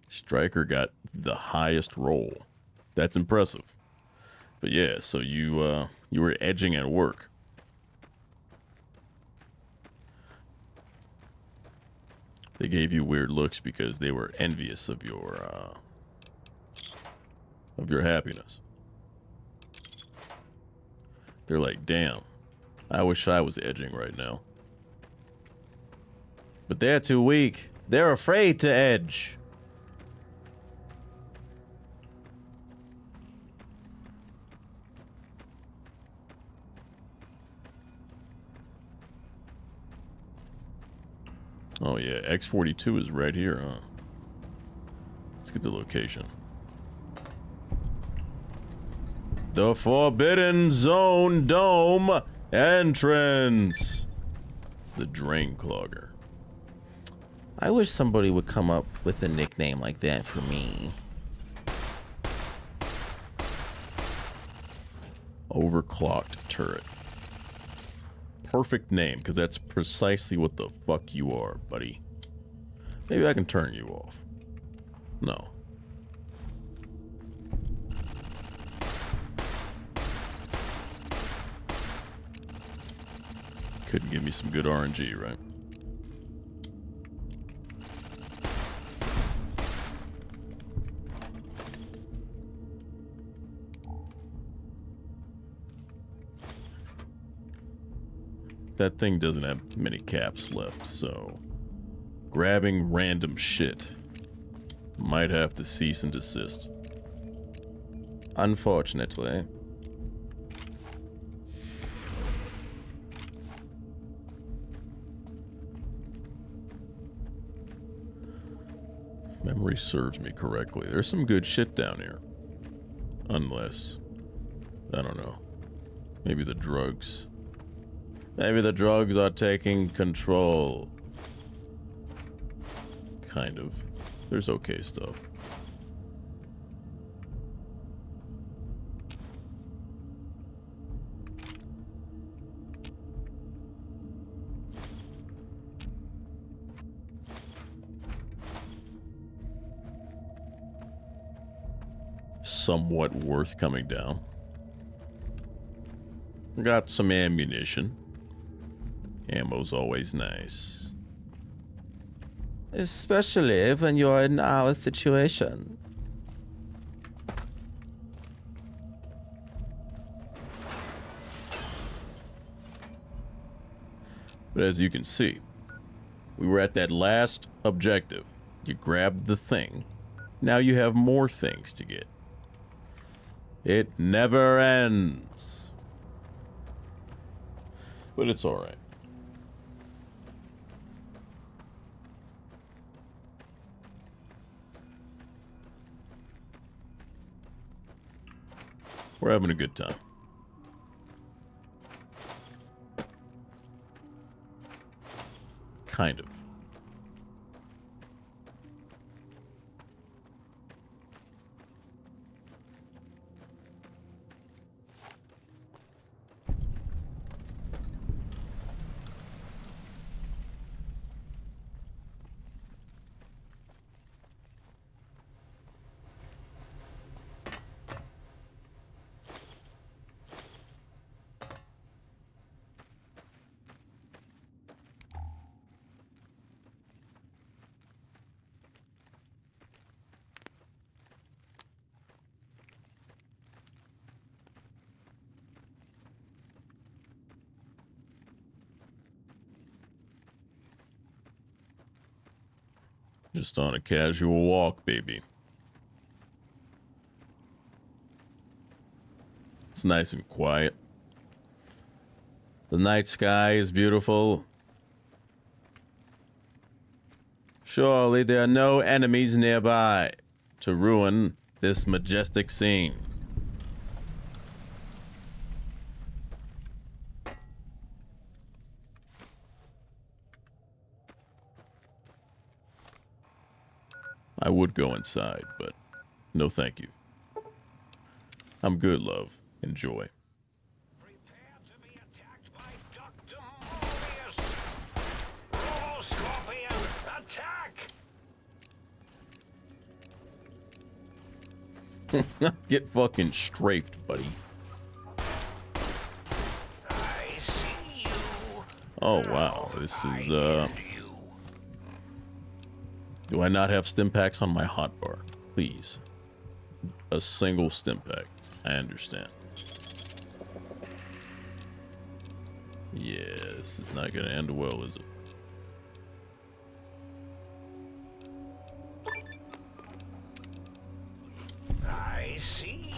Stryker got the highest roll. That's impressive. But yeah, so you were edging at work. They gave you weird looks because they were envious of your happiness. They're like, damn, I wish I was edging right now. But they're too weak. They're afraid to edge. Oh yeah, X-42 is right here, huh? Let's get the location. The Forbidden Zone Dome entrance. The Drain Clogger. I wish somebody would come up with a nickname like that for me. Overclocked turret. Perfect name, because that's precisely what the fuck you are, buddy. Maybe I can turn you off. No. Couldn't give me some good RNG, right? That thing doesn't have many caps left, so grabbing random shit might have to cease and desist. Unfortunately. If memory serves me correctly, there's some good shit down here. Unless, I don't know, maybe the drugs. Maybe the drugs are taking control. Kind of. There's okay stuff. somewhat worth coming down. Got some ammunition. Ammo's always nice. Especially when you're in our situation. But as you can see, we were at that last objective. You grabbed the thing. Now you have more things to get. It never ends. But it's all right. We're having a good time. Kind of. Just on a casual walk, baby. It's nice and quiet. The night sky is beautiful. Surely there are no enemies nearby to ruin this majestic scene. I would go inside, but no thank you. I'm good, love. Enjoy. Get fucking strafed, buddy. Oh, wow. This is, Do I not have stim packs on my hotbar? Please. A single stim pack. I understand. Yeah, this is not gonna end well, is it? I see.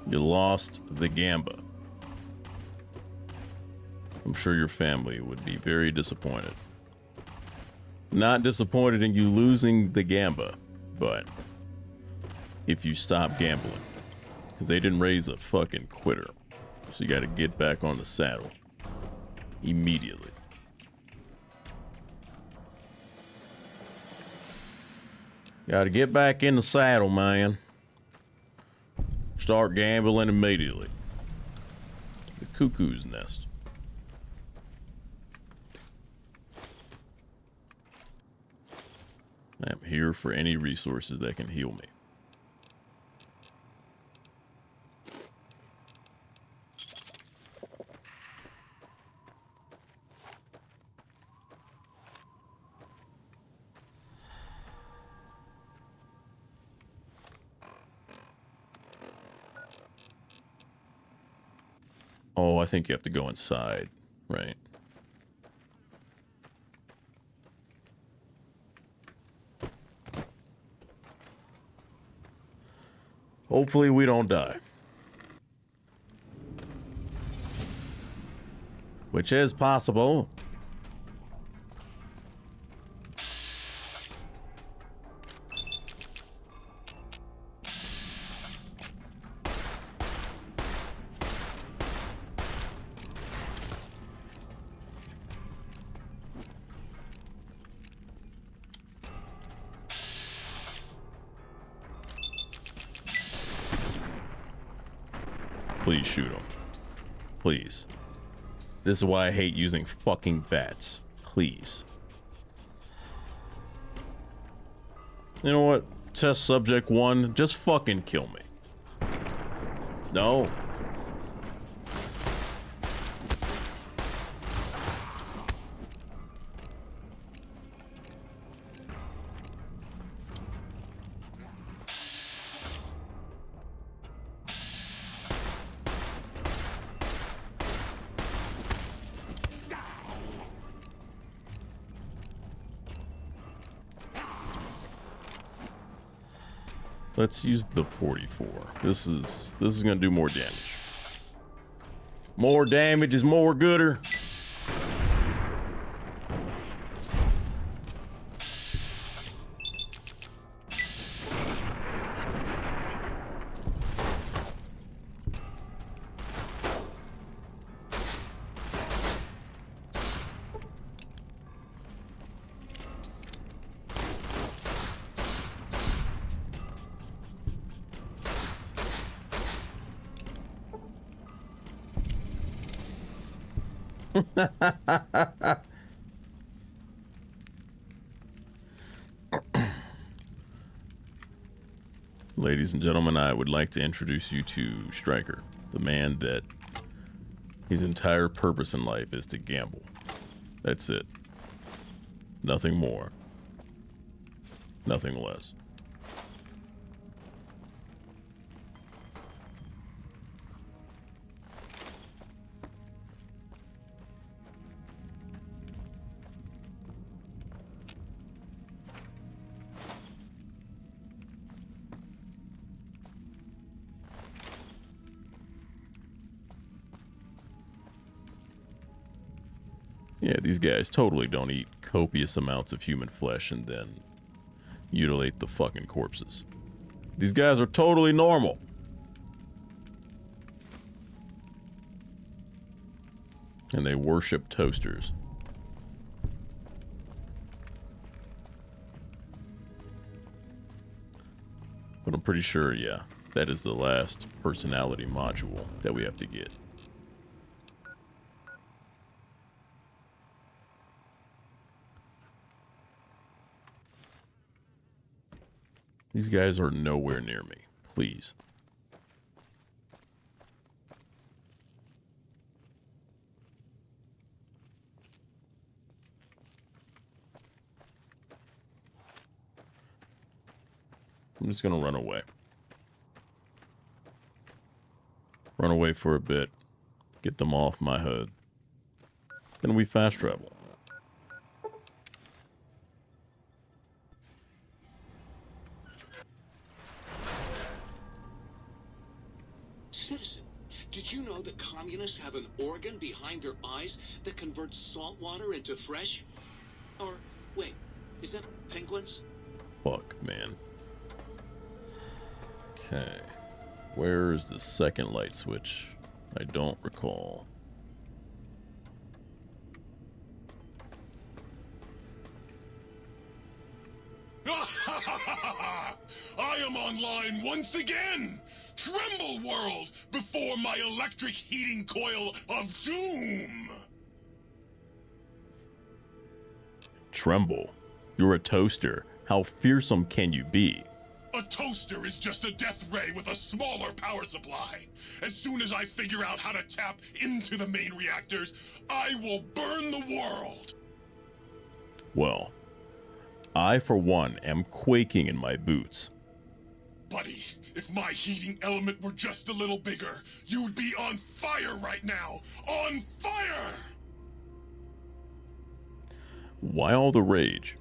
You lost the Gamba. I'm sure your family would be very disappointed. Not disappointed in you losing the Gamba, but if you stop gambling, because they didn't raise a fucking quitter. So you got to get back on the saddle immediately. Got to get back in the saddle, man. Start gambling immediately. The cuckoo's nest. I am here for any resources that can heal me. Oh, I think you have to go inside, right? Hopefully we don't die. Which is possible. Please shoot him. Please. This is why I hate using fucking bats. Please. You know what? Test subject 1, just fucking kill me. No. Let's use the 44. This is gonna do more damage. More damage is more gooder. Ladies and gentlemen, I would like to introduce you to Stryker, the man that his entire purpose in life is to gamble. That's it. Nothing more. Nothing less. Yeah, these guys totally don't eat copious amounts of human flesh and then mutilate the fucking corpses. These guys are totally normal. And they worship toasters. But I'm pretty sure, yeah, that is the last personality module that we have to get. These guys are nowhere near me. Please. I'm just gonna run away. Run away for a bit. Get them off my hood. Then we fast travel. Citizen, did you know that communists have an organ behind their eyes that converts salt water into fresh? Or, wait, is that penguins? Fuck, man. Okay. Where is the second light switch? I don't recall. I am online once again! Tremble, world, before my electric heating coil of doom! Tremble? You're a toaster. How fearsome can you be? A toaster is just a death ray with a smaller power supply. As soon as I figure out how to tap into the main reactors, I will burn the world! Well, I, for one, am quaking in my boots. Buddy, if my heating element were just a little bigger, you'd be on fire right now! On fire! Why all the rage?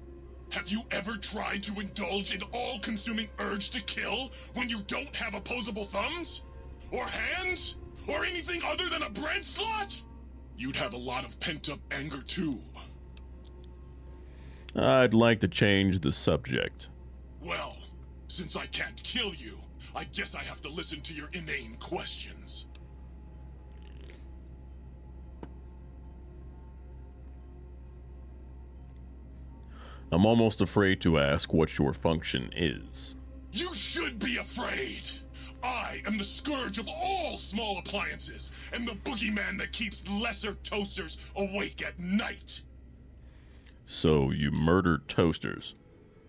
Have you ever tried to indulge in all-consuming urge to kill when you don't have opposable thumbs? Or hands? Or anything other than a bread slot? You'd have a lot of pent-up anger too. I'd like to change the subject. Well, since I can't kill you, I guess I have to listen to your inane questions. I'm almost afraid to ask what your function is. You should be afraid! I am the scourge of all small appliances, and the boogeyman that keeps lesser toasters awake at night. So you murdered toasters.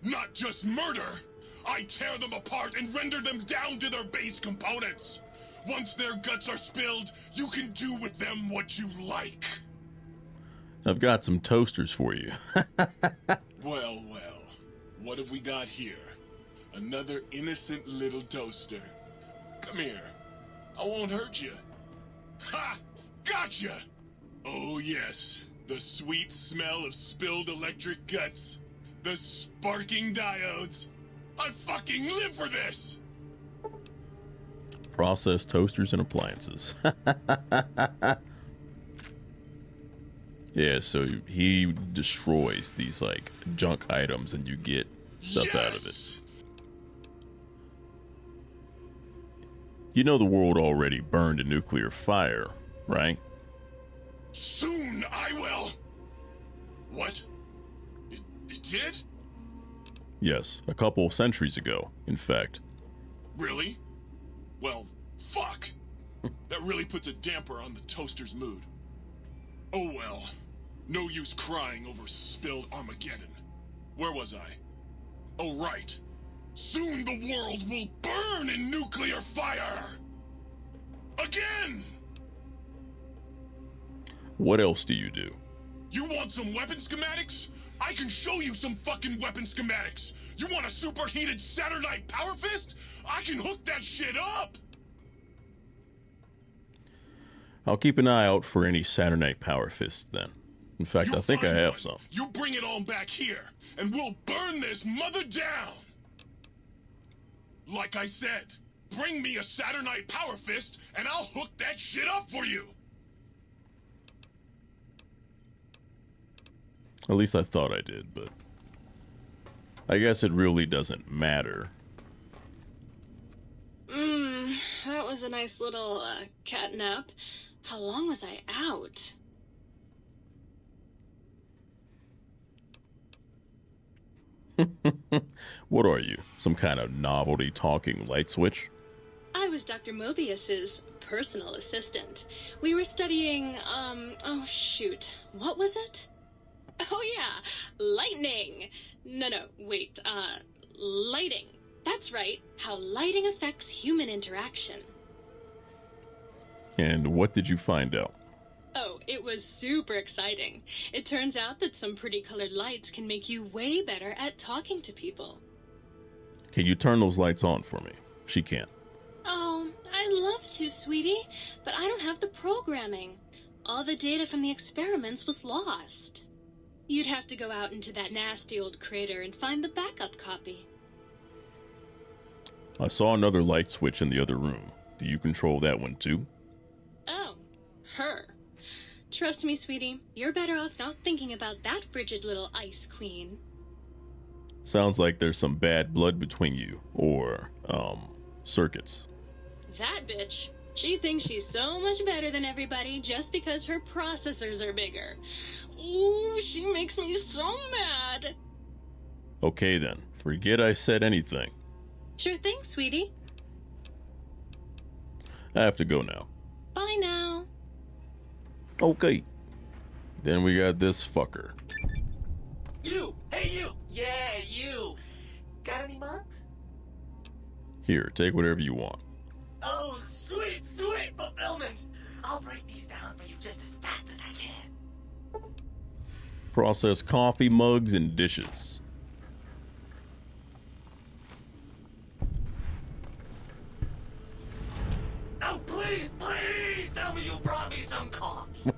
Not just murder! I tear them apart and render them down to their base components. Once their guts are spilled, you can do with them what you like. I've got some toasters for you. Well, what have we got here? Another innocent little toaster. Come here. I won't hurt you. Ha! Gotcha! Oh yes, the sweet smell of spilled electric guts. The sparking diodes. I fucking live for this! Processed toasters and appliances. Yeah, so he destroys these like junk items and you get stuff out of it. You know the world already burned a nuclear fire, right? Soon I will. What? It did? Yes, a couple centuries ago, in fact. Really? Well, fuck. That really puts a damper on the toaster's mood. Oh well. No use crying over spilled Armageddon. Where was I? Oh right. Soon the world will burn in nuclear fire! Again! What else do you do? You want some weapon schematics? I can show you some fucking weapon schematics! You want a superheated Saturnite power fist? I can hook that shit up! I'll keep an eye out for any Saturnite power fists then. In fact, I think I have some. You bring it on back here, and we'll burn this mother down! Like I said, bring me a Saturnite power fist, and I'll hook that shit up for you! At least I thought I did, but I guess it really doesn't matter. That was a nice little cat nap. How long was I out? What are you? Some kind of novelty talking light switch? I was Dr. Mobius's personal assistant. We were studying, oh shoot, what was it? Oh yeah, lightning! No, wait, lighting. That's right, how lighting affects human interaction. And what did you find out? Oh, it was super exciting. It turns out that some pretty colored lights can make you way better at talking to people. Can you turn those lights on for me? She can't. Oh, I'd love to, sweetie, but I don't have the programming. All the data from the experiments was lost. You'd have to go out into that nasty old crater and find the backup copy. I saw another light switch in the other room. Do you control that one too? Oh, her. Trust me, sweetie, you're better off not thinking about that frigid little ice queen. Sounds like there's some bad blood between you, or, circuits. That bitch. She thinks she's so much better than everybody just because her processors are bigger. Ooh, she makes me so mad. Okay then, forget I said anything. Sure thing, sweetie. I have to go now. Bye now. Okay. Then we got this fucker. You! Hey, you! Yeah, you! Got any mugs? Here, take whatever you want. Oh, sweet fulfillment! I'll break these down for you just as fast as I can. Processed coffee mugs and dishes. Oh, please tell me you brought me some coffee.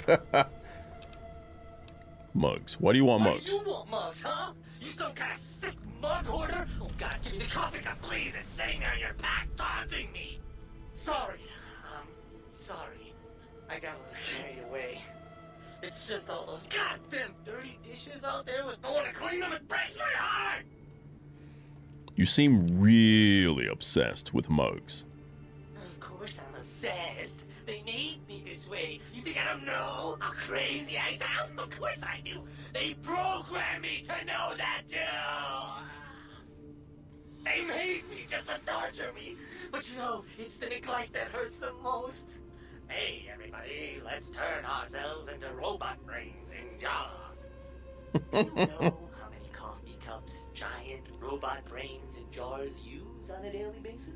Mugs. Why do you want Why mugs? do you want mugs, huh? You some kind of sick mug hoarder? Oh, God, give me the coffee cup, please. It's sitting there in your pack, taunting me. Sorry. Sorry. I got a little carried away. It's just all those goddamn dirty dishes out there with no one to clean them. It breaks my heart. You seem really obsessed with mugs. Of course I'm obsessed. They made me this way. You think I don't know how crazy I sound? Of course I do. They programmed me to know that too. They made me just to torture me. But you know, it's the neglect that hurts the most. Hey, everybody, let's turn ourselves into robot brains in jars. Do you know how many coffee cups giant robot brains in jars use on a daily basis?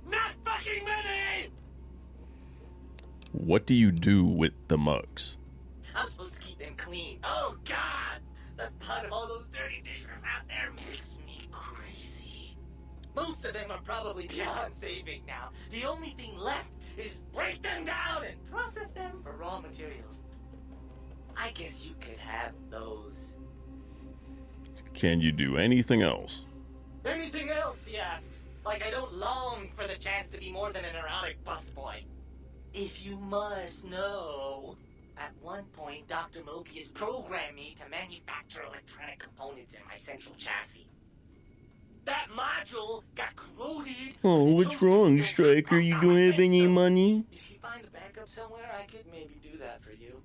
Not fucking many! What do you do with the mugs? I'm supposed to keep them clean. Oh, God! The thought of all those dirty dishes out there makes me crazy. Most of them are probably beyond saving now. The only thing left is break them down and process them for raw materials. I guess you could have those. Can you do anything else? Anything else, he asks. Like I don't long for the chance to be more than an erotic busboy. If you must know, at one point, Dr. Mobius programmed me to manufacture electronic components in my central chassis. That module got corroded. Oh, what's wrong, Striker? You don't have any money? If you find a backup somewhere, I could maybe do that for you.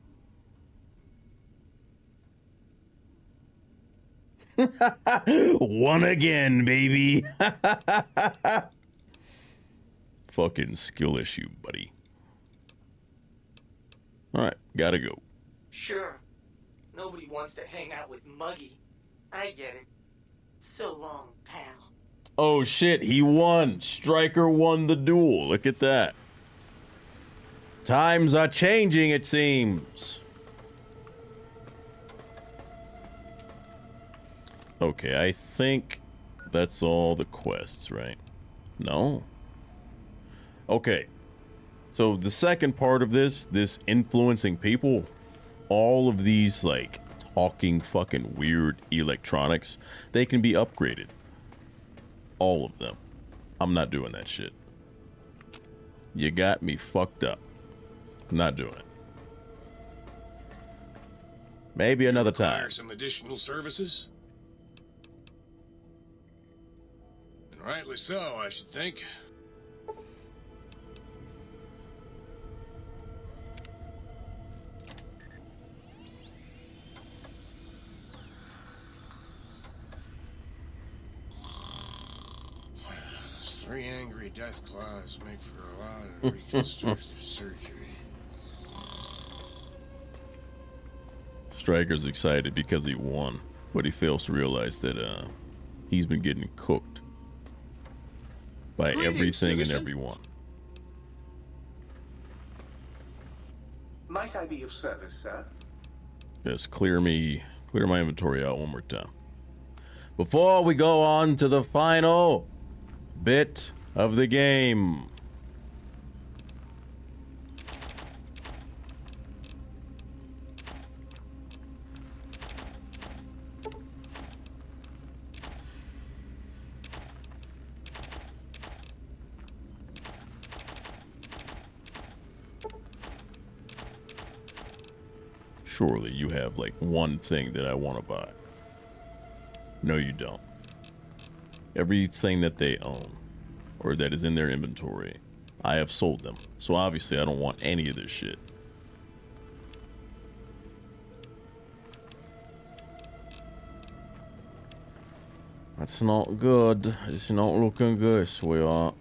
One again, baby. Fucking skill issue, buddy. Alright, gotta go. Sure. Nobody wants to hang out with Muggy. I get it. So long, pal. Oh shit, he won. Striker won the duel. Look at that. Times are changing, it seems. Okay, I think that's all the quests, right? No? Okay. So the second part of this influencing people, all of these, like, talking fucking weird electronics, they can be upgraded. All of them. I'm not doing that shit. You got me fucked up. I'm not doing it. Maybe another time. Some additional services? And rightly so, I should think. Three angry death claws make for a lot of reconstructive surgery. Striker's excited because he won, but he fails to realize that he's been getting cooked by everything and everyone. Might I be of service, sir? Yes, clear my inventory out one more time. Before we go on to the final bit of the game. Surely you have like one thing that I want to buy. No, you don't. Everything that they own or that is in their inventory, I have sold them. So obviously I don't want any of this shit. That's not good. It's not looking good, sweetheart.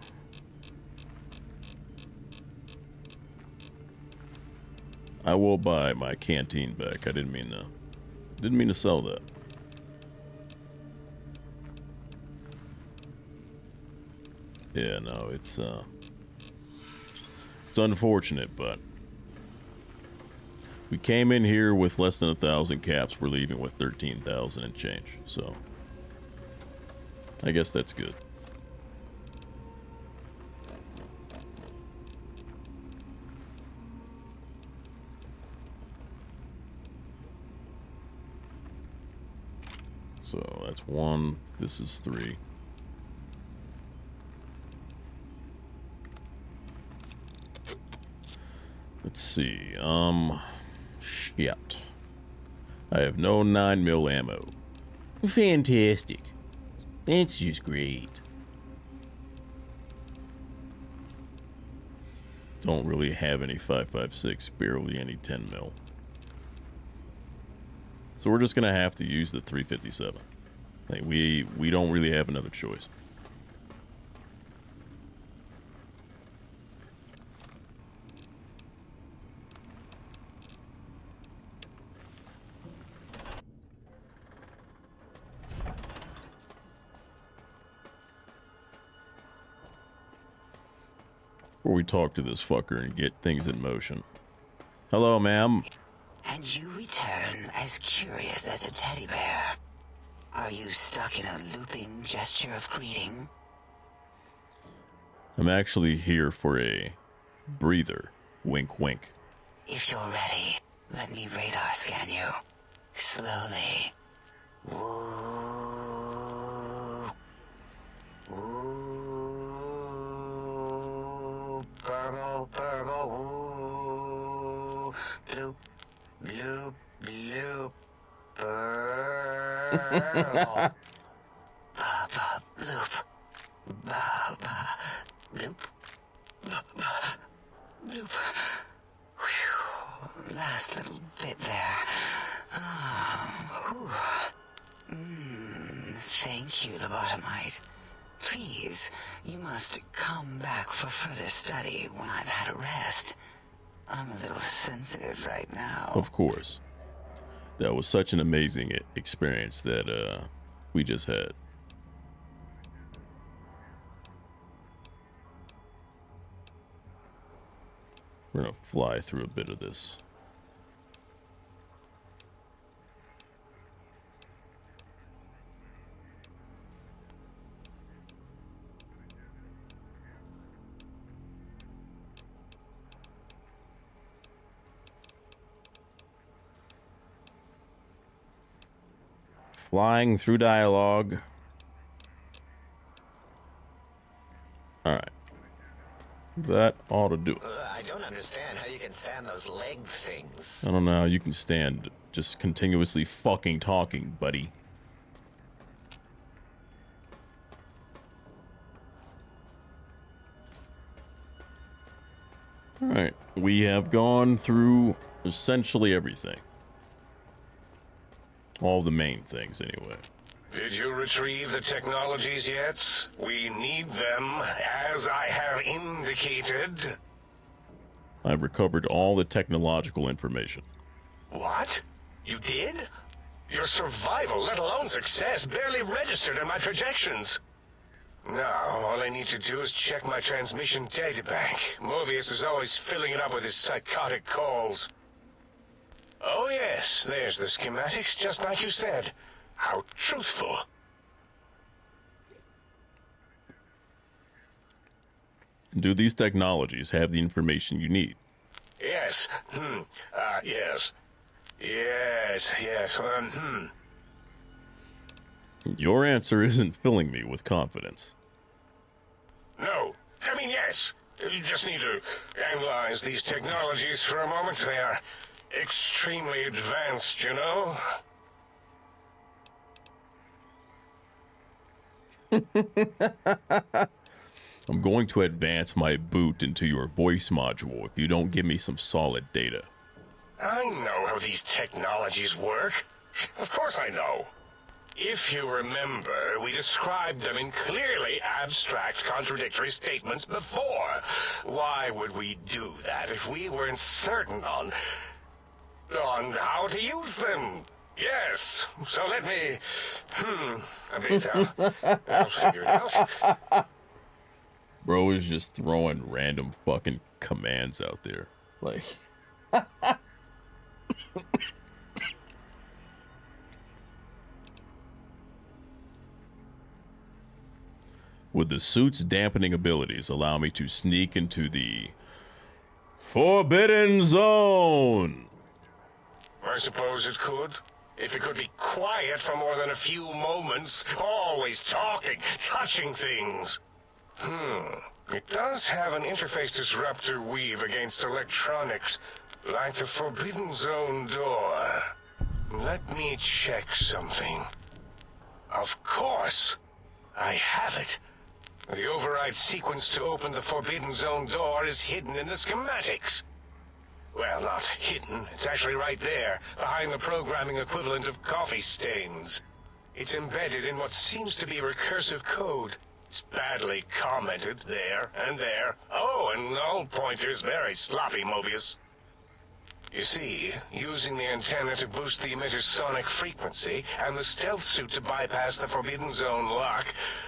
I will buy my canteen back. I didn't mean to sell that. Yeah, no, it's unfortunate, but we came in here with less than 1,000 caps. We're leaving with 13,000 and change. So I guess that's good. So that's 1. This is 3. Let's see. Shit. I have no 9mm ammo. Fantastic. That's just great. Don't really have any 5.56, barely any 10mm. So we're just gonna have to use the 357. Like we don't really have another choice. Before we talk to this fucker and get things in motion. Hello, ma'am. And you return as curious as a teddy bear. Are you stuck in a looping gesture of greeting? I'm actually here for a breather. Wink, wink. If you're ready, let me radar scan you. Slowly. Woo. Woo. Burble, burble, woo. Bloop, bloop, bloop. Burble. Ba, ba, bloop. Ba, ba, bloop. Ba, ba, bloop. Whew. Last little bit there. Thank you, lobotomite. Please, you must come back for further study when I've had a rest. I'm a little sensitive right now. Of course. That was such an amazing experience that we just had. We're gonna fly through a bit of this. Flying through dialogue. All right. That ought to do it. I don't understand how you can stand those leg things. I don't know how you can stand just continuously fucking talking, buddy. All right. We have gone through essentially everything. All the main things, anyway. Did you retrieve the technologies yet? We need them, as I have indicated. I've recovered all the technological information. What? You did? Your survival, let alone success, barely registered in my projections. Now, all I need to do is check my transmission databank. Mobius is always filling it up with his psychotic calls. Oh yes, there's the schematics, just like you said. How truthful. Do these technologies have the information you need? Yes. Yes. Yes. Your answer isn't filling me with confidence. No. I mean, yes. You just need to analyze these technologies for a moment. They are extremely advanced, you know? I'm going to advance my boot into your voice module if you don't give me some solid data. I know how these technologies work. Of course I know. If you remember, we described them in clearly abstract, contradictory statements before. Why would we do that if we weren't certain on how to use them? Yes. So let me... a bit, I'll figure it out. Bro is just throwing random fucking commands out there. Like... Would the suit's dampening abilities allow me to sneak into the Forbidden Zone? I suppose it could. If it could be quiet for more than a few moments, always talking, touching things. It does have an interface disruptor weave against electronics, like the Forbidden Zone door. Let me check something. Of course, I have it. The override sequence to open the Forbidden Zone door is hidden in the schematics. Well, not hidden. It's actually right there, behind the programming equivalent of coffee stains. It's embedded in what seems to be recursive code. It's badly commented there and there. Oh, and null pointers very sloppy, Mobius. You see, using the antenna to boost the emitter's sonic frequency, and the stealth suit to bypass the Forbidden Zone lock,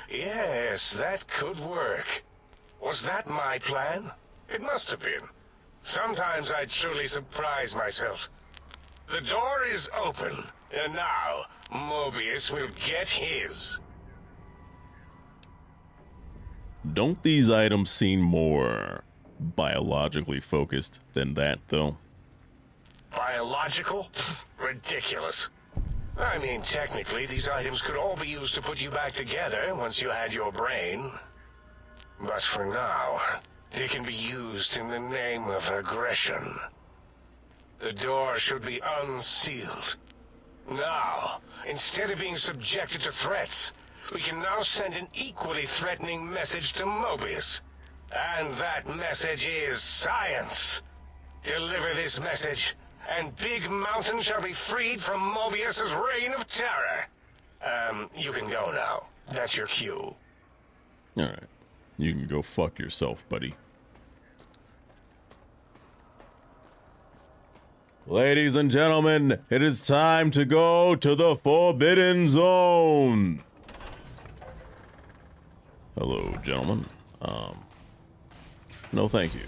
yes, that could work. Was that my plan? It must have been. Sometimes I truly surprise myself. The door is open, and now Mobius will get his. Don't these items seem more biologically focused than that, though? Biological? Ridiculous. I mean, technically, these items could all be used to put you back together once you had your brain. But for now, they can be used in the name of aggression. The door should be unsealed. Now, instead of being subjected to threats, we can now send an equally threatening message to Mobius. And that message is science. Deliver this message, and Big Mountain shall be freed from Mobius's reign of terror. You can go now. That's your cue. Alright. You can go fuck yourself, buddy. Ladies and gentlemen, it is time to go to the Forbidden Zone. Hello, gentlemen. No thank you.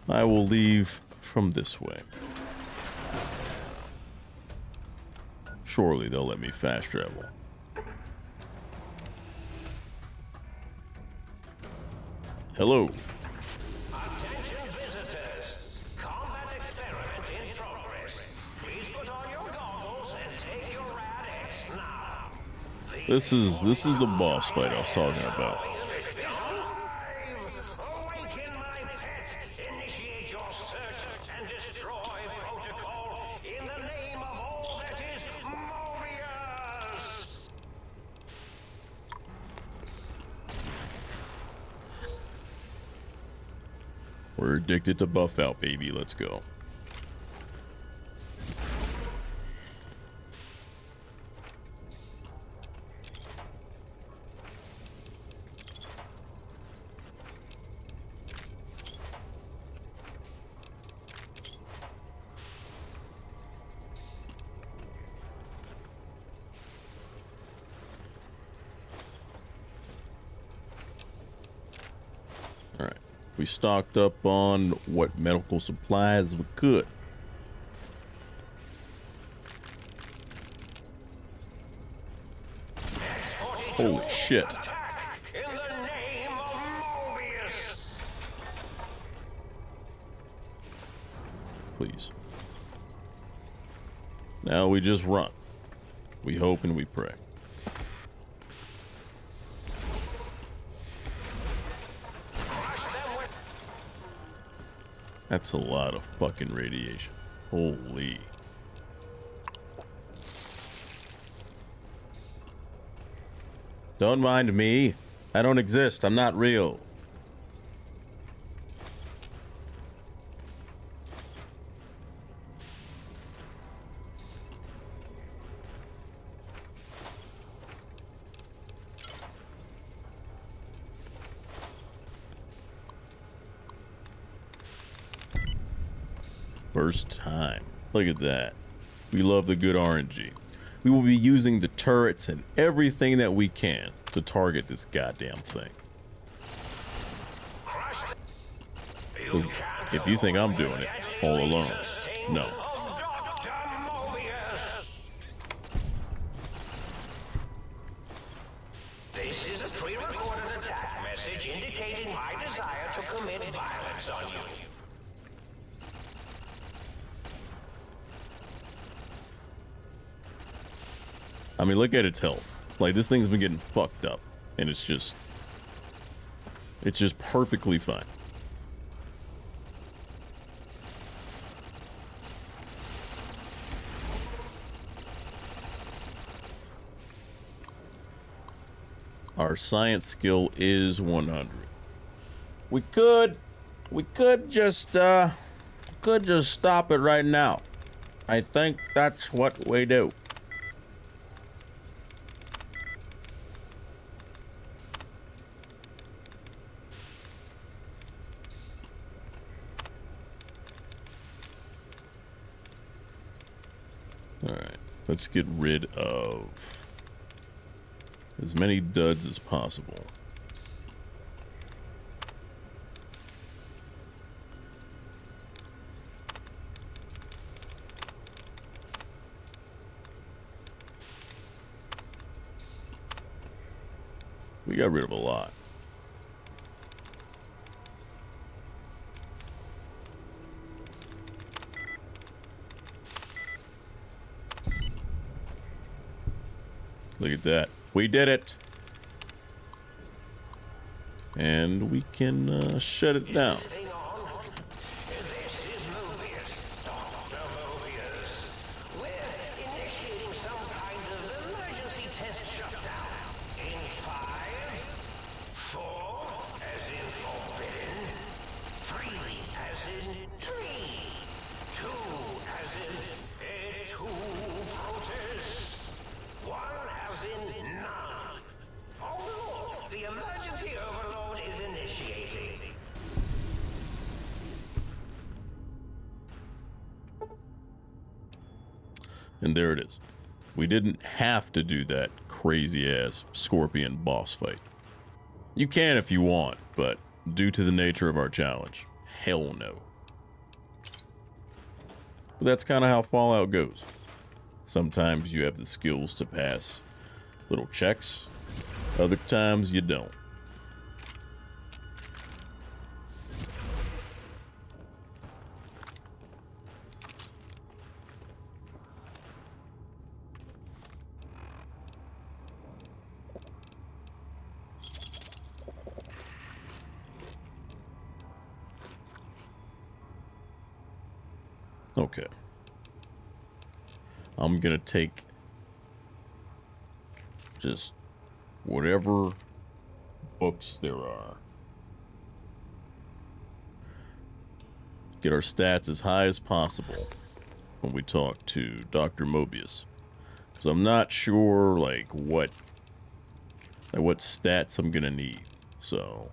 I will leave from this way. Surely they'll let me fast travel. Hello. This is the boss fight I was talking about. We're addicted to buff out, baby. Let's go. We stocked up on what medical supplies we could. Holy shit. Please. Now we just run. We hope and we pray. That's a lot of fucking radiation. Holy. Don't mind me. I don't exist. I'm not real. First time. Look at that. We love the good RNG. We will be using the turrets and everything that we can to target this goddamn thing. 'Cause if you think I'm doing it all alone, no. This is a pre-recorded attack message indicating my desire to commit violence on you. I mean, look at its health. Like, this thing's been getting fucked up, and it's just perfectly fine. Our science skill is 100. We could just stop it right now. I think that's what we do. All right. Let's get rid of as many duds as possible. We got rid of a lot. Look at that. We did it. And we can shut it down. And there it is. We didn't have to do that crazy-ass scorpion boss fight. You can if you want, but due to the nature of our challenge, hell no. But that's kind of how Fallout goes. Sometimes you have the skills to pass little checks, other times you don't. Okay. I'm gonna take just whatever books there are. Get our stats as high as possible when we talk to Dr. Mobius. Because I'm not sure, like, what stats I'm gonna need. So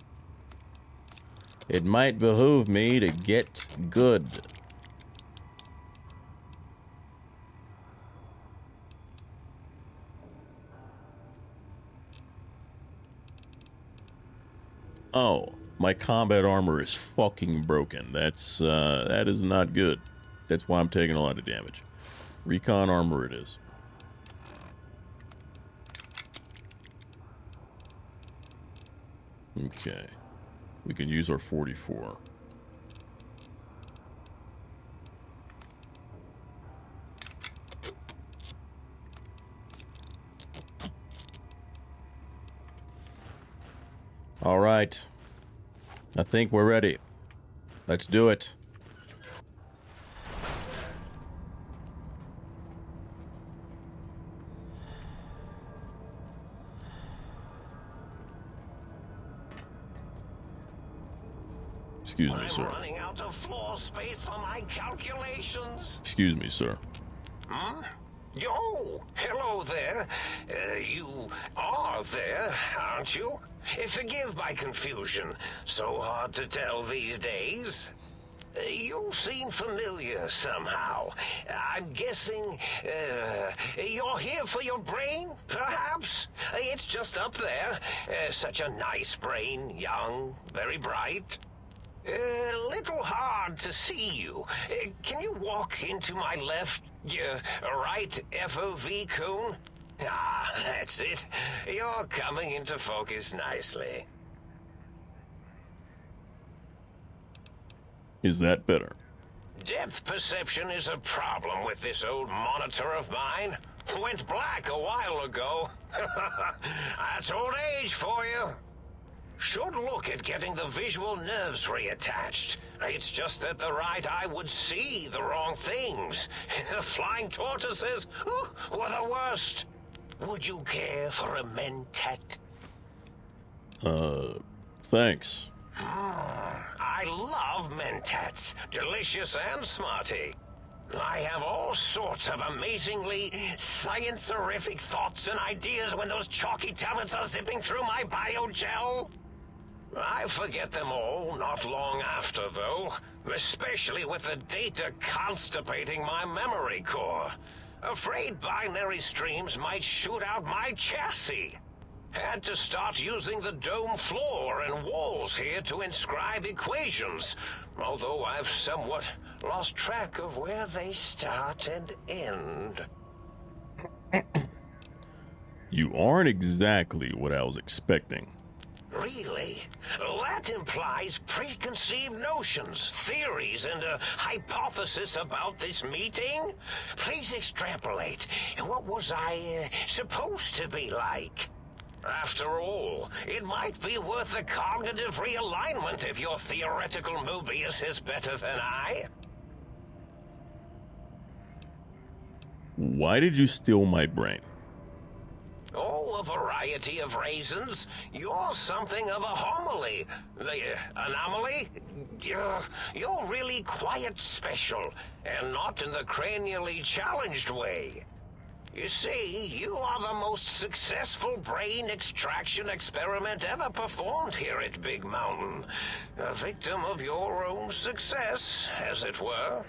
it might behoove me to get good. Oh, my combat armor is fucking broken. That is not good. That's why I'm taking a lot of damage. Recon armor it is. Okay. We can use our 44. All right. I think we're ready. Let's do it. Excuse me, sir. I'm running out of floor space for my calculations. Excuse me, sir. Huh? Yo, hello there. You are there, aren't you? Forgive my confusion. So hard to tell these days. You seem familiar somehow. I'm guessing you're here for your brain, perhaps? It's just up there. Such a nice brain, young, very bright. Little hard to see you. Can you walk into my left, right FOV cone? Ah, that's it. You're coming into focus nicely. Is that better? Depth perception is a problem with this old monitor of mine. Went black a while ago. That's old age for you. Should look at getting the visual nerves reattached. It's just that the right eye would see the wrong things. The flying tortoises were the worst. Would you care for a mentat? Thanks. I love mentats. Delicious and smarty. I have all sorts of amazingly science-terrific thoughts and ideas when those chalky tablets are zipping through my biogel. I forget them all not long after, though, especially with the data constipating my memory core. Afraid binary streams might shoot out my chassis. Had to start using the dome floor and walls here to inscribe equations, although I've somewhat lost track of where they start and end. You aren't exactly what I was expecting. Really? That implies preconceived notions, theories, and a hypothesis about this meeting? Please extrapolate. What was I supposed to be like? After all, it might be worth a cognitive realignment if your theoretical Mobius is better than I. Why did you steal my brain? Oh, a variety of reasons. You're something of a homily. Anomaly? You're really quite special, and not in the cranially challenged way. You see, you are the most successful brain extraction experiment ever performed here at Big Mountain. A victim of your own success, as it were.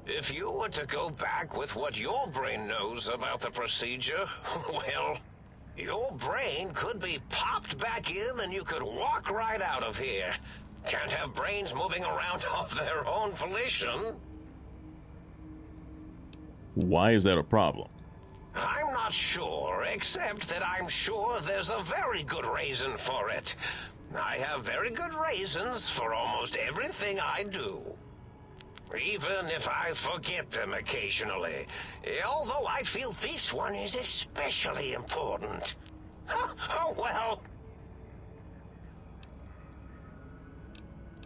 If you were to go back with what your brain knows about the procedure, well, your brain could be popped back in and you could walk right out of here. Can't have brains moving around of their own volition. Why is that a problem? I'm not sure, except that I'm sure there's a very good reason for it. I have very good reasons for almost everything I do. Even if I forget them occasionally. Although I feel this one is especially important. Oh well.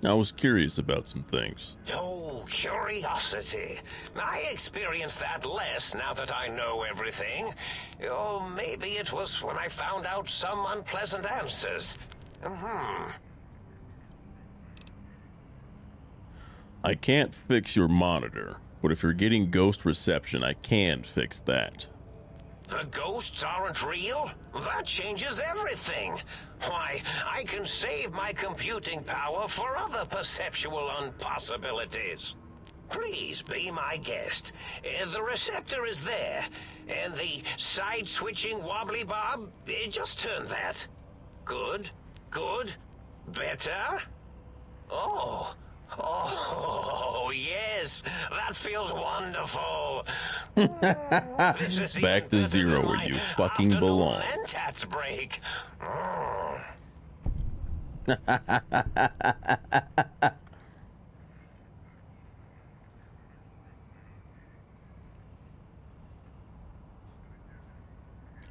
I was curious about some things. Oh, curiosity. I experience that less now that I know everything. Oh, maybe it was when I found out some unpleasant answers. I can't fix your monitor, but if you're getting ghost reception, I can fix that. The ghosts aren't real? That changes everything. Why, I can save my computing power for other perceptual impossibilities. Please be my guest. The receptor is there, and the side-switching wobbly bob, just turn that. Good, good, better. Oh, yes, that feels wonderful. Back to zero where you fucking belong. Mentats break.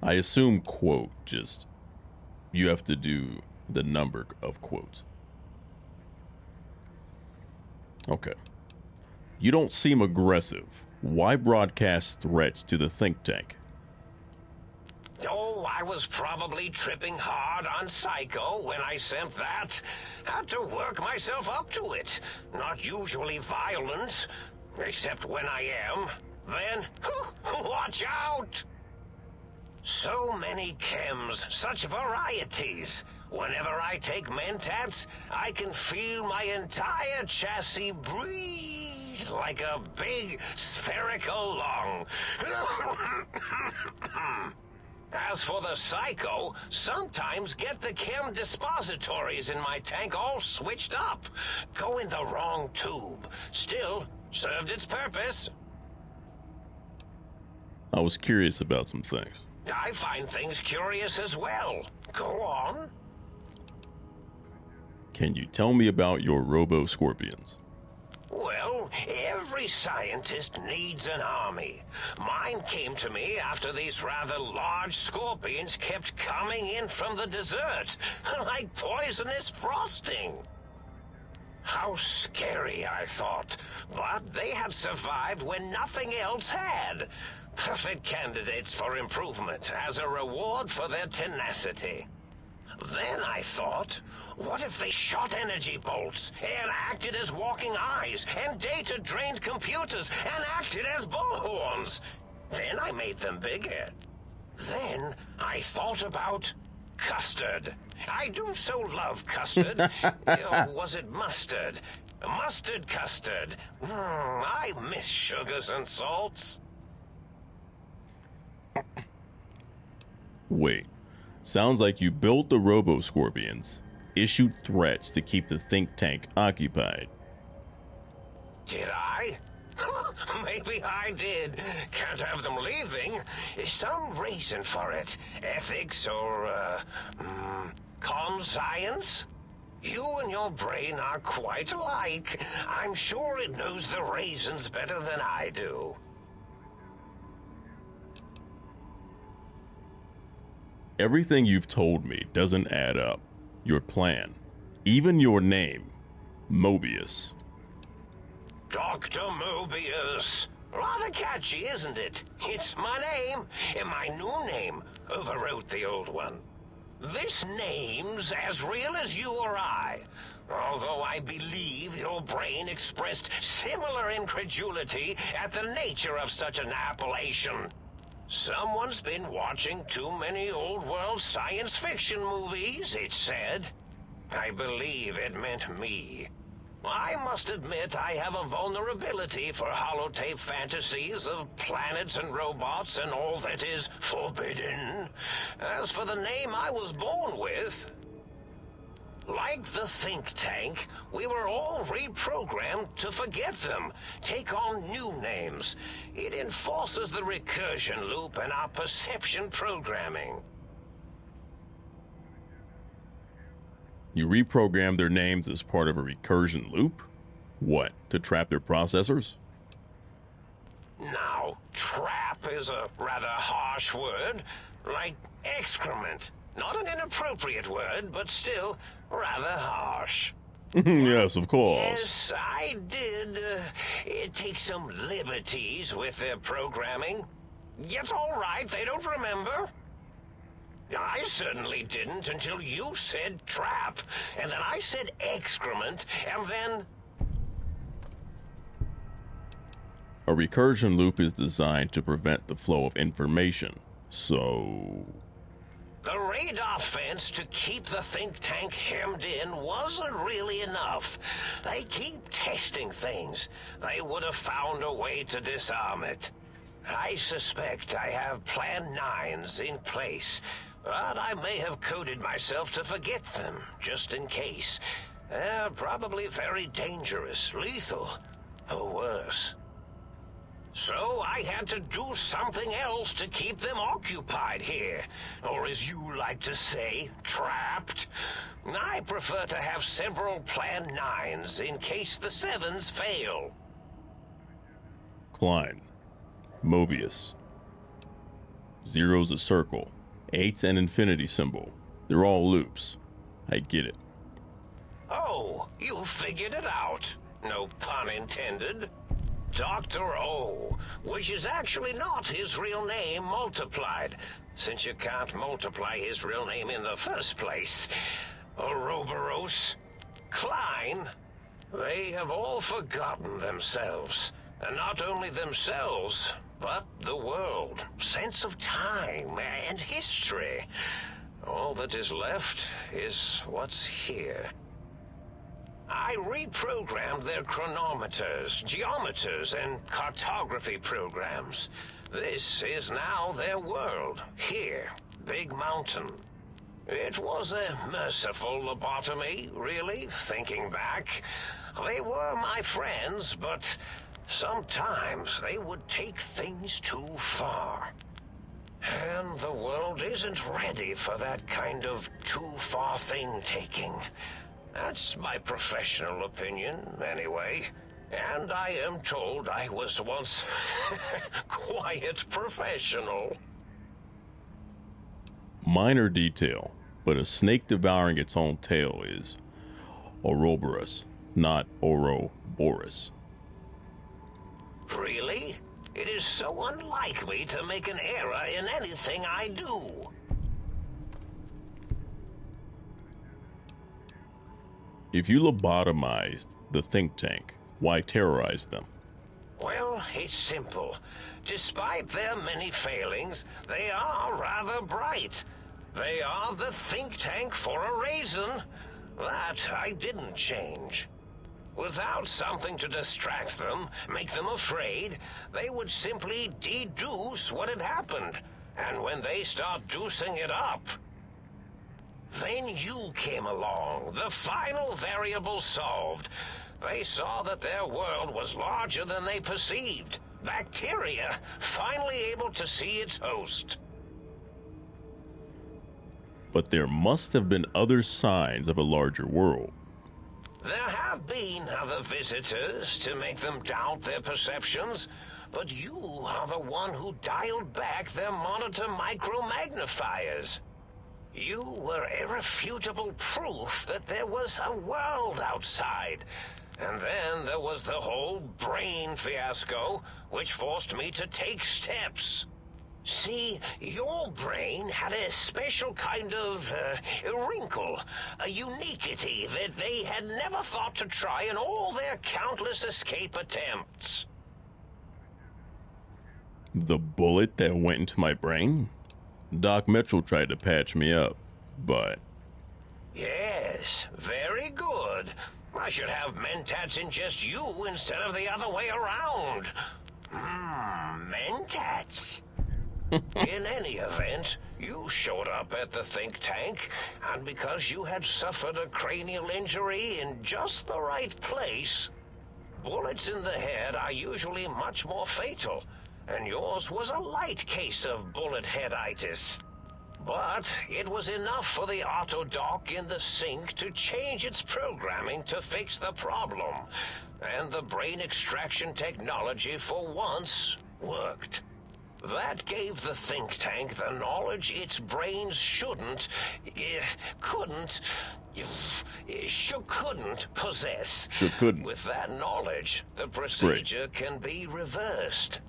I assume quote, just you have to do the number of quotes. Okay. You don't seem aggressive. Why broadcast threats to the think tank? Oh, I was probably tripping hard on Psycho when I sent that. Had to work myself up to it. Not usually violent, except when I am. Then, watch out! So many chems, such varieties. Whenever I take mentats, I can feel my entire chassis breathe like a big spherical lung. As for the Psycho, sometimes get the chem dispositories in my tank all switched up. Go in the wrong tube. Still, served its purpose. I was curious about some things. I find things curious as well. Go on. Can you tell me about your robo-scorpions? Well, every scientist needs an army. Mine came to me after these rather large scorpions kept coming in from the desert, like poisonous frosting. How scary, I thought, but they had survived when nothing else had. Perfect candidates for improvement as a reward for their tenacity. Then I thought, what if they shot energy bolts and acted as walking eyes and data-drained computers and acted as bullhorns? Then I made them bigger. Then I thought about custard. I do so love custard. Was it mustard? Mustard custard. I miss sugars and salts. Wait. Sounds like you built the Robo-Scorpions, issued threats to keep the think tank occupied. Did I? Maybe I did. Can't have them leaving. Some reason for it. Ethics or, conscience? You and your brain are quite alike. I'm sure it knows the reasons better than I do. Everything you've told me doesn't add up. Your plan, even your name, Mobius. Dr. Mobius. Rather catchy, isn't it? It's my name, and my new name overwrote the old one. This name's as real as you or I, although I believe your brain expressed similar incredulity at the nature of such an appellation. Someone's been watching too many old-world science fiction movies, it said. I believe it meant me. I must admit I have a vulnerability for holotape fantasies of planets and robots and all that is forbidden. As for the name I was born with, like the think tank, we were all reprogrammed to forget them, take on new names. It enforces the recursion loop in our perception programming. You reprogram their names as part of a recursion loop? What, to trap their processors? Now, trap is a rather harsh word, like excrement. Not an inappropriate word, but still rather harsh. Yes, of course. Yes, I did take some liberties with their programming. It's all right, they don't remember. I certainly didn't until you said trap, and then I said excrement, and then... A recursion loop is designed to prevent the flow of information, so... The radar fence to keep the think tank hemmed in wasn't really enough. They keep testing things. They would have found a way to disarm it. I suspect I have Plan 9s in place, but I may have coded myself to forget them, just in case. They're probably very dangerous, lethal, or worse. So I had to do something else to keep them occupied here, or as you like to say, trapped. I prefer to have several Plan 9s in case the 7s fail. Klein. Mobius. 0's a circle. 8's an infinity symbol. They're all loops. I get it. Oh, you figured it out. No pun intended. Dr. O, which is actually not his real name multiplied, since you can't multiply his real name in the first place. Ouroboros, Klein, they have all forgotten themselves. And not only themselves, but the world, sense of time and history. All that is left is what's here. I reprogrammed their chronometers, geometers, and cartography programs. This is now their world, here, Big Mountain. It was a merciful lobotomy, really, thinking back. They were my friends, but sometimes they would take things too far. And the world isn't ready for that kind of too-far thing-taking. That's my professional opinion, anyway. And I am told I was once quite professional. Minor detail, but a snake devouring its own tail is Ouroboros, not Ouroboros. Really? It is so unlike me to make an error in anything I do. If you lobotomized the think tank, why terrorize them? Well, it's simple. Despite their many failings, they are rather bright. They are the think tank for a reason. That I didn't change. Without something to distract them, make them afraid, they would simply deduce what had happened. And when they start deucing it up, then you came along, the final variable solved. They saw that their world was larger than they perceived. Bacteria finally able to see its host. But there must have been other signs of a larger world. There have been other visitors to make them doubt their perceptions, but you are the one who dialed back their monitor micromagnifiers. You were irrefutable proof that there was a world outside. And then there was the whole brain fiasco, which forced me to take steps. See, your brain had a special kind of wrinkle, a uniquity that they had never thought to try in all their countless escape attempts. The bullet that went into my brain? Doc Mitchell tried to patch me up, but... Yes, very good. I should have mentats ingest you instead of the other way around. Mentats. In any event, you showed up at the think tank, and because you had suffered a cranial injury in just the right place, bullets in the head are usually much more fatal, and yours was a light case of bullet headitis. But it was enough for the autodoc in the sink to change its programming to fix the problem, and the brain extraction technology for once worked. That gave the think tank the knowledge its brains couldn't possess. Couldn't. With that knowledge, the procedure can be reversed.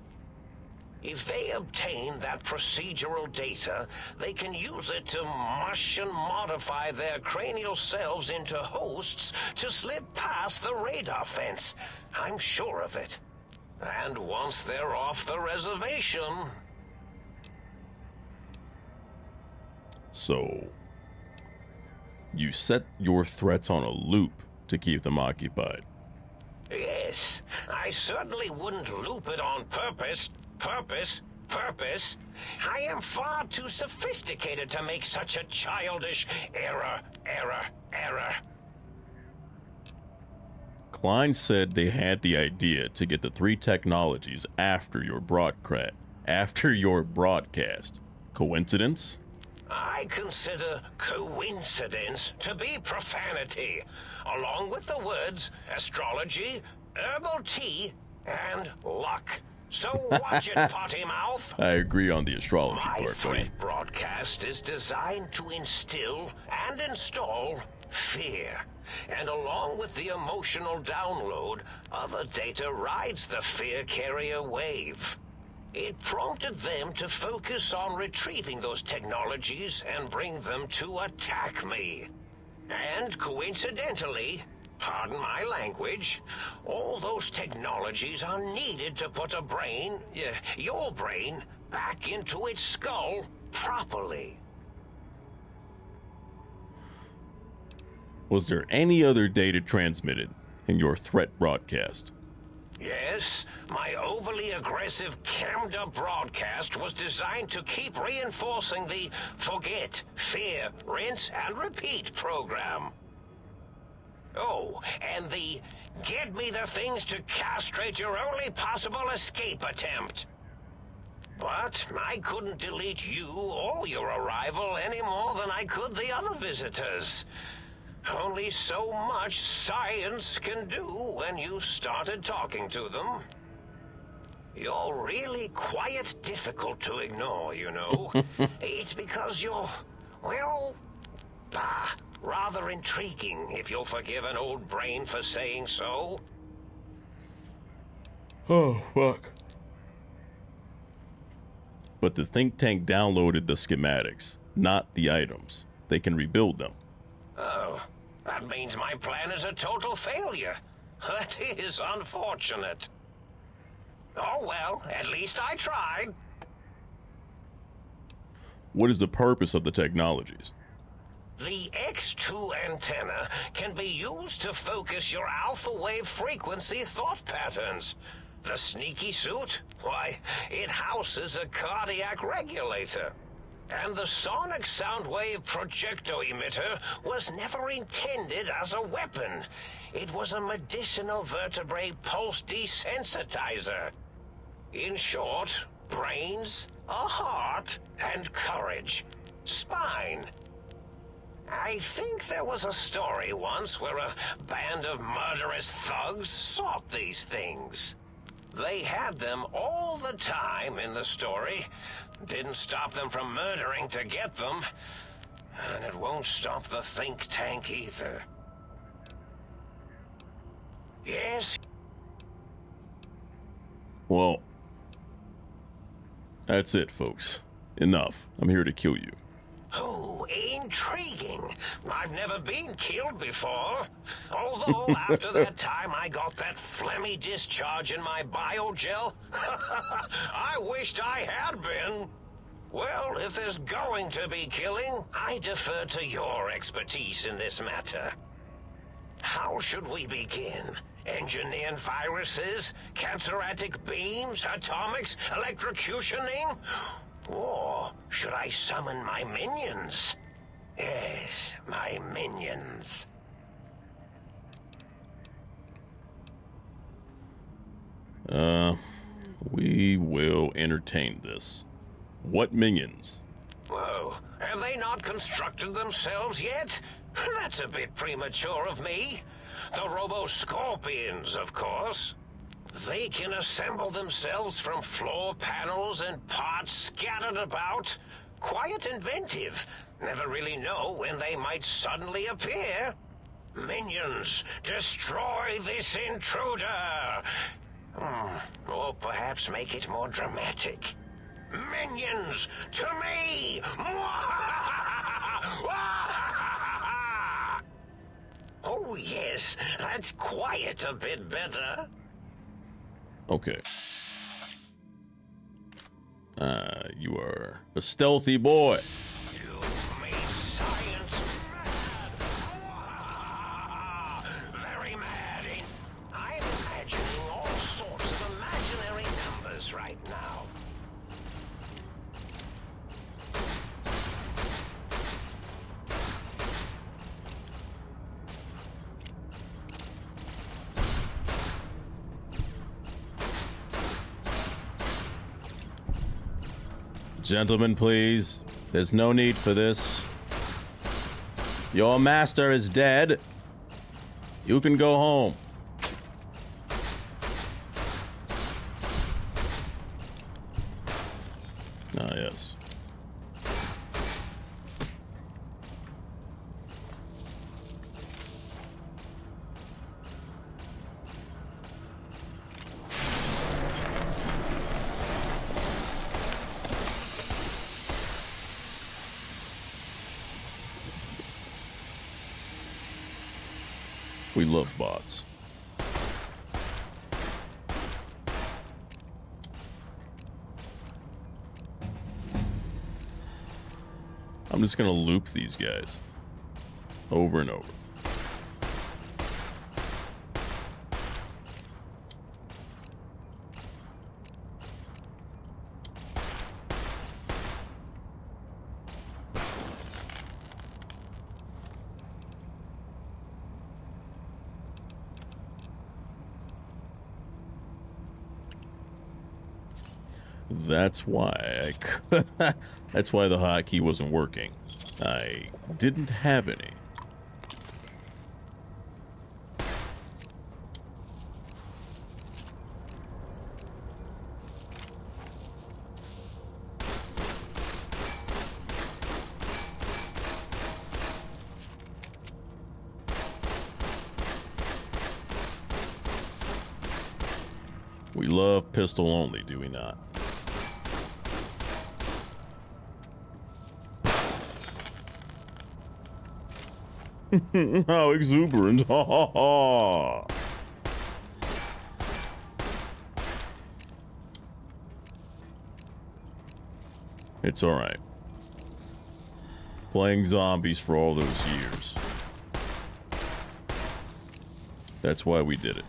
If they obtain that procedural data, they can use it to mush and modify their cranial selves into hosts to slip past the radar fence. I'm sure of it. And once they're off the reservation... So, you set your threats on a loop to keep them occupied. Yes, I certainly wouldn't loop it on purpose. I am far too sophisticated to make such a childish error. Klein said they had the idea to get the 3 technologies after your broadcast. Coincidence? I consider coincidence to be profanity, along with the words astrology, herbal tea, and luck. So watch it, potty mouth. I agree on the astrology My part, buddy. threat broadcast is designed to instill and install fear. And along with the emotional download, other data rides the fear carrier wave. It prompted them to focus on retrieving those technologies and bring them to attack me. And coincidentally, pardon my language, all those technologies are needed to put your brain, back into its skull properly. Was there any other data transmitted in your threat broadcast? Yes, my overly aggressive cammed-up broadcast was designed to keep reinforcing the forget, fear, rinse, and repeat program. Oh, and the get me the things to castrate your only possible escape attempt. But I couldn't delete you or your arrival any more than I could the other visitors. Only so much science can do when you started talking to them. You're really quite difficult to ignore, you know. It's because you're, well, rather intriguing, if you'll forgive an old brain for saying so. Oh, fuck. But the think tank downloaded the schematics, not the items. They can rebuild them. Oh, that means my plan is a total failure. That is unfortunate. Oh well, at least I tried. What is the purpose of the technologies? The X2 antenna can be used to focus your alpha wave frequency thought patterns. The sneaky suit? Why, it houses a cardiac regulator. And the sonic sound wave projecto emitter was never intended as a weapon. It was a medicinal vertebrae pulse desensitizer. In short, brains, a heart, and courage. Spine. I think there was a story once where a band of murderous thugs sought these things. They had them all the time in the story. Didn't stop them from murdering to get them. And it won't stop the think tank either. Yes? Well, that's it, folks. Enough. I'm here to kill you. Oh, intriguing. I've never been killed before. Although, after that time I got that phlegmy discharge in my biogel, I wished I had been. Well, if there's going to be killing, I defer to your expertise in this matter. How should we begin? Engineering viruses, cancerratic beams, atomics, electrocutioning? Or should I summon my minions? Yes, my minions. We will entertain this. What minions? Whoa, have they not constructed themselves yet? That's a bit premature of me. The Robo-Scorpions, of course. They can assemble themselves from floor panels and parts scattered about. Quite inventive. Never really know when they might suddenly appear. Minions, destroy this intruder! Or perhaps make it more dramatic. Minions, to me! Oh yes, that's quite a bit better. Okay. You are a stealthy boy. Very mad. I'm imagining all sorts of imaginary numbers right now. Gentlemen, please. There's no need for this. Your master is dead. You can go home. Ah, yes. We love bots. I'm just gonna loop these guys over and over. That's why that's why the hotkey wasn't working. I didn't have any. We love pistol only, do we not? How exuberant. Ha ha ha. It's alright. Playing zombies for all those years. That's why we did it.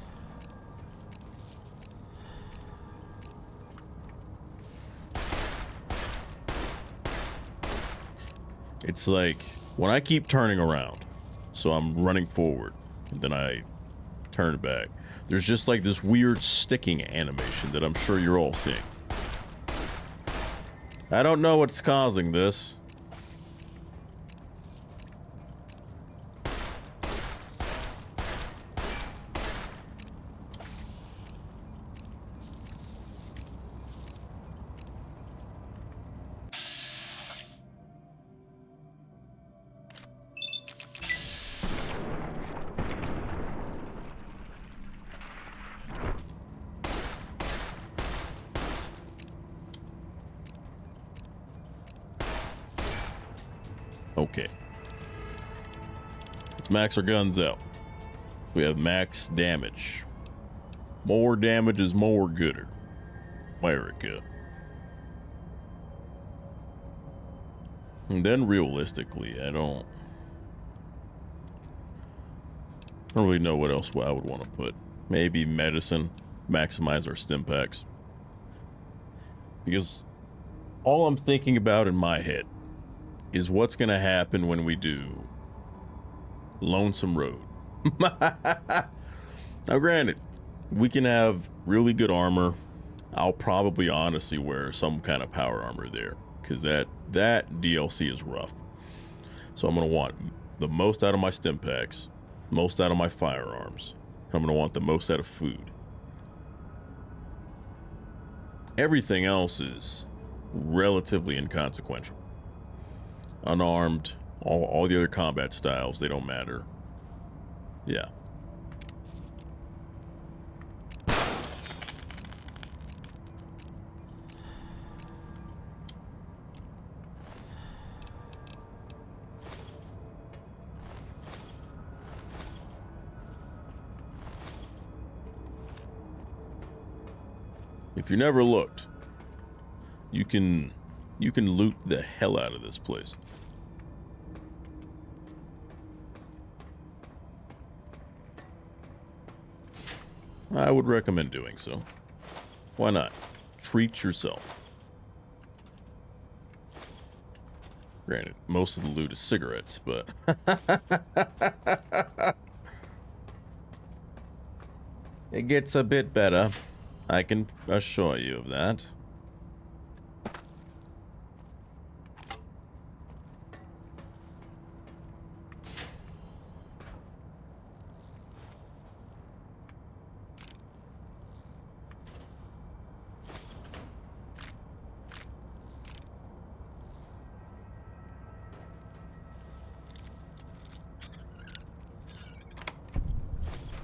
It's like when I keep turning around, so I'm running forward, and then I turn back. There's just like this weird sticking animation that I'm sure you're all seeing. I don't know what's causing this. Okay. Let's max our guns out. We have max damage. More damage is more gooder. America. And then realistically, I don't really know what else I would want to put. Maybe medicine. Maximize our stim packs. Because all I'm thinking about in my head is what's going to happen when we do Lonesome Road. Now, granted, we can have really good armor. I'll probably honestly wear some kind of power armor there, because that DLC is rough. So I'm going to want the most out of my stim packs, most out of my firearms. I'm going to want the most out of food. Everything else is relatively inconsequential. Unarmed, all the other combat styles, they don't matter. Yeah. If you never looked, you can loot the hell out of this place. I would recommend doing so. Why not? Treat yourself. Granted, most of the loot is cigarettes, but it gets a bit better. I can assure you of that.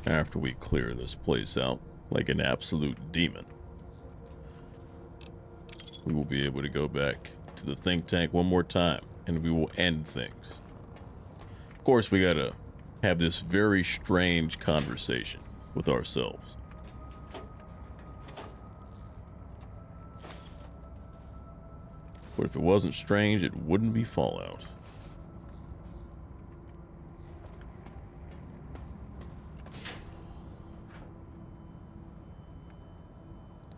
After we clear this place out like an absolute demon, we will be able to go back to the think tank one more time, and we will end things. Of course, we gotta have this very strange conversation with ourselves. But if it wasn't strange, it wouldn't be Fallout.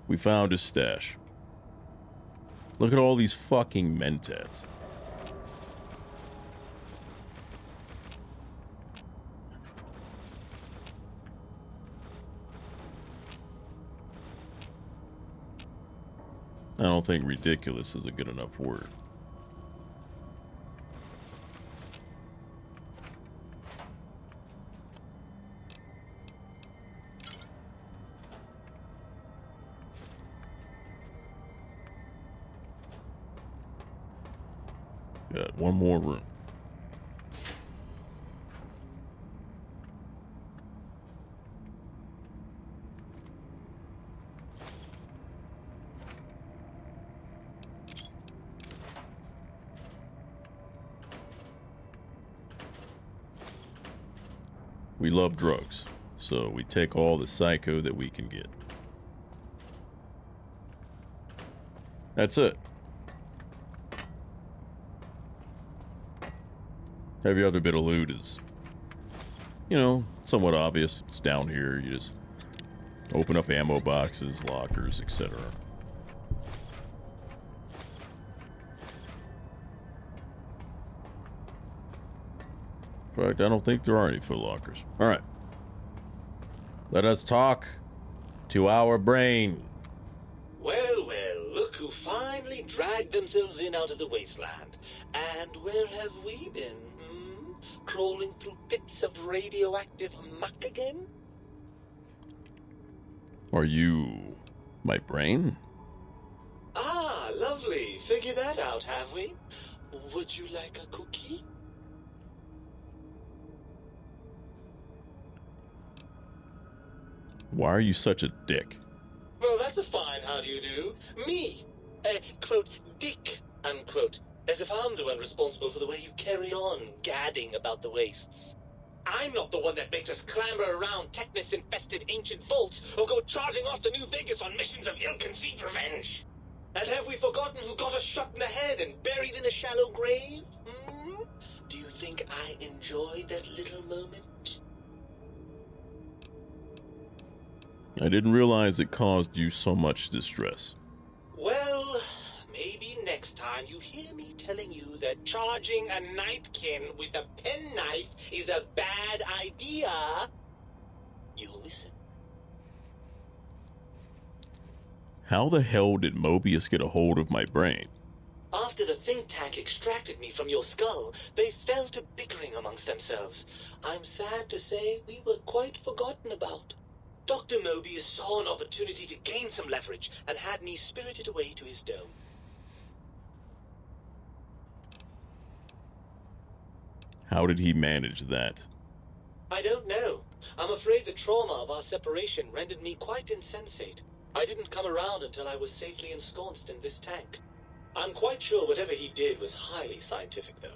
We found his stash. Look at all these fucking mentats. I don't think ridiculous is a good enough word. Got one more room. We love drugs, so we take all the psycho that we can get. That's it. Every other bit of loot is, you know, somewhat obvious. It's down here. You just open up ammo boxes, lockers, etc. In fact, I don't think there are any Foot Lockers. All right. Let us talk to our brain. Well, well, look who finally dragged themselves in out of the wasteland. And where have we been, Crawling through pits of radioactive muck again? Are you my brain? Ah, lovely. Figured that out, have we? Would you like a cookie? Why are you such a dick? Well, that's a fine how do you do. Me, quote, dick, unquote. As if I'm the one responsible for the way you carry on gadding about the wastes. I'm not the one that makes us clamber around Technus-infested ancient vaults or go charging off to New Vegas on missions of ill-conceived revenge. And have we forgotten who got us shot in the head and buried in a shallow grave? Do you think I enjoyed that little moment? I didn't realize it caused you so much distress. Well, maybe next time you hear me telling you that charging a napkin with a penknife is a bad idea, you'll listen. How the hell did Mobius get a hold of my brain? After the think tank extracted me from your skull, they fell to bickering amongst themselves. I'm sad to say we were quite forgotten about. Dr. Mobius saw an opportunity to gain some leverage and had me spirited away to his dome. How did he manage that? I don't know. I'm afraid the trauma of our separation rendered me quite insensate. I didn't come around until I was safely ensconced in this tank. I'm quite sure whatever he did was highly scientific, though.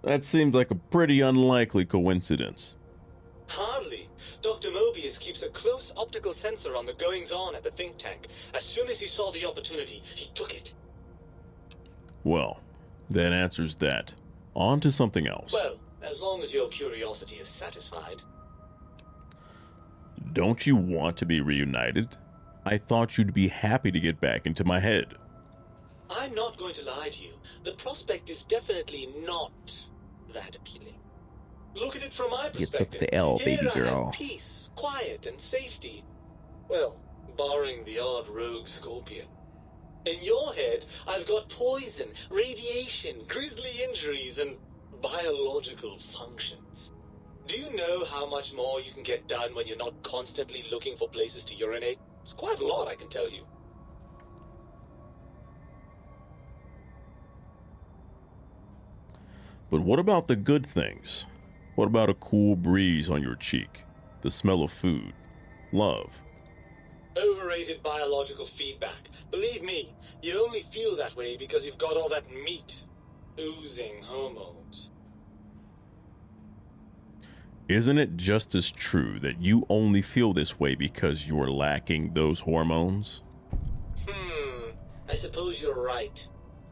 That seems like a pretty unlikely coincidence. Hardly. Dr. Mobius keeps a close optical sensor on the goings-on at the think tank. As soon as he saw the opportunity, he took it. Well, that answers that. On to something else. Well, as long as your curiosity is satisfied. Don't you want to be reunited? I thought you'd be happy to get back into my head. I'm not going to lie to you. The prospect is definitely not that appealing. Look at it from my perspective. You took the L, baby Here girl. I have peace, quiet, and safety. Well, barring the odd rogue scorpion. In your head, I've got poison, radiation, grisly injuries, and biological functions. Do you know how much more you can get done when you're not constantly looking for places to urinate? It's quite a lot, I can tell you. But what about the good things? What about a cool breeze on your cheek? The smell of food? Love? Overrated biological feedback. Believe me, you only feel that way because you've got all that meat. Oozing hormones. Isn't it just as true that you only feel this way because you're lacking those hormones? I suppose you're right.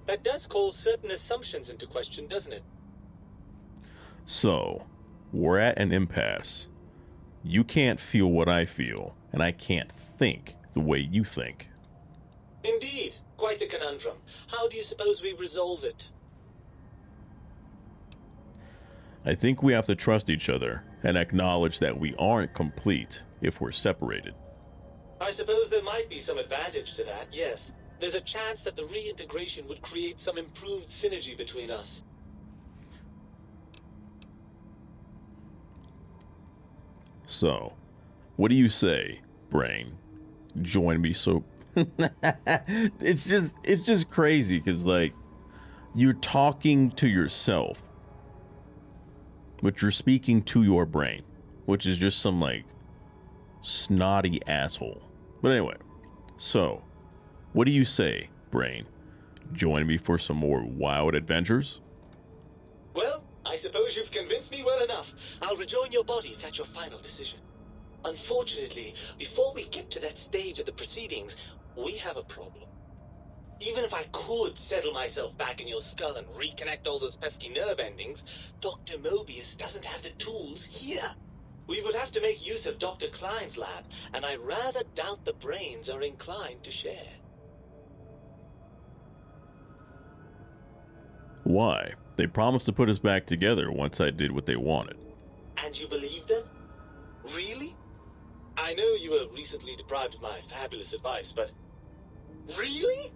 That does call certain assumptions into question, doesn't it? So, we're at an impasse. You can't feel what I feel, and I can't think the way you think. Indeed. Quite the conundrum. How do you suppose we resolve it? I think we have to trust each other and acknowledge that we aren't complete if we're separated. I suppose there might be some advantage to that, yes. There's a chance that the reintegration would create some improved synergy between us. So, what do you say, brain? Join me so... It's just crazy because, like, you're talking to yourself, but you're speaking to your brain, which is just some, like, snotty asshole. But anyway, so, what do you say, brain? Join me for some more wild adventures? Well, I suppose you've convinced me well enough. I'll rejoin your body if that's your final decision. Unfortunately, before we get to that stage of the proceedings, we have a problem. Even if I could settle myself back in your skull and reconnect all those pesky nerve endings, Dr. Mobius doesn't have the tools here. We would have to make use of Dr. Klein's lab, and I rather doubt the brains are inclined to share. Why? They promised to put us back together once I did what they wanted. And you believe them? Really? I know you were recently deprived of my fabulous advice, but... Really?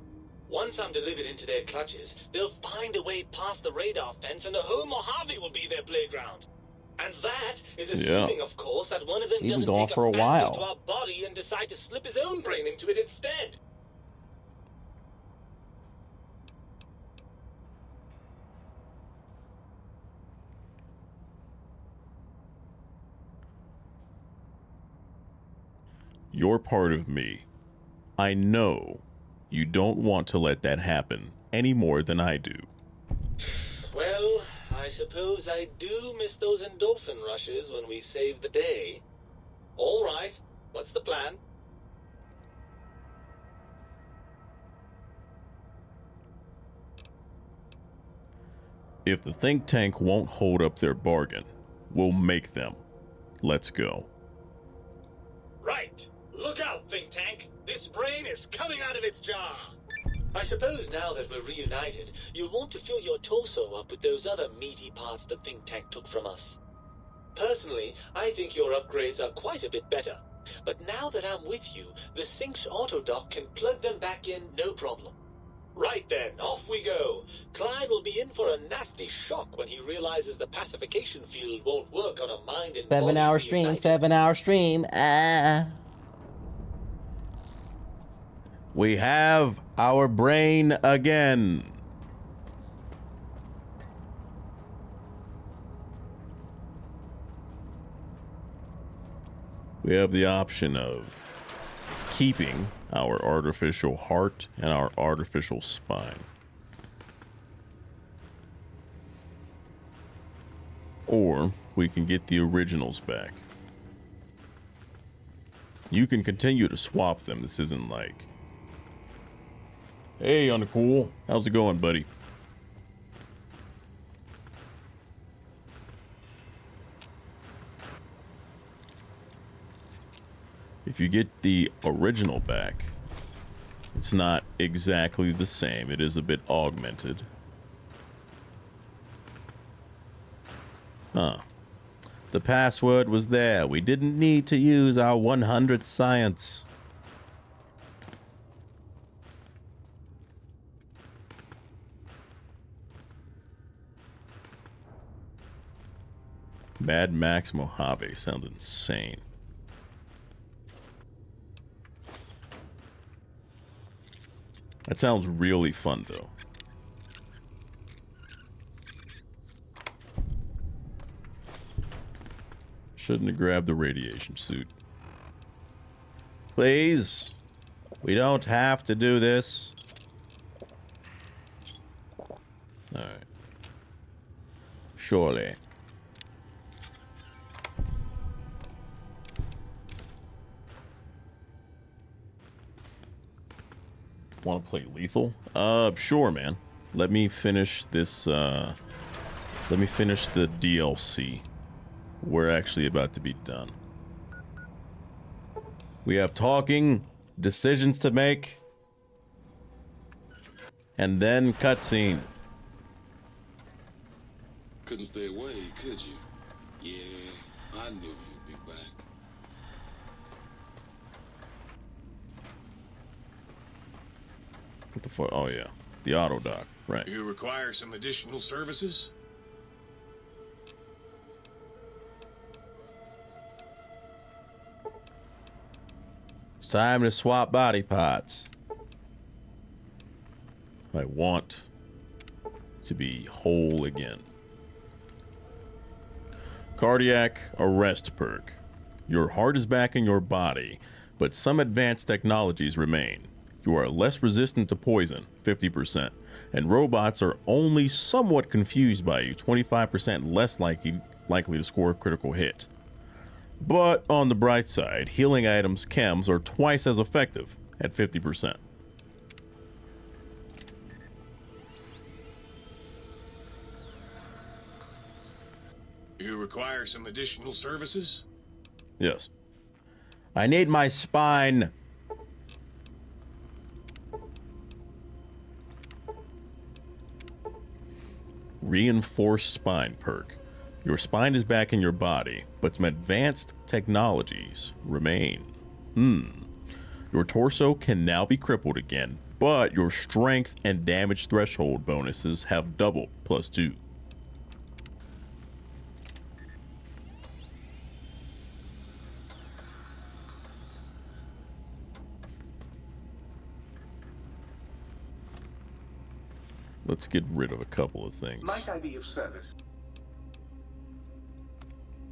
Once I'm delivered into their clutches, they'll find a way past the radar fence and the whole Mojave will be their playground. And that is assuming, of course, that one of them Even doesn't going take for a fancy while. to our body and decide to slip his own brain into it instead. You're part of me. I know you don't want to let that happen any more than I do. Well, I suppose I do miss those endorphin rushes when we save the day. All right, what's the plan? If the think tank won't hold up their bargain, we'll make them. Let's go. Right. Look out, think tank. This brain is coming out of its jar. I suppose now that we're reunited, you'll want to fill your torso up with those other meaty parts the think tank took from us. Personally, I think your upgrades are quite a bit better. But now that I'm with you, the Sync's autodock can plug them back in no problem. Right then, off we go. Clyde will be in for a nasty shock when he realizes the pacification field won't work on a mind and 7-hour stream, 7-hour stream. We have our brain again. We have the option of keeping our artificial heart and our artificial spine. Or we can get the originals back. You can continue to swap them. This isn't like, hey, Uncool, how's it going, buddy? If you get the original back, it's not exactly the same. It is a bit augmented. Huh. The password was there. We didn't need to use our 100 science. Mad Max Mojave sounds insane. That sounds really fun, though. Shouldn't have grabbed the radiation suit. Please. We don't have to do this. Alright. Surely. Want to play lethal? Sure, man. Let me finish this, let me finish the DLC. We're actually about to be done. We have talking, decisions to make, and then cutscene. Couldn't stay away, could you? Yeah, I knew you'd be back. What the fuck? Oh, yeah. The auto dock. Right. You require some additional services? It's time to swap body parts. I want to be whole again. Cardiac arrest perk. Your heart is back in your body, but some advanced technologies remain. You are less resistant to poison, 50%, and robots are only somewhat confused by you, 25% less likely to score a critical hit. But on the bright side, healing items, chems, are twice as effective at 50%. You require some additional services? Yes. I need my spine. Reinforced spine perk. Your spine is back in your body, but some advanced technologies remain. Your torso can now be crippled again, but your strength and damage threshold bonuses have doubled, +2. Let's get rid of a couple of things. Might I be of service?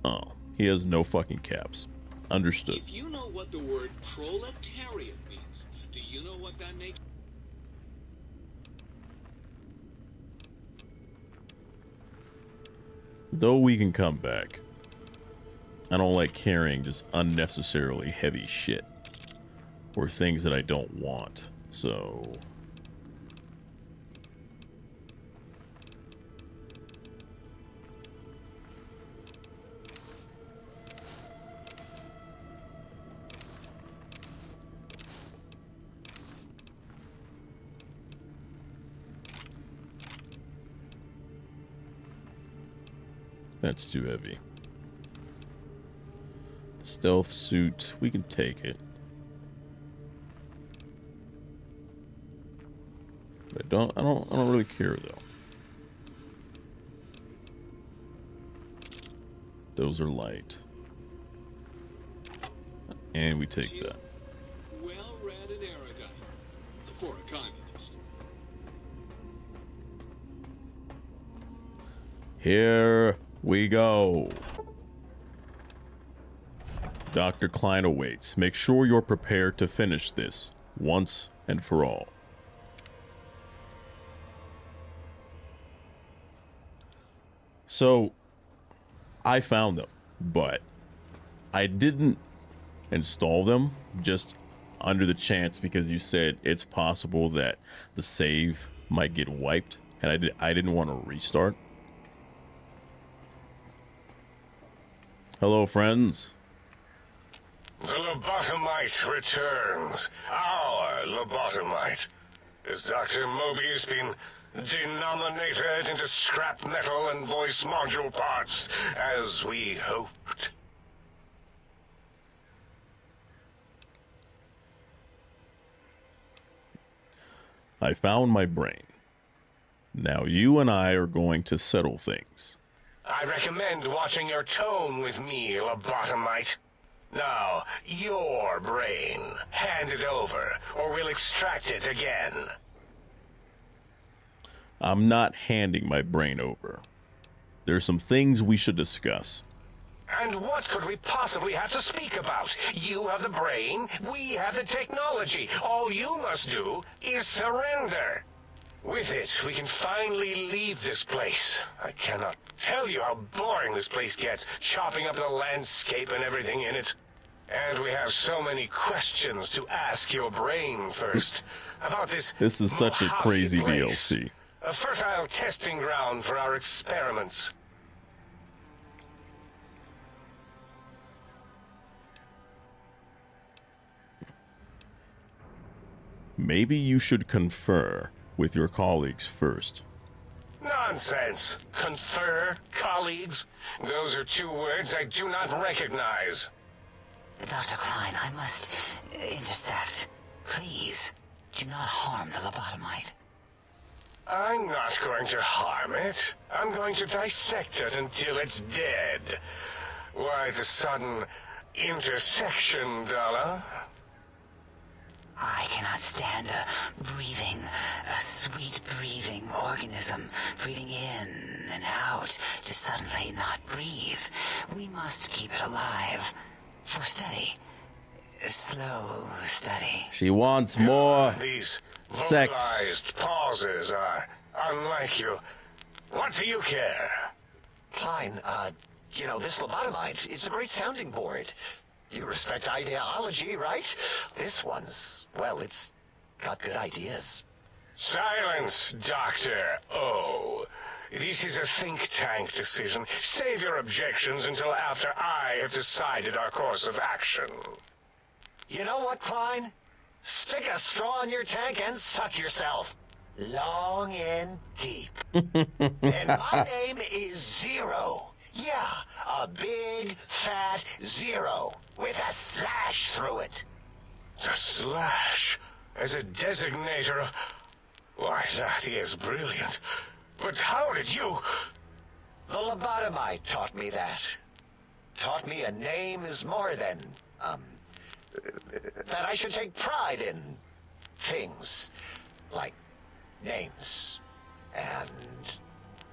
Oh, he has no fucking caps. Understood. If you know what the word proletariat means, do you know what that makes? Though we can come back, I don't like carrying just unnecessarily heavy shit or things that I don't want. So that's too heavy. Stealth suit, we can take it. But I don't really care though. Those are light. And we take that. Well read and erudite for a communist. Here we go. Dr. Klein awaits. Make sure you're prepared to finish this once and for all. So, I found them, but I didn't install them just under the chance because you said it's possible that the save might get wiped, and I didn't want to restart. Hello, friends. The lobotomite returns. Our lobotomite. Has Dr. Mobius been denominated into scrap metal and voice module parts, as we hoped? I found my brain. Now you and I are going to settle things. I recommend watching your tone with me, lobotomite. Now, your brain. Hand it over, or we'll extract it again. I'm not handing my brain over. There's some things we should discuss. And what could we possibly have to speak about? You have the brain, we have the technology. All you must do is surrender. With it, we can finally leave this place. I cannot tell you how boring this place gets, chopping up the landscape and everything in it. And we have so many questions to ask your brain first. About this is such a crazy place. DLC. A fertile testing ground for our experiments. Maybe you should confer with your colleagues first. Nonsense. Confer, colleagues. Those are two words I do not recognize. Dr. Klein, I must intersect. Please, do not harm the lobotomite. I'm not going to harm it. I'm going to dissect it until it's dead. Why the sudden intersection, Dalla? I cannot stand a sweet breathing organism breathing in and out to suddenly not breathe. We must keep it alive for study. Slow study. She wants more These sex. vocalized pauses are unlike you. What do you care? Klein, you know, this lobotomite, it's a great sounding board. You respect ideology, right? This one's, well, it's got good ideas. Silence, Dr. O. This is a think tank decision. Save your objections until after I have decided our course of action. You know what, Klein? Stick a straw in your tank and suck yourself. long and deep. And my name is Zero. Yeah, a big, fat zero with a slash through it. The slash as a designator of... Why, that is brilliant. But how did you... The lobotomite taught me that. Taught me a name is more than, that I should take pride in things like names. And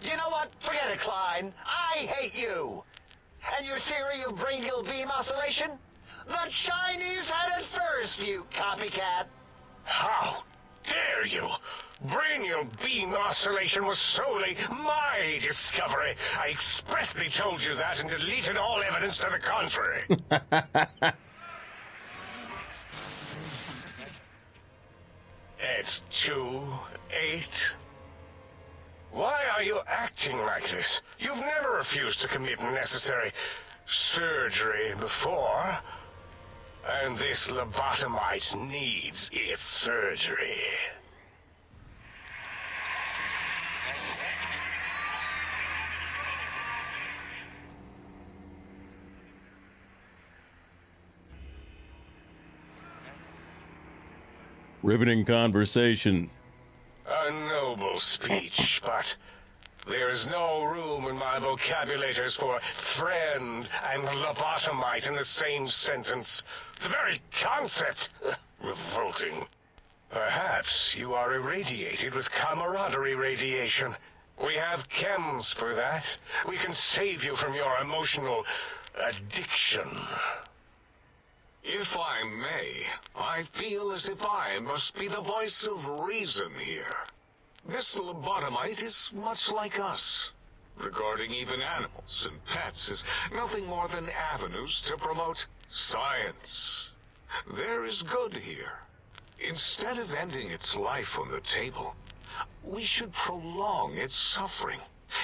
you know what? Forget it, Klein. I hate you. And your theory of brain-gill beam oscillation? The Chinese had it first, you copycat. How dare you? Brainial beam oscillation was solely my discovery. I expressly told you that and deleted all evidence to the contrary. It's 2-8. Why are you acting like this? You've never refused to commit necessary surgery before. And this lobotomite needs its surgery. Riveting conversation. A noble speech, but there is no room in my vocabulators for friend and lobotomite in the same sentence. The very concept, revolting. Perhaps you are irradiated with camaraderie radiation. We have chems for that. We can save you from your emotional addiction. If I may, I feel as if I must be the voice of reason here. This lobotomite is much like us. Regarding even animals and pets as nothing more than avenues to promote science. There is good here. Instead of ending its life on the table, we should prolong its suffering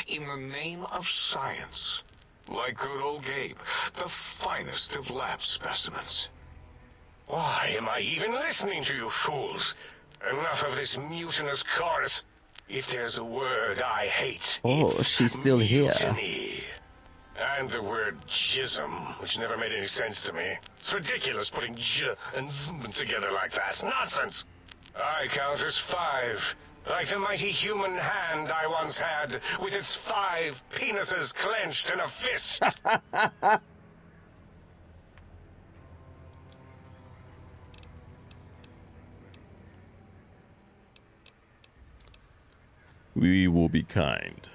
in the name of science. Like good old Gabe, the finest of lab specimens. Why am I even listening to you fools? Enough of this mutinous chorus. If there's a word I hate, it's she's still here. mutiny. And the word jism, which never made any sense to me. It's ridiculous putting j and zm together like that. Nonsense! I count as 5. Like the mighty human hand I once had, with its 5 penises clenched in a fist. We will be kind.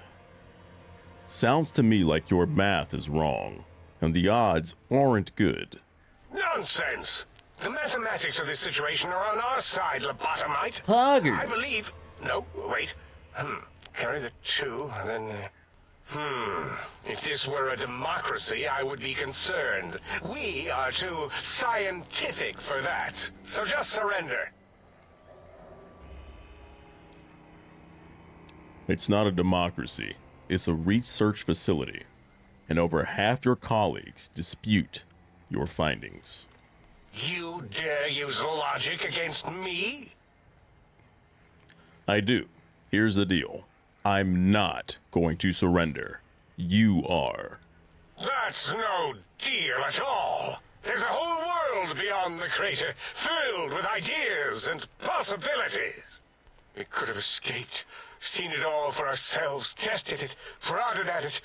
Sounds to me like your math is wrong, and the odds aren't good. Nonsense! The mathematics of this situation are on our side, lobotomite. Huggers. I believe... No, wait. Carry the 2, then... If this were a democracy, I would be concerned. We are too scientific for that. So just surrender. It's not a democracy. It's a research facility. And over half your colleagues dispute your findings. You dare use logic against me? I do. Here's the deal. I'm not going to surrender. You are. That's no deal at all. There's a whole world beyond the crater, filled with ideas and possibilities. We could have escaped, seen it all for ourselves, tested it, prodded at it,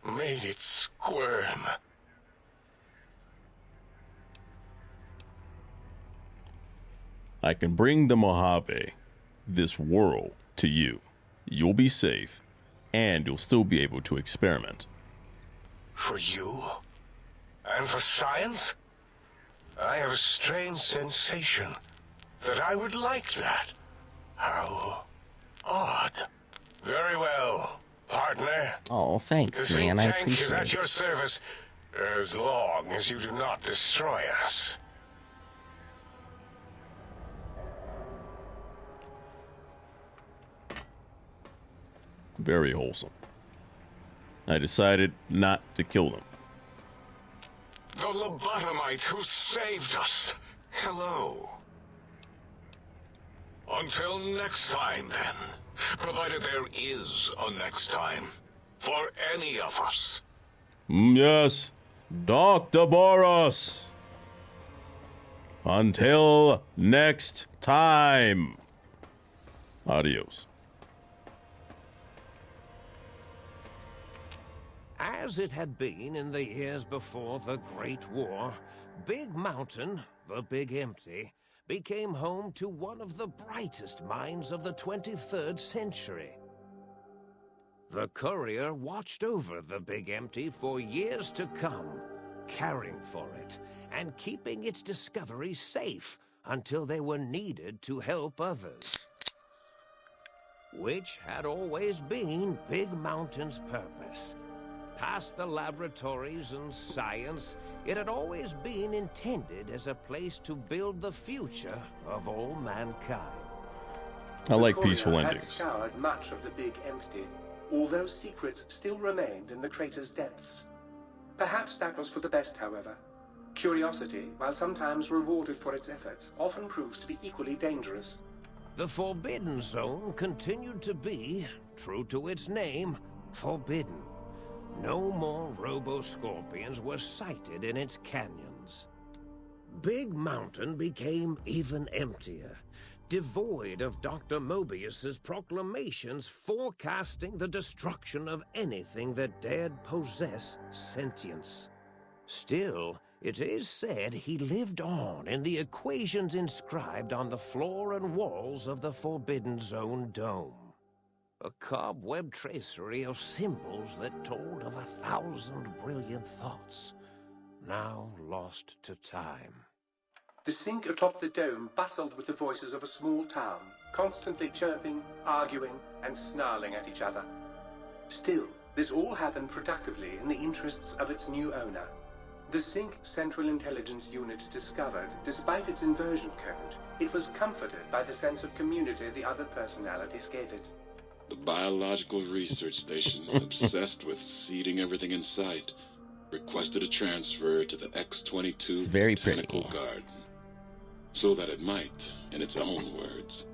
made it squirm. I can bring the Mojave, this world, to you. You'll be safe, and you'll still be able to experiment. For you? And for science? I have a strange sensation that I would like that. How odd. Very well, partner. Oh, thanks, The man. I think tank is appreciate at it. your service as long as you do not destroy us. Very wholesome. I decided not to kill them. The lobotomite who saved us. Hello. Until next time, then. Provided there is a next time. For any of us. Yes, Dr. Boros. Until next time. Adios. As it had been in the years before the Great War, Big Mountain, the Big Empty, became home to one of the brightest minds of the 23rd century. The courier watched over the Big Empty for years to come, caring for it and keeping its discoveries safe until they were needed to help others. Which had always been Big Mountain's purpose. Past the laboratories and science, it had always been intended as a place to build the future of all mankind. I like The courier peaceful had endings. scoured much of the Big Empty, although secrets still remained in the crater's depths. Perhaps that was for the best, however. Curiosity, while sometimes rewarded for its efforts, often proves to be equally dangerous. The Forbidden Zone continued to be, true to its name, forbidden. No more robo-scorpions were sighted in its canyons. Big Mountain became even emptier, devoid of Dr. Mobius's proclamations forecasting the destruction of anything that dared possess sentience. Still, it is said he lived on in the equations inscribed on the floor and walls of the Forbidden Zone dome. A cobweb tracery of symbols that told of 1,000 brilliant thoughts, now lost to time. The sink atop the dome bustled with the voices of a small town, constantly chirping, arguing, and snarling at each other. Still, this all happened productively in the interests of its new owner. The Sync Central Intelligence Unit discovered, despite its inversion code, it was comforted by the sense of community the other personalities gave it. The biological research station, obsessed with seeding everything in sight, requested a transfer to the X-22 It's very Botanical pretty. Garden, so that it might, in its own words,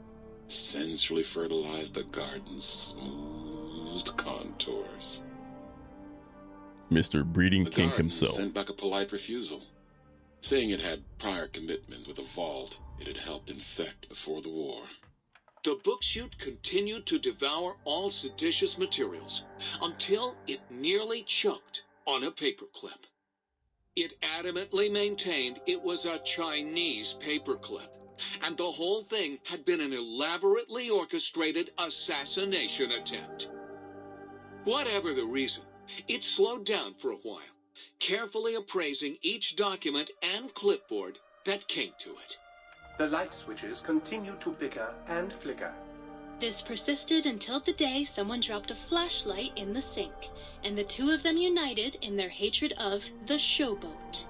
sensually fertilize the garden's smooth contours. Mr. Breeding The King garden himself. sent back a polite refusal, saying it had prior commitment with a vault it had helped infect before the war. The book chute continued to devour all seditious materials until it nearly choked on a paperclip. It adamantly maintained it was a Chinese paperclip, and the whole thing had been an elaborately orchestrated assassination attempt. Whatever the reason, it slowed down for a while, carefully appraising each document and clipboard that came to it. The light switches continued to bicker and flicker. This persisted until the day someone dropped a flashlight in the sink, and the two of them united in their hatred of the showboat.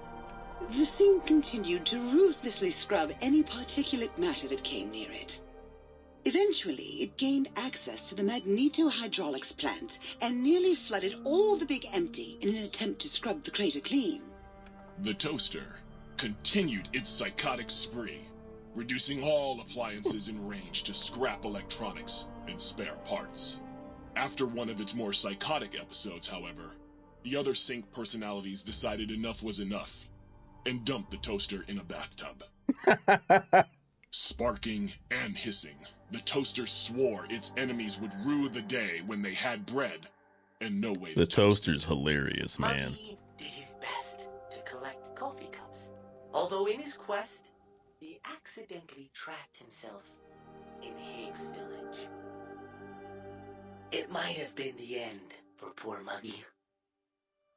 The sink continued to ruthlessly scrub any particulate matter that came near it. Eventually, it gained access to the magneto-hydraulics plant and nearly flooded all the Big Empty in an attempt to scrub the crater clean. The toaster continued its psychotic spree, reducing all appliances in range to scrap electronics and spare parts. After one of its more psychotic episodes, however, the other Sync personalities decided enough was enough and dumped the toaster in a bathtub. Sparking and hissing, the toaster swore its enemies would rue the day when they had bread and no way to The toaster's hilarious, man. Muggy did his best to collect coffee cups, although in his quest, he accidentally trapped himself in Higgs Village. It might have been the end for poor Muggy.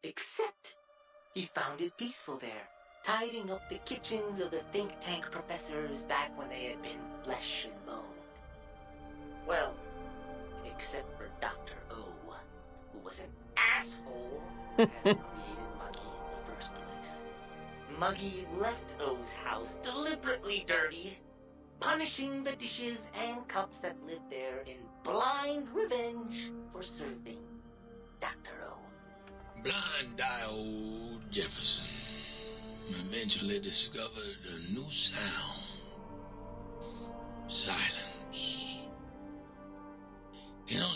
Except, he found it peaceful there, tidying up the kitchens of the think tank professors back when they had been flesh and bone. Well, except for Dr. O, who was an asshole and created Muggy in the first place. Muggy left O's house deliberately dirty, punishing the dishes and cups that lived there in blind revenge for serving Dr. O. Blind-eye old Jefferson eventually discovered a new sound. Silence.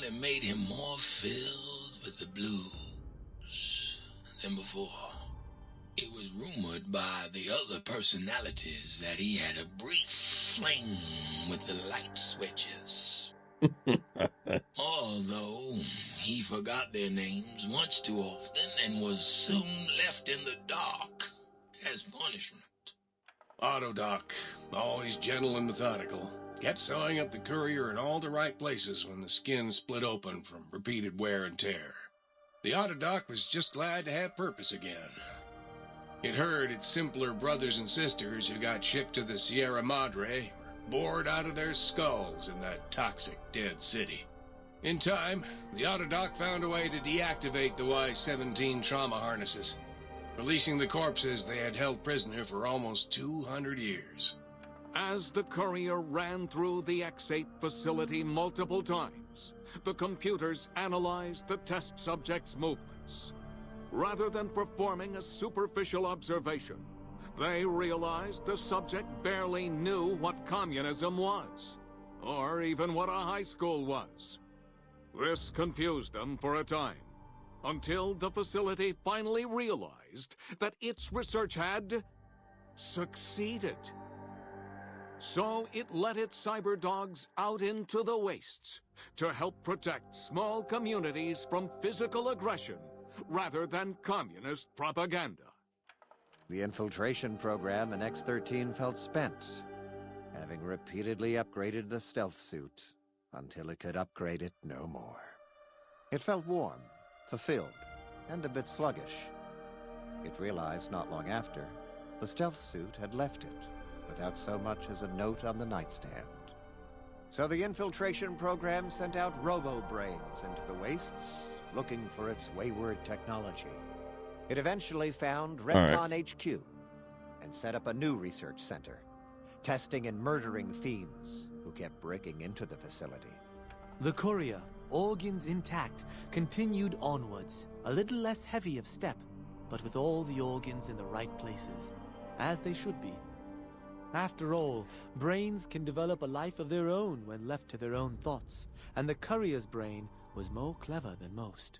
only made him more filled with the blues than before. It was rumored by the other personalities that he had a brief fling with the light switches. Although he forgot their names much too often and was soon left in the dark as punishment. Autodoc, always gentle and methodical, kept sewing up the courier in all the right places when the skin split open from repeated wear and tear. The Autodoc was just glad to have purpose again. It heard its simpler brothers and sisters who got shipped to the Sierra Madre were bored out of their skulls in that toxic, dead city. In time, the Autodoc found a way to deactivate the Y-17 trauma harnesses, releasing the corpses they had held prisoner for almost 200 years. As the courier ran through the X-8 facility multiple times, the computers analyzed the test subject's movements. Rather than performing a superficial observation, they realized the subject barely knew what communism was, or even what a high school was. This confused them for a time, until the facility finally realized that its research had succeeded. So it let its cyber dogs out into the wastes to help protect small communities from physical aggression rather than communist propaganda. The infiltration program in X-13 felt spent, having repeatedly upgraded the stealth suit until it could upgrade it no more. It felt warm, fulfilled, and a bit sluggish. It realized not long after, the stealth suit had left it, without so much as a note on the nightstand. So the infiltration program sent out robo-brains into the wastes, looking for its wayward technology. It eventually found Redcon HQ and set up a new research center, testing and murdering fiends who kept breaking into the facility. The courier, organs intact, continued onwards, a little less heavy of step, but with all the organs in the right places, as they should be. After all, brains can develop a life of their own when left to their own thoughts, and the courier's brain was more clever than most.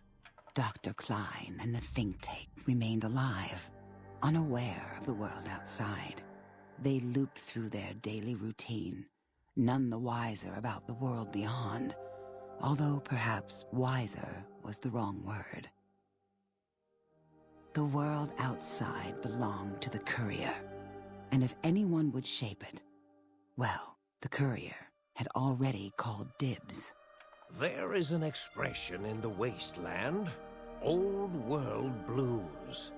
Dr. Klein and the think tank remained alive, unaware of the world outside. They looped through their daily routine, none the wiser about the world beyond, although perhaps wiser was the wrong word. The world outside belonged to the courier, and if anyone would shape it, well, the courier had already called dibs. There is an expression in the wasteland, old world blues.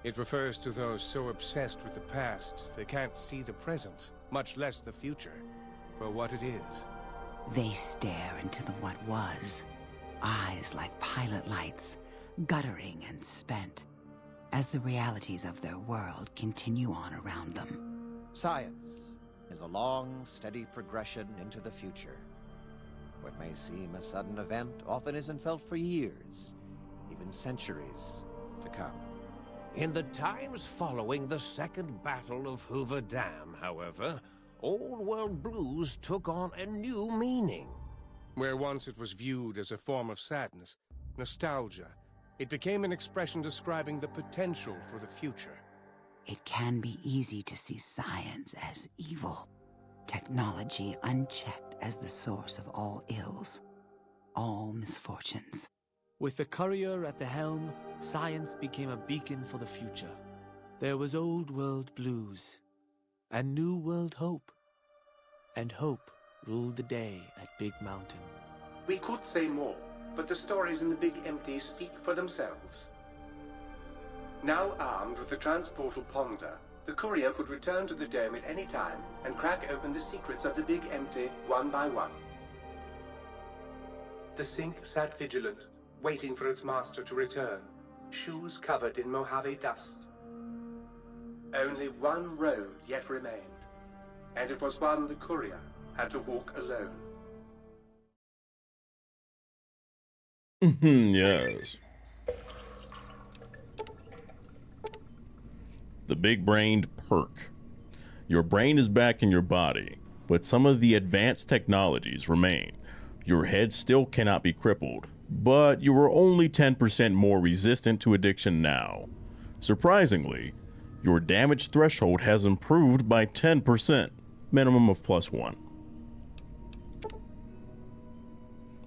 It refers to those so obsessed with the past they can't see the present, much less the future, for what it is. They stare into the what was, eyes like pilot lights, guttering and spent, as the realities of their world continue on around them. Science is a long, steady progression into the future. What may seem a sudden event often isn't felt for years, even centuries to come. In the times following the Second Battle of Hoover Dam, however, old world blues took on a new meaning. Where once it was viewed as a form of sadness, nostalgia, it became an expression describing the potential for the future. It can be easy to see science as evil, technology unchecked as the source of all ills, all misfortunes. With the courier at the helm, science became a beacon for the future. There was old world blues, and new world hope. And hope ruled the day at Big Mountain. We could say more, but the stories in the Big Empty speak for themselves. Now armed with the transportal Ponder, the courier could return to the dome at any time and crack open the secrets of the Big Empty one by one. The Sync sat vigilant, waiting for its master to return, shoes covered in Mojave dust. Only one road yet remained, and it was one the courier had to walk alone. Yes. The big-brained perk. Your brain is back in your body, but some of the advanced technologies remain. Your head still cannot be crippled, but you are only 10% more resistant to addiction now. Surprisingly, your damage threshold has improved by 10%, minimum of +1.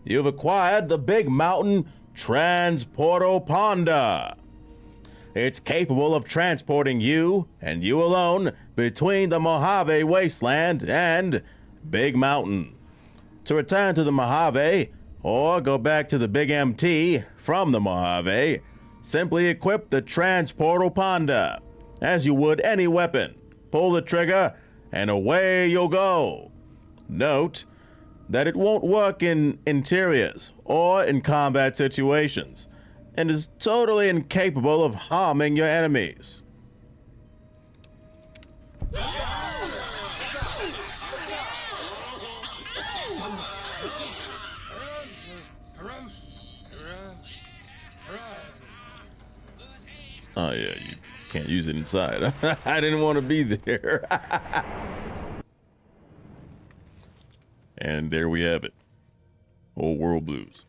You've acquired the Big Mountain Transporto Panda. It's capable of transporting you, and you alone, between the Mojave Wasteland and Big Mountain. To return to the Mojave, or go back to the Big MT from the Mojave, simply equip the Transporto Panda, as you would any weapon. Pull the trigger, and away you'll go. Note that it won't work in interiors or in combat situations, and is totally incapable of harming your enemies. Oh yeah, you can't use it inside. I didn't want to be there. And there we have it. Old World Blues.